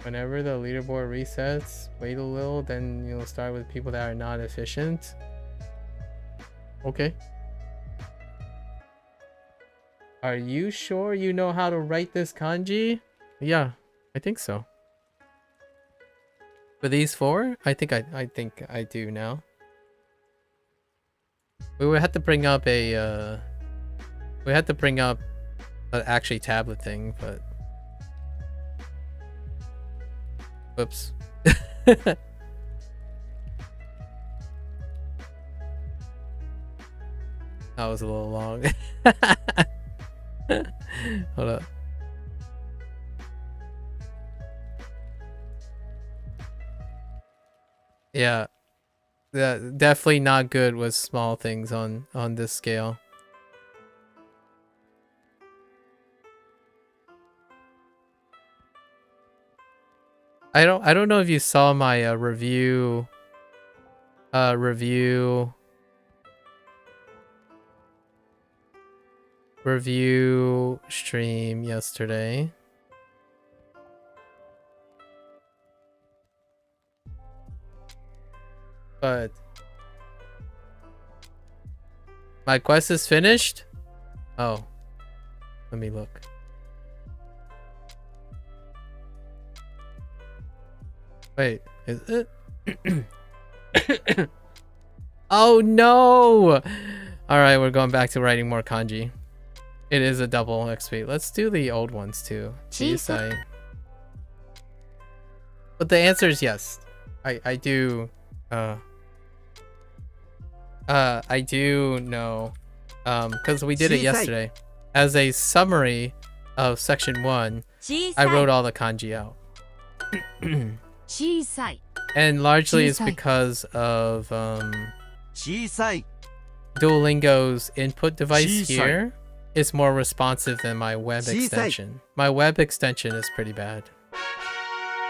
Whenever the leaderboard resets, wait a little, then you'll start with people that are not efficient. Okay. Are you sure you know how to write this kanji? Yeah, I think so. For these four, I think I do now. We would have to bring up a we had to bring up an actually tablet thing, but whoops. That was a little long. Hold up. Yeah. Definitely not good with small things on this scale. I don't know if you saw my review review stream yesterday. But my quest is finished? Oh. Let me look. Wait, is it? Oh no! Alright, we're going back to writing more kanji. It is a double XP. Let's do the old ones too. Chisai. But the answer is yes. I do I do know, because we did it yesterday. As a summary of section 1, I wrote all the kanji out. 小さい And largely it's Chisai. because of 小さい Duolingo's input device Chisai. here is more responsive than my web Chisai. extension. My web extension is pretty bad.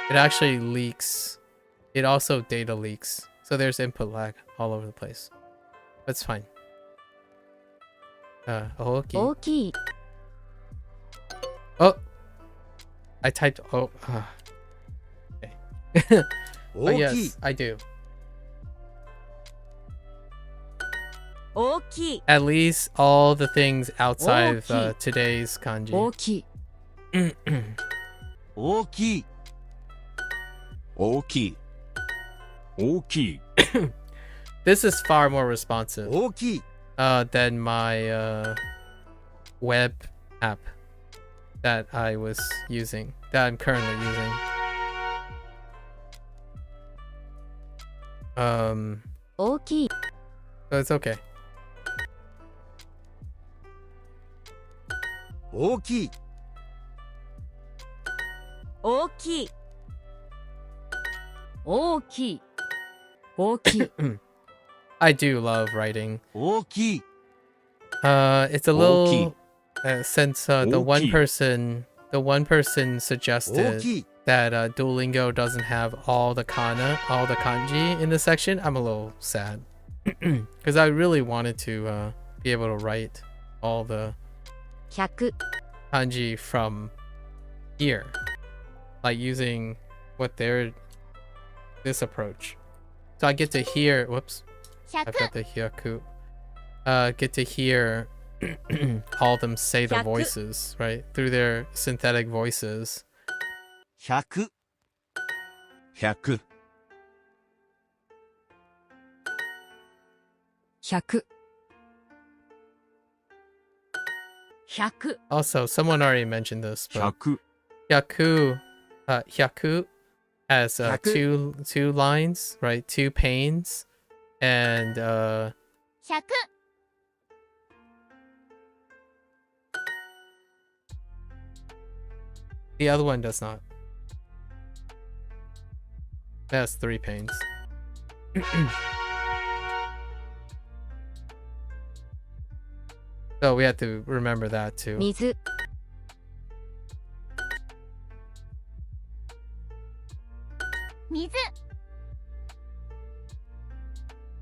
It actually leaks. It also data leaks. So there's input lag all over the place. That's fine. Ohoki. 大きい Oh! I typed oh. Okay. Oh 大きい yes, I do. 大きい At least all the things outside of Oki. today's kanji. 大きい大きい大きい。大きい。 This is far more responsive 大きい than my web app that I was using, that I'm currently using. 大きい So it's okay. 大きい大きい大きい大きい I do love writing. 大きい It's a little Oki. since the Oki. one person 大 suggested きい that Duolingo doesn't have all the kanji in the section. I'm a little sad because I really wanted to be able to write all the 100 kanji from here, like using this approach. So I get to hear. Whoops, I've 100 got the hyaku. Get to hear all of them say the Hyaku. voices, right, through their synthetic voices. 100 100。 100 100 Also, someone already mentioned this, but 100。 hyaku has Hyaku. two lines, right? Two panes, and 100 the other one does not. It has 3 panes. So we have to remember that too. 水 水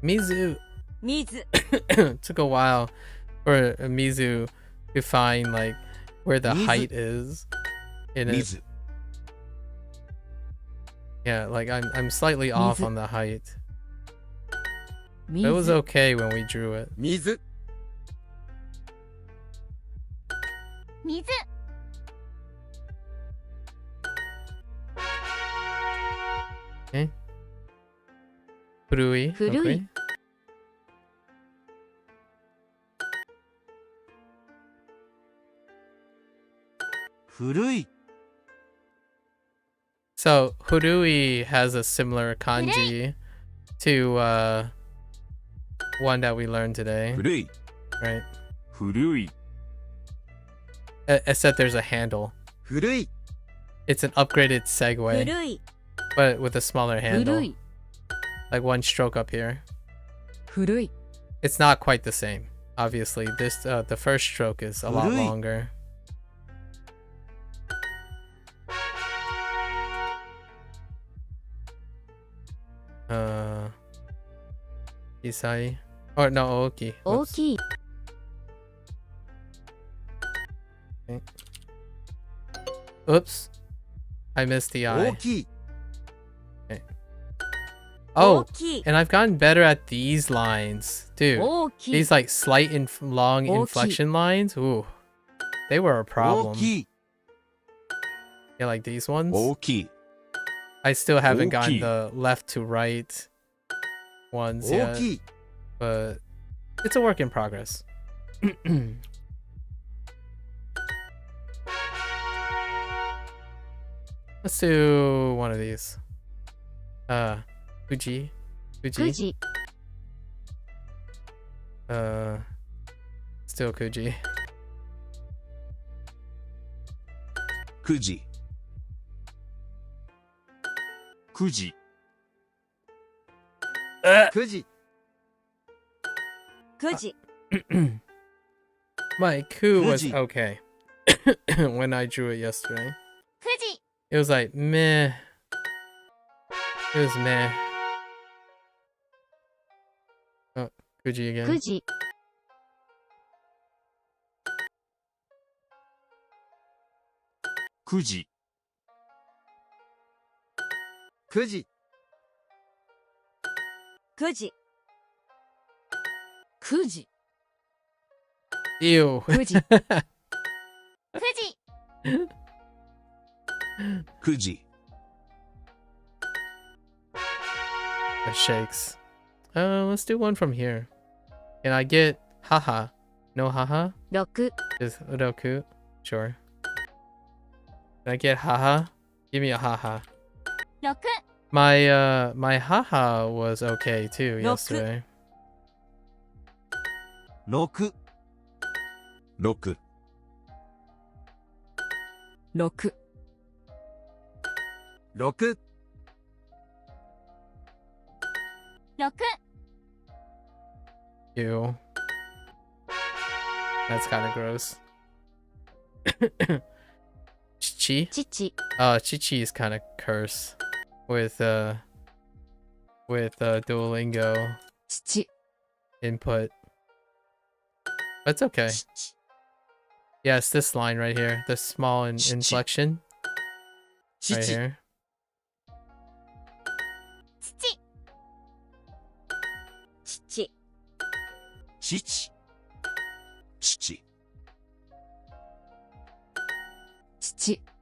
Mizu. 水 Took a while for Mizu to find like where the Mizu. height is in it. 水。 Yeah, like I'm slightly off Mizu. on the height. 水 It was okay when we drew it. 水 水 Furui. Furui. Okay. Furui. So Furui has a similar kanji to one that we learned today, 古い。 right? 古い。 Except there's a handle. 古い It's an upgraded Segway, 古い but with a smaller 古 handle. い Like one stroke up here. 古い It's not quite the same. Obviously, the first stroke is a lot Furui. longer. Isai. Or no, Oki. 大 Whoops. きい Okay. Oops. I missed the 大 I. きい Oh, 大きい and I've gotten better at these lines, dude. 大きい These like slight long Oki. inflection lines. Ooh, they were a 大 problem. きい Yeah, like these ones. 大きい I still haven't gotten Oki. the left to right ones 大 yet, きい but it's a work in progress. Let's do one of these. Fuji. 9 Fuji. 時 Still Kuji. 9時9時9時9時 My coup was Fuji. okay when I drew it yesterday. 9時 It was like meh. It was meh. Oh, Kuji again. 9時9時9時9時9時 Ew. 9時9時9時 It shakes. Let's do one from here. Can I get haha? No haha? 6 Just udoku? Sure. Can I get haha? Give me a haha. 6 My haha was okay too yesterday. 6 6 6 6 6 Ew. That's kind of gross. Chichi? 父 Chichi is kind of curse with Duolingo 父 input. But it's okay. Yeah, it's this line right here. The small inflection. Right 父 here. 父父父父 父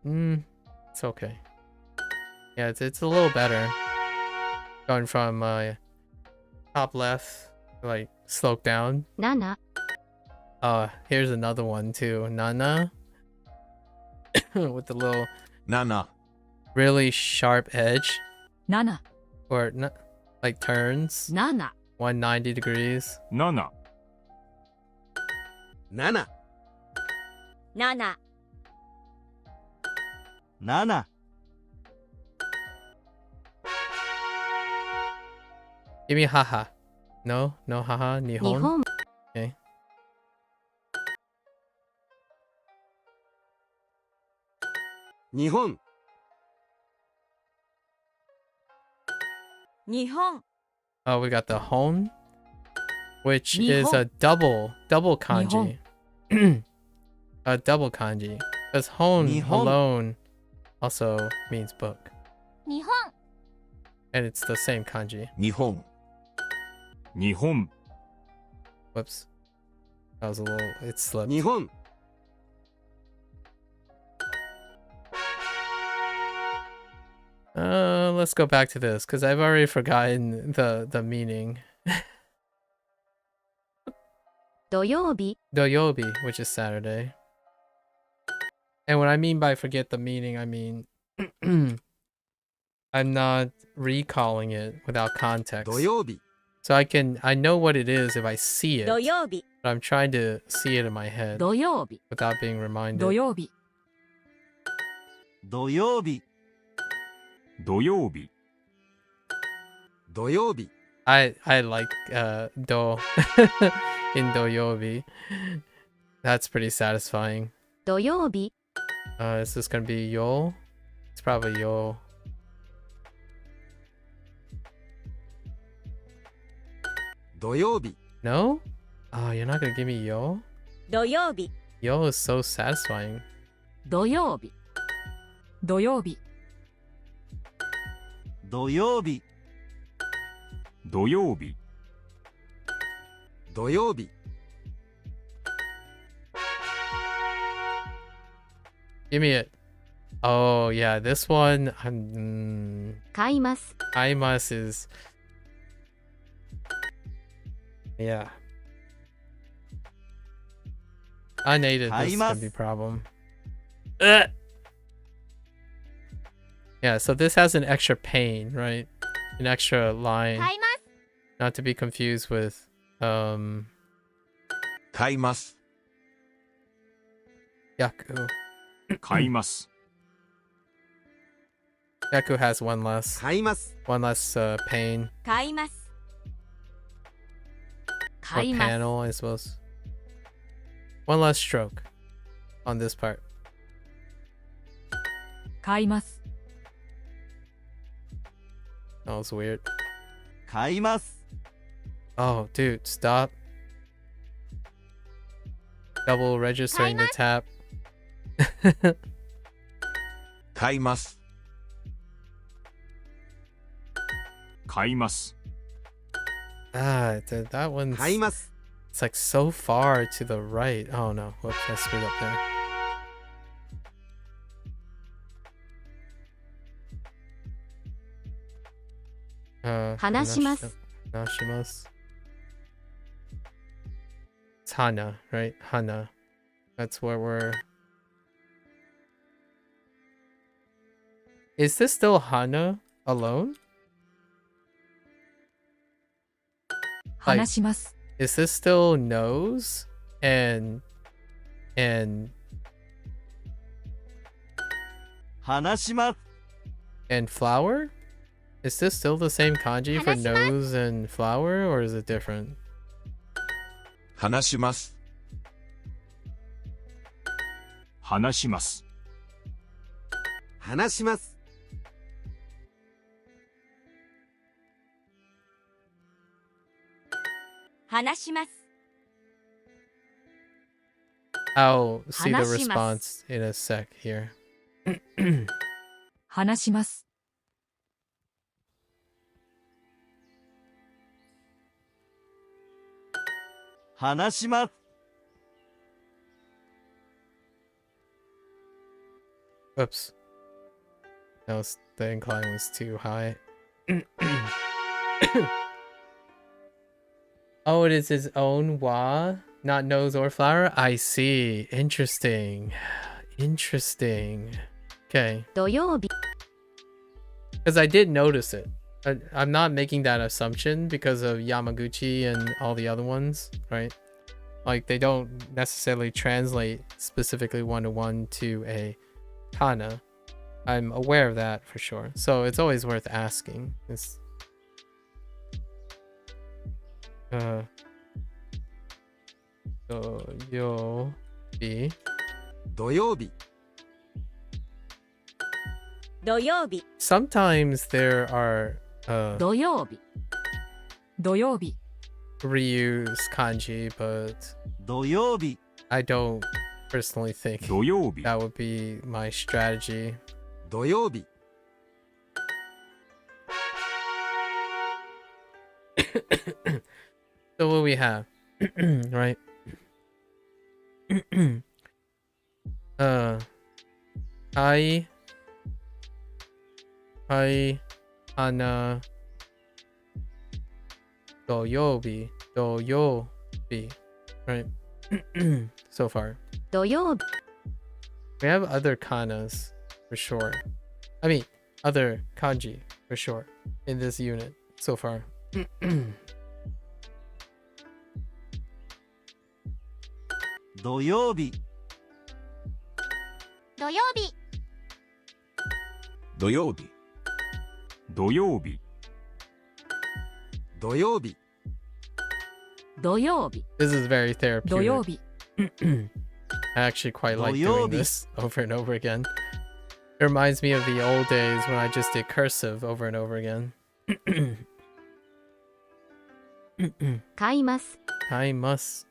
It's okay. Yeah, it's a little better. Going from top left, like slope down. 7 Here's another one too. Nana. With the little 7 really sharp edge. 7 Or not like turns. 7 190 degrees. 7 7 7 7 Give me haha. No haha. 日 Nihon. 本 Okay. 日本日本 Oh, we got the hon, which is a double kanji. A double kanji. Because hon Nihon. alone also means book. 日本 And it's the same kanji. 日本日本 Whoops. That was a little, it slipped. 日本 Let's go back to this because I've already forgotten the meaning. 土曜日 Doyobi, which is Saturday. And what I mean by forget the meaning, I mean I'm not recalling it without context. 土曜日 So I know what it is if I see it, 土曜日 but I'm trying to see it in my head 土曜日 without being reminded. 土曜日土曜日土曜日土曜日 I like do in Doyobi. That's pretty satisfying. 土曜日 Is this gonna be yo? It's probably yo. 土曜日 No? Oh, you're not gonna give me yo? 土曜日 Yo is so satisfying. 土曜日土曜日土曜日土曜日土曜日 Give me it. Oh yeah, this one. 買います I must is. Yeah. Unaided, this is gonna be a problem. Ugh. Yeah, so this has an extra pain, right? An extra line. 買います Not to be confused with, 買います。 Yaku. 買います Yaku has one less, 買います pain 買います or 買います panel, I suppose. One less stroke on this part. 買います That was weird. 買います Oh, dude, stop. Double registering the tap. 買います。買います Ah, that one's 買います it's like so far to the right. Oh no, whoops, I screwed up there. Hanashimasu. Hanashimasu. It's Hana, right? Hana. That's where we're... Is this still Hana alone? 話します Is this still nose and 話します flower? Is this still the same kanji for nose and flower, or is it different? 話します。話します話します話します I'll see the Hanashimasu. response in a sec here. 話します 話します Whoops. The incline was too high. Oh, it is his own wa, not nose or flower? I see. Interesting. Interesting. Okay. 土曜日 Because I did notice it. I'm not making that assumption because of Yamaguchi and all the other ones, right? Like, they don't necessarily translate specifically one-to-one to a kana. I'm aware of that for sure. So it's always worth asking. It's... Doyobi. 土曜日土曜日 Sometimes there are 土曜日土曜日 reused kanji, but 土曜日 I don't personally think 土曜日 that would be my strategy. 土曜日 So what we have, right? Hai, Hana, Doyobi, right? So far. 土曜日 We have other kanas for sure. I mean, other kanji for sure in this unit so far. 土曜日土曜日土曜日。土曜日土曜日土曜日 This is very 土曜 therapeutic. 日 I actually quite like doing Doyobi. this over and over again. It reminds me of the old days when I just did cursive over and over again. 買います I must.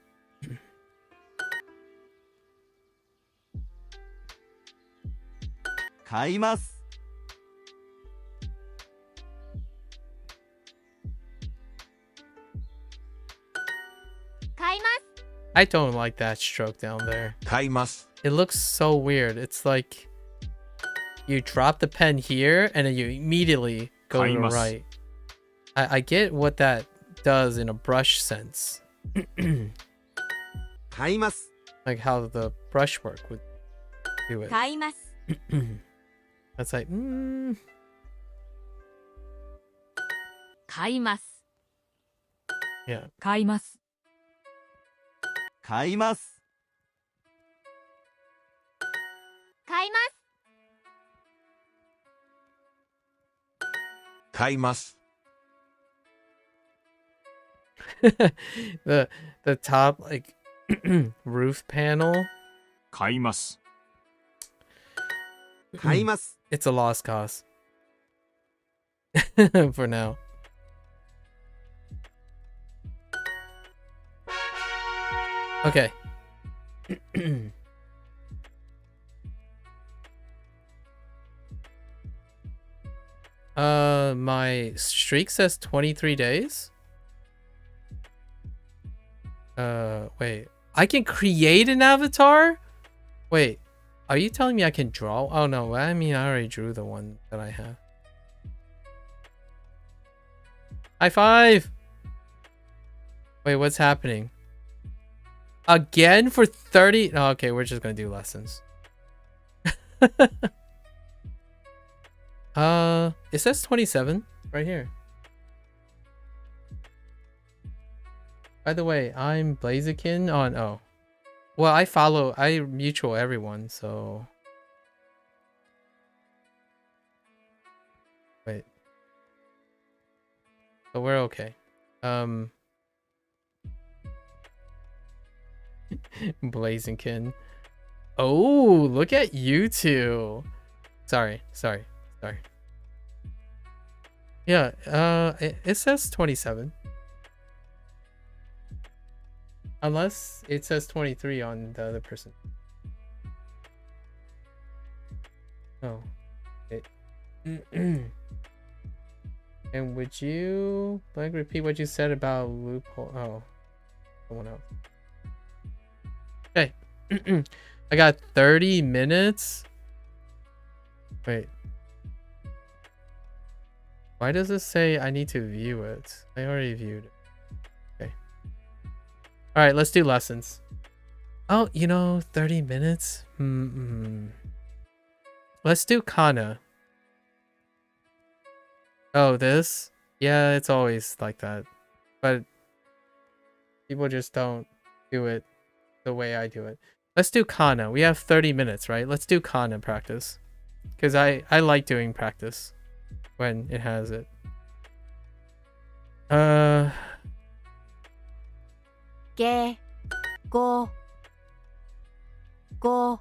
買います。買います。 I don't like that stroke down there. 買います。 It looks so weird. It's like you drop the pen here and then you immediately go to the Kaimasu. right. I get what that does in a brush sense. 買います。 Like how the brushwork would do it. 買います。 That's like, 買います。 yeah. 買います。買います。買います。 買います。 the top like roof panel. 買います。買います。 It's a lost cause. For now. Okay. My streak says 23 days. Wait. I can create an avatar? Wait. Are you telling me I can draw? Oh no, I mean I already drew the one that I have. High five! Wait, what's happening? Again for 30? Oh, okay, we're just gonna do lessons. It says 27 right here. By the way, I'm Blaziken on well, I mutual everyone, so wait. So we're okay. Blaziken. Oh, look at you two. Sorry. Yeah, it says 27. Unless it says 23 on the other person. Oh. And would you like repeat what you said about loophole? Oh, someone else. Okay. I got 30 minutes. Wait. Why does it say I need to view it? I already viewed it. Okay. All right, let's do lessons. Oh, 30 minutes? Let's do kana. Oh, this? Yeah, it's always like that. But people just don't do it the way I do it. Let's do kana. We have 30 minutes, right? Let's do kana practice. Because I like doing practice when it has it. Ge, go, go,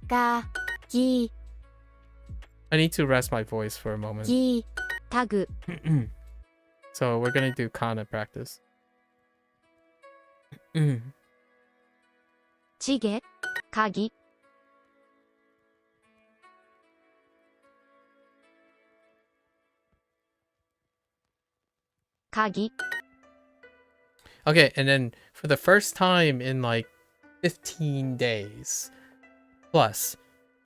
ga, gi, I need to rest my voice for a moment. gi, tag, So we're gonna do kana practice. ちげ、鍵、鍵、 Okay, and then for the first time in like 15 days plus,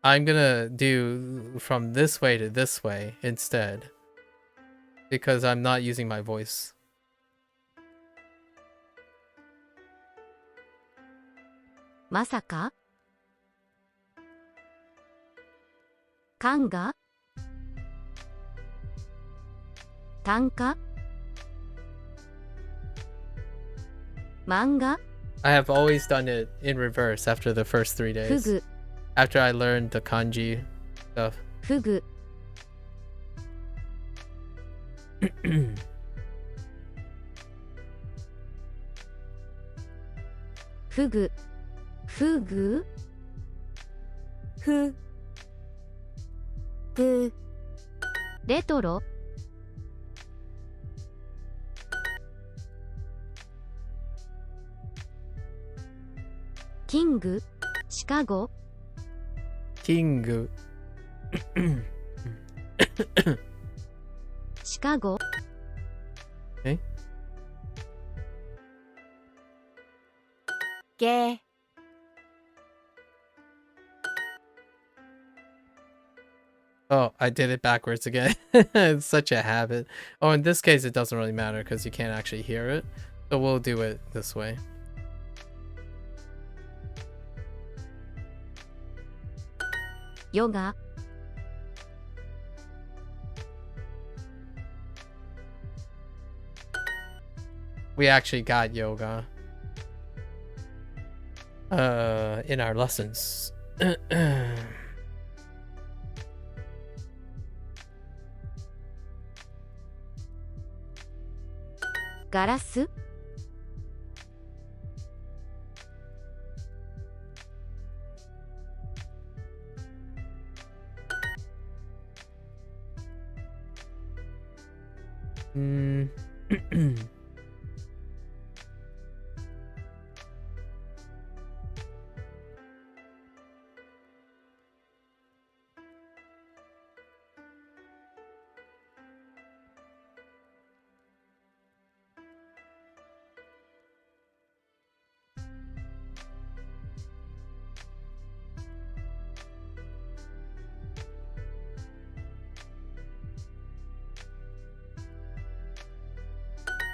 I'm gonna do from this way to this way instead. Because I'm not using my voice. まさか缶が単価漫画 I have always done it in reverse after the first 3 days. フグ After I learned the kanji stuff. フグフグフグふぐレトロキングシカゴ、 King. シカゴ、 Okay. ゲー Oh, I did it backwards again. It's such a habit. Oh, in this case, it doesn't really matter because you can't actually hear it. So we'll do it this way. ヨガ、 We actually got yoga. In our lessons. ガラス、 Mm.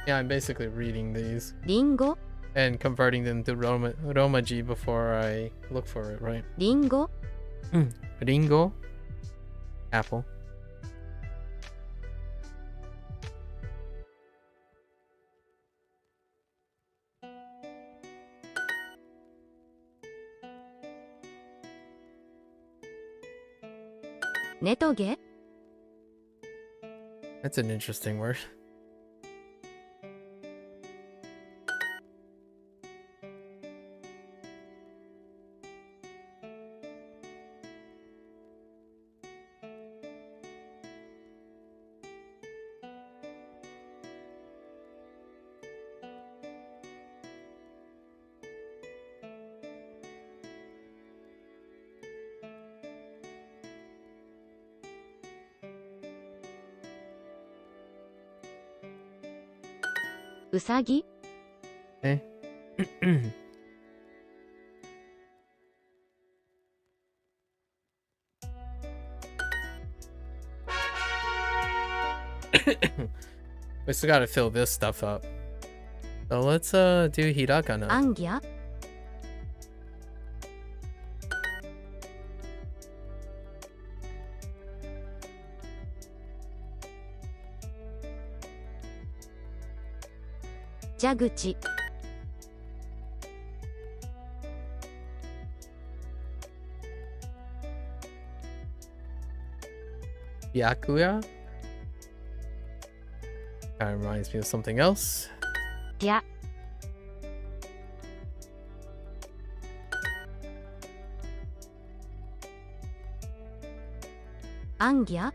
Yeah, I'm basically reading these リンゴ、 and converting them to Romaji before I look for it, right? リンゴ、 Ringo. Apple. ネトゲ、 That's an interesting word. ウサギ、 Eh? We still gotta fill this stuff up. So let's do hiragana. アンギャ、 蛇口、 Byakuya? Kind of reminds me of something else. ピャ、 アンギャ、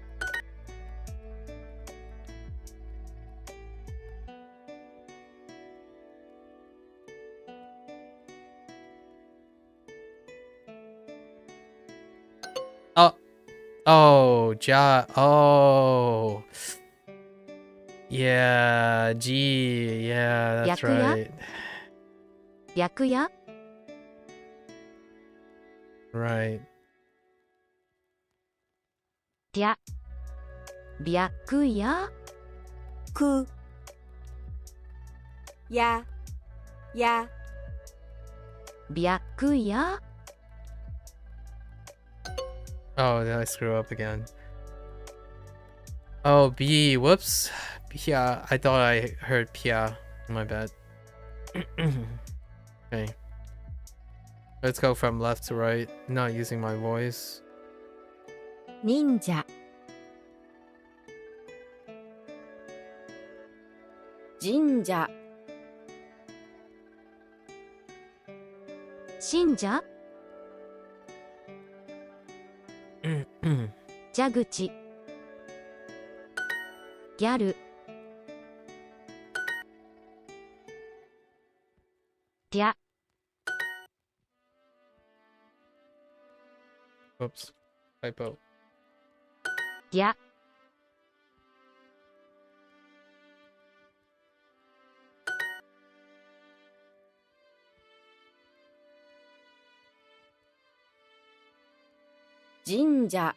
Oh, oh. Yeah, G. Yeah, that's Byakuya? right. 白夜、 Right. ぴゃ、白夜、くやや白夜、 Oh, did I screw up again? Oh, B. Whoops. Pia. I thought I heard Pia. My bad. Okay. Let's go from left to right. Not using my voice. 忍者、神社信者、蛇口、ギャル、ぴゃ、Oops. Typo. ぎゃ、神社、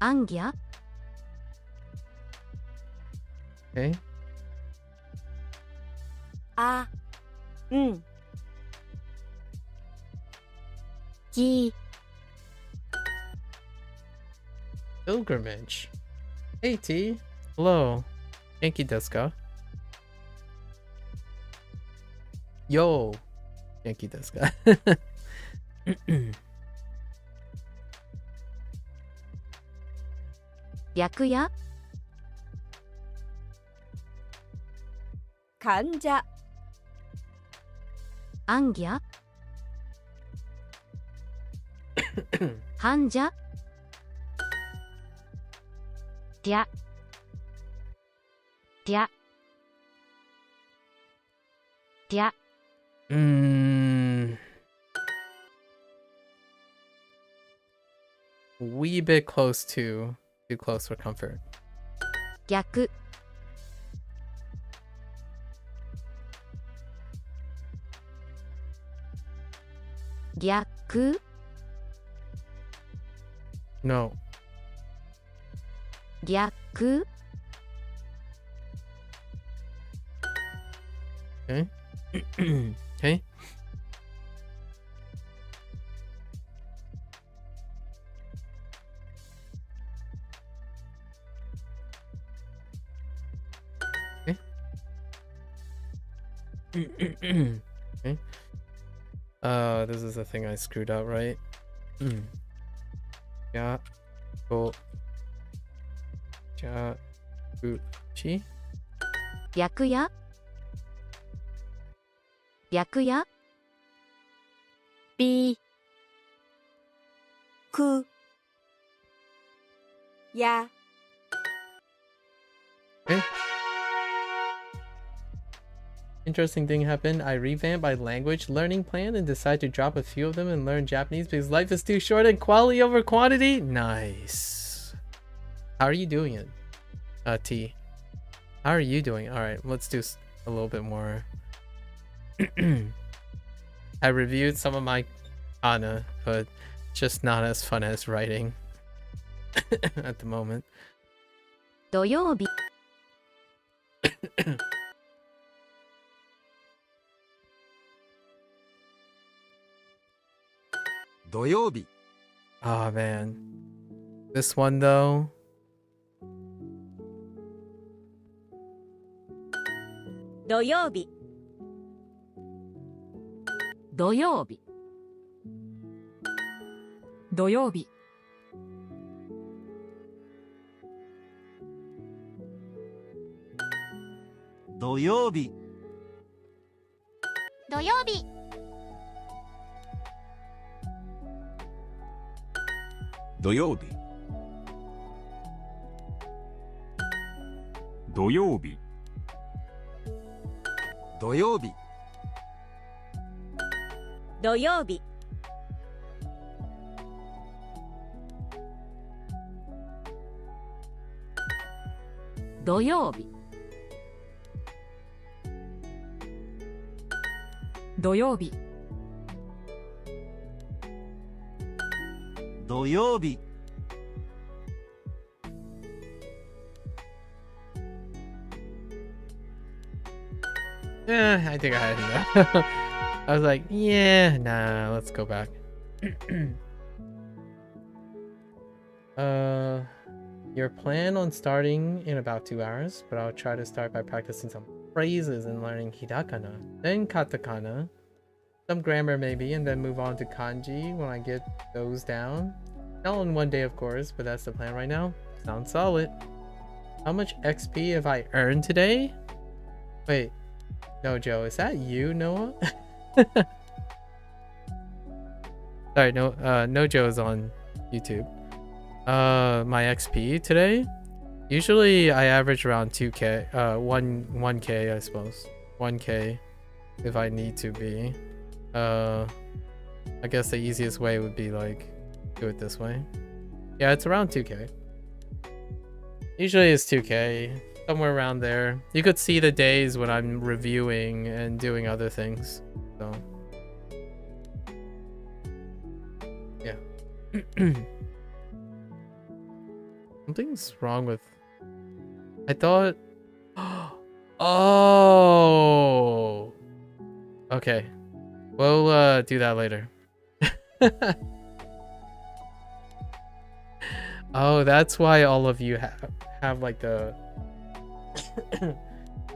あんぎゃ、 Okay. あ、ん、き、 Pilgrimage. Hey T. Hello. Genki desu ka? Yo. Genki desu ka? 白夜、患者、あんぎゃ、はんじゃ、てゃ、てゃ、てゃ、 Wee bit close to too close for comfort. 逆、逆、 No. 逆、 Okay. Okay. Okay. Okay. This is the thing I screwed up, right? Yeah. Go. Ja. Chi. 白夜、白夜、び、く、や、 Okay. Interesting thing happened. I revamped my language learning plan and decided to drop a few of them and learn Japanese because life is too short and quality over quantity. Nice. How are you doing it? T. How are you doing? All right, let's do a little bit more. I reviewed some of my kana, but just not as fun as writing at the moment. 土曜日、土曜日、 Oh man. This one though. 土曜日、土曜日、土曜日、土曜日、土曜日、土曜日、土曜日、土曜日、土曜日、土曜日、土曜日、土曜日、 I think I had enough. I was like, yeah, nah, let's go back. Your plan on starting in about 2 hours, but I'll try to start by practicing some phrases and learning hiragana, then katakana, some grammar maybe, and then move on to kanji when I get those down. Not on one day, of course, but that's the plan right now. Sounds solid. How much XP have I earned today? Wait. No, Joe, is that you, Noah? Sorry, no, no Joe's on YouTube. My XP today? Usually I average around 2k, 1k I suppose. 1k if I need to be. I guess the easiest way would be like do it this way. Yeah, it's around 2k. Usually it's 2k, somewhere around there. You could see the days when I'm reviewing and doing other things. So yeah. Something's wrong with, I thought. Oh, okay, we'll do that later. Oh, that's why all of you have like the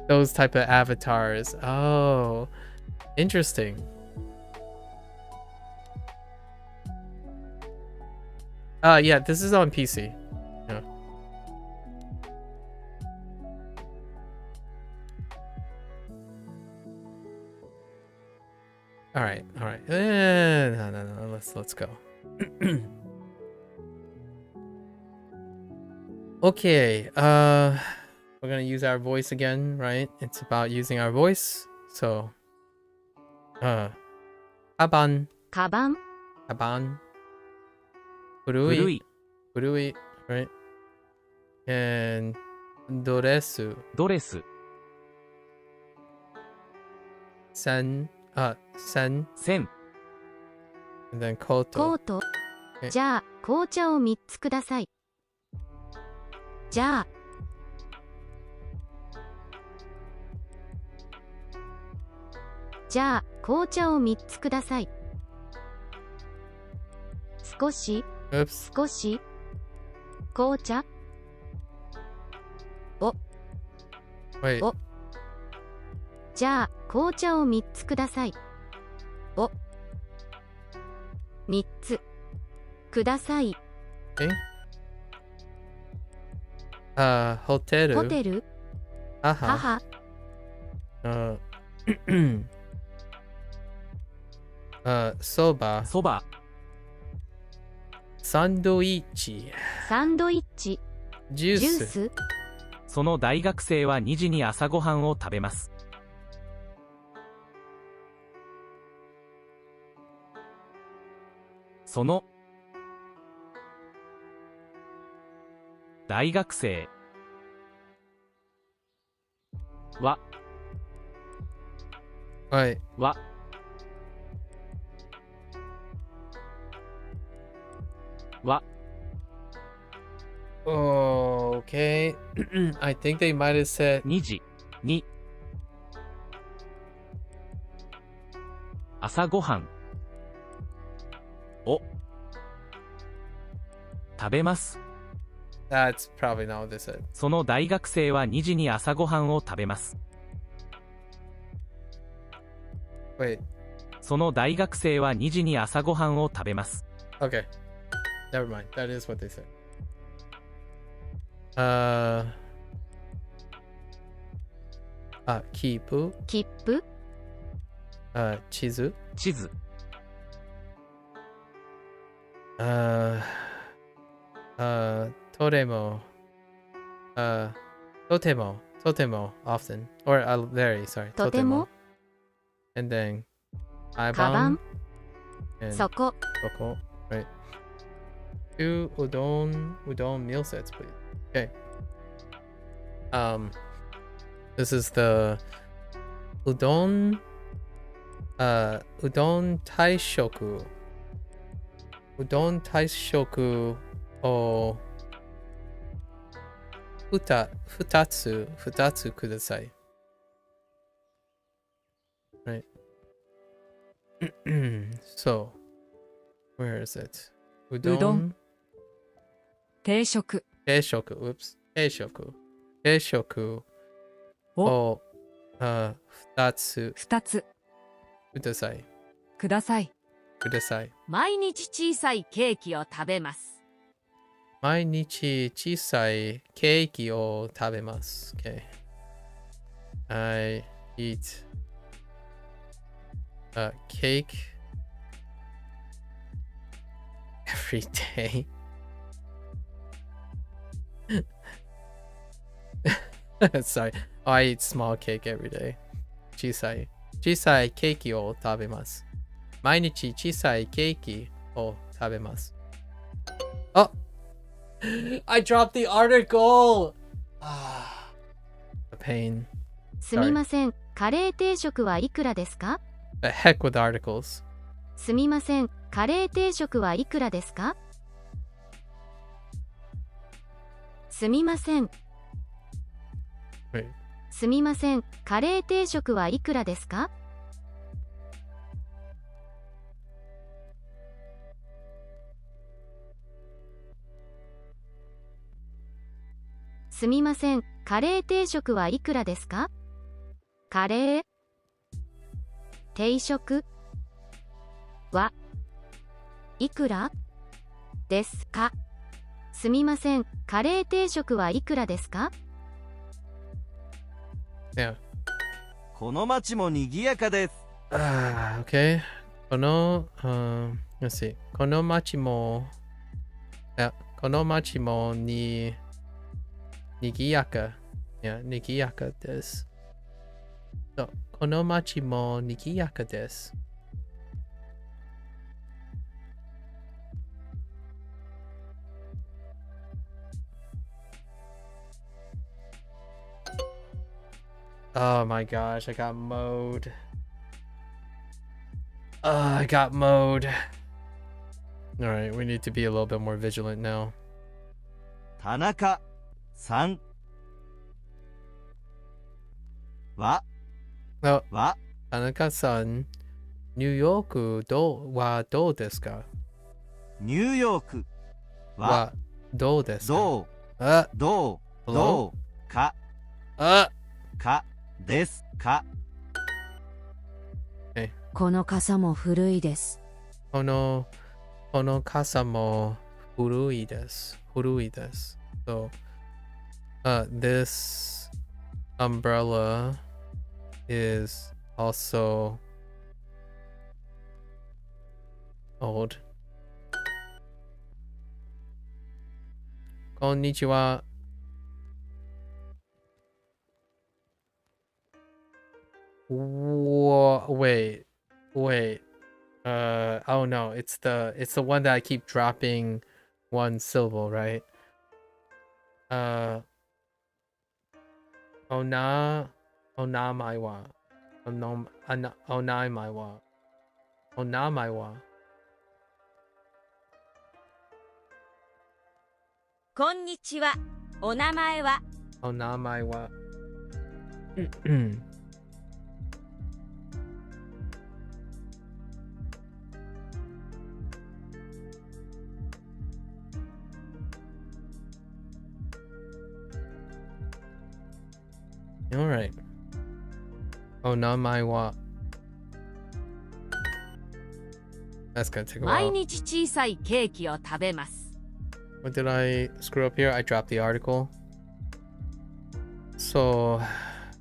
those type of avatars. Oh, interesting. Yeah, this is on PC. Yeah. All right. No. Let's go. Okay. We're gonna use our voice again, right? It's about using our voice. So, 가방, カバン 가방, 古 古い, い 古い, right? And ドレス, ドレス sen, 線 and then コート。コートえじゃあ紅茶を3つくださいじゃあ紅茶を3つください少し Oops. 少し紅茶 Wait. おじゃあ紅茶を3つくださいお3つください ホテル。ホテル母。そば。そばサンドイッチ。サンドイッチジュージュース。スその大学生は2時に朝ごはんを食べます。その大学生ははい。は Okay. I think they might have said 2時に朝ごはんを食べます。 that's probably not what they said. その大学生は2時に朝ごはんを食べます。 Wait. その大学生は2時に朝ごはんを食べます。 Okay. Never mind. That is what they said. Keep. 切符地図。地図とても。とても。often. Or very, sorry. とても And then カバン and そこ Soko, right? 2 udon meal sets, please. Okay. This is the udon taishoku. Udon taishoku o 2つください. Right. So, where is it? うどん定食定食 Oops. 定食を2つ2つください。ください。毎日小さいケーキを食べます。毎日小さいケーキを食べます。Okay. I eat a cake every day. Sorry. Oh, I eat small cake every day. Chisai. Chisai keiki o tabemasu. Mainichi chisai keiki o tabemasu. Oh! I dropped the article! Ah, a pain. すみません、カレー定食はいくらですか？ The heck with articles. すみません、カレー定食はいくらですか？すみません。Wait. すみません、カレー定食はいくらですか？すみません、カレー定食はいくらですか？カレー定食はいくらですか？すみません、カレー定食はいくらですか？ Yeah. この街も賑やかです。 Okay. この、let's see. この町も、この町もにぎやか。Yeah, にぎやかです。そう、この町もにぎやかです。Oh my gosh, I got mode. I got mode. Alright, we need to be a little bit more vigilant now. 田中さんは Oh, は田中さん、ニューヨークはどうですか？ニューヨークははどうですか？どうあ、どう Hello? どうかあ、かですか？この傘も古いです。この傘も古いです。古いです。So, this umbrella is also old. こんにちは。Wait. Oh no, it's the one that I keep dropping one syllable, right? Onamaiwa. Onamaiwa. Onamaiwa. こんにちは。お名前は？ Onamaiwa. All right. Onamaiwa. That's gonna take a 毎 while. 日小さいケーキを食べます。 What did I screw up here? I dropped the article. So,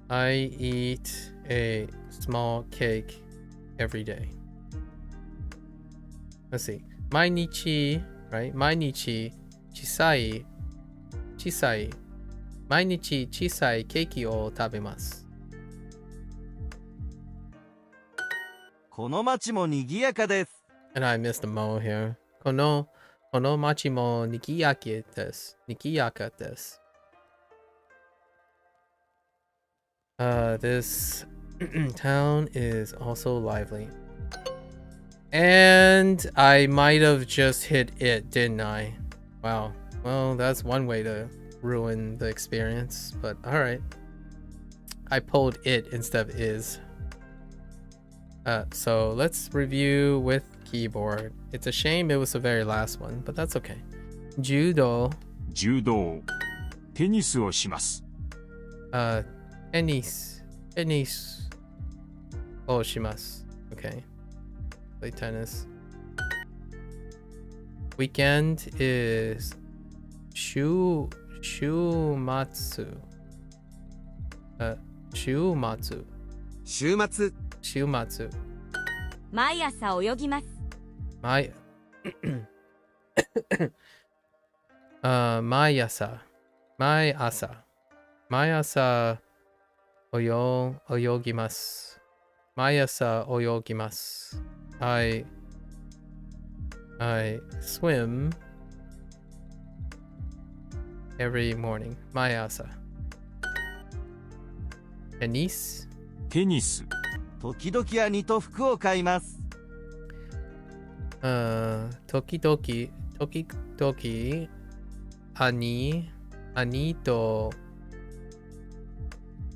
I eat a small cake every day. Let's see. 毎日, right? 毎日小さい毎日小さいケーキを食べます。この街も賑やかです。 And I missed a mo here. この町も賑やかです。賑やかです。This town is also lively. And I might have just hit it, didn't I? Wow. Well, that's one way to ruin the experience, but alright. I pulled it instead of is. So let's review with keyboard. It's a shame it was the very last one, but that's okay. Judo. 柔道テニスをします。 Tennis. Oh, shimasu. Okay. Play tennis. Weekend is shumatsu. Shumatsu. 週末 Shumatsu. 毎朝泳ぎます。毎朝毎朝泳ぎます。毎朝泳ぎます。I swim every morning. 毎朝。テニス。テニス。時々兄と服を買います。時々兄と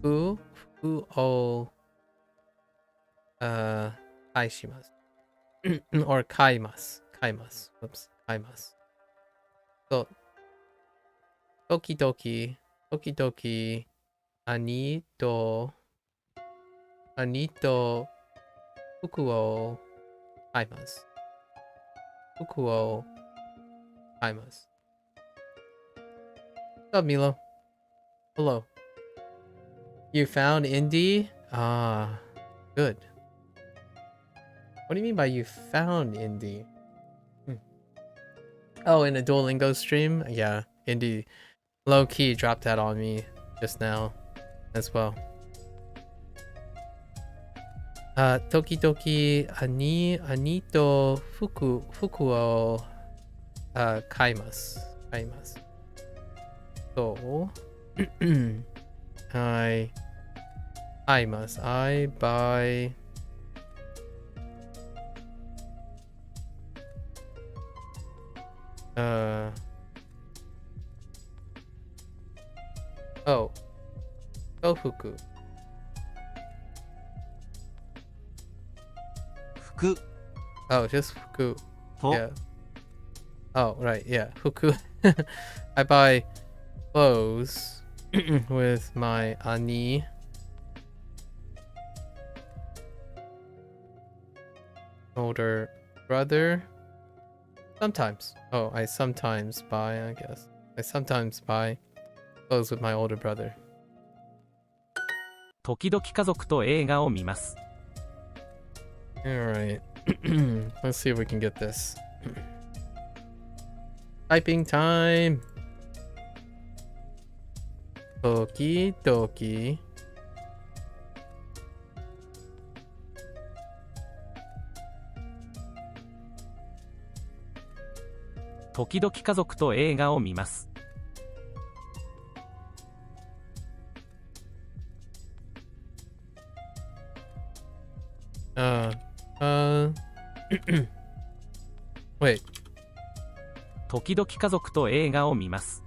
服を買いします。or 買います。買います。Oops. 買います。そう。時々兄と服を買います。服を買います。What's up, Milo? Hello. You found indie? Ah, good. What do you mean by you found indie? Oh, in a Duolingo stream? Yeah, indie low key dropped that on me just now as well. 時々兄と服を買います。そう。I buy服。服 Oh, just 服。と Yeah. Oh, right. Yeah. 服。I buy clothes with my ani. Older brother. Sometimes. Oh, I sometimes buy, I guess. I sometimes buy clothes with my older brother. 時々家族と映画を見ます。Alright. Let's see if we can get this. Typing time. 時々時々家族と映画を見ます。Wait. 時々家族と映画を見ます。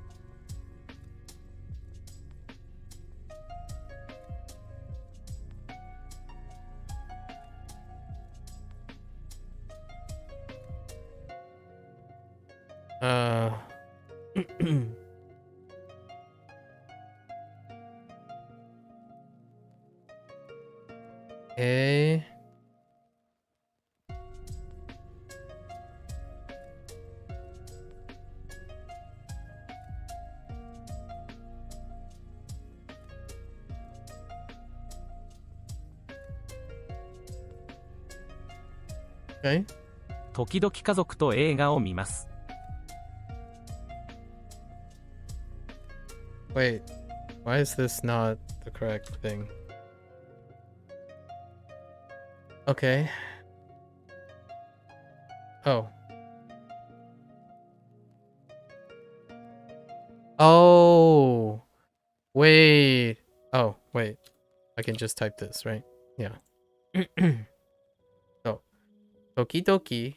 Okay. 時々家族と映画を見ます。Wait. Why is this not the correct thing? Okay. Oh. Oh. Wait. Oh, wait. I can just type this, right? Yeah. So. 時々、家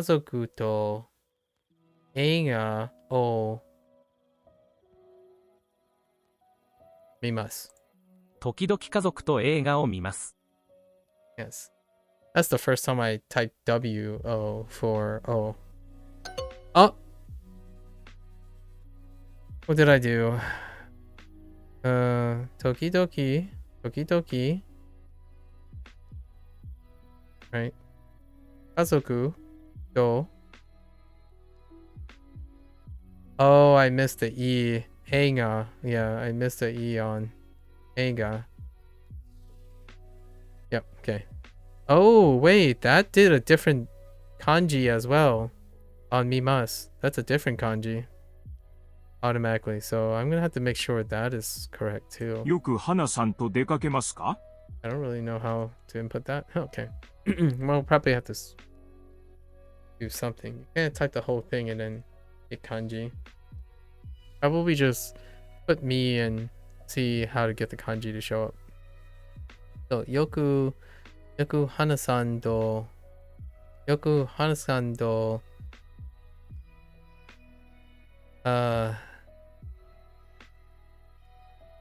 族と映画を見ます。時々家族と映画を見ます。Yes. That's the first time I typed W-O for O. Oh! What did I do? 時々 Right. 家族と Oh, I missed the E. 映画 Yeah, I missed the E on 映画 Yep, okay. Oh, wait, that did a different kanji as well on mimas. That's a different kanji. automatically, so I'm gonna have to make sure that is correct too. よく花さんと出かけますか？ I don't really know how to input that. Okay. Well, probably have to do something. You can't type the whole thing and then get kanji. Probably just put me and see how to get the kanji to show up. So, yoku hana-san to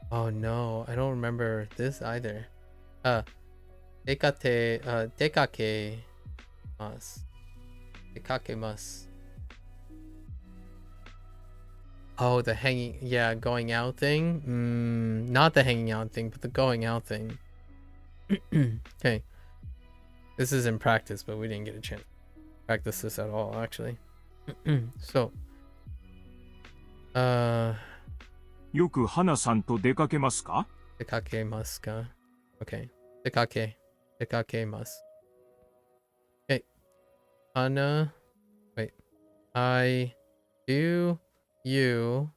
oh no, I don't remember this either. Dekake mas. Oh, the hanging, yeah, going out thing. Not the hanging out thing, but the going out thing. Okay. This is in practice, but we didn't get a chance to practice this at all, actually. So, よく花さんと出かけますか？ dekakemasu ka? Okay. Dekakemasu. Okay. Hana. Wait. Do you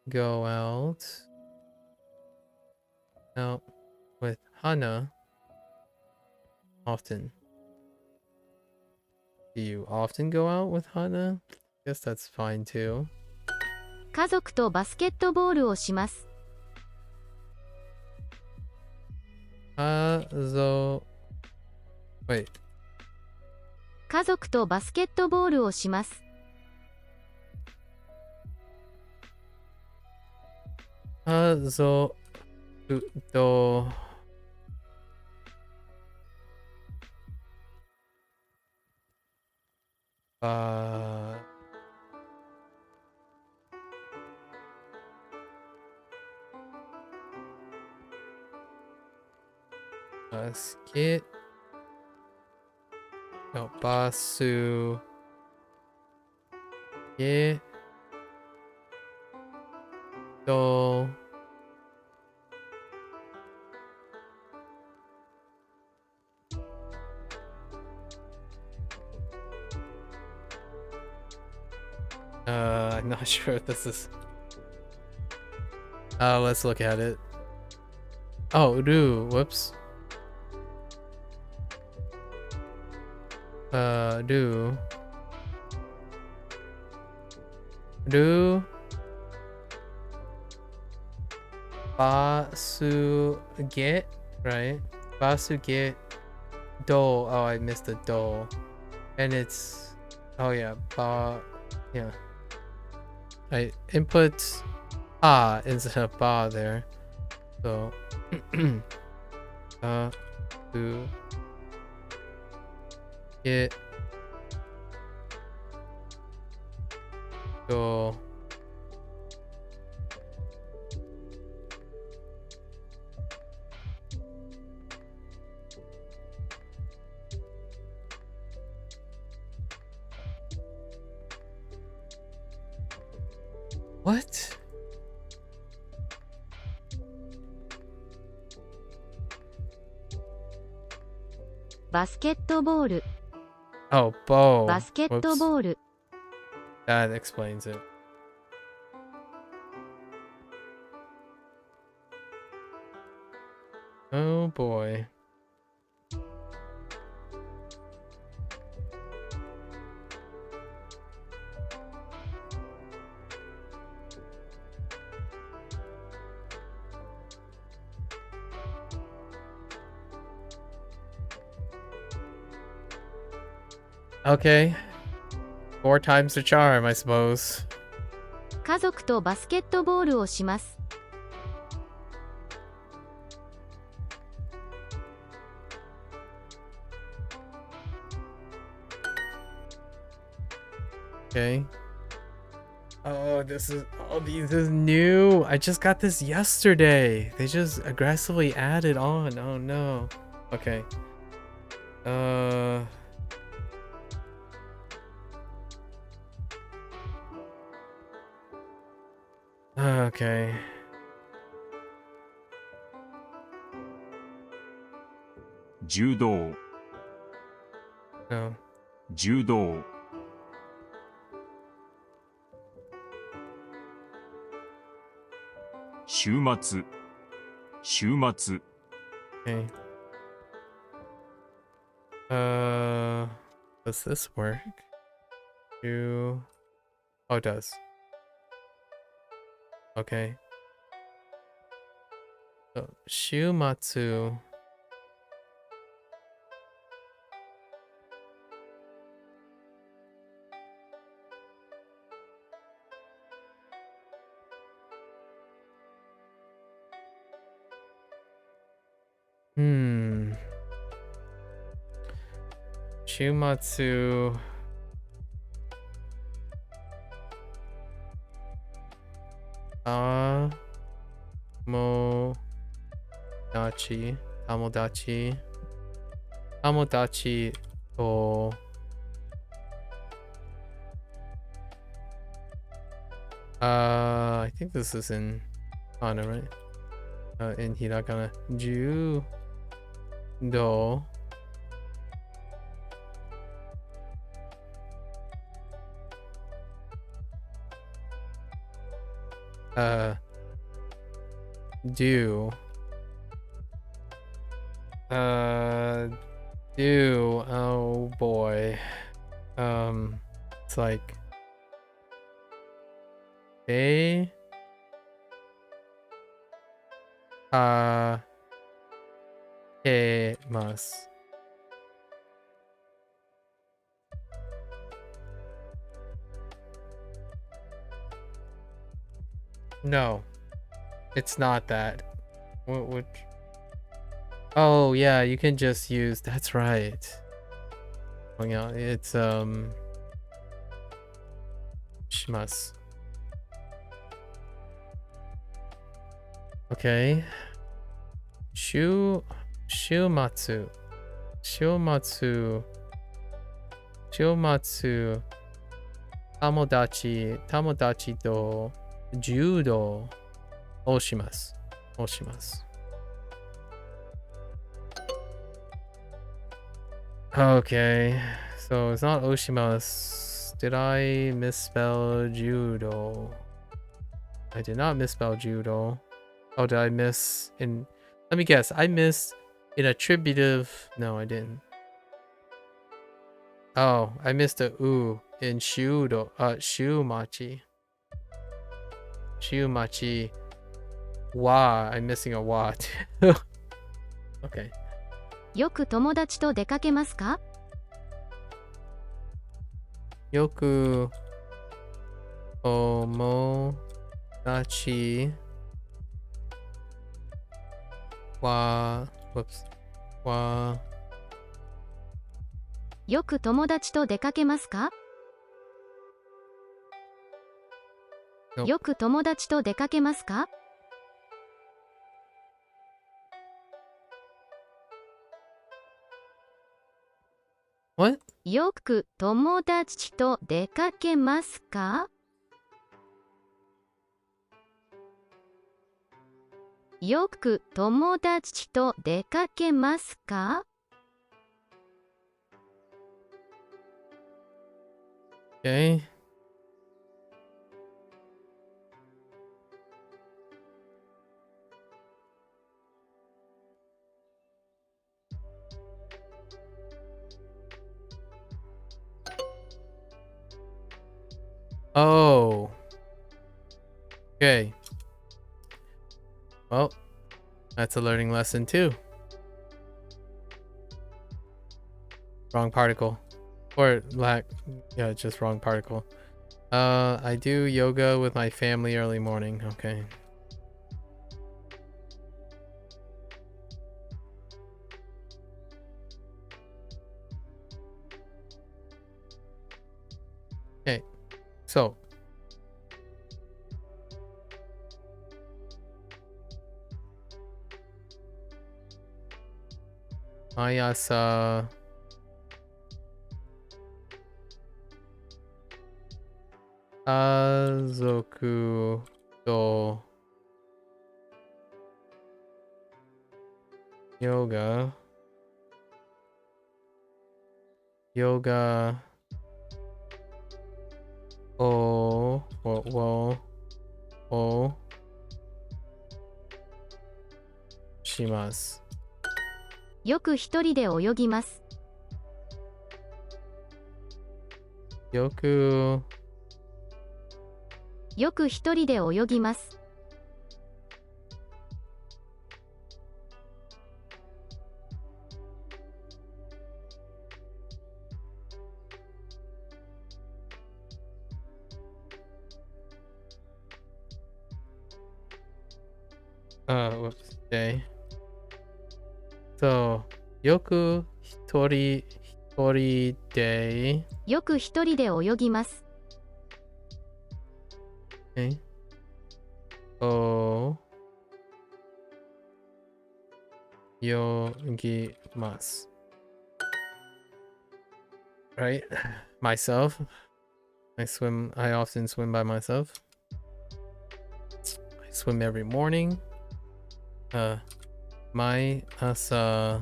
go out with Hana often? Do you often go out with Hana? Guess that's fine too. 家族とバスケットボールをします。Wait. 家族とバスケットボールをします。Basket. No, basu. Yeah. Do. I'm not sure if this is. Let's look at it. Oh, do. Whoops. Do basu get, right? Basu get do. Oh, I missed the do. And it's, oh yeah, yeah. I input instead of ba there. So to get do. What? Basketball. Oh, bow. Basketball. Whoops. That explains it. Oh boy. Okay. 4 times the charm, I suppose. 家族とバスケットボールをします。Okay. Oh, this is new. I just got this yesterday. They just aggressively added on. Oh no. Okay. Okay. Judo. No. Judo. 週末、週末、 Okay. Does this work? Oh, it does. Okay. So, Shumatsu. Shumatsu. Tomodachi. Tomodachi. Tomodachi to. I think this is in Kana, right? In hiragana. Judo. Do. Do. Oh boy. It's like. They. Mas. No, it's not that. What? Oh yeah, you can just use. That's right. Oh yeah, it's shimasu. Okay. Shumatsu. Tomodachi to judo o shimasu. Okay, so it's not Oshimasu. Did I misspell judo? I did not misspell judo. Oh, did I miss in... Let me guess. I missed in attributive... No, I didn't. Oh, I missed a U in shudo. Shumachi. Shumachi. Wa. I'm missing a wa too. Okay. よく友達と出かけますか？よく友達は、よく友達と出かけますか？ Nope. よく友達と出かけますか？ What? よく友達と出かけますか？よく友達と出かけますか？ Okay. Oh. Okay. Well, that's a learning lesson too. Wrong particle. Or lack. Yeah, just wrong particle. I do yoga with my family early morning. Okay. Okay. So. Ayasa. Azoku to yoga o します。よく一人で泳ぎます。よく一人で泳ぎます。whoops, day. So, よく一人で、よく一人で泳ぎます。お泳ぎます。Right? Myself. I often swim by myself. I swim every morning. 毎朝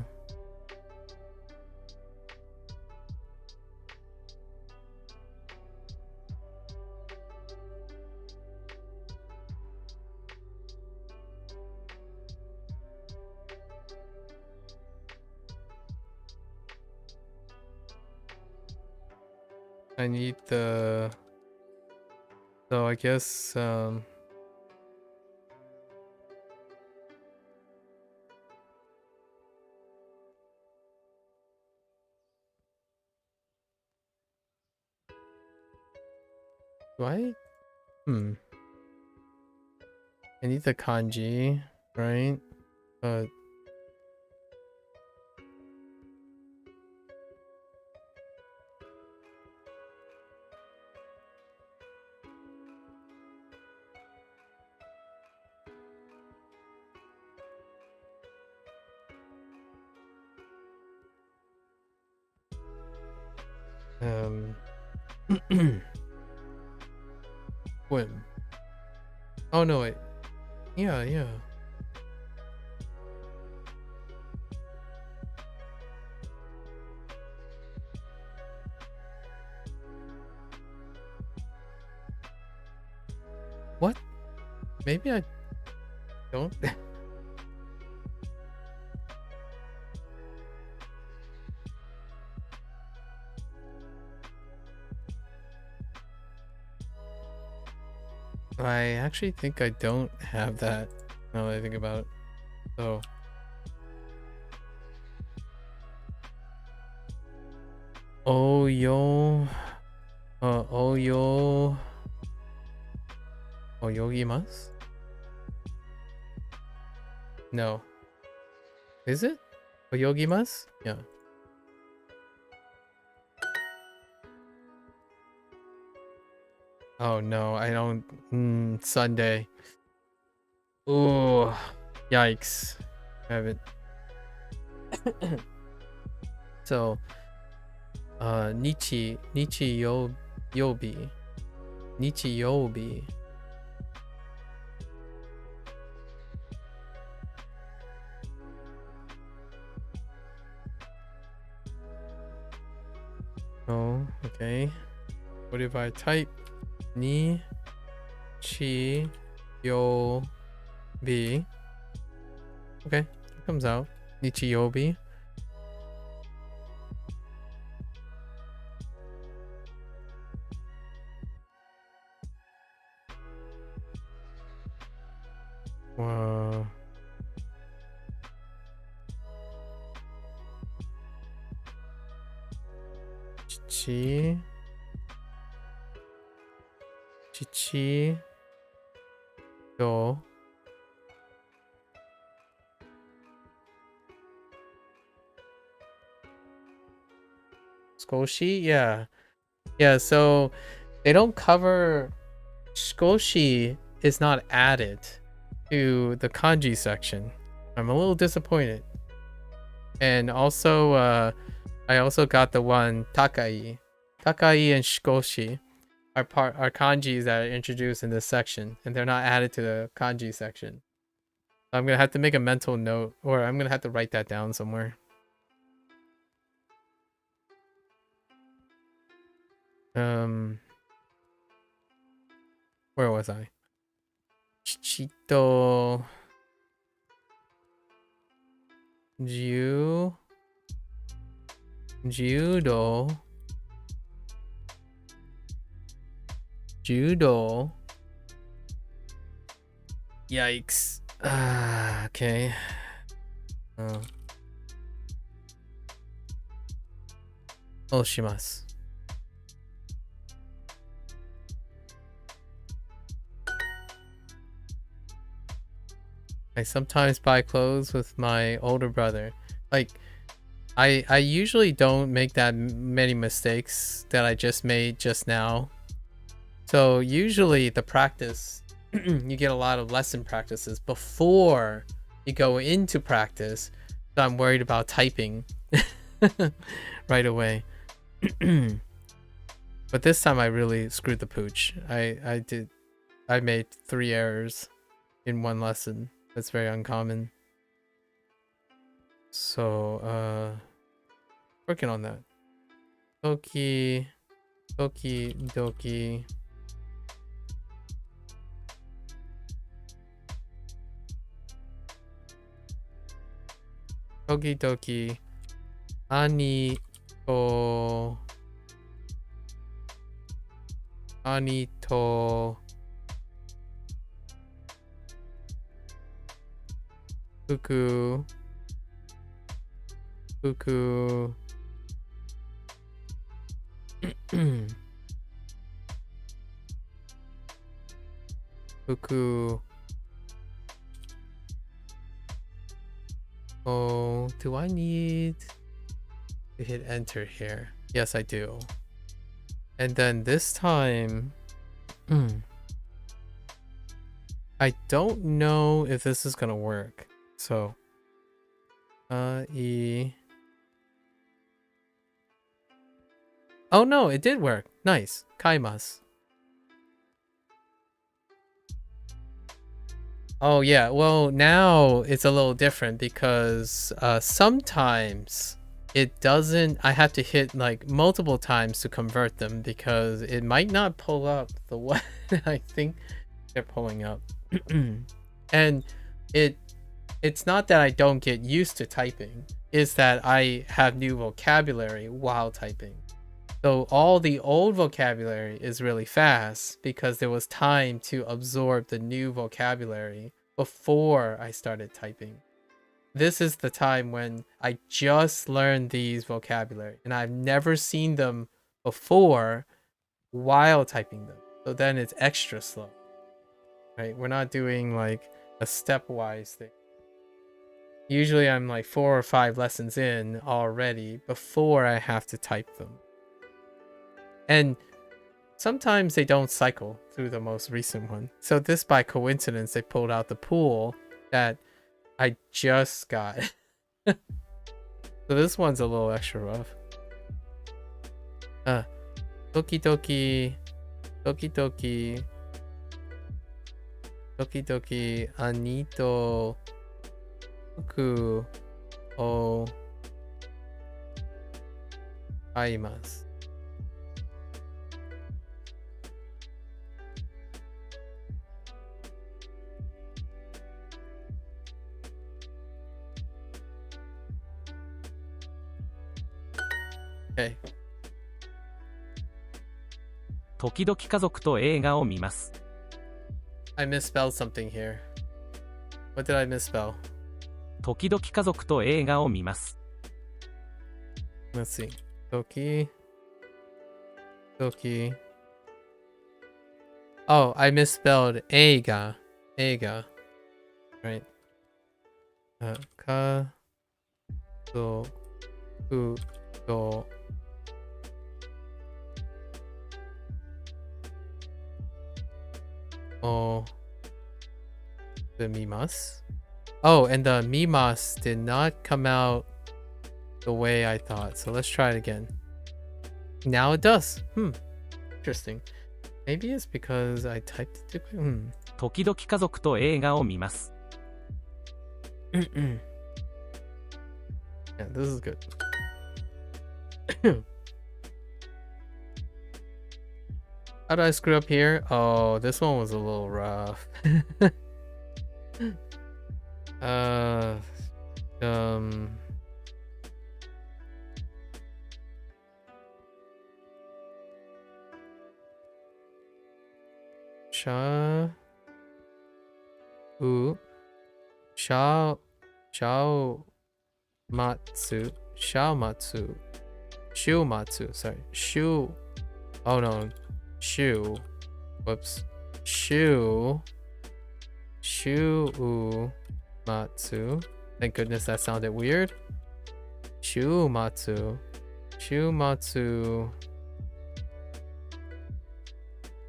I need the so I guess do I I need the kanji, right? But swim. Oh no, wait. Yeah. What? Maybe I don't. I actually think I don't have that now that I think about it. So oyogimasu? No. Is it? Oyogimasu? Yeah. Oh no, I don't. Sunday. Oh, yikes. I haven't. So, Nichiyobi. Oh, okay. What if I type Nichiyobi? Okay, it comes out. Nichiyobi. Wow. Chichi yo Skoshi? Yeah, so they don't cover Skoshi is not added to the kanji section. I'm a little disappointed. And also I also got the one Takai. Takai and Shikoshi are kanjis that are introduced in this section, and they're not added to the kanji section. I'm gonna have to make a mental note, or I'm gonna have to write that down somewhere. Where was I? Chichito. Judo. Judo. Yikes. Okay. Oh. Oshimasu. I sometimes buy clothes with my older brother. Like, I usually don't make that many mistakes that I just made just now. So usually the practice, you get a lot of lesson practices before you go into practice. So I'm worried about typing right away. But this time I really screwed the pooch. I made 3 errors in one lesson. That's very uncommon. So working on that. Doki doki. Doki doki. Ani to Fuku Fuku. Oh, do I need to hit enter here? Yes, I do. And then this time, I don't know if this is gonna work. So, Oh no, it did work. Nice. Kaimasu. Oh yeah, well now it's a little different because sometimes it doesn't, I have to hit like multiple times to convert them because it might not pull up the one I think they're pulling up. And it's not that I don't get used to typing, it's that I have new vocabulary while typing. So all the old vocabulary is really fast because there was time to absorb the new vocabulary before I started typing. This is the time when I just learned these vocabulary and I've never seen them before while typing them. So then it's extra slow, right? We're not doing like a stepwise thing. Usually I'm like 4 or 5 lessons in already before I have to type them. And sometimes they don't cycle through the most recent one. So this, by coincidence, they pulled out the pool that I just got. So this one's a little extra rough. Doki doki. Doki doki. Doki doki. Anito. Fuku. O. Aimasu. Okay. 時々家族と映画を見ます。 I misspelled something here. What did I misspell? 時々家族と映画を見ます。 Let's see. Doki. Doki. Oh, I misspelled eiga. Eiga. Right. Ka. Do. U. Do. Oh. The mimas. Oh, and the mimas did not come out the way I thought. So let's try it again. Now it does. Interesting. Maybe it's because I typed it too quick. 時々家族と映画を見ます。 Yeah, this is good. How did I screw up here? Oh, this one was a little rough. um Sha U Shao Shao Matsu Shao Matsu Shu Matsu, sorry. Shu. Oh no. Shu. Whoops. Shu Matsu. Thank goodness that sounded weird. Shu Matsu.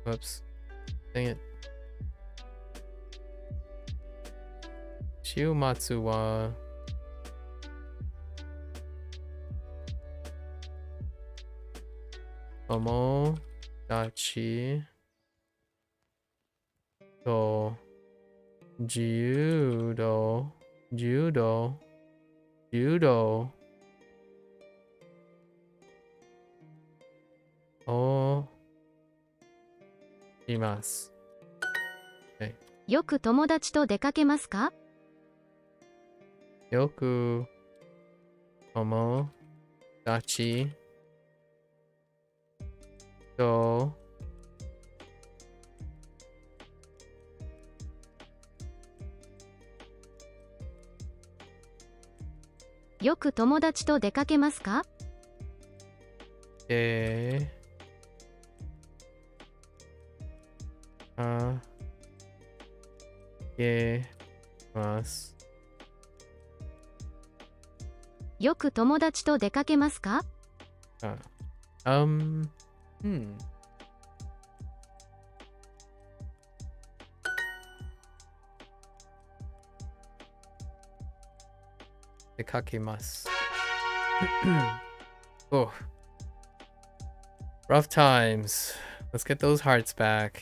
Whoops. Dang it. Shu Matsu wa Tomodachi to Judo o imasu. Okay. よく友達と出かけますか？よく友達とよく友達と出かけますか？あげます。よく友達と出かけますか？出かけます。Oh. Rough times. Let's get those hearts back.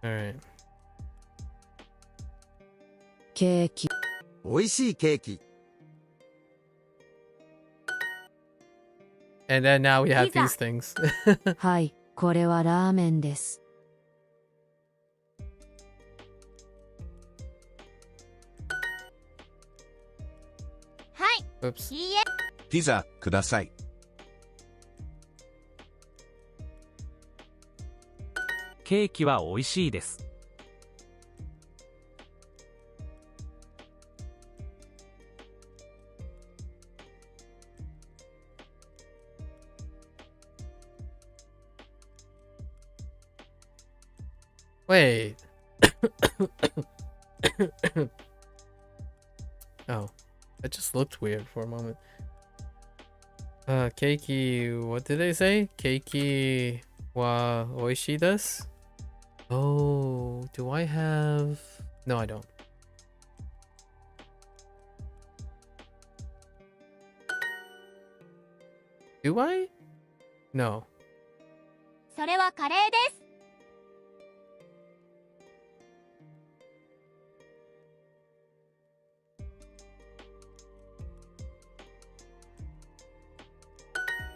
Alright. ケーキ。美味しいケーキ。And then now we have Pizza. these things. はい、これはラーメンです。はい、 Oops. いいえ。ピザください。ケーキは美味しいです。Wait. Oh, that just looked weird for a moment. Keiki, what did they say? Keiki wa oishii desu? Oh, do I have... No, I don't. Do I? No. それはカレーです。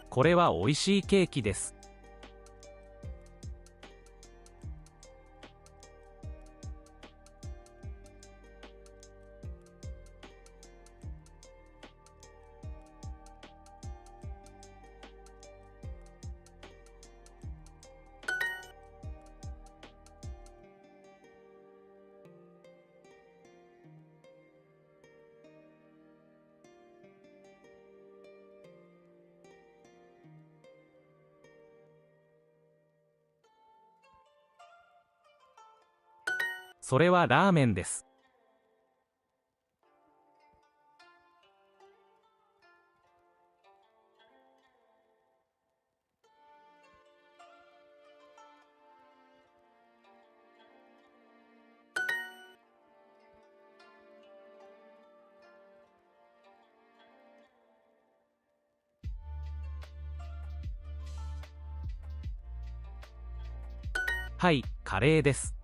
これは美味しいケーキです。それはラーメンです。はい、カレーです。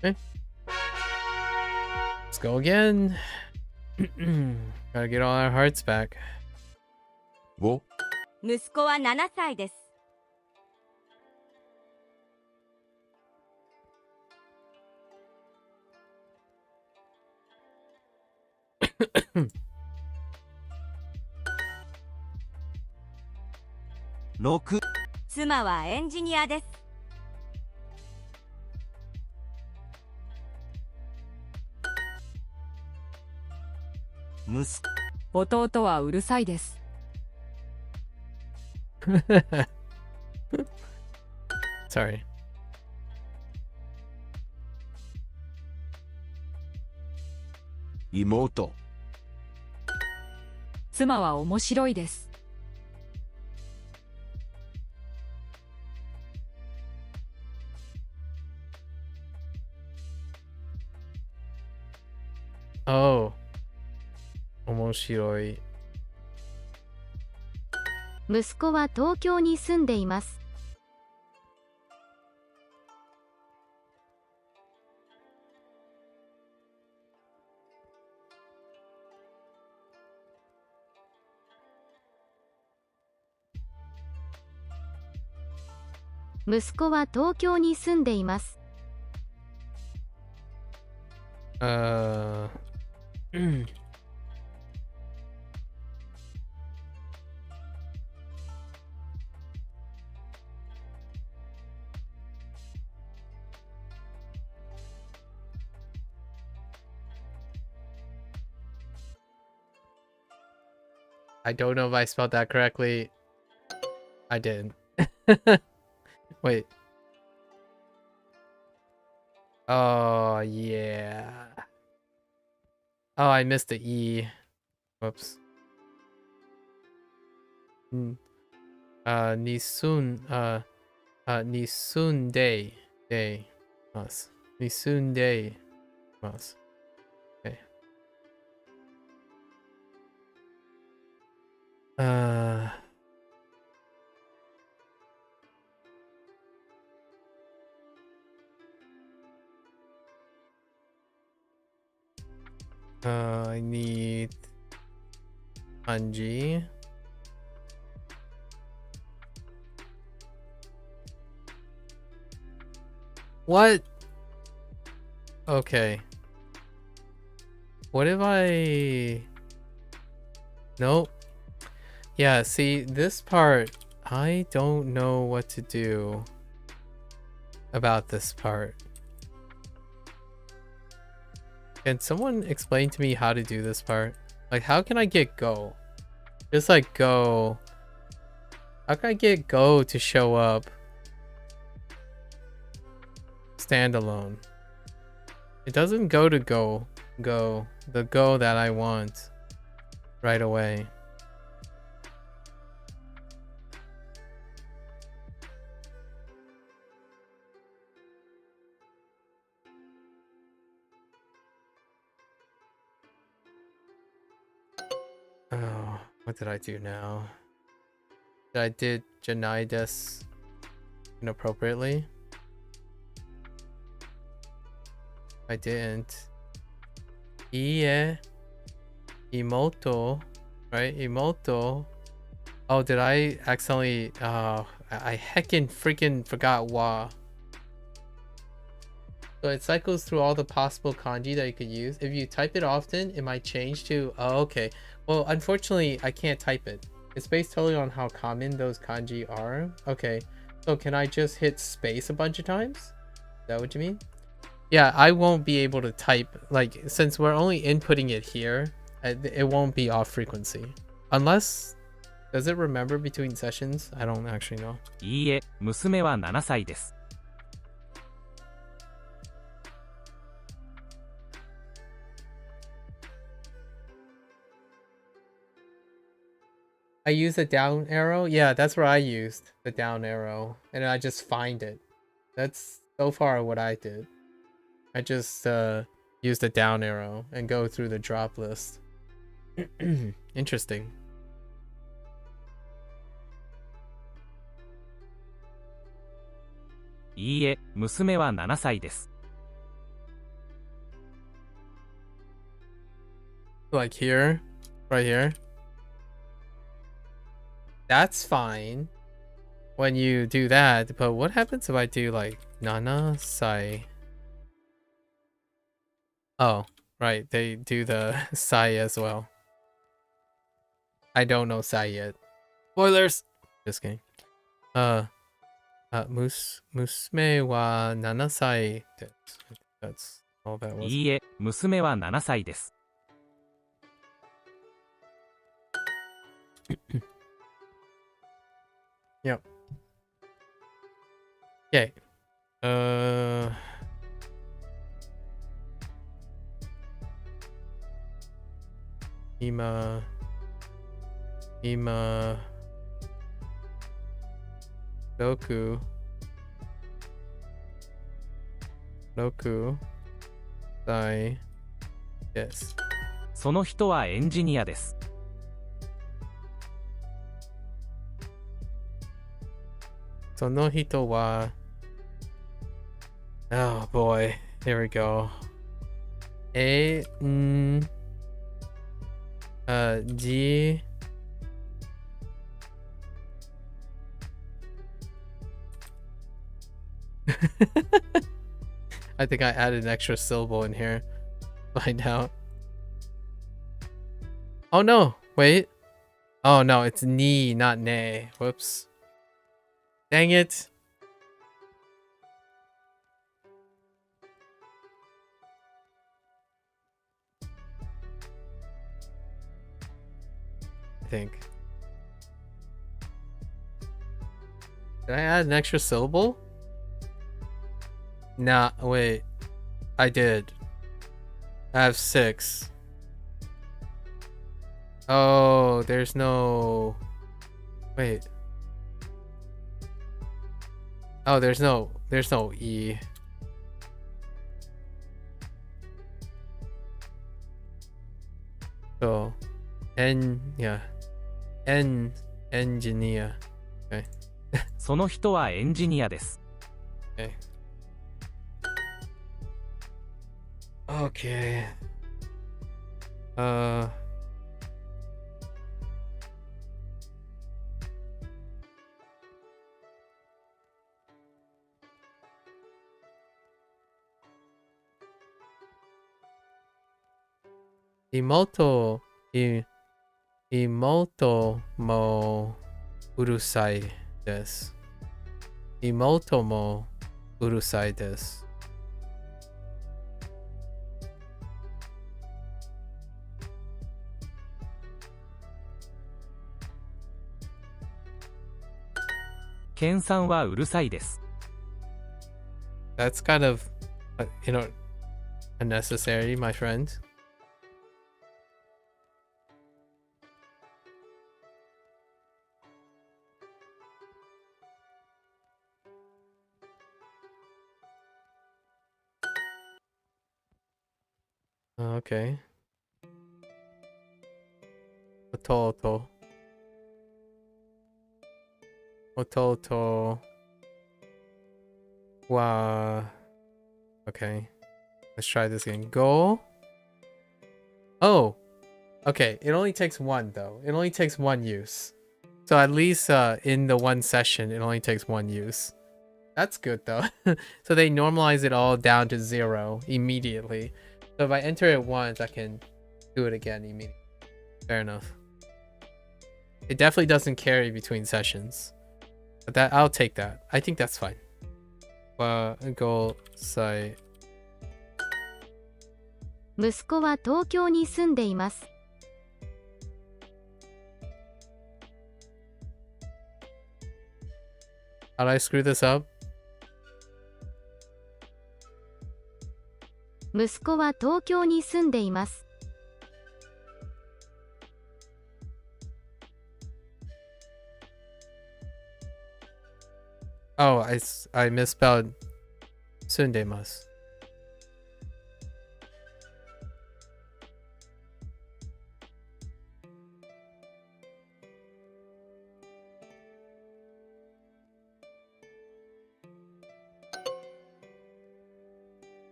Okay. Let's go again. Gotta get all our hearts back. を息子は7歳です。6、妻はエンジニアです。息弟はうるさいです。Sorry. 妹 妻は面白いです。Oh. 面白い。息子は東京に住んでいます。息子は東京に住んでいます。I don't know if I spelled that correctly. I did. Wait. Oh, yeah. Oh, I missed the E. Whoops. Nisunde. Day. Mas. Nisunde. Mas. Okay. I need kanji. What? Okay. What if I... Nope. Yeah, see, this part, I don't know what to do about this part. Can someone explain to me how to do this part? Like, how can I get go? Just like go. How can I get go to show up? Standalone. It doesn't go to go. The go that I want right away. Oh, what did I do now? I did Janai des inappropriately. I didn't. Ie. Imoto. Right? Imoto. Oh, did I accidentally... I heckin' freaking forgot wa. So it cycles through all the possible kanji that you could use. If you type it often, it might change to... Oh, okay. Well, unfortunately, I can't type it. It's based totally on how common those kanji are. Okay. So can I just hit space a bunch of times? Is that what you mean? Yeah, I won't be able to type. Like, since we're only inputting it here, it won't be off frequency. Unless... Does it remember between sessions? I don't actually know. いいえ、娘は7歳です。I use the down arrow? Yeah, that's where I used the down arrow. And I just find it. That's so far what I did. I just use the down arrow and go through the drop list. Interesting. いいえ、娘は7歳です。Like here, right here. That's fine when you do that, but what happens if I do like nana sai? Oh, right, they do the sai as well. I don't know sai yet. Spoilers. Just kidding. Musume wa 7 歳 です. That's all that was. いいえ、娘は7歳です。Yep. Okay. Ima. Roku. Sai. Yes. その人はエンジニアです。その人は Oh boy. Here we go. G. I think I added an extra syllable in here. Find out. Oh no, wait. Oh no, it's ni, not ne. Whoops. Dang it. I think. Did I add an extra syllable? Nah, wait. I did. I have 6. Oh, there's no... Wait. Oh, there's no E. So, yeah. Engineer. Okay. その人はエンジニアです。Okay. Okay. Imoto mo urusai desu. Imoto mo urusai desu. Ken さんはうるさいです。That's kind of, unnecessary, my friend. Okay. Ototo. Wow. Okay. Let's try this again. Go. Oh. Okay. It only takes one though. It only takes one use. So at least in the one session, it only takes one use. That's good though. So they normalize it all down to 0 immediately. So if I enter it once, I can do it again immediately. Fair enough. It definitely doesn't carry between sessions. But I'll take that. I think that's fine. Go say. 息子は東京に住んでいます。How did I screw this up? 息子は東京に住んでいます。Oh, I misspelled sundemasu.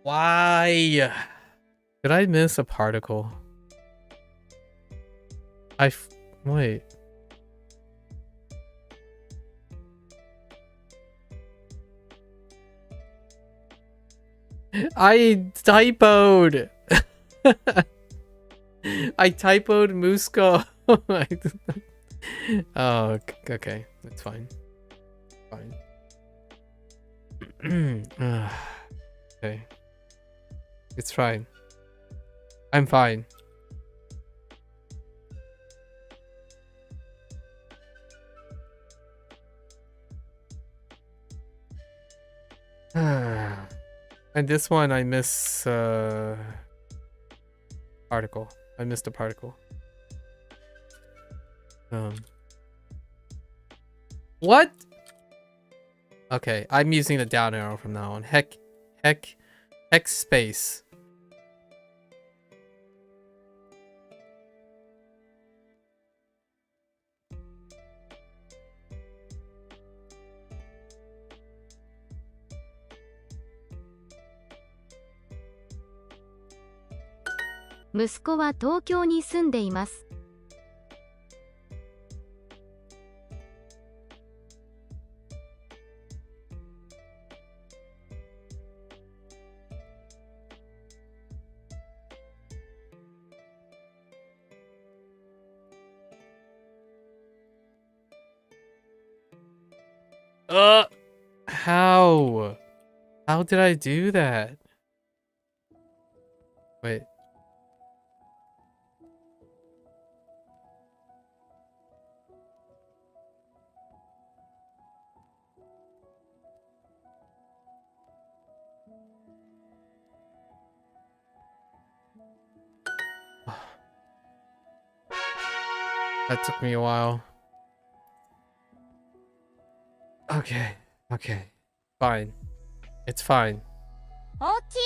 Why? Did I miss a particle? Wait. I typoed. I typoed Musco. Oh, okay. That's fine. Fine. Okay. It's fine. I'm fine. And this one I miss particle. I missed a particle. What? Okay, I'm using the down arrow from now on. Hex space.息子は東京に住んでいます。How? How did I do that? Wait. That took me a while. Okay. Fine. It's fine. 大きい。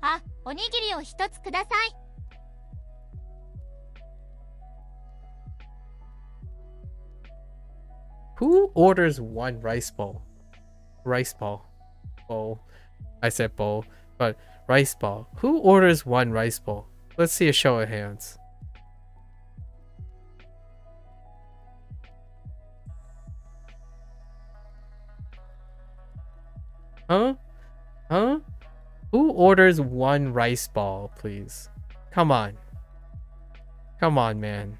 あ、おにぎりを一つください。Who orders one rice bowl? Rice ball. Bowl. I said bowl, but rice ball. Who orders one rice bowl? Let's see a show of hands. Huh? Who orders one rice ball, please? Come on. Come on, man.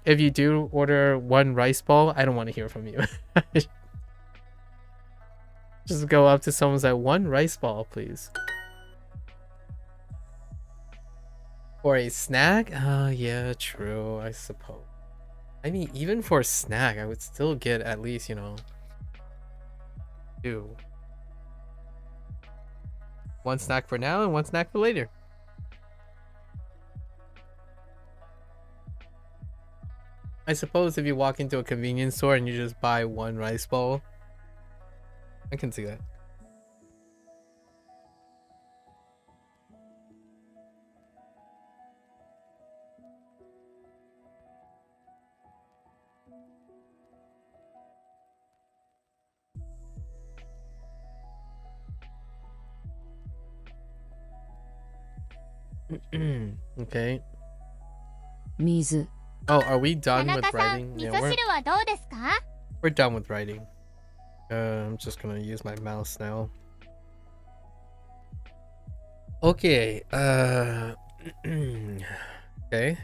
If you do order one rice ball, I don't want to hear from you. Just go up to someone and say, one rice ball, please. For a snack? Oh, yeah, true, I suppose. I mean, even for a snack, I would still get at least, you know, 2. One snack for now and one snack for later. I suppose if you walk into a convenience store and you just buy one rice bowl, I can see that. Okay. 水。 Oh, are we done 田 with 中さん、 writing? 味 Yeah, 噌汁はどうですか？ we're done with writing. I'm just gonna use my mouse now. Okay. Okay.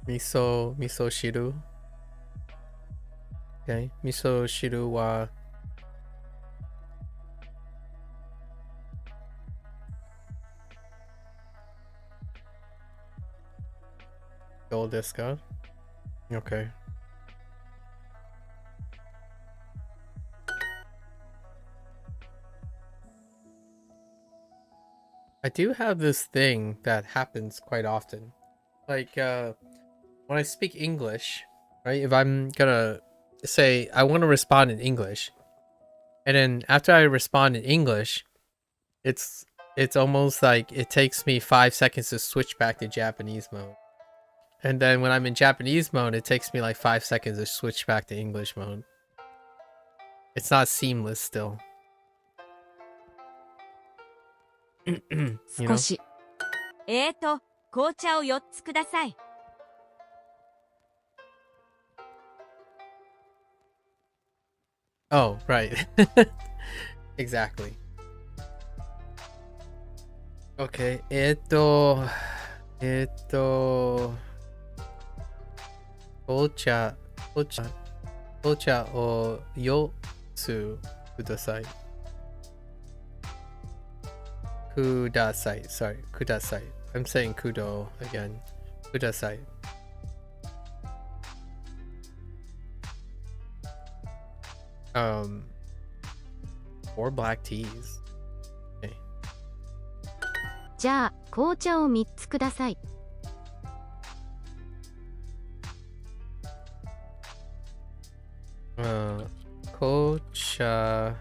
Miso shiru. Okay. Miso shiru wa どうですか? Okay. I do have this thing that happens quite often. Like, when I speak English, right? If I'm gonna say, I want to respond in English, and then after I respond in English, it's almost like it takes me 5 seconds to switch back to Japanese mode. And then when I'm in Japanese mode, it takes me like 5 seconds to switch back to English mode. It's not seamless still. you 少 know? し。紅茶を4つください。Oh, right. Exactly. Okay, 紅茶を4つください。ください. Sorry, ください. I'm saying kudo again. ください. Four black teas. Okay. じゃあ紅茶を3つください。紅茶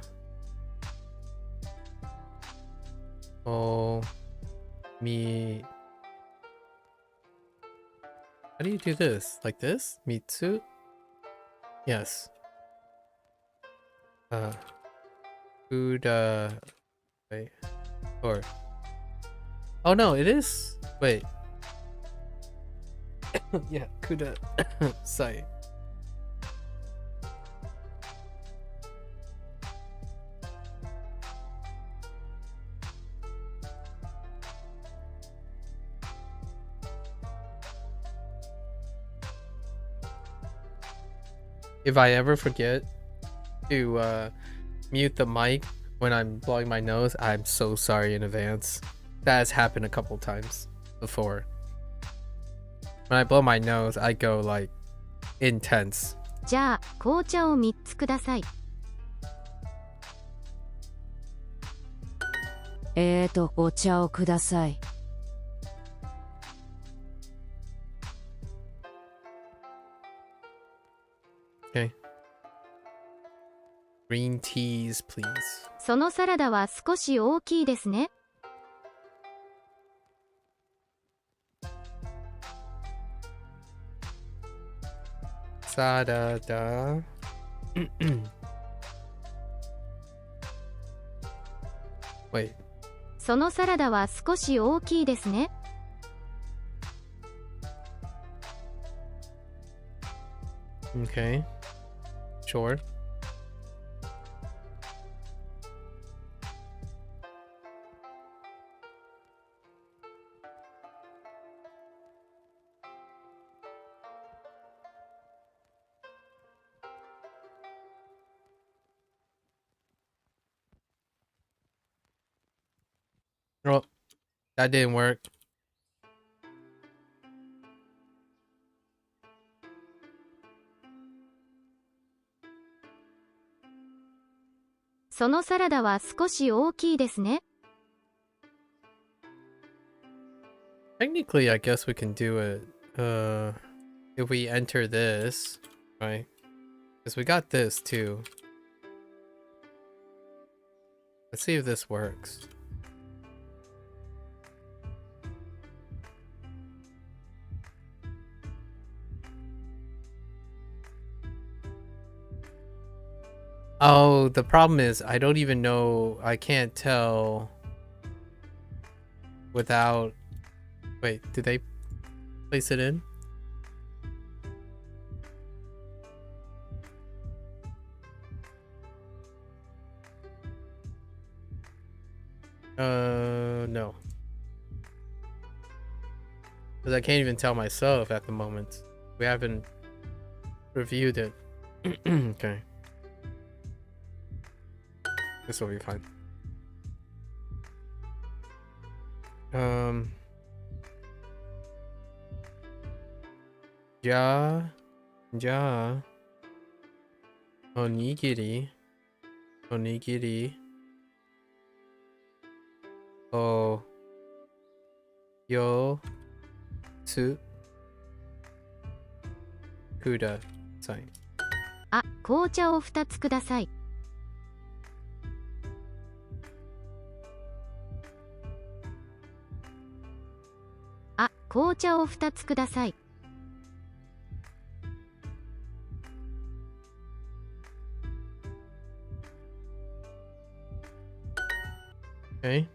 をみ How do you do this? Like this? Mitsu? Yes. Kuda. Wait. Or. Oh no, it is. Wait. Yeah, Kuda. Sai. If I ever forget to mute the mic when I'm blowing my nose, I'm so sorry in advance. That has happened a couple times before. When I blow my nose, I go like intense. じゃあ紅茶を3つください。お茶をください。Okay. Green teas, please. そのサラダは少し大きいですね。Sarada. Wait. そのサラダは少し大きいですね。Okay. Sure. Oh, that didn't work. そのサラダは少し大きいですね。Technically, I guess we can do it. If we enter this, right? Because we got this too. Let's see if this works. Oh, the problem is I don't even know. I can't tell without. Wait, did they place it in? No. Because I can't even tell myself at the moment. We haven't reviewed it. Okay. This will be fine. Ja, onigiri, o, yo, tsu, kudasai. あ、紅茶を2つください。あ、紅茶を2つください。Okay.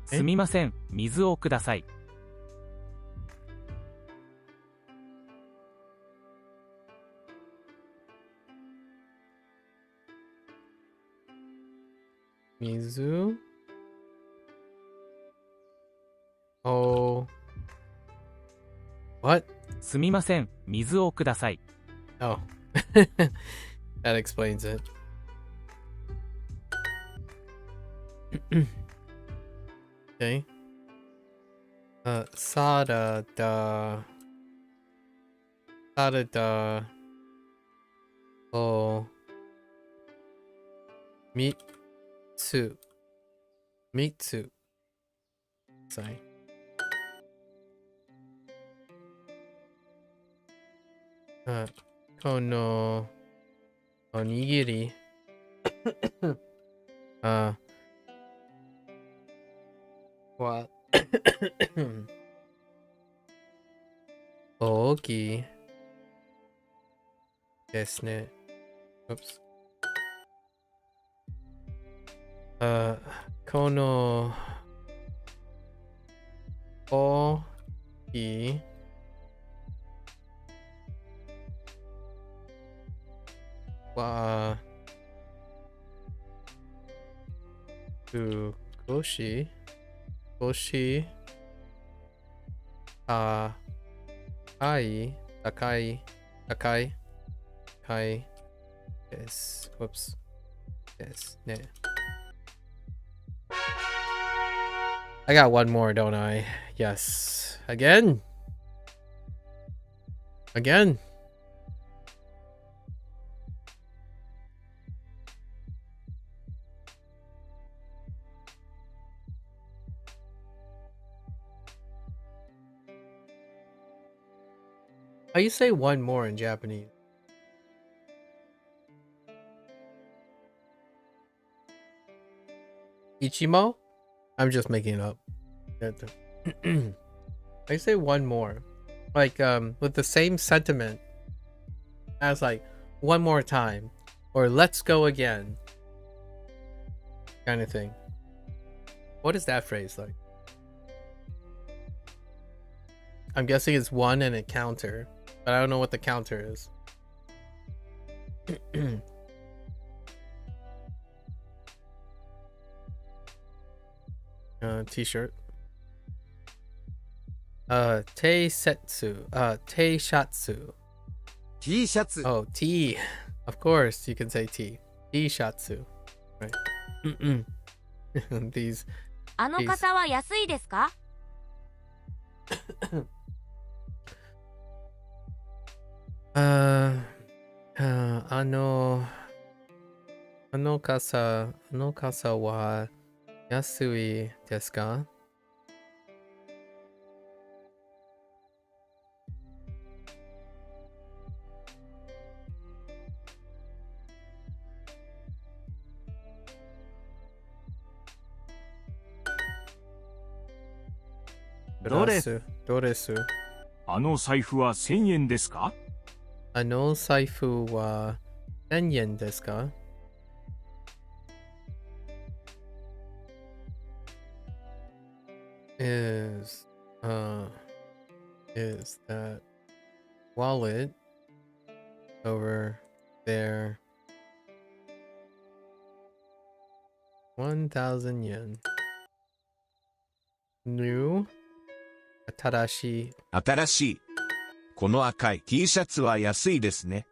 すみません、水をください。Mizu? Oh. What? すみません、水をください。Oh. That explains it. Okay. Sada da o mitsu. Sorry. Kono onigiri. What? Oki. Desu ne. Oops. Kono oki wa goshi takai yes. Whoops. Yes. Ne. I got one more, don't I? Yes. Again. How you say one more in Japanese? Ichimo? I'm just making it up. I say one more. Like with the same sentiment as like one more time or let's go again kind of thing. What is that phrase like? I'm guessing it's one and a counter, but I don't know what the counter is. T-shirt. Teisetsu. Teishatsu. T-shirts. Oh, T. Of course, you can say T. T-shatsu. Right. These. あの傘は安いですか？あの傘は安いですか？どれす。どれす。あの財布は1000円ですか？あの財布は1000円ですか？ Is that wallet over there 1,000 yen? New? 新しい。この赤い T シャツは安いですね。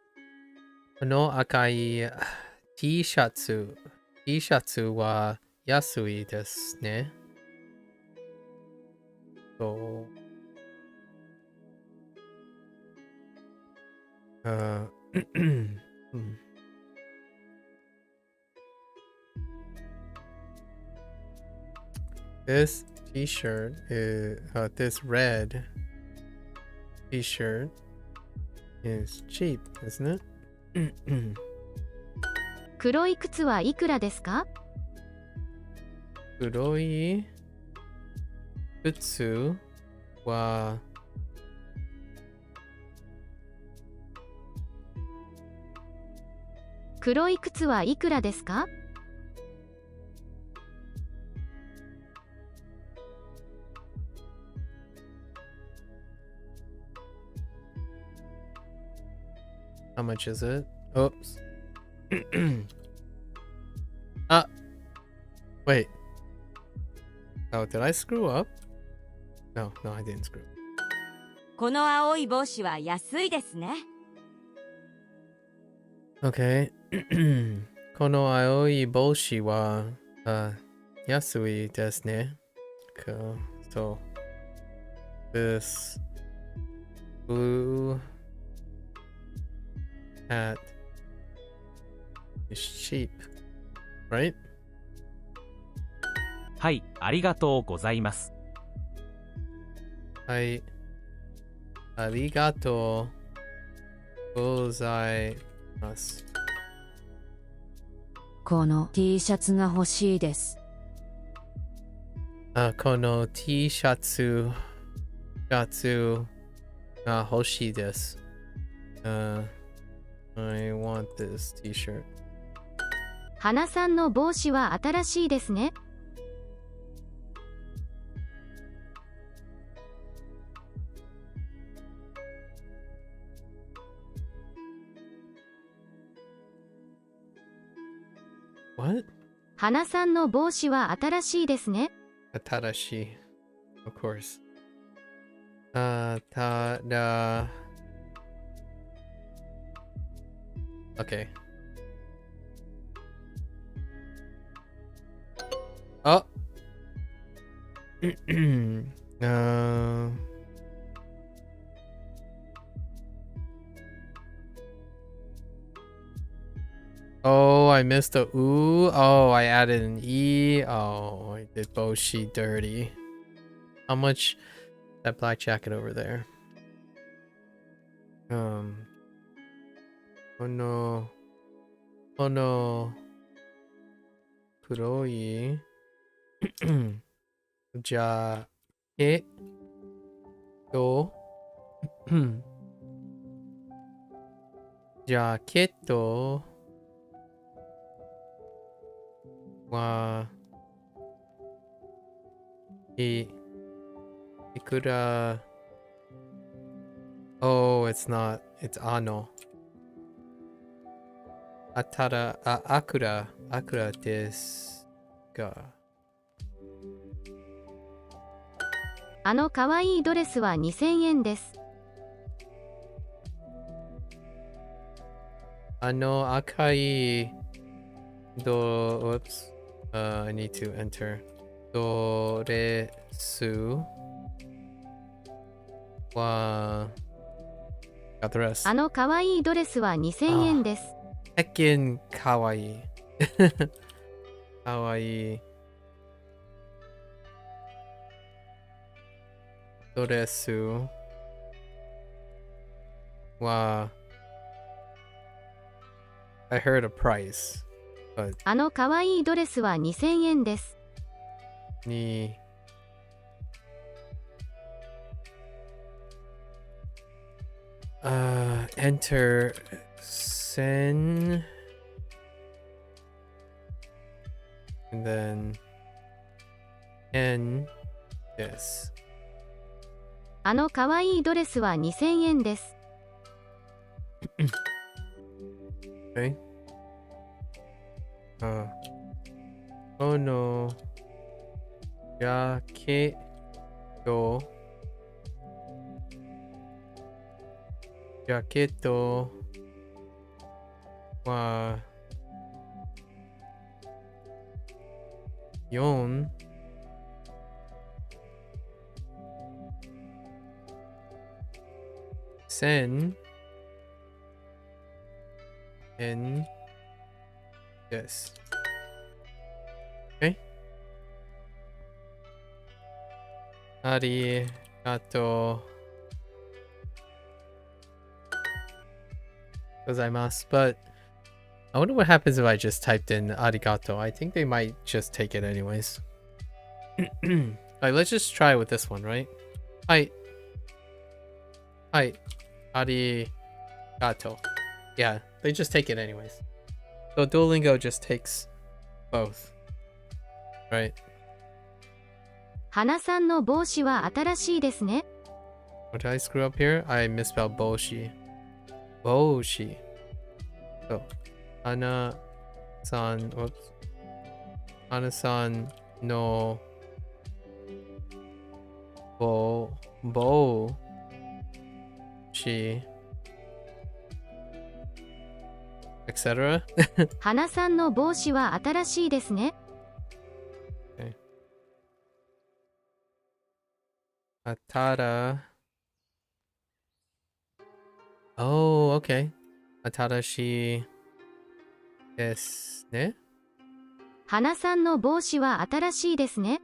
この赤い T シャツは安いですね。そう。This t-shirt is this red t-shirt is cheap, isn't it? 黒い靴はいくらですか？黒い靴は黒い靴はいくらですか？ How much is it? Oops. Ah. Wait. Oh, did I screw up? No, I didn't screw. この青い帽子は安いですね。Okay. この青い帽子は、安いですね。So, this blue hat is cheap, right? はい、ありがとうございます。はい。ありがとうございます。この T シャツが欲しいです。この T シャツが欲しいです。I want this T-shirt. 花さんの帽子は新しいですね。What? 花さんの帽子は新しいですね。新しい。Of course. ただ。Okay. あOh, I missed a ooh. Oh, I added an E. Oh, I did Boshi dirty. How much that black jacket over there? Oh no. Oh no. 黒いジャケットジャケットはいくら Oh, it's not. It's アクラですが。あのかわいいドレスは2000円です。あの赤いOops. I need to enter. ドレスは Got the rest. あのかわいいドレスは2000円です。Heckin' かわいい。かわいい。ドレスは I heard a price, but あのかわいいドレスは2000円です。にenter sen and then n this あのかわいいドレスは2000円です。Okay. Oh no. ジャケット。ジャケットは4千円です。Okay? ありがとうございます。But I wonder what happens if I just typed in arigato. I think they might just take it anyways. Alright, let's just try with this one, right? Hi. Arigato. Yeah, they just take it anyways. So Duolingo just takes both. Right? 花さんの帽子は新しいですね。 What did I screw up here? I misspelled boshi. Boshi. So, Hana-san, whoops. Hana-san no boshi, etc. 花さんの帽子は新しいですね。 Atada. Oh, okay. Atadashi desu ne? 花さんの帽子は新しいですね。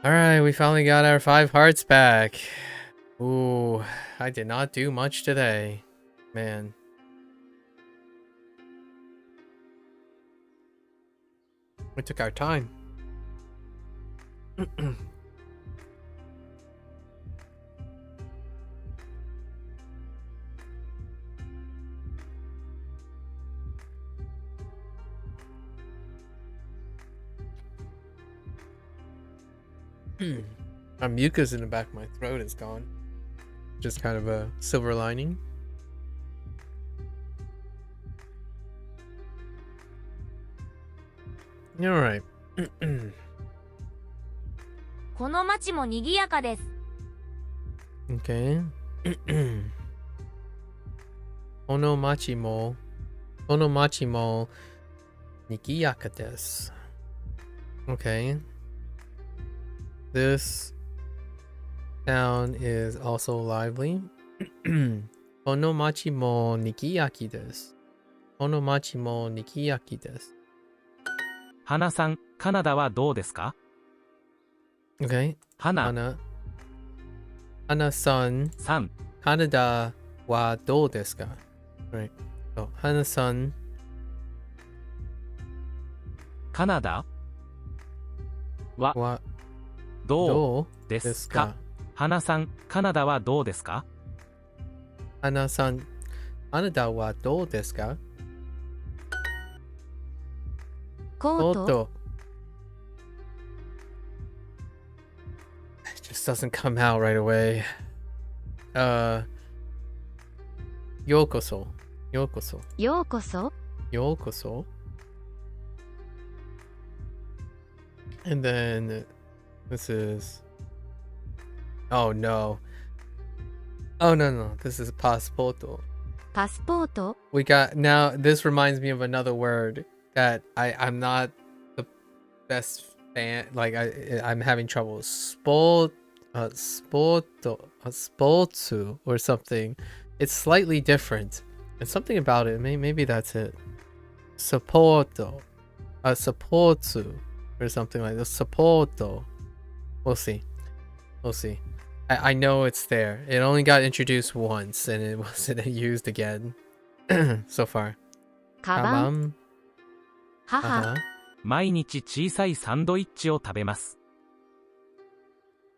Alright, we finally got our 5 hearts back. Ooh, I did not do much today. Man. We took our time. Our mucus in the back of my throat is gone. Just kind of a silver lining. Alright. この街も賑やかです。 Okay. Onomachi mo nigiyaka desu. Okay. This town is also lively. Onomachi mo nigiyaki desu. Onomachi mo nigiyaki desu. 花さん、カナダはどうですか？ Okay. 花 Hana-san, さん、 Canada wa dou desu ka? Right. So, Hana-san, カナダは wa どう dou で desu すか？ ka? 花さん、カナダはどうですか？ Hana-san, Canada wa dou desu ka? コート、 Koto. It just doesn't come out right away. Yokoso. Yokoso. ようこそ。 Yokoso. And then this is. Oh no. Oh no. This is passporto. パスポート、 We got now. This reminds me of another word that I'm not the best fan. Like I'm having trouble. Sportsu or something. It's slightly different. It's something about it. Maybe that's it. Supporto. Supportsu or something like this. Supporto. We'll see. We'll see. I know it's there. It only got introduced once and it wasn't used again so far. カバン、 Kabam. 母、 Uh-huh. 毎日小さいサンドイッチを食べます。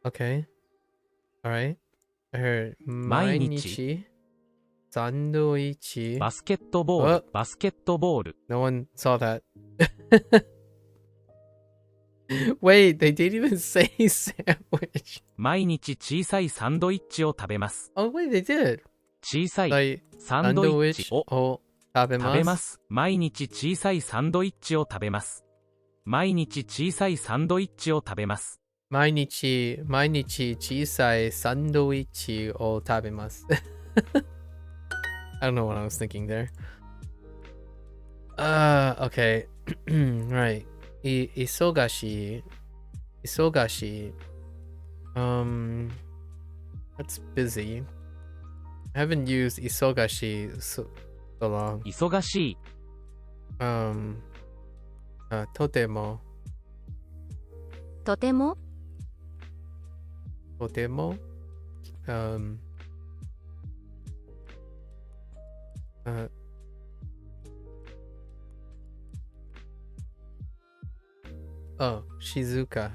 Okay. All right. I heard 毎日。 mainichi sandwich. バスケットボール、 おバスケットボール。 No one saw that. Wait, they didn't even say sandwich. 毎日小さいサンドイッチを食べます。 Oh, wait, they did. 小さい Like サンドイッチ sandwich を を食べ食べます。毎日小さいサンドイッチを食べます。毎日小さいサンドイッチを食べます。毎日小さいサンドイッチを食べます。I don't know what I was thinking there. Okay. Right. Isogashi. That's busy. I haven't used isogashi so long. 忙しい。とてもとても、Oh, Shizuka.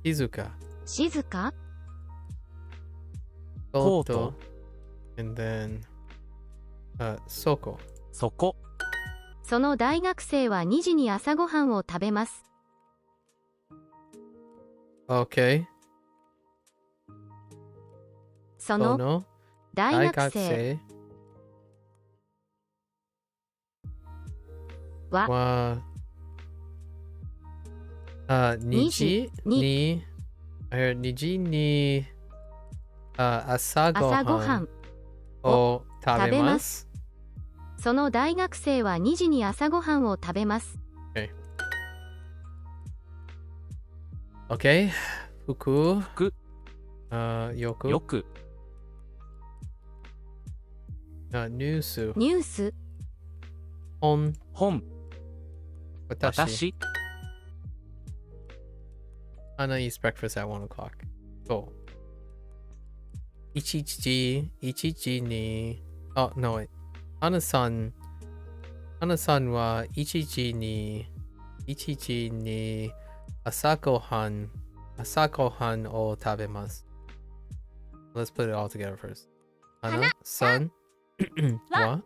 Shizuka. 静か Koto. And then, Soko. そこ。その大学生は2時に朝ごはんを食べます。 Okay. その Kono. 大学生 Daigakse. は Niji ni. I heard Niji ni. 朝ご朝ごははんんを食べま。食べますその大学生は2時に朝ごはんを食べます。 Okay. Fuku. 服。 Yoku. よく。 Nyusu. ニュース On. 本。 Watashi. 私。 Anna eats breakfast at 1 o'clock. Go. Ichichi ni. Oh, no, wait. Hana-san wa Ichichi ni asagohan o tabemasu. Let's put it all together first. Hana-san wa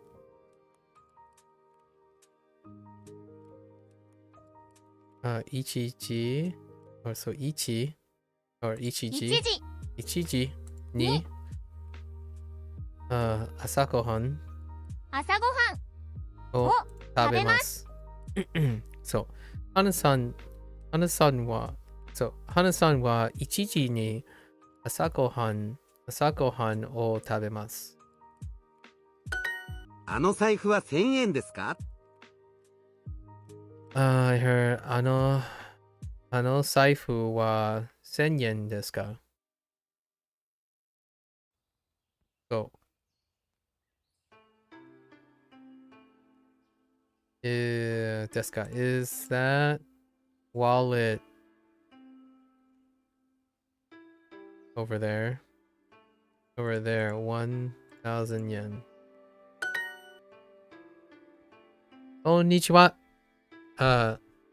Ichichi or so Ichi or Ichiji ni asagohan 朝ごはんを食べます。そう。花さんは1時に朝ごはんを食べます。あの財布は1000円ですか？ I heard あの財布は1000円ですか？そう。Deska, is that wallet over there? Over there, 1,000 yen. こんにちは。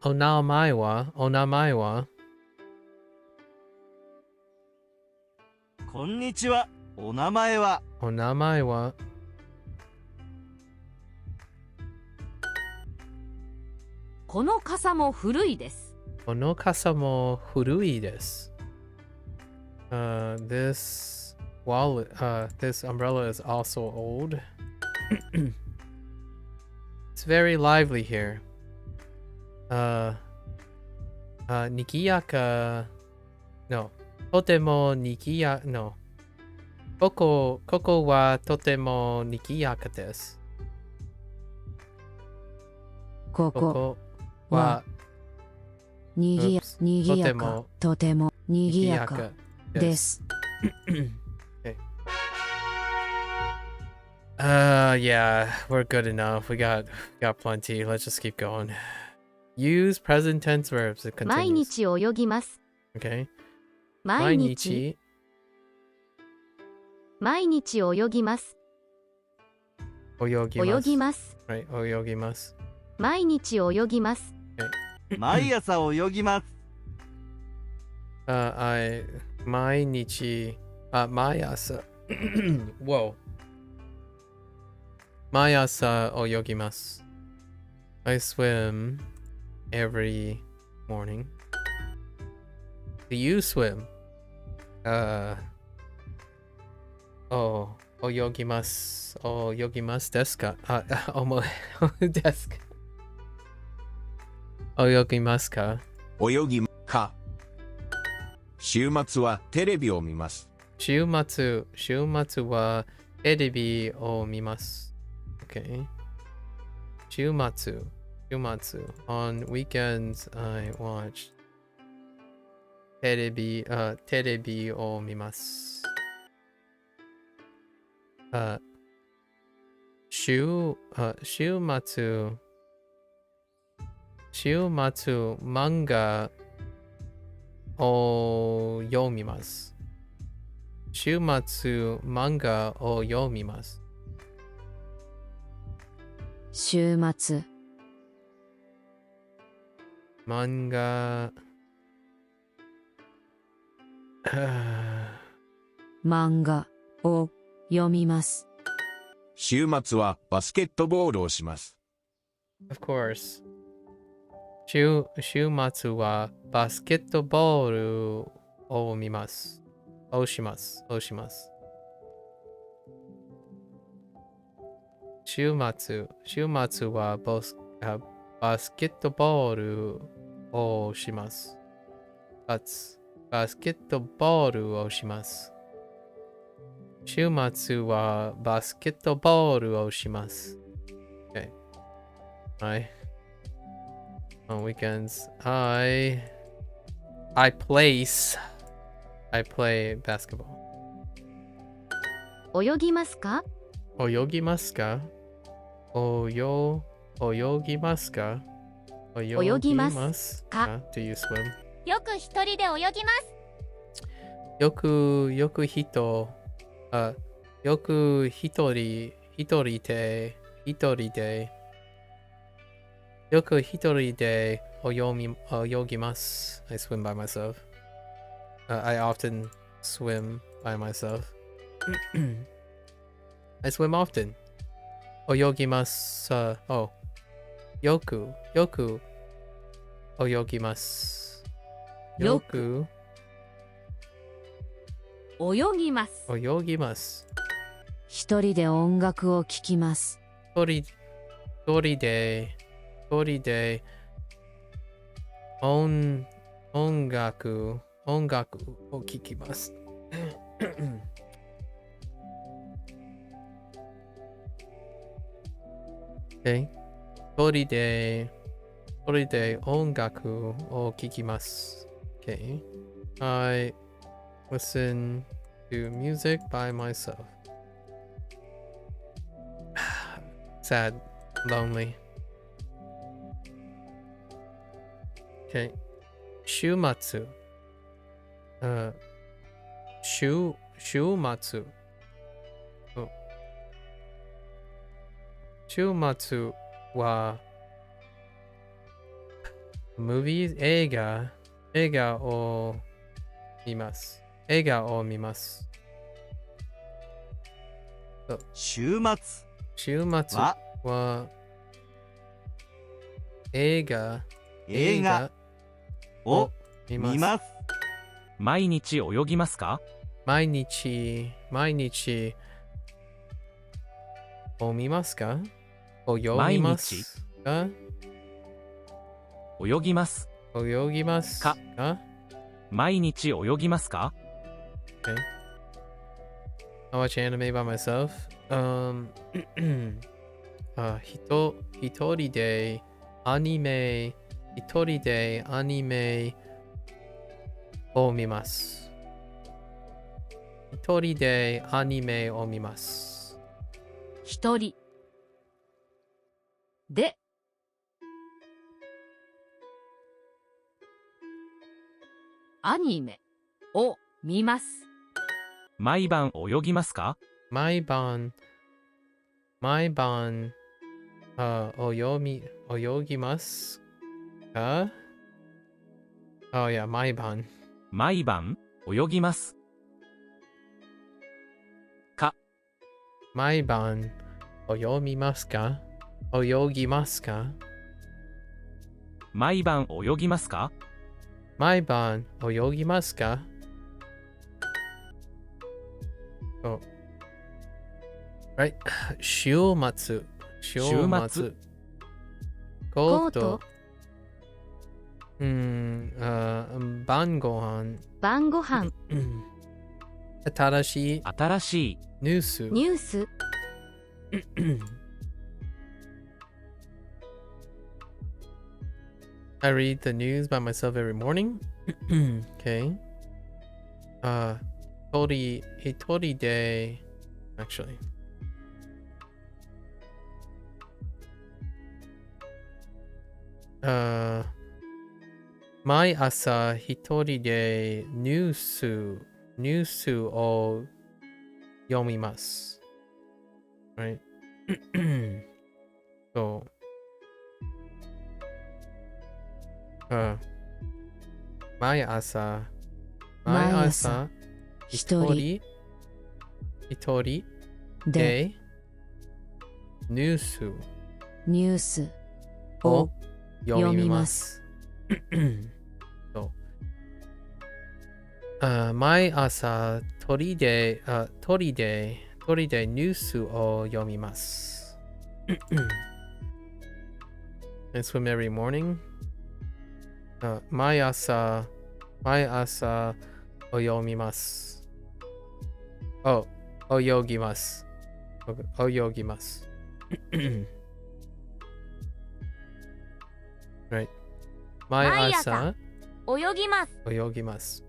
お名前はこんにちは。お名前はこの傘も古いです。この傘も古いです。This wallet, this umbrella is also old. It's very lively here. にぎやか No. とてもにぎや No. ここはとてもにぎやかです。ここはにぎやか、とてもにぎやかです。Okay. Yeah, we're good enough. We got plenty. Let's just keep going. Use present tense verbs. It 毎 continues. 日泳ぎます。 Okay. 毎日泳ぎます。泳ぎます。 Right. 泳ぎます。毎日泳ぎます。毎朝泳ぎます。毎朝 Whoa. 毎朝泳ぎます。I swim every morning. Do you swim? 泳ぎます。泳ぎますですか？ですか？泳ぎますか？泳ぎか。週末はテレビを見ます。週末はテレビを見ます。Okay. 週末 On weekends I watch テレビを見ます。週末漫画を読みます。週末漫画を読みます。週末漫画漫画を読みます。週末はバスケットボールをします。Of course. 週末はバスケットボールを見ます。します。週末はバスケットボールをします。バスケットボールをします。週末はバスケットボールをします。Okay. On weekends, I play basketball. 泳ぎますか？泳ぎますか？泳ぎますか？泳ぎますか？ Do you swim? よく一人で泳ぎます。よく一人でよく一人で泳ぎます。I swim by myself. I often swim by myself. I swim often. 泳ぎます。よく泳ぎます。よく泳ぎます。泳ぎます。一人で音楽を聴きます。一人で音楽を聴きます。Okay. 一人で音楽を聴きます。Okay. I listen to music by myself. Sad, lonely. Okay. 週末。週末。週末はmovies 映画を見ます。週末は映画を見見ます。毎日泳ぎますか？毎日を見ますか？泳ぎますか？泳ぎますか？毎日泳ぎますか？ Okay. I watch anime by myself. 一人でアニメを見ます。一人でアニメを見ます。一人でアニメを見ます。毎晩泳ぎますか？毎晩泳ぎますか？ Oh yeah, 毎晩泳ぎますか？毎晩泳ぎますか？泳ぎますか？毎晩泳ぎますか？毎晩泳ぎますか？ Oh. Right. 週末コート晩ご飯新しいニュースI read the news by myself every morning. Okay. 一人で actually. 毎朝一人でニュースを読みます。Right? そう。毎朝毎毎朝朝一人一人ででニュースニュースをを読みま読みますす。そう毎朝鳥でニュースを読みます。I swim every morning. 毎朝を読みます。泳ぎます。泳ぎます。right. 毎朝泳ぎます。泳ぎます。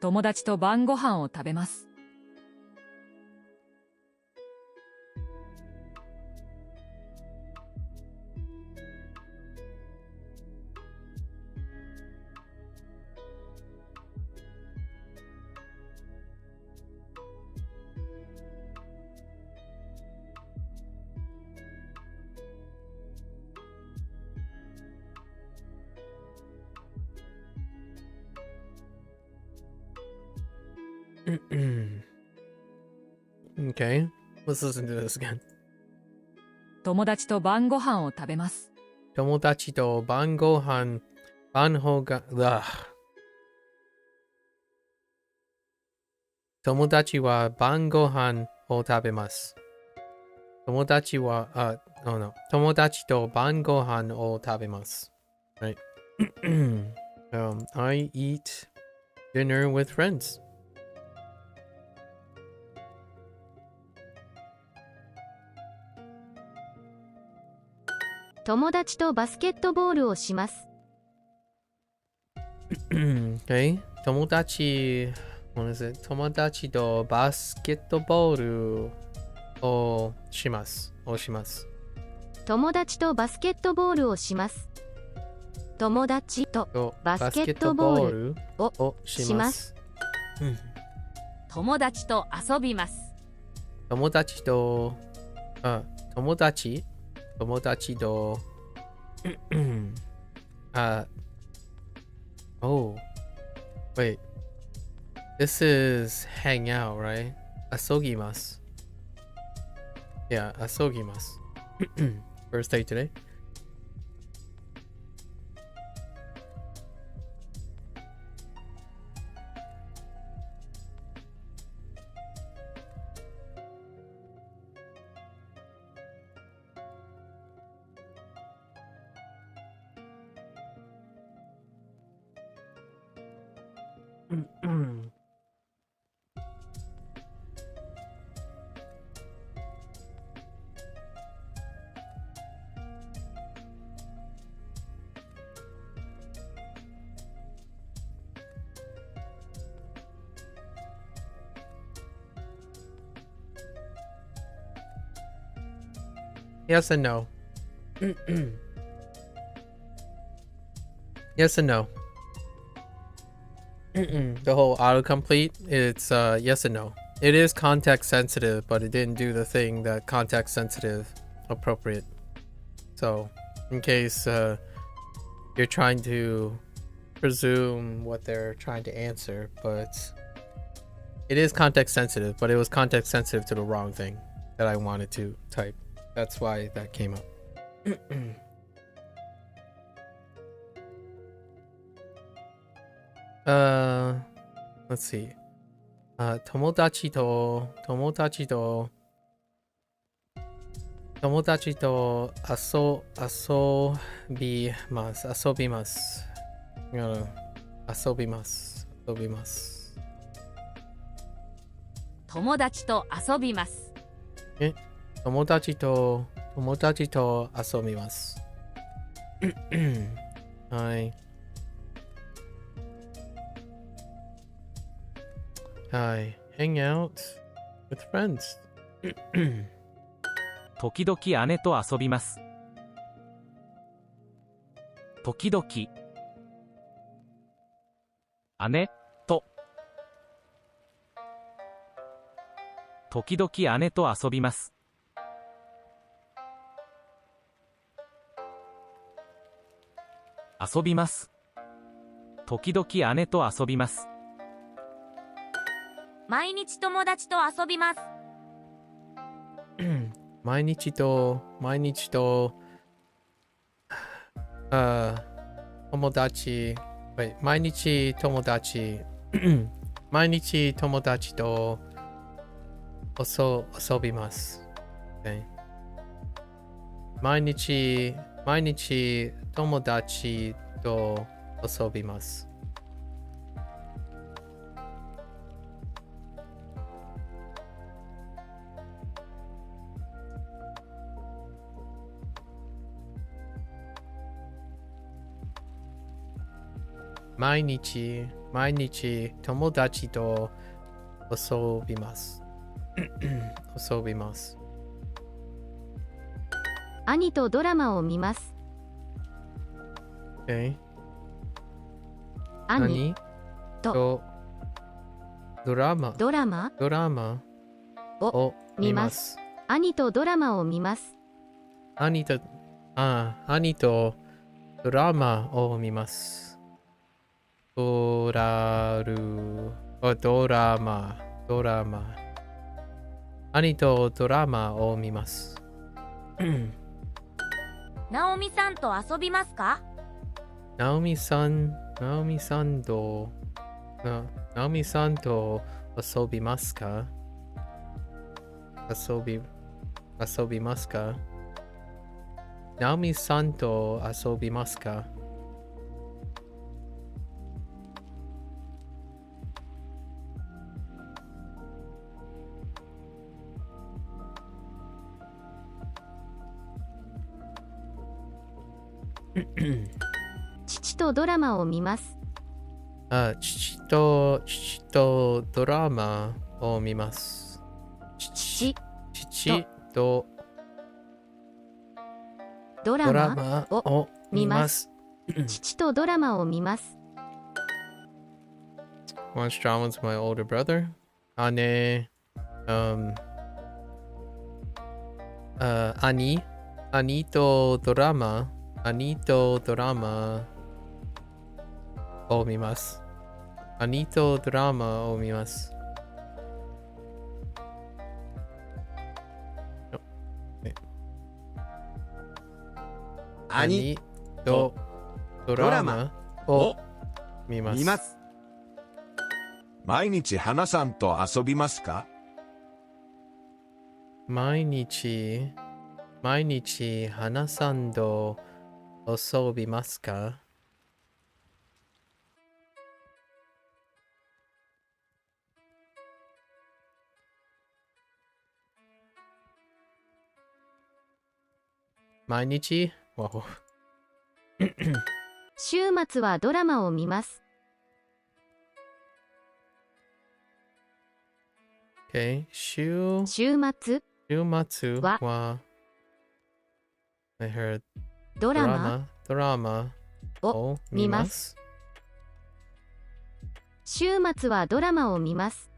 友達と晩ご飯を食べます。Okay, let's listen to this again. 友達と晩ご飯を食べます。友達と晩ご飯、友達は晩ご飯を食べます。友達と晩ご飯を食べます。Right. I eat dinner with friends. 友達とバスケットボールをします。okay. 友達とバスケットボールをします。友達とバスケットボールをします。友達とバスケットボールをします。友達と遊びます。友達とoh, wait. This is hang out, right? 遊ぎます。Yeah, 遊ぎます。First day today. Yes and no. Yes and no. The whole autocomplete, it's yes and no. It is context sensitive, but it didn't do the thing that context sensitive appropriate. So, in case you're trying to presume what they're trying to answer, but it is context sensitive, but it was context sensitive to the wrong thing that I wanted to type. That's why that came up. Let's see. 友達と遊びます。遊びます。友達と遊びます。友達と遊びます。はい。はい。hang out with friends. 時々姉と遊びます。時々姉と時々姉と遊びます。遊びます。時々姉と遊びます。毎日友達と遊びます。毎日と友達、毎日友達毎日友達と遊びます。Okay. 毎日友達と遊びます。毎日友達と遊びます。遊びます。兄とドラマを見ます。Okay. 兄とドラマを見ます。兄とドラマを見ます。兄とドラマを見ます。ドラマ。兄とドラマを見ます。ナオミさんと遊びますか？ナオミさんと遊びますか？遊びますか？ナオミさんと遊びますか？父とドラマを見ます。父とドラマを見ます。父とドラマを見ます。父とドラマを見ます。Watch drama with my older brother. 姉とドラマを見ます。兄とドラマを見ます。兄とドラマを見ます。毎日花さんと遊びますか？毎日花さんと遊びますか？毎日週末はドラマを見ます。Okay. 週末は I heard ドラマを見ます。週末はドラマを見ます。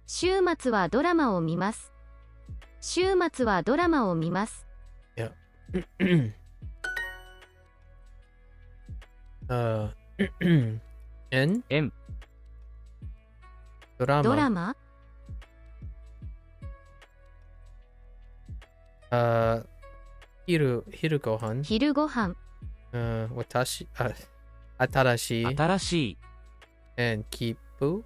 週末はドラマを見ます。週末はドラマを見ます。N ドラマ昼ご飯新しいand 切符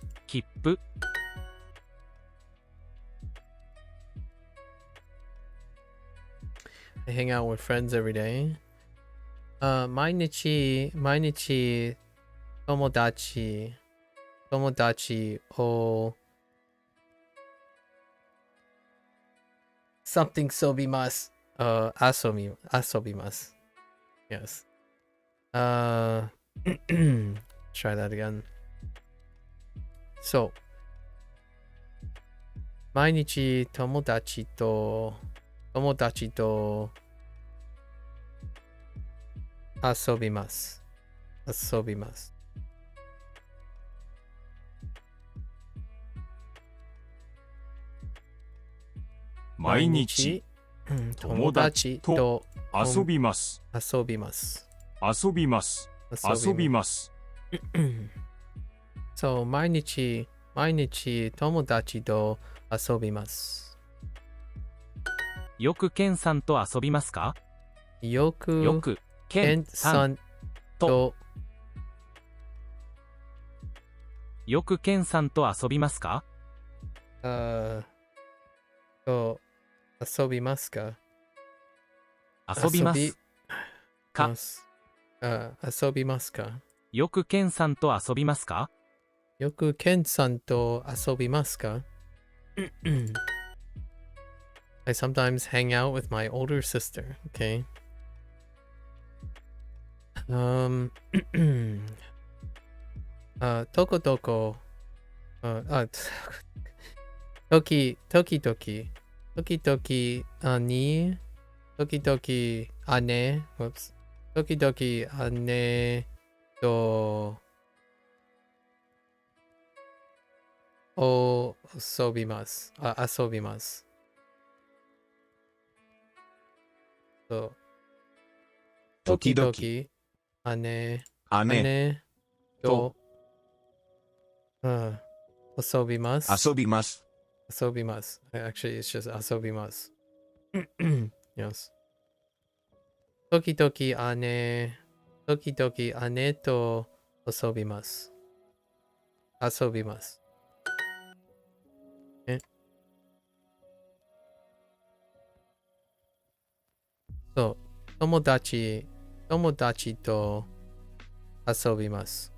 I hang out with friends every day. 毎日友達をsomething 遊びます。遊びます。Yes. Try that again. So 毎日友達と遊びます。毎日友達と遊びます。遊びます。遊びます。そう、毎日友達と遊びます。よくケンさんと遊びますか？よくケンさんとよくケンさんと遊びますか？と遊びますか？遊びますか？遊びますか？よくケンさんと遊びますか？よくケンさんと遊びますか？I sometimes hang out with my older sister, okay? Toこどこ、時々兄、時々姉、whoops. 時々姉と遊びます。遊びます。そう。時々姉と遊びます。遊びます。遊びます。Actually, it's just 遊びます。yes. 時々姉と遊びます。遊びます。そう。友達と遊びます。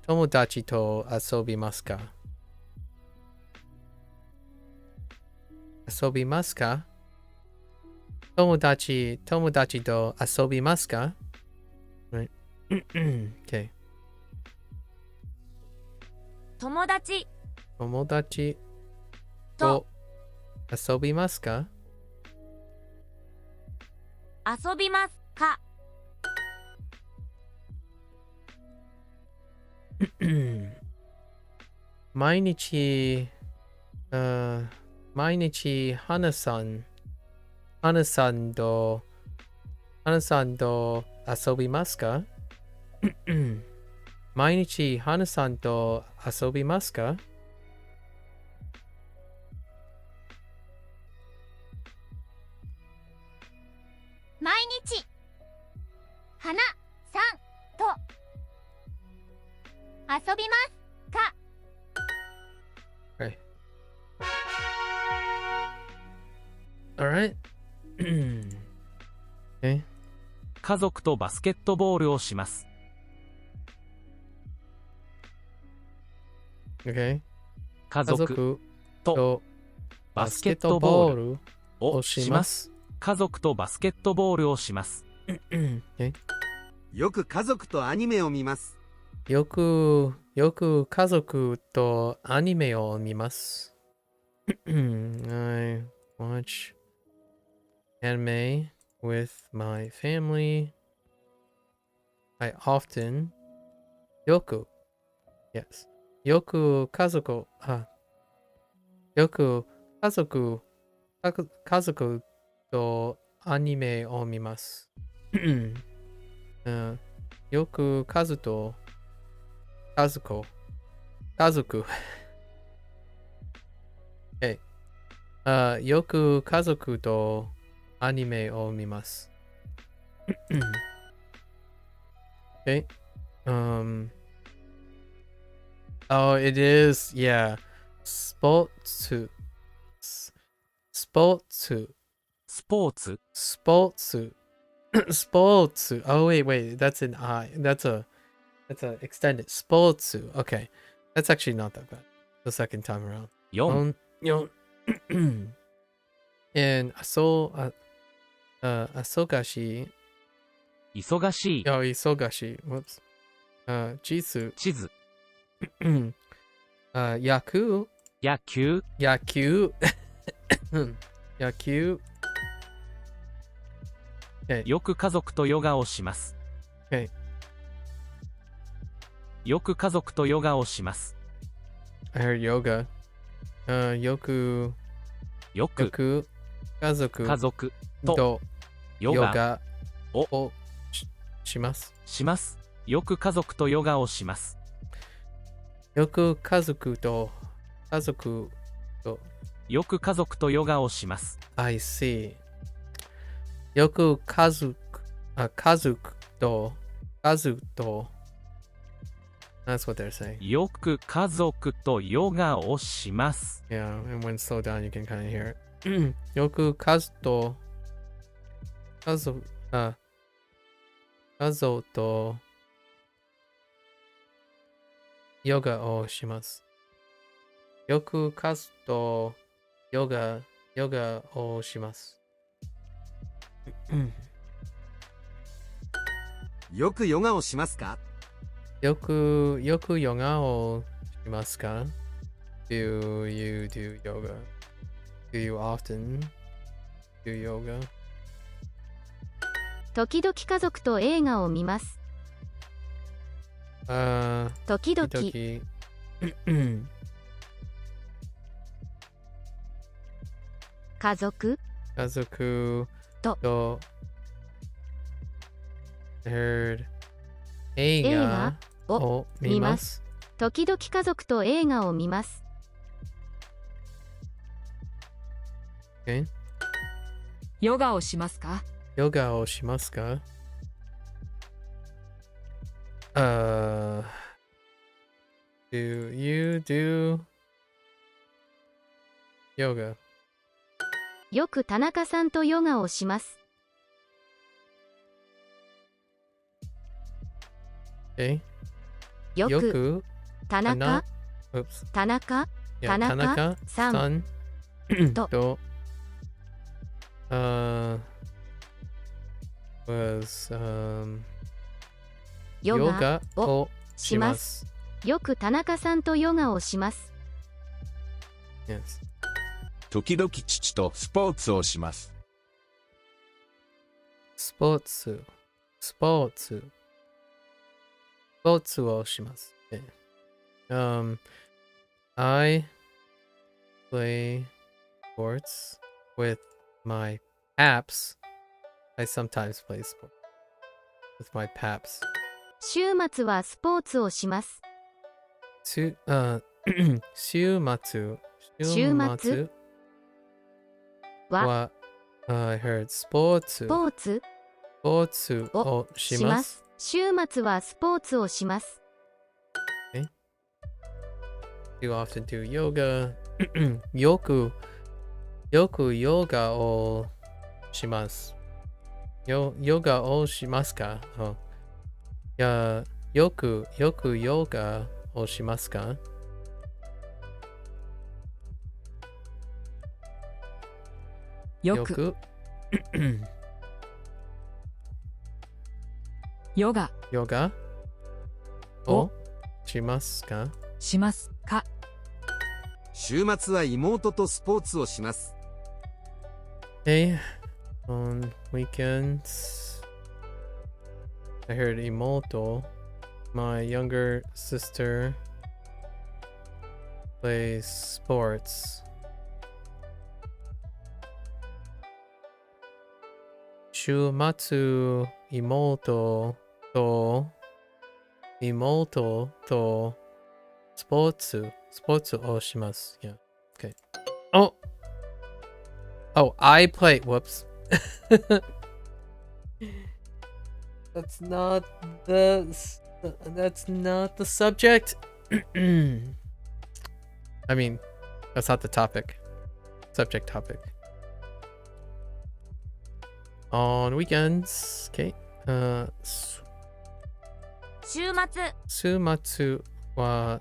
友達と遊びますか？遊びますか？友達と遊びますか？ Right. Okay. 友達と遊びますか？遊びますか？毎日花さんと遊びますか？毎日花さんと遊びますか？毎日花さんと遊びますか？ Okay. Alright. Okay. 家族とバスケットボールをします。Okay. 家族ととバスケッバスケットトボールボールをします。家族とバスケットボールをします。Okay. よく家族とアニメを見ます。よく家族とアニメを見ます。I watch anime with my family. I often よく yes よく家族とアニメを見ます。よく家族よく家族とアニメを見ます。Okay. Oh, it is, yeah. Sports. Oh, wait. That's an I. That's a extended. Sports. Okay. That's actually not that bad. The second time around. 4 And忙しい。忙しい。忙しい。Whoops. 地図。地図。野球。Okay. よく家族とヨガをします。Okay. よく家族とヨガをします。I heard yoga. よく家族家族ととヨガヨガををします。します。よく家族とヨガをします。よく家族とよく家族とヨガをします。I see. よく家族と That's what they're saying. よく家族とヨガをします。Yeah, and when slow down, you can kind of hear it. よく家族とヨガをします。よく家族とヨガをします。よくヨガをしますか？よくヨガをしますか？ Do you do yoga? Do you often do yoga? 時々家族と映画を見ます。時々家族と heard 映画を見ます。時々家族と映画を見ます。Okay. ヨガをしますか？ヨガをしますか？ Do you do yoga? よく田中さんとヨガをします。Okay. よく田中 Oops. 田中 Yeah, 田中田中さんさんとwas ヨヨガガををしましますす。よく田中さんとヨガをします。 Yes. 時々父とスポーツをします。スポーツをします。Okay. I play sports with my paps. I sometimes play sports with my paps. 週末はスポーツをします。週末はは I heard スポーツをします。週末はスポーツをします。You often do yoga. よくヨガをします。ヨガをしますか？いや、よくヨガをしますか？よくヨガヨガをしますか？しますか？週末は妹とスポーツをします。Hey, on weekends, I heard imoto, my younger sister, plays sports. 週末、妹とスポーツをします。Yeah. Okay. Oh, I play. Whoops. That's not the subject. I mean, that's not the topic. Subject topic. On weekends, okay. 週週末は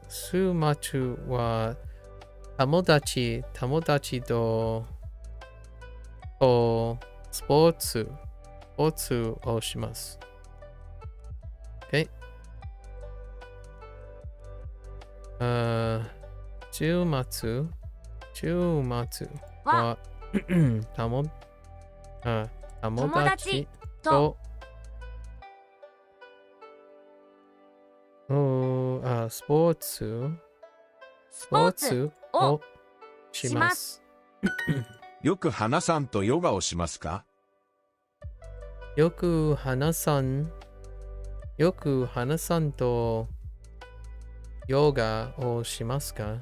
友達とスポーツをします。Okay. 週末は友達とスポーツをします。よく花さんとヨガをしますか？よく花さんとヨガをしますか？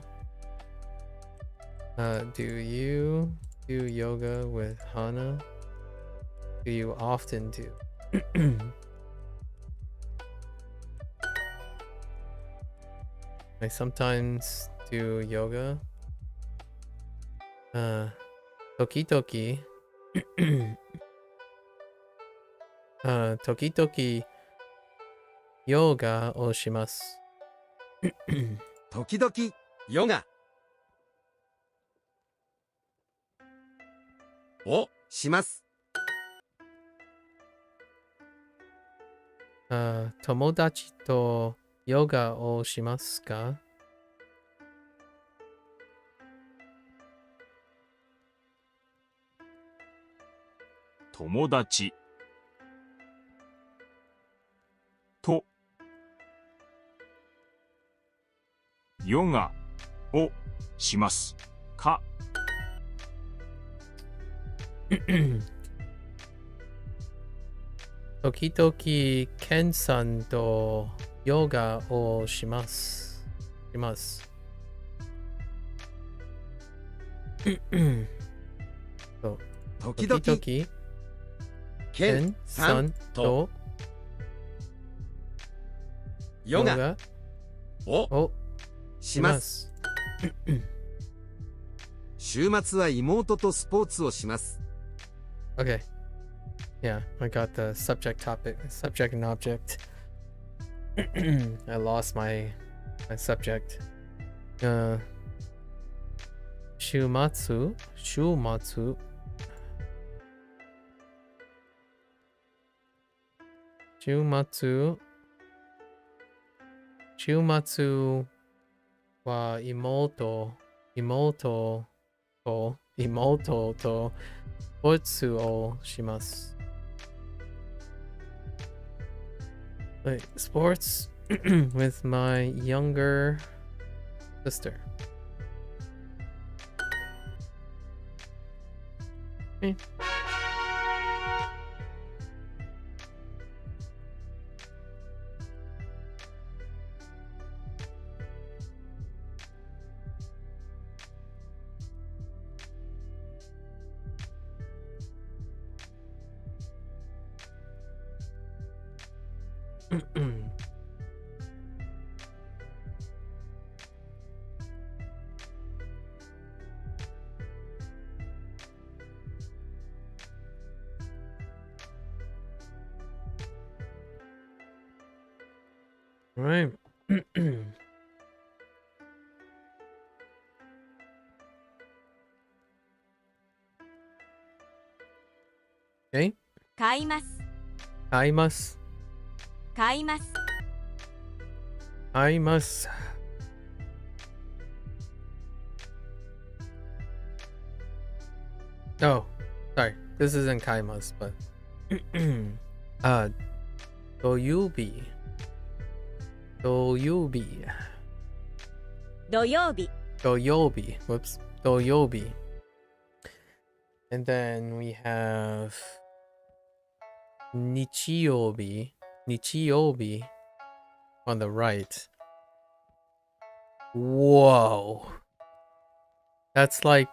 Do you do yoga with Hana? Do you often do? I sometimes do yoga. 時々時々ヨガをします。時々ヨガをします。友達とヨガをしますか？友達とヨガをしますか？時々ケンさんとヨガをします。時々ケンさんとヨガをします。週末は妹とスポーツをします。Okay. Yeah, I got the subject and object. I lost my subject. 週末は妹とスポーツをします。Wait, sports with my younger sister. Okay. Right. Okay. 買います。買います。買います。買います。Oh, sorry. This isn't 買います but 土曜日。Whoops. 土曜日. And then we have 日曜日 on the right. Whoa. That's like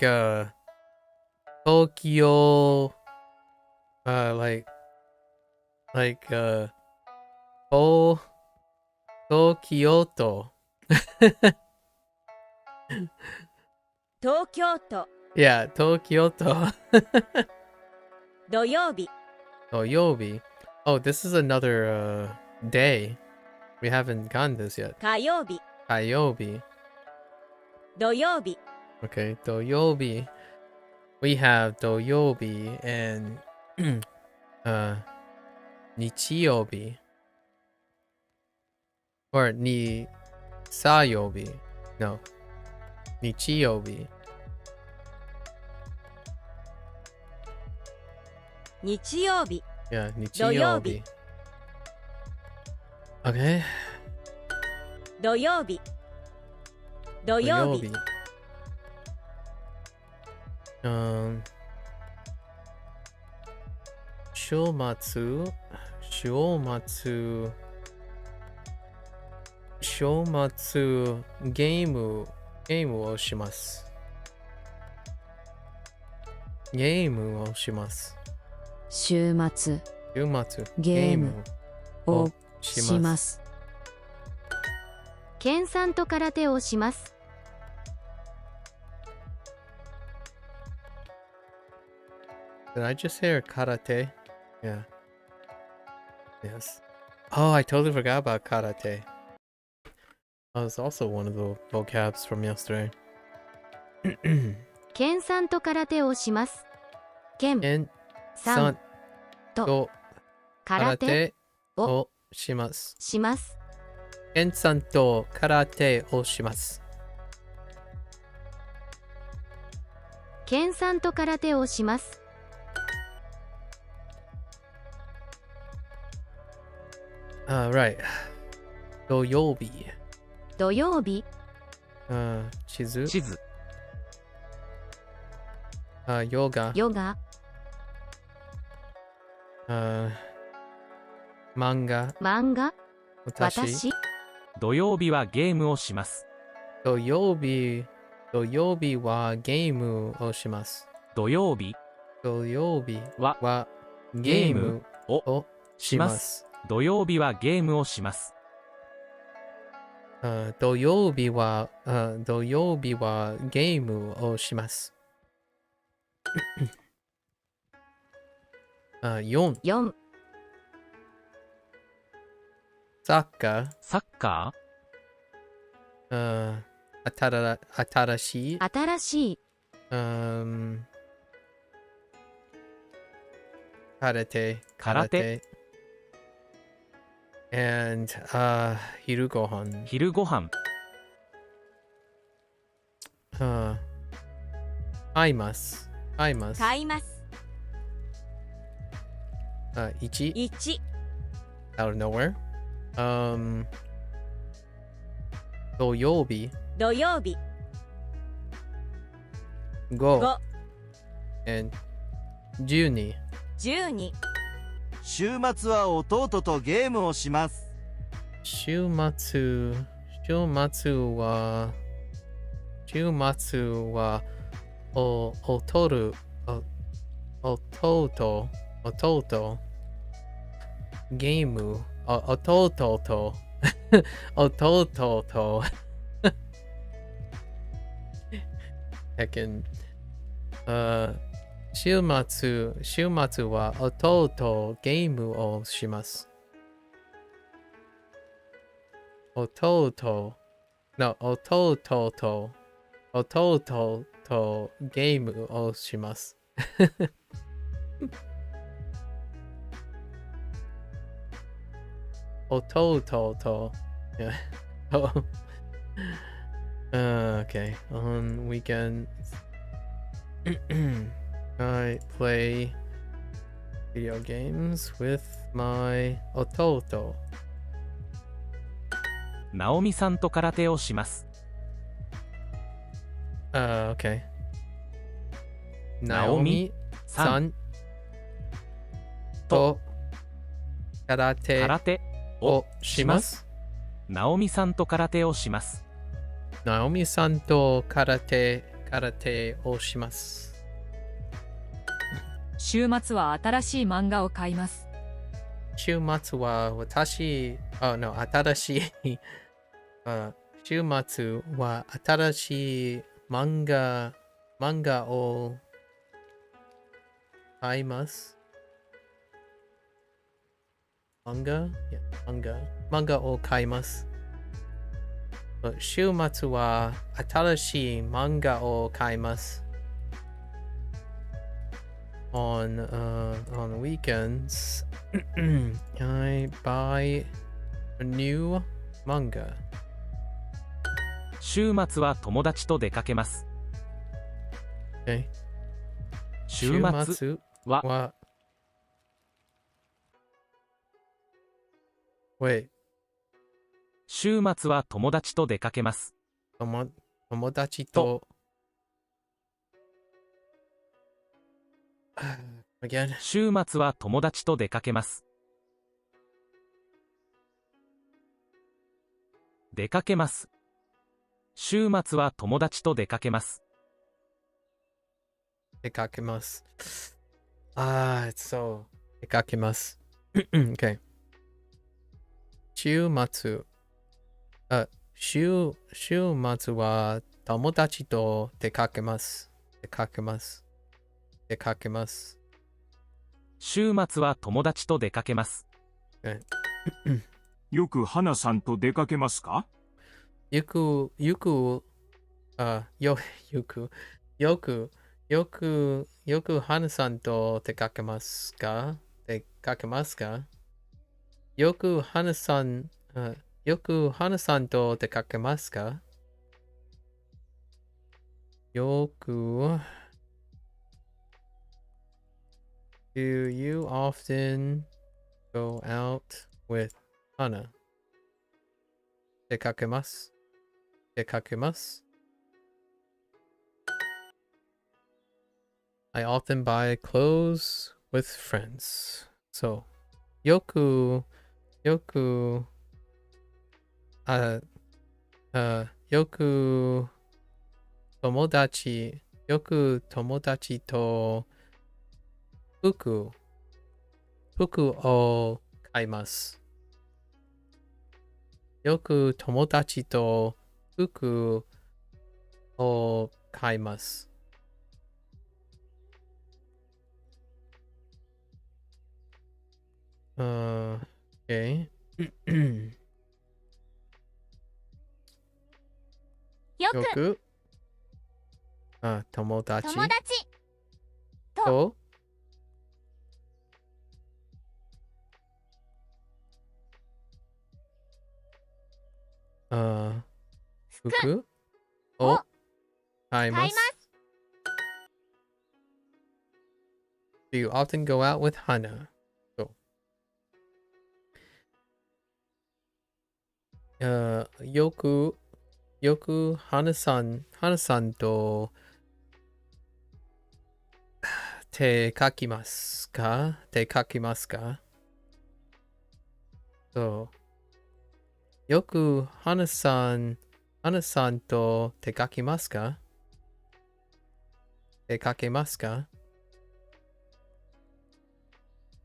Tokyo Kyoto. 東京都 Yeah, Tokyo. 土曜日 Yobi. Oh, this is another day. We haven't gotten this yet. 火曜日 Ayobi. 土曜日 Okay, Doyobi. We have Doyobi and Nichiyobi. Or Nisayobi. No. Nichiyobi. 日曜日 Yeah, 土曜 Nichiyobi. 日 Okay. 土曜日土曜日週末、ゲームをします。週末週末、ゲームをします。研鑽と空手をします。Did I just hear karate? Yeah. Yes. Oh, I totally forgot about karate. That was also one of the vocabs from yesterday. 研鑽と空手をします。研研鑽と空手をします。します。研鑽と空手をします。研鑽と空手をします。Right. 土曜日。土曜日。地図。ヨガ。漫画。私。土曜日はゲームをします。土曜日はゲームをします。土曜日はゲームをします。土曜日はゲームをします。土曜日はゲームをします。4サッカー新しい空手and 昼ご飯買います。1 out of nowhere 土曜日5 and 12週末は弟とゲームをします。週末は弟ゲーム弟と週末は弟ゲームをします。弟とゲームをします。弟とokay, on weekends I play video games with my 弟。ナオミさんと空手をします。Okay. ナオミさんと空手をします。ナオミさんと空手をします。ナオミさんと空手をします。週末は新しい漫画を買います。週末は新しい週末は新しい漫画を買います。漫画を買います。週末は新しい漫画を買います。On weekends, I buy a new manga. 週末は友達と出かけます。Okay. 週末はWait. 週末は友達と出かけます。友達と Again. 週末は友達と出かけます。出かけます。週末は友達と出かけます。出かけます. It's so. 出かけます. Okay. 週末. 週末は友達と出かけます。出かけます。週末は友達と出かけます。Okay. よく花さんと出かけますか？よく、花さんと出かけますか？よく花さんと出かけますか？よく Do you often go out with Hana? 出かけます。I often buy clothes with friends. So, よく友達と服を買います。よく友達と服を買います。Okay. よよくく友達友達と服を買います。Do you often go out with Hana? So, よく花さんと手かきますか？そうよく花さんと出かけますか？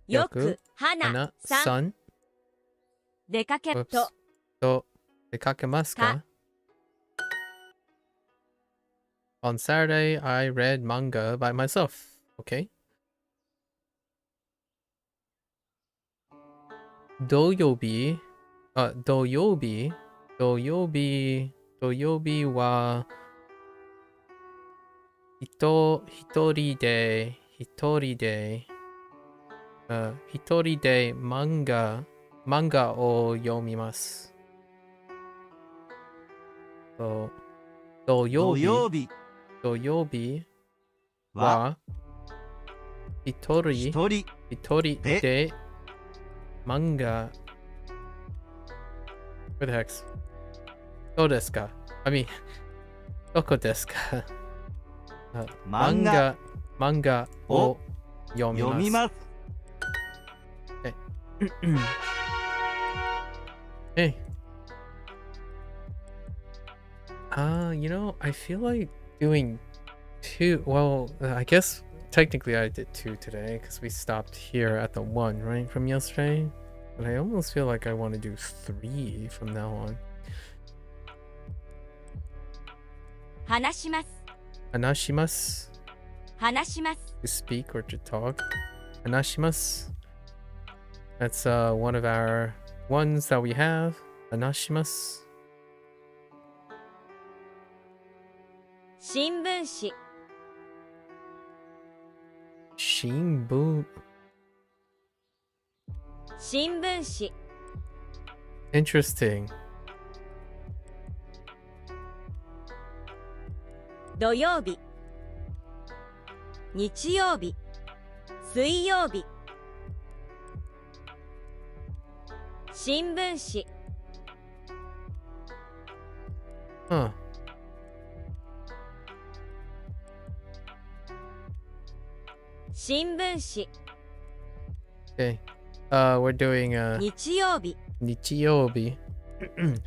よく花花さんさん出かけ Whoops. とと出かけますか？ On Saturday, I read manga by myself. Okay. 土曜日は一人で漫画を読みます。そう土曜日は一人で漫画 What the heck? どうですか？ I mean どこですか？漫画を読みます。Hey. You know, I feel like doing two. Well, I guess technically I did two today because we stopped here at the one, right, from yesterday. But I almost feel like I want to do three from now on. 話します To speak or to talk. 話します That's one of our ones that we have. 話します新聞紙 Interesting. 土曜日日曜日水曜日新聞紙 Huh. 新聞紙 Okay. We're doing 日曜日 Nichiyobi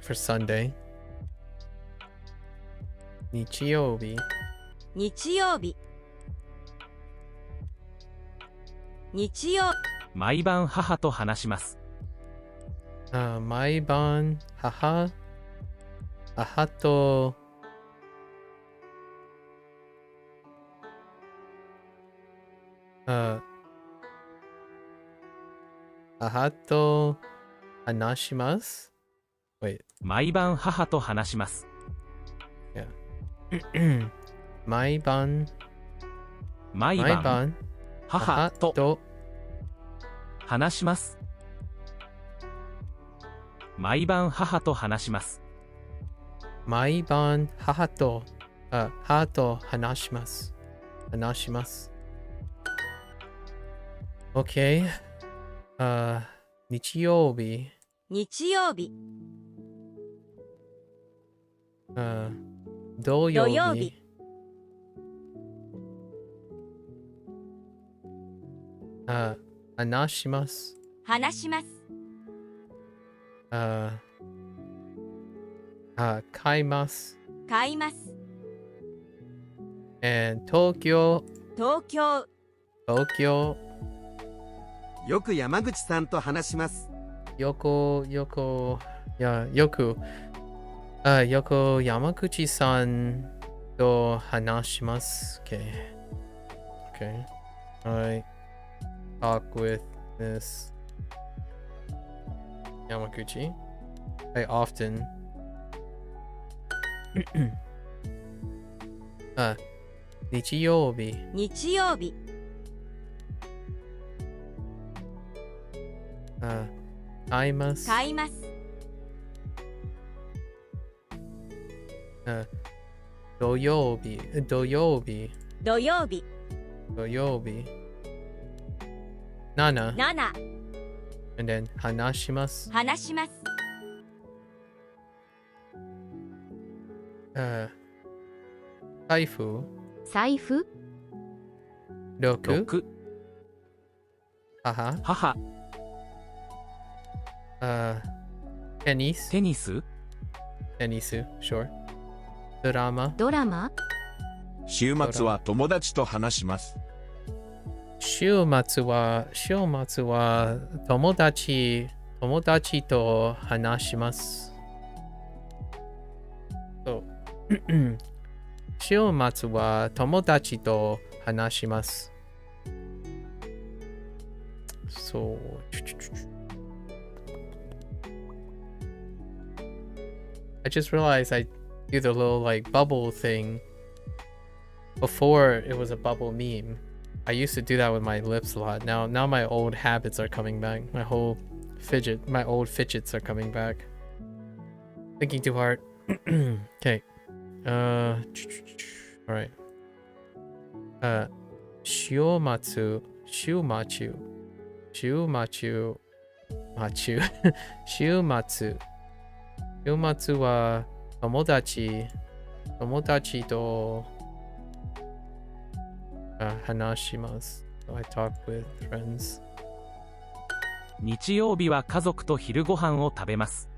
for Sunday. Nichiyobi. 日曜日日曜毎晩母と話します。Maiban haha. Ahato. Ahato hanashimasu. Wait. 毎晩母と話します。 Maiban. 毎晩 Maiban. 母と Ahato. 話します。毎晩母と話します。 Maiban hahato. Hato hanashimasu. Hanashimasu. Okay. Nichiyobi. 日曜日 Doyobi. Hanashimasu. 話します Kaimasu. 買います And Tokyo. 東京 Tokyo. よく山口さんと話します。 Yoko. Yeah, Yoku. Yoko Yamaguchi-san to hanashimasu. Okay. I talk with Miss Yamaguchi. I often. Nichiyobi. 日曜日 Kaimasu. 買います Doyobi. 土曜日 Nana. 7 And then hanashimasu. 話します Kaifu. 財布 Roku. 6 Haha. 母 Tennis. テニス Tennisu. Sure. Drama. ドラマ週末は友達と話します。週末は友達と話します。そう週末は友達と話します。そう。I just realized I do the little like bubble thing before it was a bubble meme. I used to do that with my lips a lot. Now my old habits are coming back. My old fidgets are coming back. Thinking too hard. Okay. All right. Shumatsu. Shumatsu. Shumatsu wa tomodachi to hanashimasu. So I talk with friends. 日曜日は家族と昼ご飯を食べます。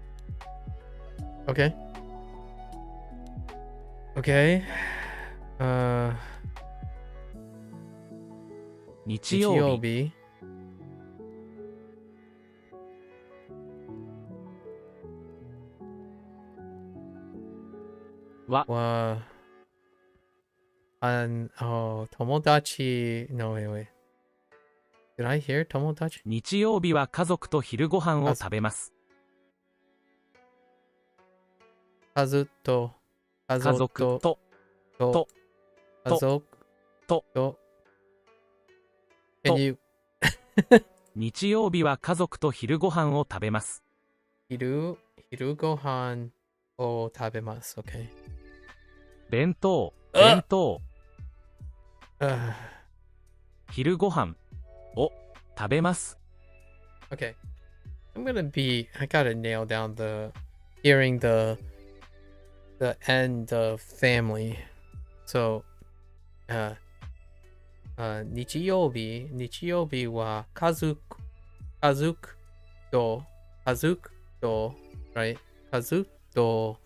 Okay.日曜日 は tomodachi. No, wait. Did I hear tomodachi? 日曜日は家族と昼ご飯を食べます。家族と家族とと Can you 日曜日は家族と昼ご飯を食べます。昼ご飯を食べます。Okay. 弁当 昼ご飯を食べます。 Okay. I gotta nail down hearing the end of family. So, 日曜日は家族と、right? 家族と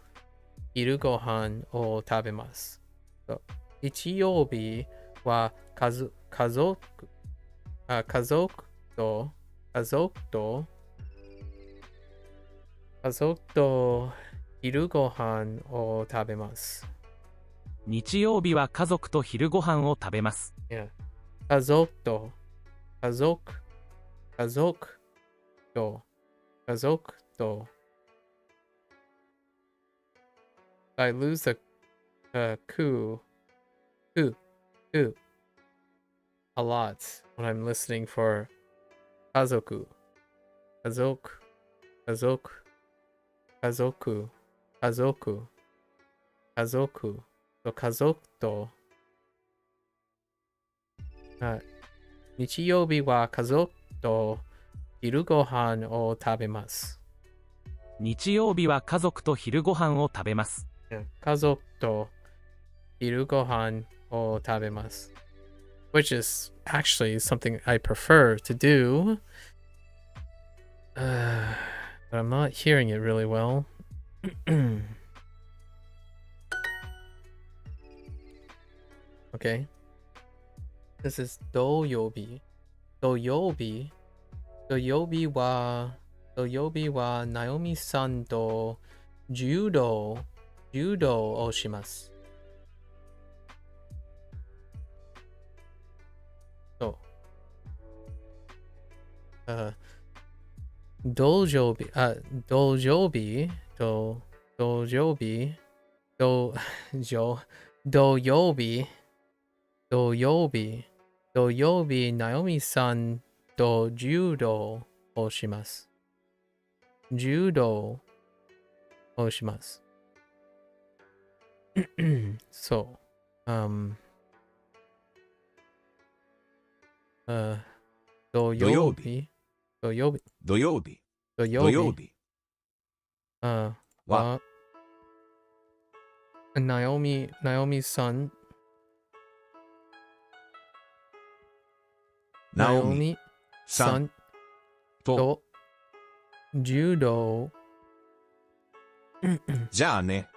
昼ご飯を食べます。So, 日曜日は家族と昼ご飯を食べます。日曜日は家族と昼ご飯を食べます。Yeah. 家族と I lose the ku a lot when I'm listening for 家族 So 家族と日曜日は家族と昼ご飯を食べます。日曜日は家族と昼ご飯を食べます。家族と昼ご飯を食べます。Which is actually something I prefer to do. But I'm not hearing it really well. Okay. This is 土曜日はナオミさんと柔道をします。土曜日ナオミさんと柔道をします。そう。土曜日はナオミさんと柔道じゃあね。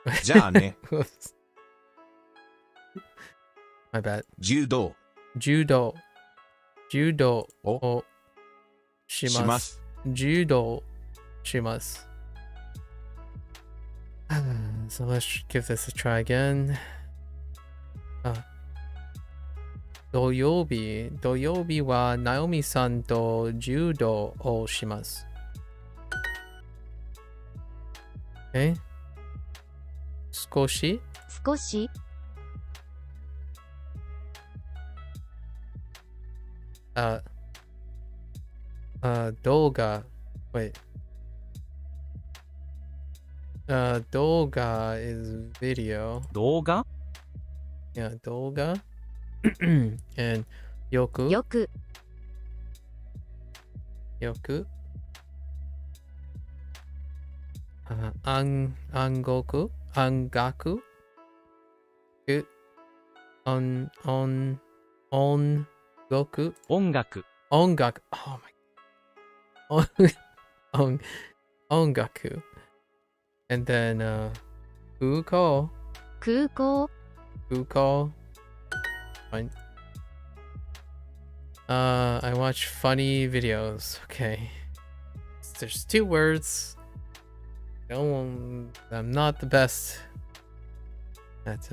My bad. 柔道をします。柔道します。So let's give this a try again. 土曜日はナオミさんと柔道をします。少し動画 wait 動画 is video 動画 yeah 動画and よく音楽音楽 oh my 音楽 and then 空港 fine. I watch funny videos. Okay. There's 2 words. I'm not the best at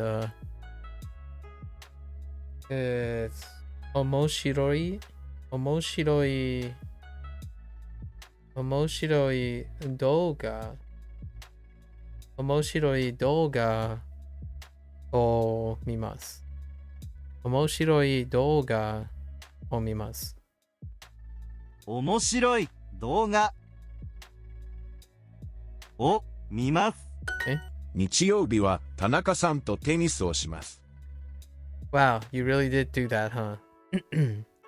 it's 面白い動画を見ます。面白い動画を見ます。面白い動画を見ます。日曜日は田中さんとテニスをします。Wow, you really did do that, huh?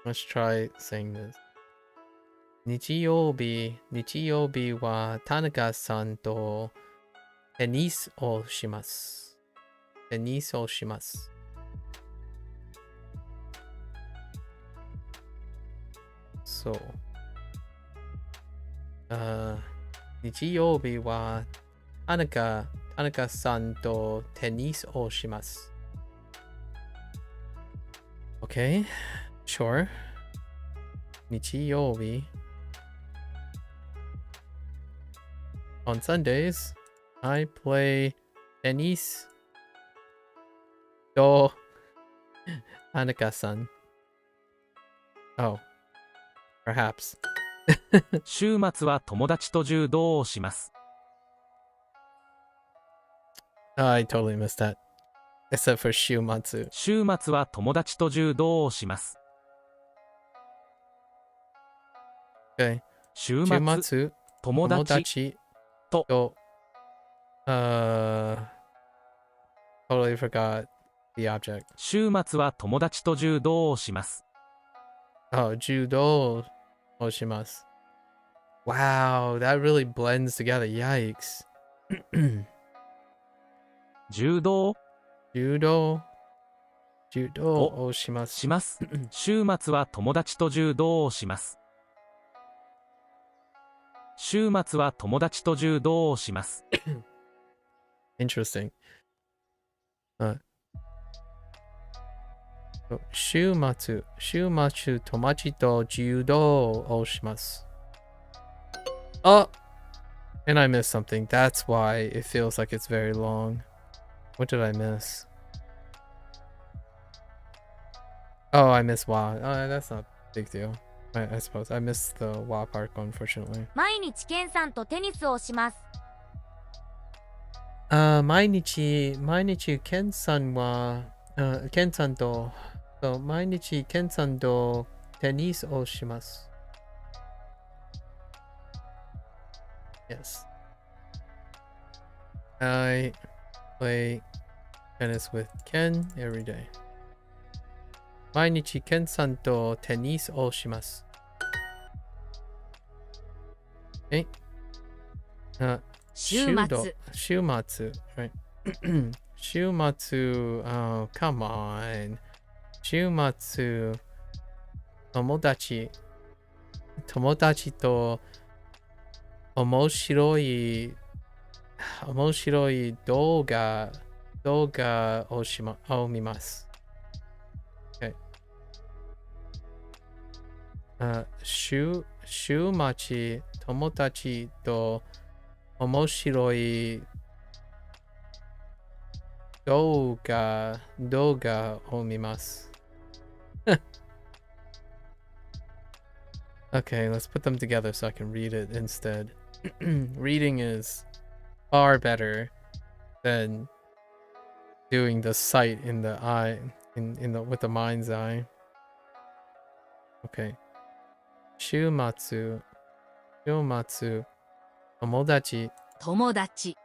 Let's try saying this. 日曜日は田中さんとテニスをします。そう。日曜日は田中さんとテニスをします。Okay, sure. 日曜日 On Sundays, I play tennis と田中さん。Oh, perhaps. 週末は友達と柔道をします。I totally missed that. Except for 週末。週末は友達と柔道をします。Okay. 週週末、末、友友達達と、と、totally forgot the object. 週末は友達と柔道をします。Oh, 柔道をします。Wow, that really blends together. Yikes. 柔道柔道をします。します。週末は友達と柔道をします。週末は友達と柔道をします。Interesting. 週末友達と柔道をします。Oh! And I missed something. That's why it feels like it's very long. What did I miss? Oh, I missed wa. That's not a big deal. I suppose. I missed the wa part, unfortunately. 毎日ケンさんとテニスをします。毎日ケンさんは、ケンさんと、毎日ケンさんとテニスをします。Yes. I play tennis with Ken every day. 毎日ケンさんとテニスをします。週末。週末。Right. 週末、come on. 週末、友達と面白い動画を見ます。Okay. 週末、友達と面白い動画を見ます。Okay, let's put them together so I can read it instead. Reading is far better than doing the sight in the eye, with the mind's eye. Okay. 週末、友達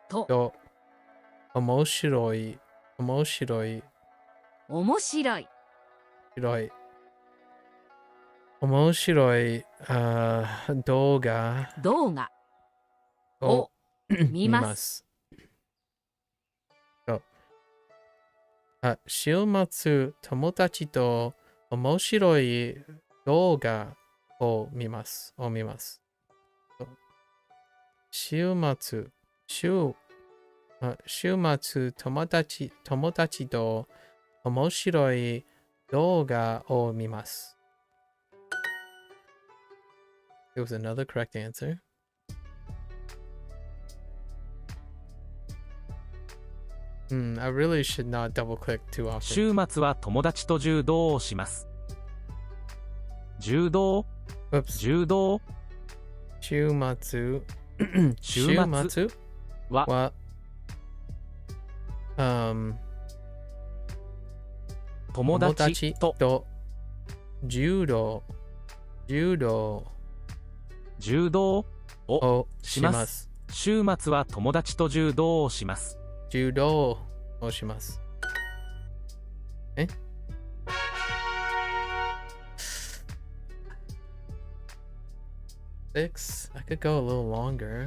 と面白い動画を見ます。週末、友達と面白い動画を見ます。週末、友達と面白い動画を見ます。There was another correct answer. I really should not double click too often. 週末は友達と柔道をします。柔道 Oops. 柔道週末は友達と柔道をします。週末は友達と柔道をします。柔道をします。6? I could go a little longer.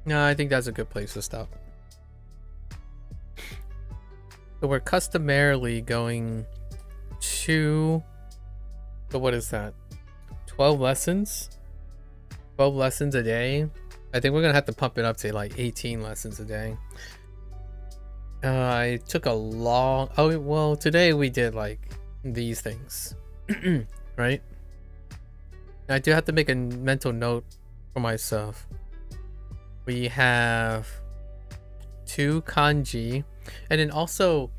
No, I think that's a good place to stop. So we're customarily going to... So what is that? 12 lessons? 12 lessons a day? I think we're gonna have to pump it up to like 18 lessons a day. I took a long... Oh, well, today we did like these things. Right? I do have to make a mental note for myself. We have 2 kanji, and then also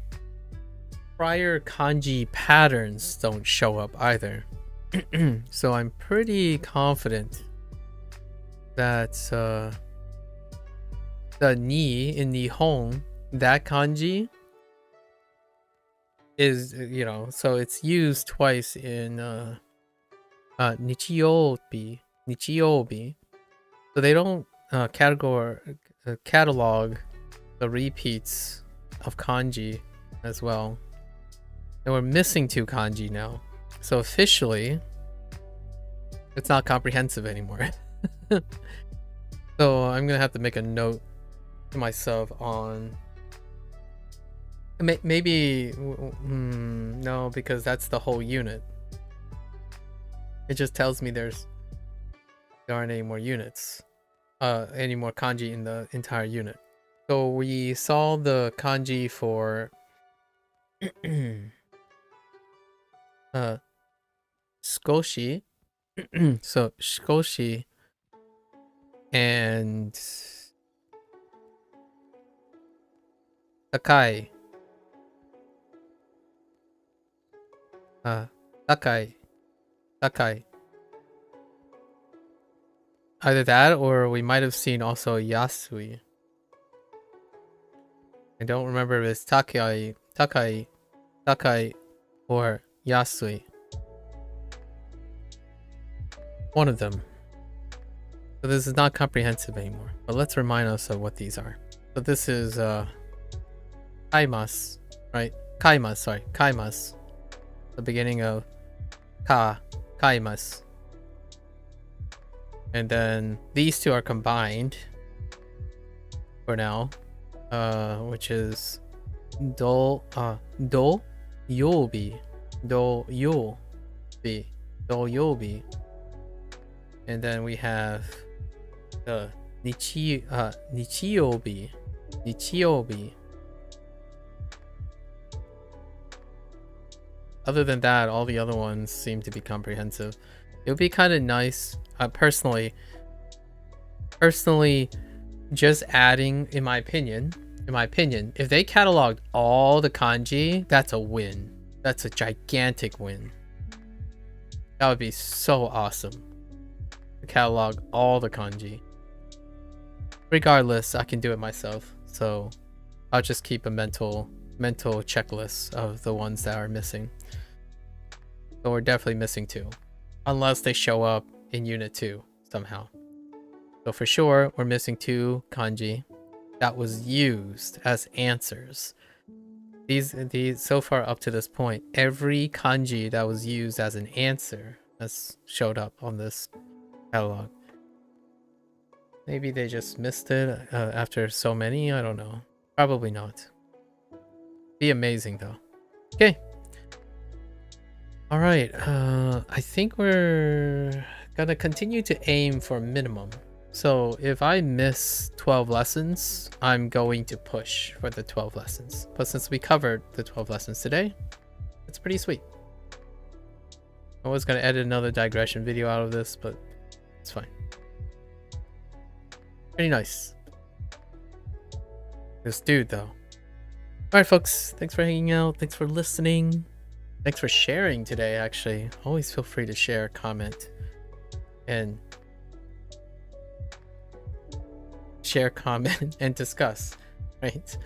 prior kanji patterns don't show up either. So I'm pretty confident that the ni in Nihon, that kanji is, you know, so it's used twice in nichiyobi. So they don't catalog the repeats of kanji as well. And we're missing 2 kanji now. So officially, it's not comprehensive anymore. So I'm gonna have to make a note to myself on... Maybe... no, because that's the whole unit. It just tells me there aren't any more units. Any more kanji in the entire unit. So we saw the kanji for... skoshi. So skoshi and takai. Takai. Either that, or we might have seen also yasui. I don't remember if it's takai, or yasui. One of them. So this is not comprehensive anymore. But let's remind us of what these are. So this is kaimas, right? Kaimas. The beginning of kaimas. And then these 2 are combined for now, which is do yobi. And then we have the nichiyobi. Other than that, all the other ones seem to be comprehensive. It would be kind of nice, personally, just adding, in my opinion, if they cataloged all the kanji, that's a win. That's a gigantic win. That would be so awesome. To catalog all the kanji. Regardless, I can do it myself, so I'll just keep a mental checklist of the ones that are missing. So we're definitely missing 2. Unless they show up in Unit 2 somehow. So for sure, we're missing 2 kanji that was used as answers. These so far up to this point, every kanji that was used as an answer has showed up on this catalog. Maybe they just missed it after so many, I don't know. Probably not. Be amazing though. Okay. All right, I think we're gonna continue to aim for minimum. So if I miss 12 lessons, I'm going to push for the 12 lessons. But since we covered the 12 lessons today, it's pretty sweet. I was gonna edit another digression video out of this, but it's fine. Pretty nice. This dude though. Alright folks, thanks for hanging out, thanks for listening. Thanks for sharing today, actually. Always feel free to share, comment, and discuss, right?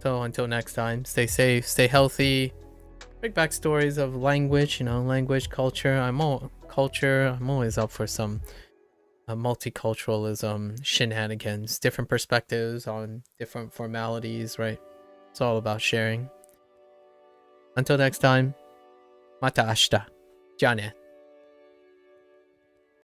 So until next time, stay safe, stay healthy. Big backstories of language, you know, language, culture. I'm always up for some multiculturalism shenanigans, different perspectives on different formalities, right? It's all about sharing. Until next time, mata ashita. Ja ne.